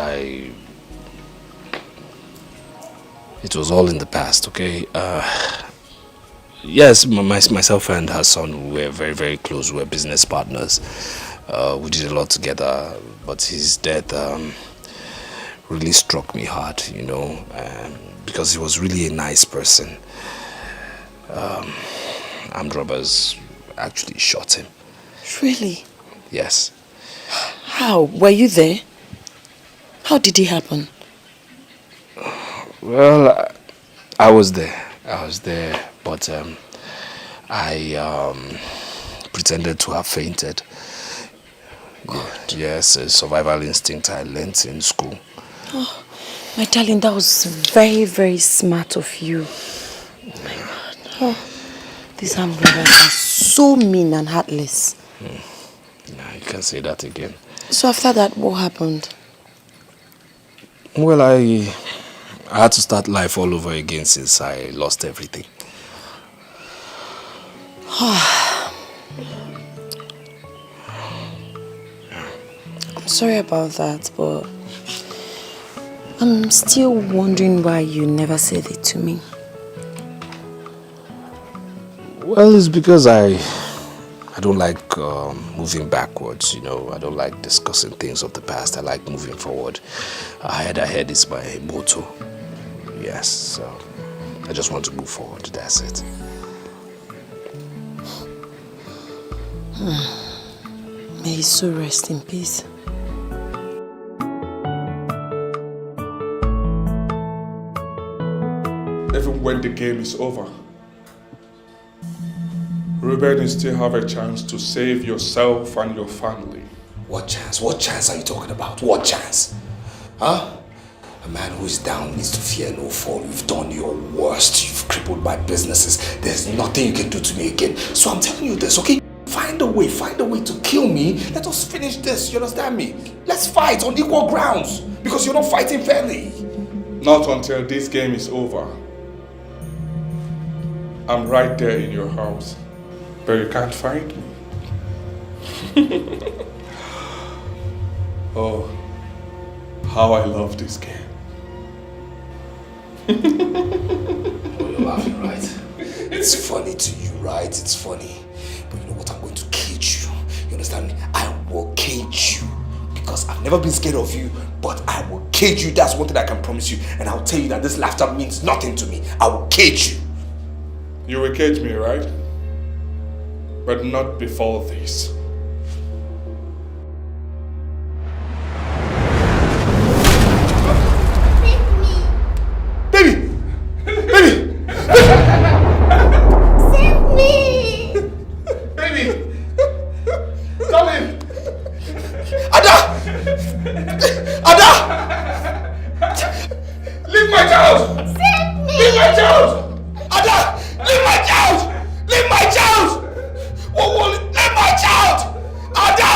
it was all in the past, okay? Yes, myself and her son were very, very close. We were business partners. We did a lot together, but his death really struck me hard, you know, because he was really a nice person. armed robbers actually shot him. Really? Yes. How? Were you there? How did it happen? Well, I was there. But I pretended to have fainted. God. Yes, a survival instinct I learnt in school. Oh, my darling, that was very, very smart of you. Oh my God. Oh, these armed robbers are so mean and heartless. Yeah, you can say that again. So after that, what happened? Well, I had to start life all over again since I lost everything. I'm sorry about that, but I'm still wondering why you never said it to me. Well, it's because I don't like moving backwards, you know. I don't like discussing things of the past. I like moving forward. Ahead is my motto. Yes, so I just want to move forward. That's it. May his soul rest in peace. Even when the game is over, Ruben, you still have a chance to save yourself and your family. What chance? What chance are you talking about? What chance? Huh? A man who is down needs to fear no fall. You've done your worst. You've crippled my businesses. There's nothing you can do to me again. So I'm telling you this, okay? Find a way to kill me. Let us finish this, you understand me? Let's fight on equal grounds. Because you're not fighting fairly. Not until this game is over. I'm right there in your house. But you can't find me. Oh, how I love this game. Oh, you're laughing, right? It's funny to you, right? It's funny. But you know what? I'm going to cage you. You understand me? I will cage you. Because I've never been scared of you, but I will cage you. That's one thing I can promise you. And I'll tell you that this laughter means nothing to me. I will cage you. You will cage me, right? But not before this. Baby! Baby! Save me! Baby! Darling! Ada! Ada! Leave my child! Save me! Leave my child! Ada! Leave my child! Leave my child! Whoa, leave my child! Ada!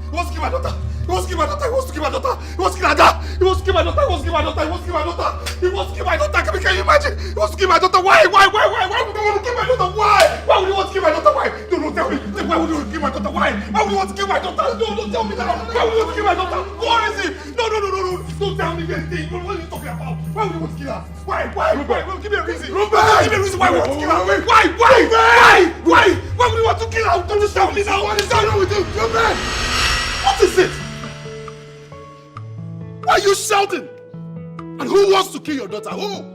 He wants to kill my daughter! He wants to kill my daughter! He wants to kill my daughter! He wants to kill Ada! He wants to kill my daughter! He wants to kill my daughter! He wants to kill my daughter! He wants to kill my daughter! Can you imagine? He wants to kill my daughter! Why? Why would he want to kill my daughter? Why? Why would he want to kill my daughter? Why? No, tell me. Why would he want to kill my daughter? Why? Why would he want to kill my daughter? No, tell me now. Why would he want to kill my daughter? What is it? No. Don't tell me anything. What are you talking about? Why would he want to kill her? Why? Give me a reason. Give me a reason why we want to kill her. Why? Why would he want to kill her? Don't just tell me now. What is going on with you? Ruben! What is it? Why are you shouting? And who wants to kill your daughter? Who?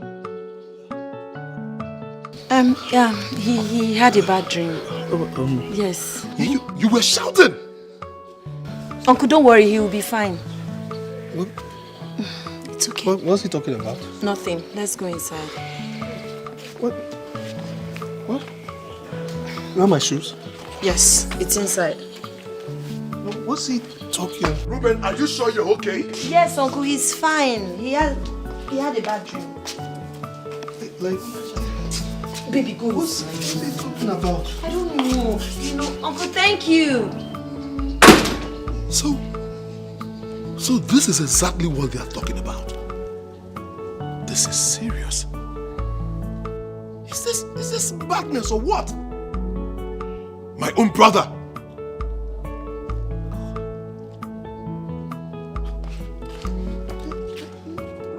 Yeah, he had a bad dream. Yes. You were shouting? Uncle, don't worry, he will be fine. What? It's okay. What's he talking about? Nothing. Let's go inside. What? Where are my shoes? Yes, it's inside. What's he talking? Ruben, are you sure you're okay? Yes, Uncle, he's fine. He had a bad dream. Like, baby, go. What's he talking about? I don't know. You know, Uncle, thank you. So this is exactly what they are talking about. This is serious. Is this madness or what? My own brother.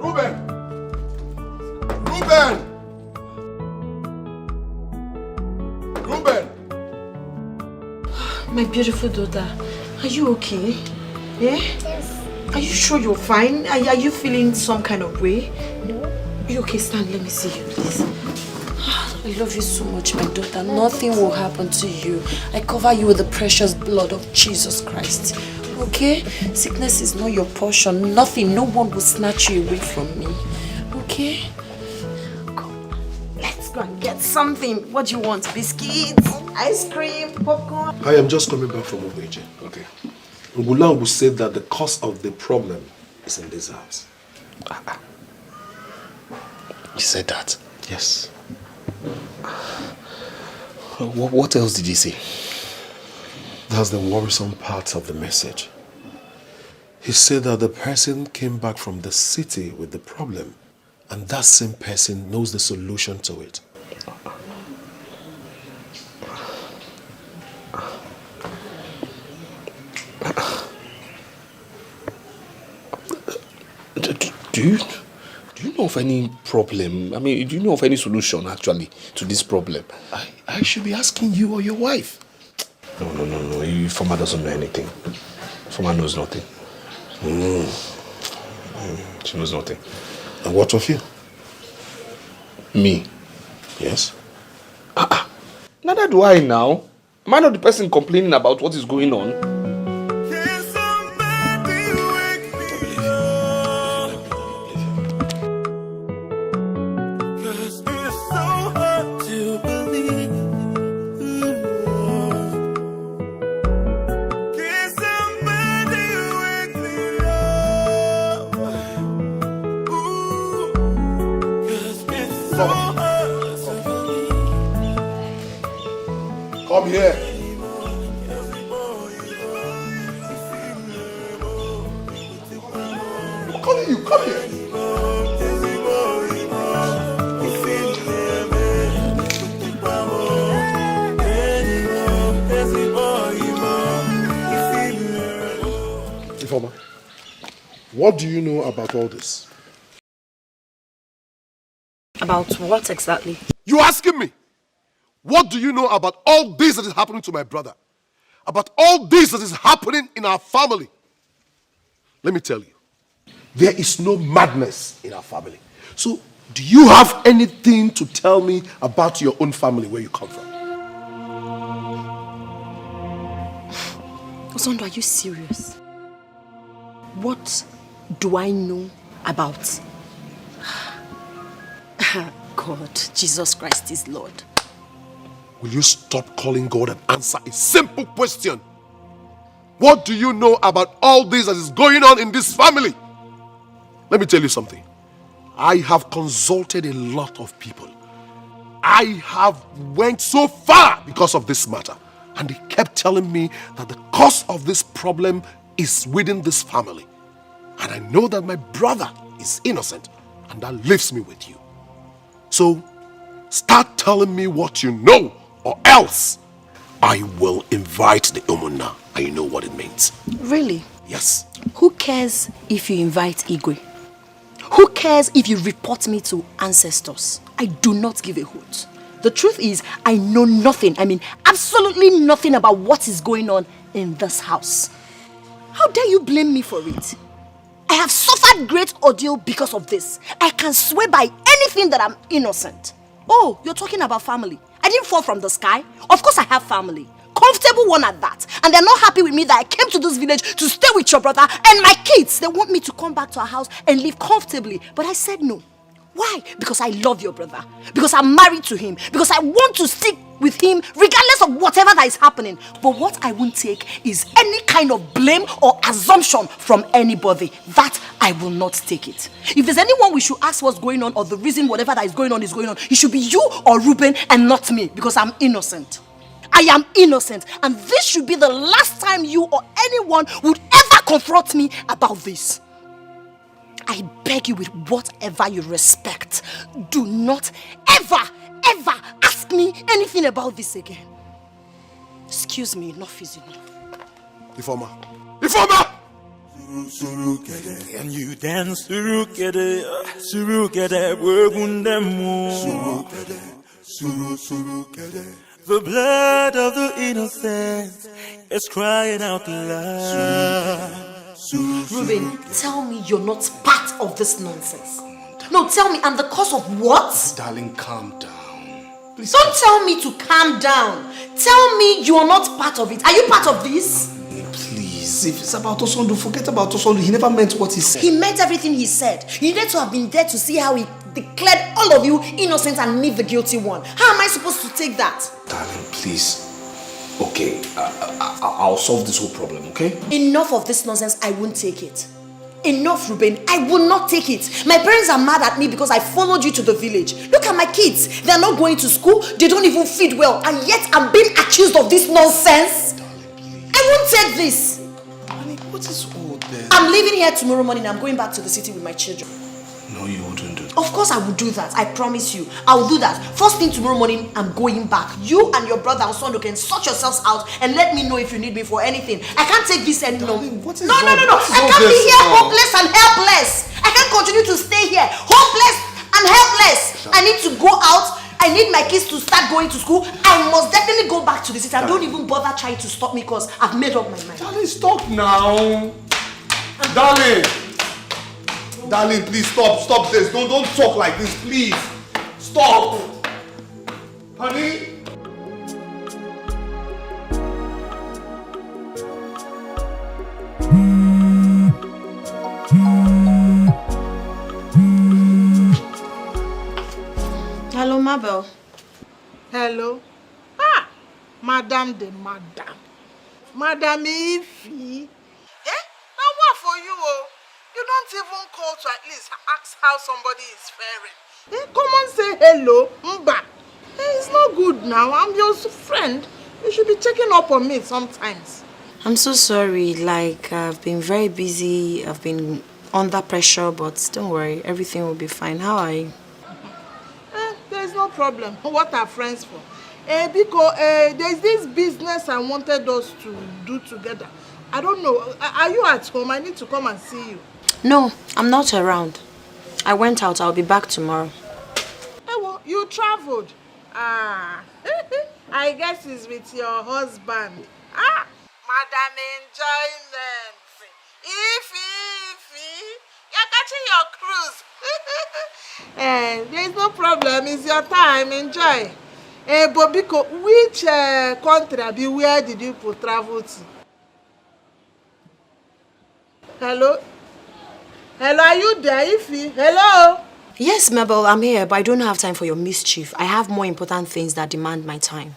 Ruben! My beautiful daughter, are you okay? Yeah? Yes. Are you sure you're fine? Are you feeling some kind of way? No. Are you okay? Stand, let me see you, please. I love you so much, my daughter. Nothing will happen to you. I cover you with the precious blood of Jesus Christ. Okay? Sickness is not your portion. Nothing, no one will snatch you away from me. Okay? Come, let's go and get something. What do you want? Biscuits? Ice cream? Popcorn? I am just coming back from Obeje. Okay. Ngulangu said that the cause of the problem is in this house. He said that? Yes. What else did he say? That's the worrisome part of the message. He said that the person came back from the city with the problem, and that same person knows the solution to it. Do you know of any problem? I mean, do you know of any solution actually to this problem? I should be asking you or your wife. No. Foma doesn't know anything. Foma knows nothing. She knows nothing. And what of you? Me? Yes. Neither do I now. Am I not the person complaining about what is going on? Come here. I'm calling you, come here. Informer, what do you know about all this? About what exactly? You asking me? What do you know about all this that is happening to my brother? About all this that is happening in our family? Let me tell you, there is no madness in our family. So, do you have anything to tell me about your own family, where you come from? Osondo, are you serious? What do I know about? God, Jesus Christ is Lord. Will you stop calling God and answer a simple question? What do you know about all this that is going on in this family? Let me tell you something. I have consulted a lot of people. I have went so far because of this matter. And they kept telling me that the cause of this problem is within this family. And I know that my brother is innocent. And that leaves me with you. So, start telling me what you know. Or else, I will invite the Umuna, and you know what it means. Really? Yes. Who cares if you invite Igwe? Who cares if you report me to ancestors? I do not give a hoot. The truth is, I know nothing. I mean, absolutely nothing about what is going on in this house. How dare you blame me for it? I have suffered great ordeal because of this. I can swear by anything that I'm innocent. Oh, you're talking about family. I didn't fall from the sky. Of course I have family. Comfortable one at that. And they're not happy with me that I came to this village to stay with your brother and my kids. They want me to come back to our house and live comfortably. But I said no. Why? Because I love your brother. Because I'm married to him. Because I want to stick with him regardless of whatever that is happening. But what I won't take is any kind of blame or assumption from anybody. That I will not take it. If there's anyone we should ask what's going on or the reason whatever that is going on, it should be you or Ruben and not me, because I'm innocent. I am innocent, and this should be the last time you or anyone would ever confront me about this. I beg you with whatever you respect, do not ever ask me anything about this again. Excuse me, enough is enough. Informer! Informer! Can you dance surukede, surukede, wegundemu. The blood of the innocent is crying out loud. Ruben, tell me you're not part of this nonsense. No, tell me, and the cause of what? Darling, calm down. Please. Don't tell me to calm down. Tell me you are not part of it. Are you part of this? Please, if it's about Osondu, forget about Osondu. He never meant what he said. He meant everything he said. You needed to have been there to see how he declared all of you innocent and me the guilty one. How am I supposed to take that? Darling, please. Okay, I'll solve this whole problem, okay? Enough of this nonsense. I won't take it. Enough, Ruben. I will not take it. My parents are mad at me because I followed you to the village. Look at my kids. They're not going to school. They don't even feed well. And yet I'm being accused of this nonsense. I won't take this. Darling, what is all this? I'm leaving here tomorrow morning. I'm going back to the city with my children. No, you wouldn't do that. Of course I will do that. I promise you. I will do that. First thing tomorrow morning, I'm going back. You and your brother and son can sort yourselves out and let me know if you need me for anything. I can't take this anymore. No. I can't be here hopeless and helpless. I can't continue to stay here hopeless and helpless. I need to go out. I need my kids to start going to school. I must definitely go back to the city. And don't even bother trying to stop me because I've made up my mind. Darling, stop now. Darling. Darling, please stop this. Don't talk like this, please. Stop. Honey. Hello, Mabel. Hello. Madam de Madam. Madam Ify. Now what for you? You don't even call to at least ask how somebody is faring. Come and say hello, Mba. It's not good now. I'm your friend. You should be checking up on me sometimes. I'm so sorry. Like, I've been very busy. I've been under pressure, but don't worry. Everything will be fine. How are you? There's no problem. What are friends for? Because there's this business I wanted us to do together. I don't know. Are you at home? I need to come and see you. No, I'm not around. I went out. I'll be back tomorrow. Well, you traveled. I guess it's with your husband. Madam enjoyment. Ify, you're catching your cruise. There's no problem. It's your time. Enjoy. But because which country, where did you travel to? Hello? Hello, are you there, Ify? Hello? Yes, Mabel, I'm here, but I don't have time for your mischief. I have more important things that demand my time.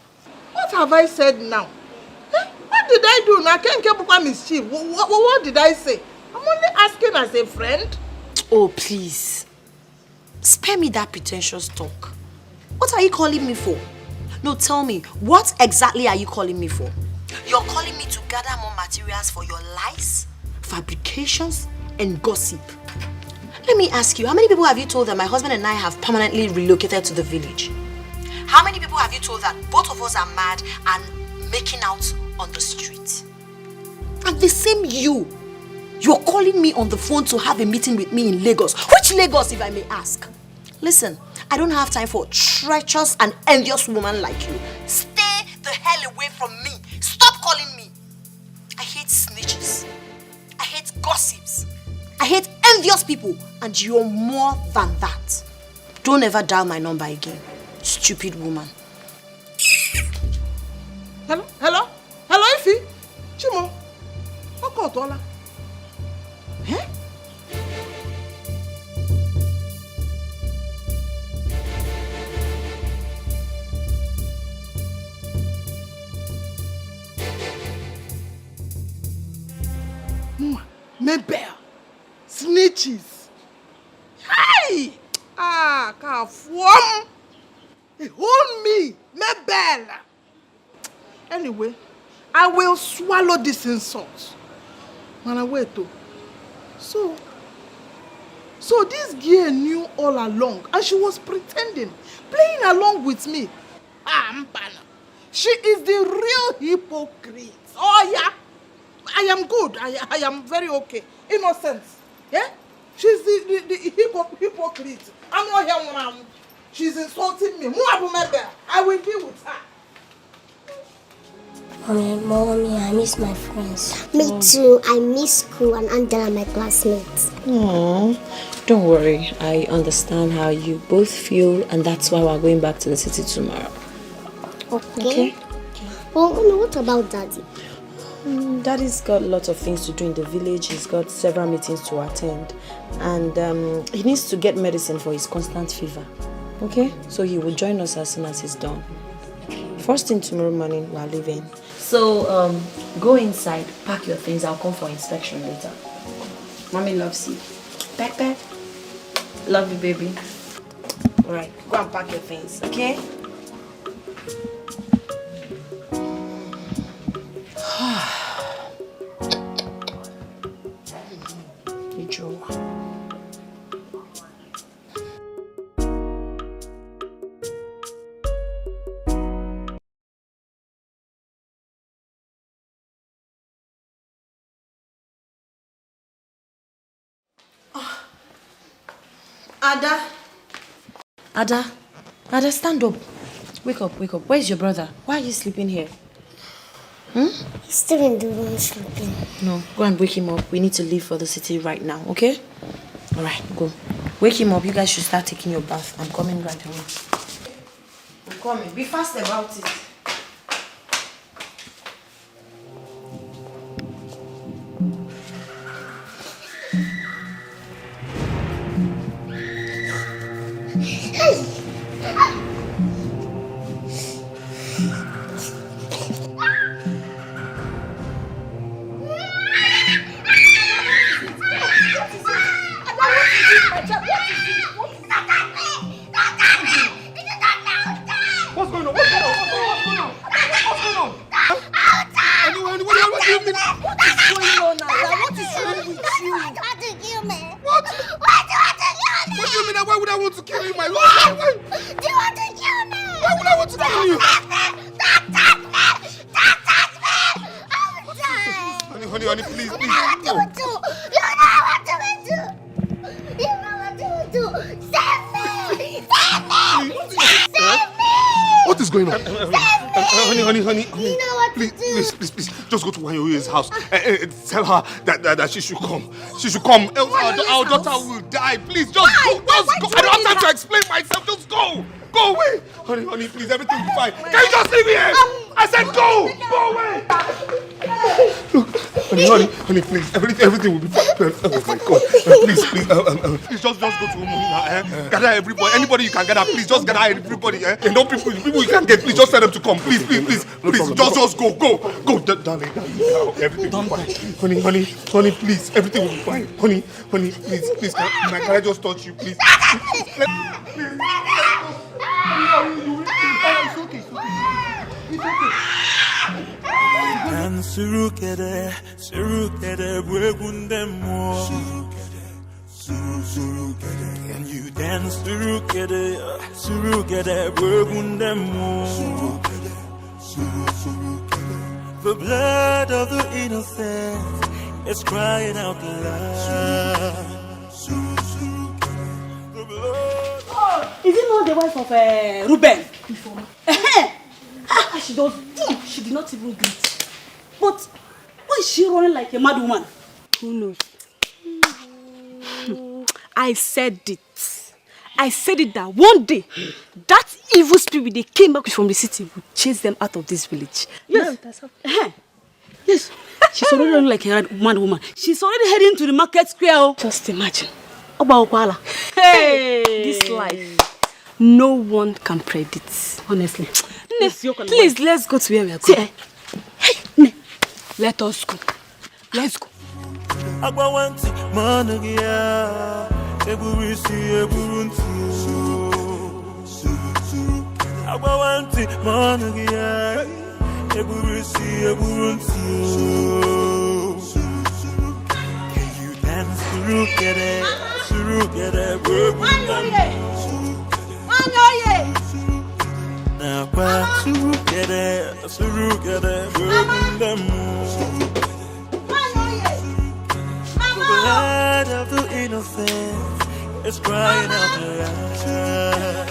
What have I said now? What did I do? I can't keep up mischief. What did I say? I'm only asking as a friend. Oh, please. Spare me that pretentious talk. What are you calling me for? No, tell me, what exactly are you calling me for? You're calling me to gather more materials for your lies, fabrications, and gossip. Let me ask you, how many people have you told that my husband and I have permanently relocated to the village? How many people have you told that both of us are mad and making out on the street? And the same you're calling me on the phone to have a meeting with me in Lagos. Which Lagos, if I may ask? Listen, I don't have time for treacherous and envious woman like you. Stay the hell away from me. Stop calling me. I hate snitches. I hate gossips. I hate envious people, and you're more than that. Don't ever dial my number again, stupid woman. Hello, Ify. Chimo. Okotola. Mabel. Snitches. Hey! Can't form. Hold me, Mabel. Anyway, I will swallow this insult. Man, I wait though. So this girl knew all along and she was pretending, playing along with me. Mpana. She is the real hypocrite. Oh yeah. I am good. I am very okay. Innocent. Yeah? She's the hypocrite. I'm not here now. She's insulting me. I will deal with her. Mommy, I miss my friends. Me too. I miss school and Angela my classmates. Oh, don't worry. I understand how you both feel, and that's why we're going back to the city tomorrow. Okay. Well, Mommy, what about Daddy? Daddy's got lots of things to do in the village. He's got several meetings to attend, and he needs to get medicine for his constant fever. Okay? So he will join us as soon as he's done. First thing tomorrow morning, we're leaving. So, go inside, pack your things. I'll come for inspection later. Mommy loves you. Back. Love you, baby. Alright, go and pack your things, okay? Ada, stand up. Wake up. Where's your brother? Why are you sleeping here? He's still in the room sleeping. No, go and wake him up. We need to leave for the city right now, okay? Alright, go. Wake him up. You guys should start taking your bath. I'm coming right away. I'm coming. Be fast about it. Please, just go to Wanyoye's house. Tell her that she should come. She should come. Else our daughter will die. Please, just go. I don't have time to explain myself. Just go. Go away. Honey, please, everything will be fine. Can you just leave me here? I said go. Go away. Look, honey, please, everything will be fine. Oh my God. Please, just go to Umuna. Gather everybody. Anybody you can gather, please, just gather everybody. No people you can get, please, just tell them to come. Please, just go. Go, darling. Everything will be fine. Honey, please, everything will be fine. Honey, please, can I just touch you, please? And surukere bwegundemo. Can you dance surukere bwegundemo? The blood of the innocent is crying out loud. Is it not the wife of Ruben? She did not even greet. But why is she running like a mad woman? Who knows? I said it that one day, that evil spirit they came back from the city would chase them out of this village. Yes. Yes. She's already running like a mad woman. She's already heading to the market square. Just imagine. Hey! This life, no one can predict. Honestly. Please, let's go to where we are going. Hey, let us go. Let's go. Agbawanti managia eburisi eburuntu. Agbawanti managia eburisi eburuntu. Can you dance surukere bwegundemo? Now surukere bwegundemo. The blood of the innocent is crying out loud.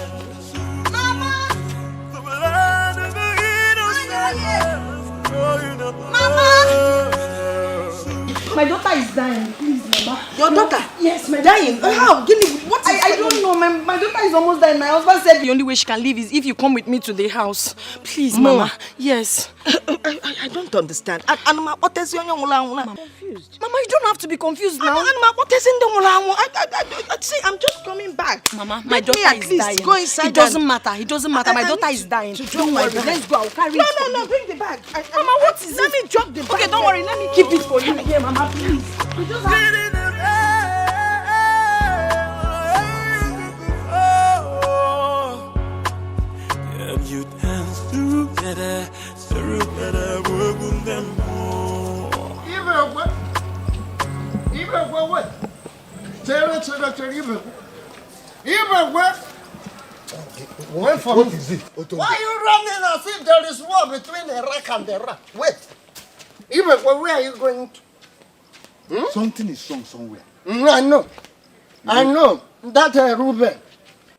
Mama! The blood of the innocent is crying out loud. My daughter is dying. Please, Mama. Your daughter? Yes, my Dying? daughter is How? Give me, what is I don't know. My daughter is almost dying. My husband said the only way she can leave is if you come with me to the house. Please, Mama. Yes. I don't understand. And what is your young woman? I'm confused. Mama, you don't have to be confused now. What is in the woman? See, I'm just coming back. Mama, my Let me daughter at is least dying. go inside. It doesn't matter. It doesn't matter. My daughter is dying. Don't worry. Let's go. I'll carry it. No, bring the bag. Mama, what is it? Let me drop the bag. Okay, don't worry. Let me keep it for you here, Mama, please. We just have... You dance together, work on them more. Even what? Wait for what is it? Why are you running as if there is war between the rock and the rock? Wait. Even where are you going to? Something is wrong somewhere. I know. That Ruben.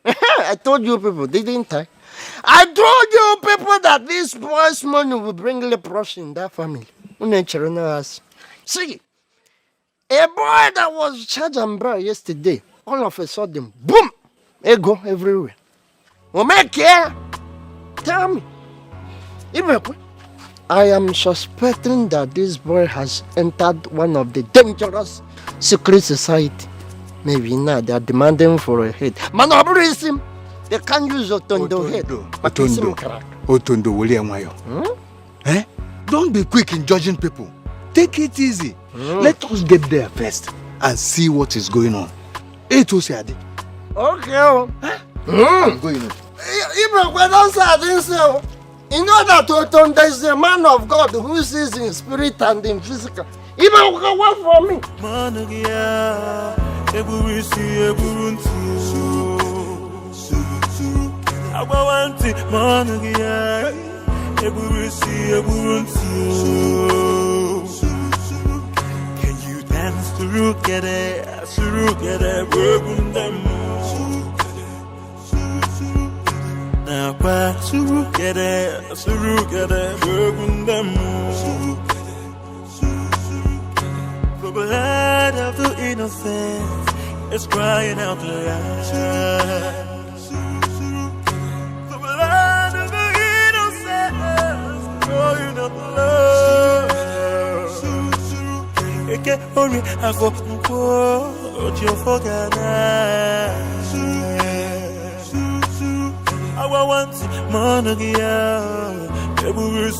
I told you people, didn't I? I told you people that this boy's money will bring leprosy in that family. See, a boy that was charged and brought yesterday, all of a sudden, boom, ego everywhere. Tell me. I am suspecting that this boy has entered one of the dangerous secret society. Maybe now they are demanding for a head. Manoborism. They can't use Otondo head. Otondo, William. Don't be quick in judging people. Take it easy. Let us get there first and see what is going on. Okay. I'm going on. Even when I said this, you know that Otondo is a man of God who sees in spirit and in physical. Even work for me. Can you dance together, work on them now, together, work on them the blood of the innocent is crying out loud. Hurry, I go to your forget. I want money, every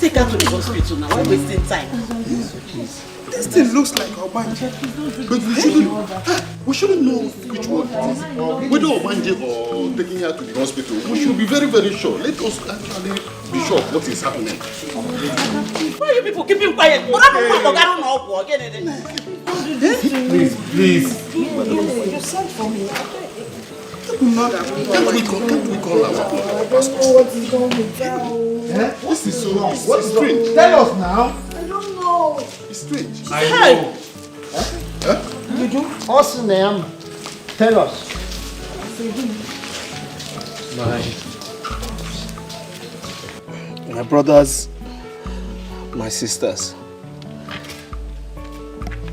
Take her to the hospital now. Why wasting time? This thing looks like Obanje. But we shouldn't know which one it is. Whether Obanje or taking her to the hospital, we should be very, very sure. Let us actually be sure what is happening. Why are you people keeping quiet? Please. You sent for me. Can't we call our pastor? What is wrong with you? This is so wrong. What's strange? Tell us now. I don't know. It's strange. I know. You do? What's the name? Tell us. My brothers, my sisters,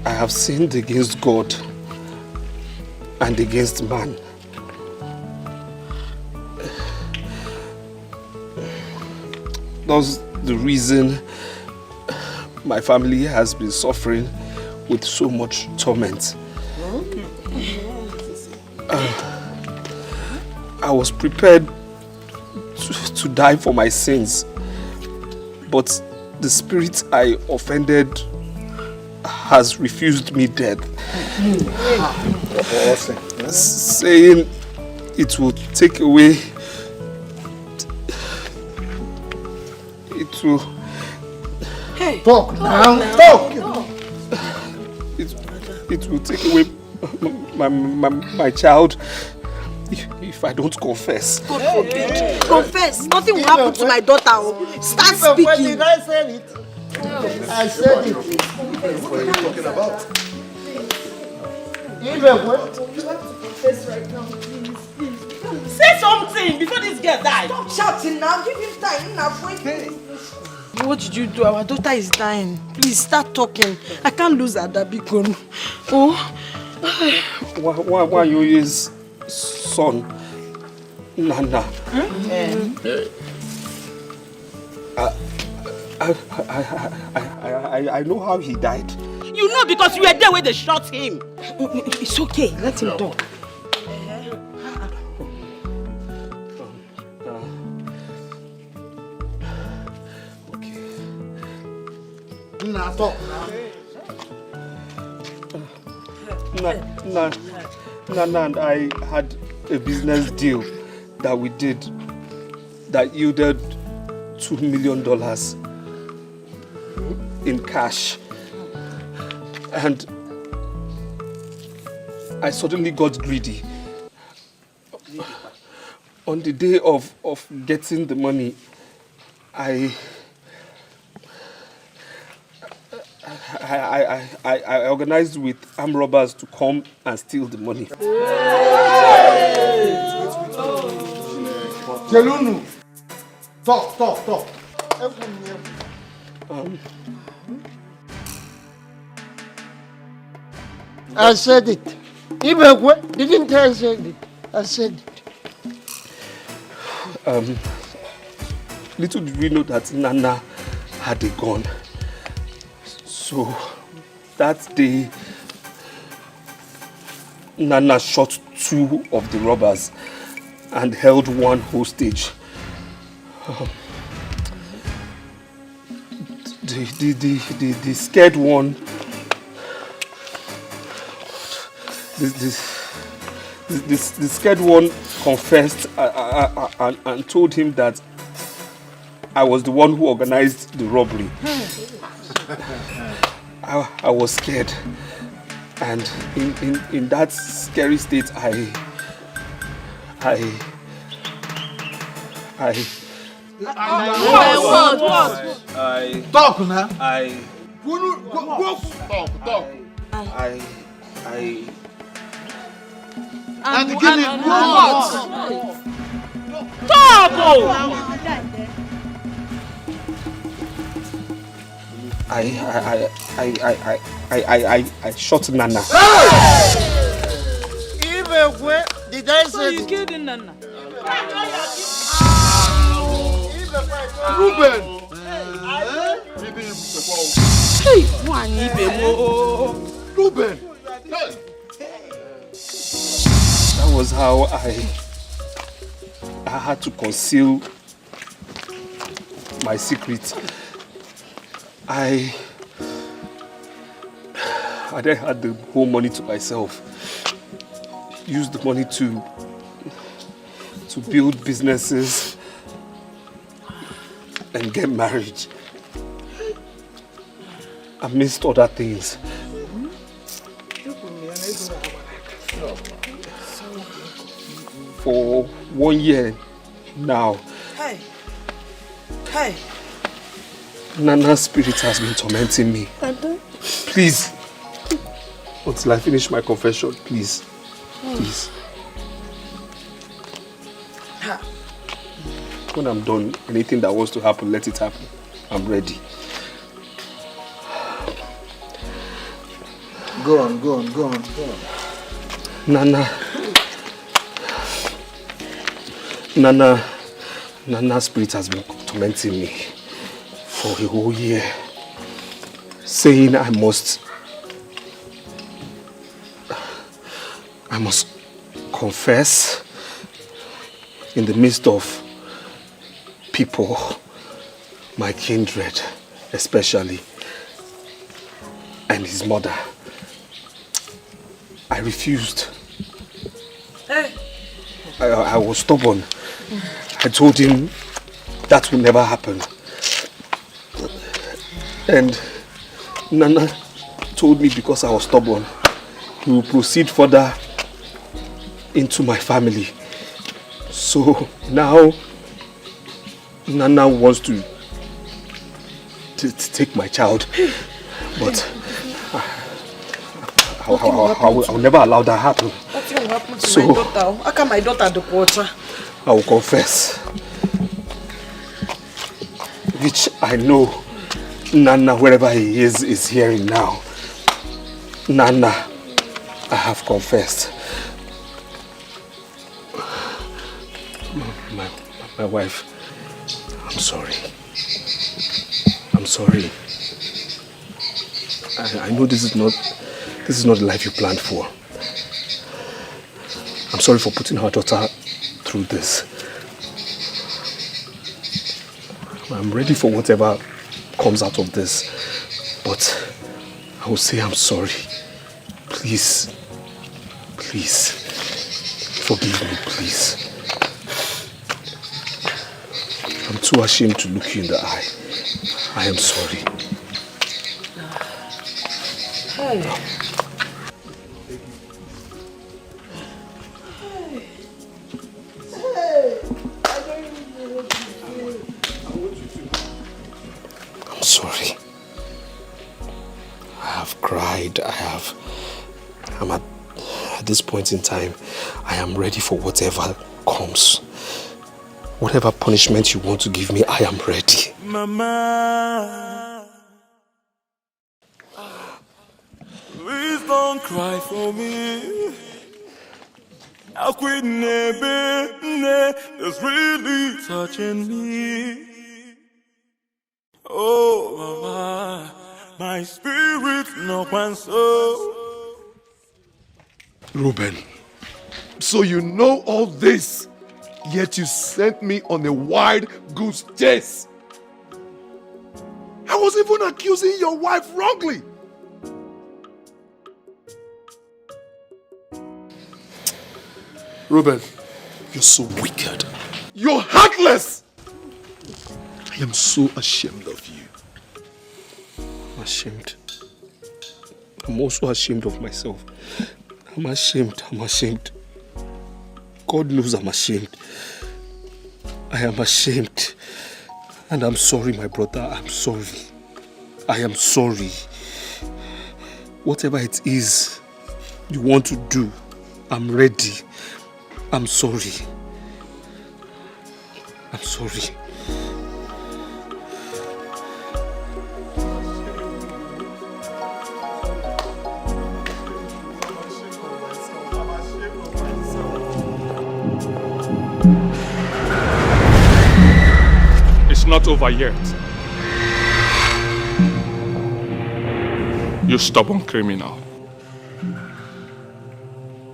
I have sinned against God and against man. That's the reason my family has been suffering with so much torment. I was prepared to die for my sins, but the spirit I offended has refused me death, saying it will take away, Hey. Talk now. Talk. It will take away my child if I don't confess. God forbid. Confess. Nothing will happen to my daughter. Start speaking. Did I say it? I said it. What are you talking about? You have to confess right now, please. Say something before this girl dies. Stop shouting now. Give him time. Now, what did you do? Our daughter is dying. Please start talking. I can't lose Adabikon. Oh. Why you his son, Nana? I know how he died. You know because you were there when they shot him. It's okay. Let him talk. Now talk now. Nana and I had a business deal that we did that yielded $2 million in cash. And I suddenly got greedy. On the day of getting the money, I organized with armed robbers to come and steal the money. Jelunu, talk. I said it. Ibekwe, didn't I say it? I said it. Little did we know that Nana had a gun. So that day, Nana shot 2 of the robbers and held 1 hostage. The scared one, the scared one confessed and told him that I was the one who organized the robbery. I was scared, and in that scary state, I talk now. I shot Nana. Ibekwe, did I say you killed Nana? Ruben! Hey, Ruben! That was how I had to conceal my secret. I then had the whole money to myself. Used the money to build businesses and get married. Amidst other things. For 1 year now, Hey. Nana's spirit has been tormenting me. Please, until I finish my confession, please. Please. When I'm done, anything that wants to happen, let it happen. I'm ready. Go on. Nana's spirit has been tormenting me for a whole year, saying I must confess in the midst of people, my kindred especially, and his mother. I refused. I was stubborn. I told him that will never happen. And Nana told me because I was stubborn, he will proceed further into my family. So now Nana wants to take my child, but I'll never allow that happen. Nothing will happen to my daughter. How can my daughter do water? I will confess, which I know Nana, wherever he is hearing now. Nana, I have confessed. My wife, I'm sorry. I'm sorry. I know this is not the life you planned for. I'm sorry for putting our daughter through this. I'm ready for whatever comes out of this, but I will say I'm sorry. Please, please, forgive me, please. I'm too ashamed to look you in the eye. I am sorry. Hey. I'm sorry. I have cried. I'm at this point in time, I am ready for whatever comes. Whatever punishment you want to give me, I am ready. Mama, please don't cry for me. How quit is really touching me. Oh, Mama, my spirit no one so. Reuben, so you know all this, yet you sent me on a wild goose chase. I was even accusing your wife wrongly. Reuben, you're so wicked. You're heartless. I am so ashamed of you. I'm ashamed. I'm also ashamed of myself. I'm ashamed. God knows I'm ashamed. I am ashamed. And I'm sorry, my brother. I'm sorry. I am sorry. Whatever it is you want to do, I'm ready. I'm sorry. I'm sorry. It's not over yet. You stubborn criminal.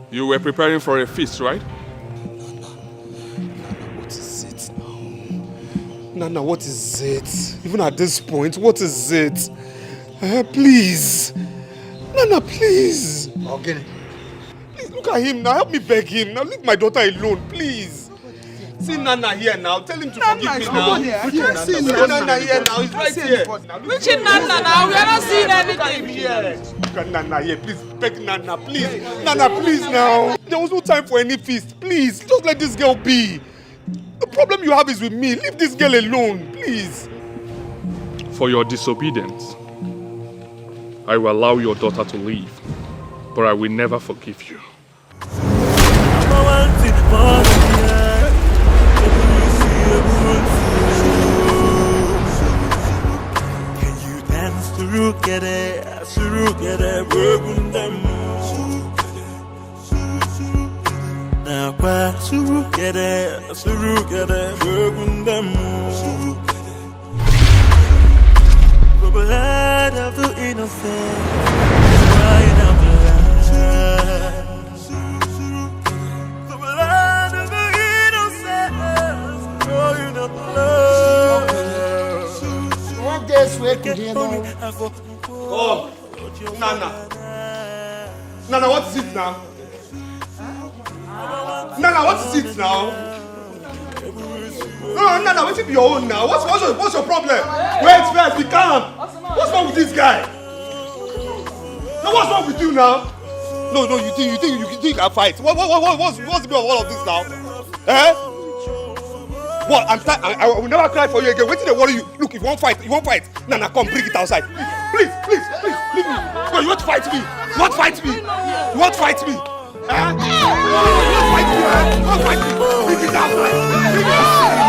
You were preparing for a feast, right? What is it now? Nana, what is it? Even at this point, what is it? Please. Nana, please. Okay. Please look at him now. Help me beg him. Now leave my daughter alone, please. See Nana here now. Tell him to forgive me now. See Nana here now. He's right here. Which Nana now? We are not seeing anything here. Look at Nana here. Please beg Nana. Please. Nana, please now. There was no time for any feast. Please. Just let this girl be. The problem you have is with me. Leave this girl alone. Please. For your disobedience, I will allow your daughter to leave, but I will never forgive you. Can you dance together, the blood of the innocent crying out loud. The blood of the innocent crying out loud. What this way could you know? Oh, Nana. Nana, what is it now? Nana, what is it now? No, Nana, what's it your own now? What's your problem? Wait, be calm. What's wrong with this guy? Now what's wrong with you now? No, you think you can fight? What's the meaning of all of this now? Eh? What? I will never cry for you again. Wait till they worry you. Look, if you want fight, Nah, come, bring it outside. Please, leave me. No, you want to fight me? You want to fight me? Eh? You want to fight me? Bring it outside. Bring it outside.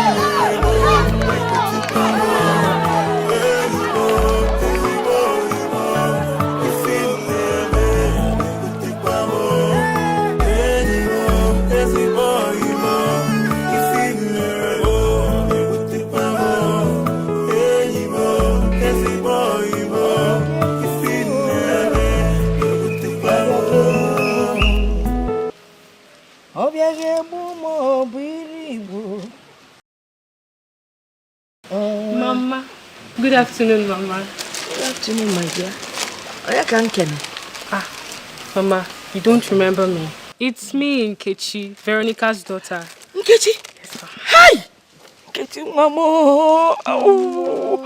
Mama. Good afternoon, Mama. Good afternoon, my dear. I can't ken. Mama, you don't remember me. It's me, Nkechi, Veronica's daughter. Nkechi? Yes, ma'am. Hi! Nkechi, Mama. Oh,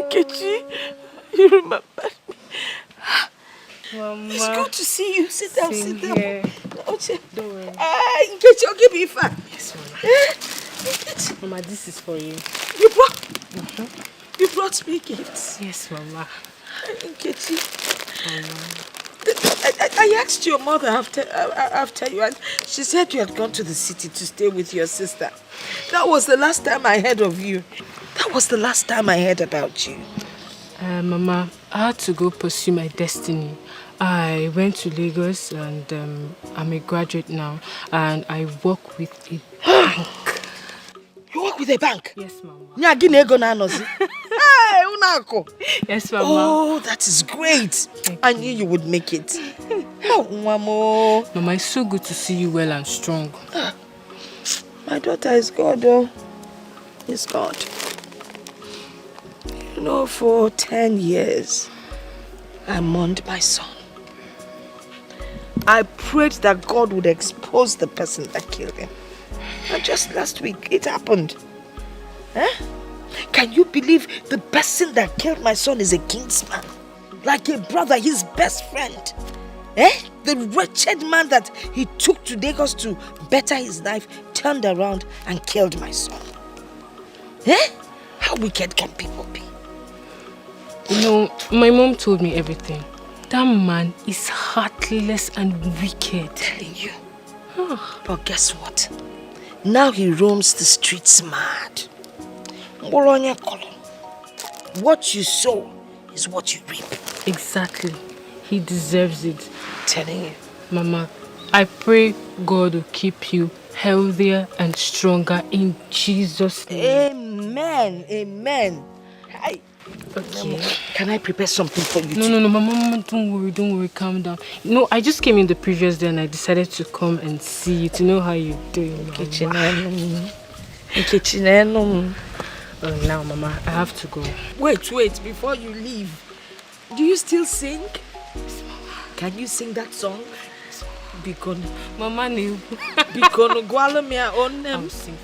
Nkechi. You remember me. Mama. It's good to see you. Sit down. Here. Don't worry. Nkechi, I'll give you a fan. Yes, Mama. Mama, this is for you. You brought me gifts. Yes, Mama. Nkechi. I asked your mother after you, and she said you had gone to the city to stay with your sister. That was the last time I heard of you. That was the last time I heard about you. Mama, I had to go pursue my destiny. I went to Lagos and I'm a graduate now, and I work with a bank. You work with a bank? Yes, Mama. Hey, Unako. Yes, Mama. Oh, that is great. I knew you would make it. Oh, Mama. Mama, it's so good to see you well and strong. My daughter is God, though. Is God. You know, for 10 years, I mourned my son. I prayed that God would expose the person that killed him. And just last week, it happened. Huh? Can you believe the person that killed my son is a kinsman? Like a brother, his best friend. The wretched man that he took to Lagos to better his life turned around and killed my son. How wicked can people be? You know, my mom told me everything. That man is heartless and wicked. Telling you. But guess what? Now he roams the streets mad. What you sow is what you reap. Exactly. He deserves it. I'm telling you. Mama, I pray God will keep you healthier and stronger in Jesus' name. Amen. Hi. Okay. Can I prepare something for you? No, Mama, don't worry, calm down. No, I just came in the previous day and I decided to come and see you to know how you're doing, Mama. Now, Mama, I have to go. Wait, before you leave. Do you still sing? Yes, Mama. Can you sing that song? Bikono. Mama, no. Bikono, gwala me on them. I'm singing.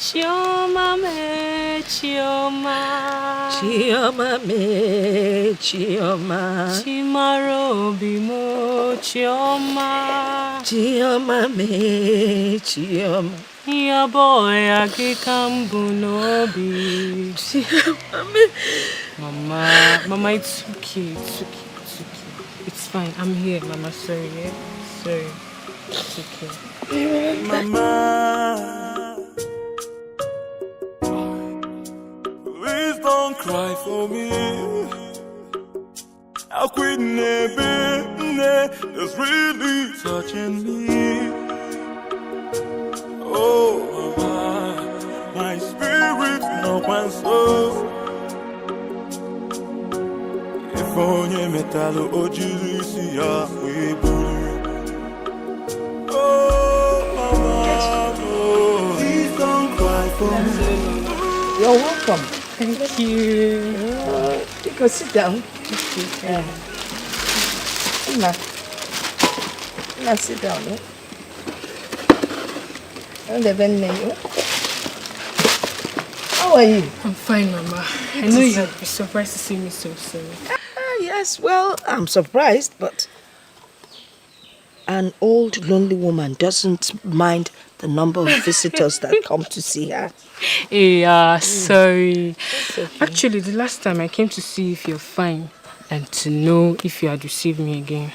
Chioma me, Chioma. Chioma me, Chioma. Chimaro bimo, Chioma. Chioma me, Chioma. Ya boy, agikambu nobi. Chioma me. Mama, it's okay. It's fine. I'm here, Mama. Sorry, yeah? Sorry. It's okay. Mama, please don't cry for me. How quit that's really touching me. Oh, Mama, my spirit no one so. If only metal ojiri si ya we buru. Oh, Mama, please don't cry for me. You're welcome. Thank you. You go sit down. Now sit down. Oh, How are you? I'm fine, Mama. I know you'd be surprised to see me so soon. Yes, well, I'm surprised, but an old, lonely woman doesn't mind the number of visitors that come to see her. Yeah, sorry. Okay. Actually, the last time I came to see if you're fine and to know if you had received me again.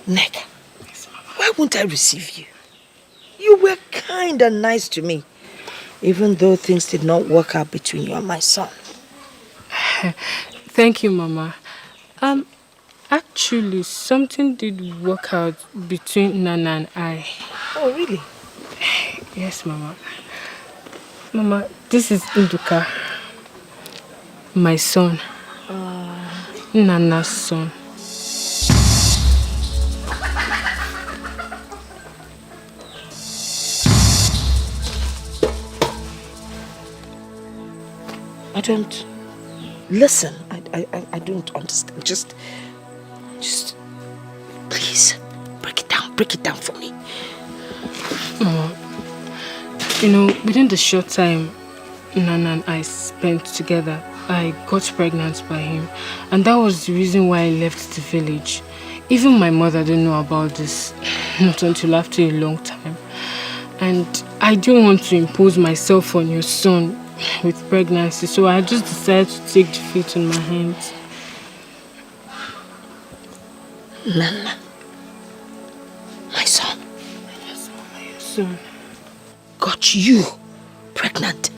Nega, why won't I receive you? You were kind and nice to me, even though things did not work out between you and my son. Thank you, Mama. Actually, something did work out between Nana and I. Oh, really? Yes, Mama. Mama, this is Nduka, my son. Nana's son. I don't... Listen, I don't understand. Just please, break it down for me. Mama, you know, within the short time Nana and I spent together, I got pregnant by him. And that was the reason why I left the village. Even my mother didn't know about this, not until after a long time. And I didn't want to impose myself on your son with pregnancy, so I just decided to take the fate in my hands. Nana, my son. Yes, Mama, your son. Got you pregnant?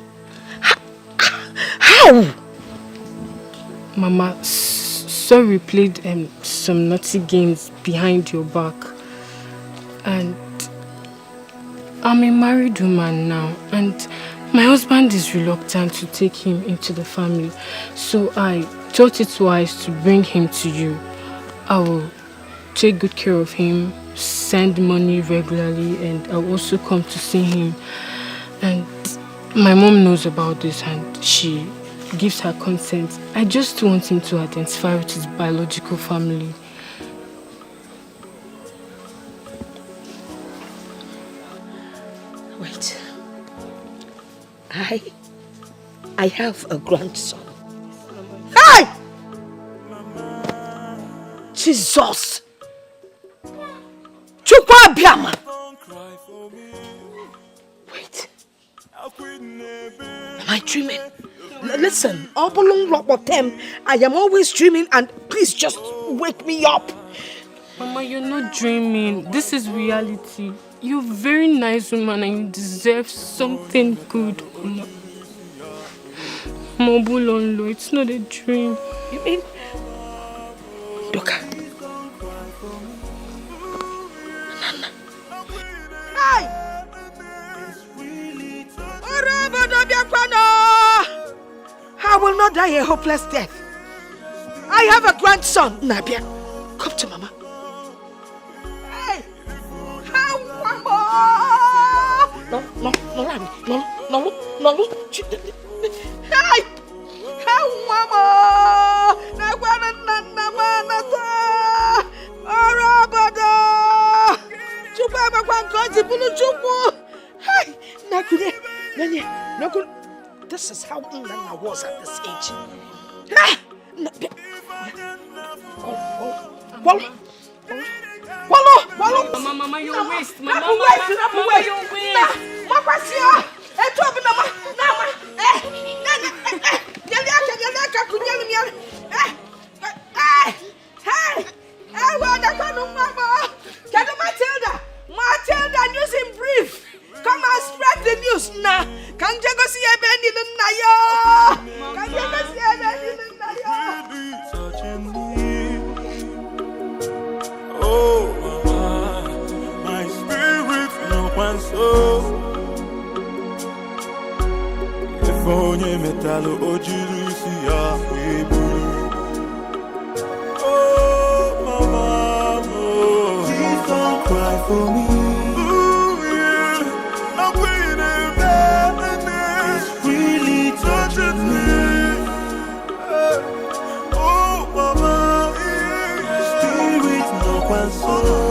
How? Mama, sorry, played some naughty games behind your back. And I'm a married woman now, and my husband is reluctant to take him into the family. So I thought it wise to bring him to you. I will take good care of him, send money regularly, and I'll also come to see him. And my mom knows about this and she gives her consent. I just want him to identify with his biological family. Wait. I have a grandson. Hey! Jesus! Chukwa Biama! Wait. Am I dreaming? Listen, I am always dreaming, and please just wake me up. Mama, you're not dreaming. This is reality. You're a very nice woman and you deserve something good, Mama. Mobulonlo, it's not a dream. You mean? Doka. Nana. Hey! I will not die a hopeless death. I have a grandson, Nabia. Come to Mama. Hey! No. Hey! Mama! This is how Nana was at this age. Mama, you're waste. Mama, you're Matilda, news in brief. Come and spread the news now. Can you go see a bend in the Nayo? Can you go see a bend in the Nayo? Oh, mama, my spirit no one soul. If only metal ojirusi ya webu. Oh, mama, oh, please don't cry for me. Oh,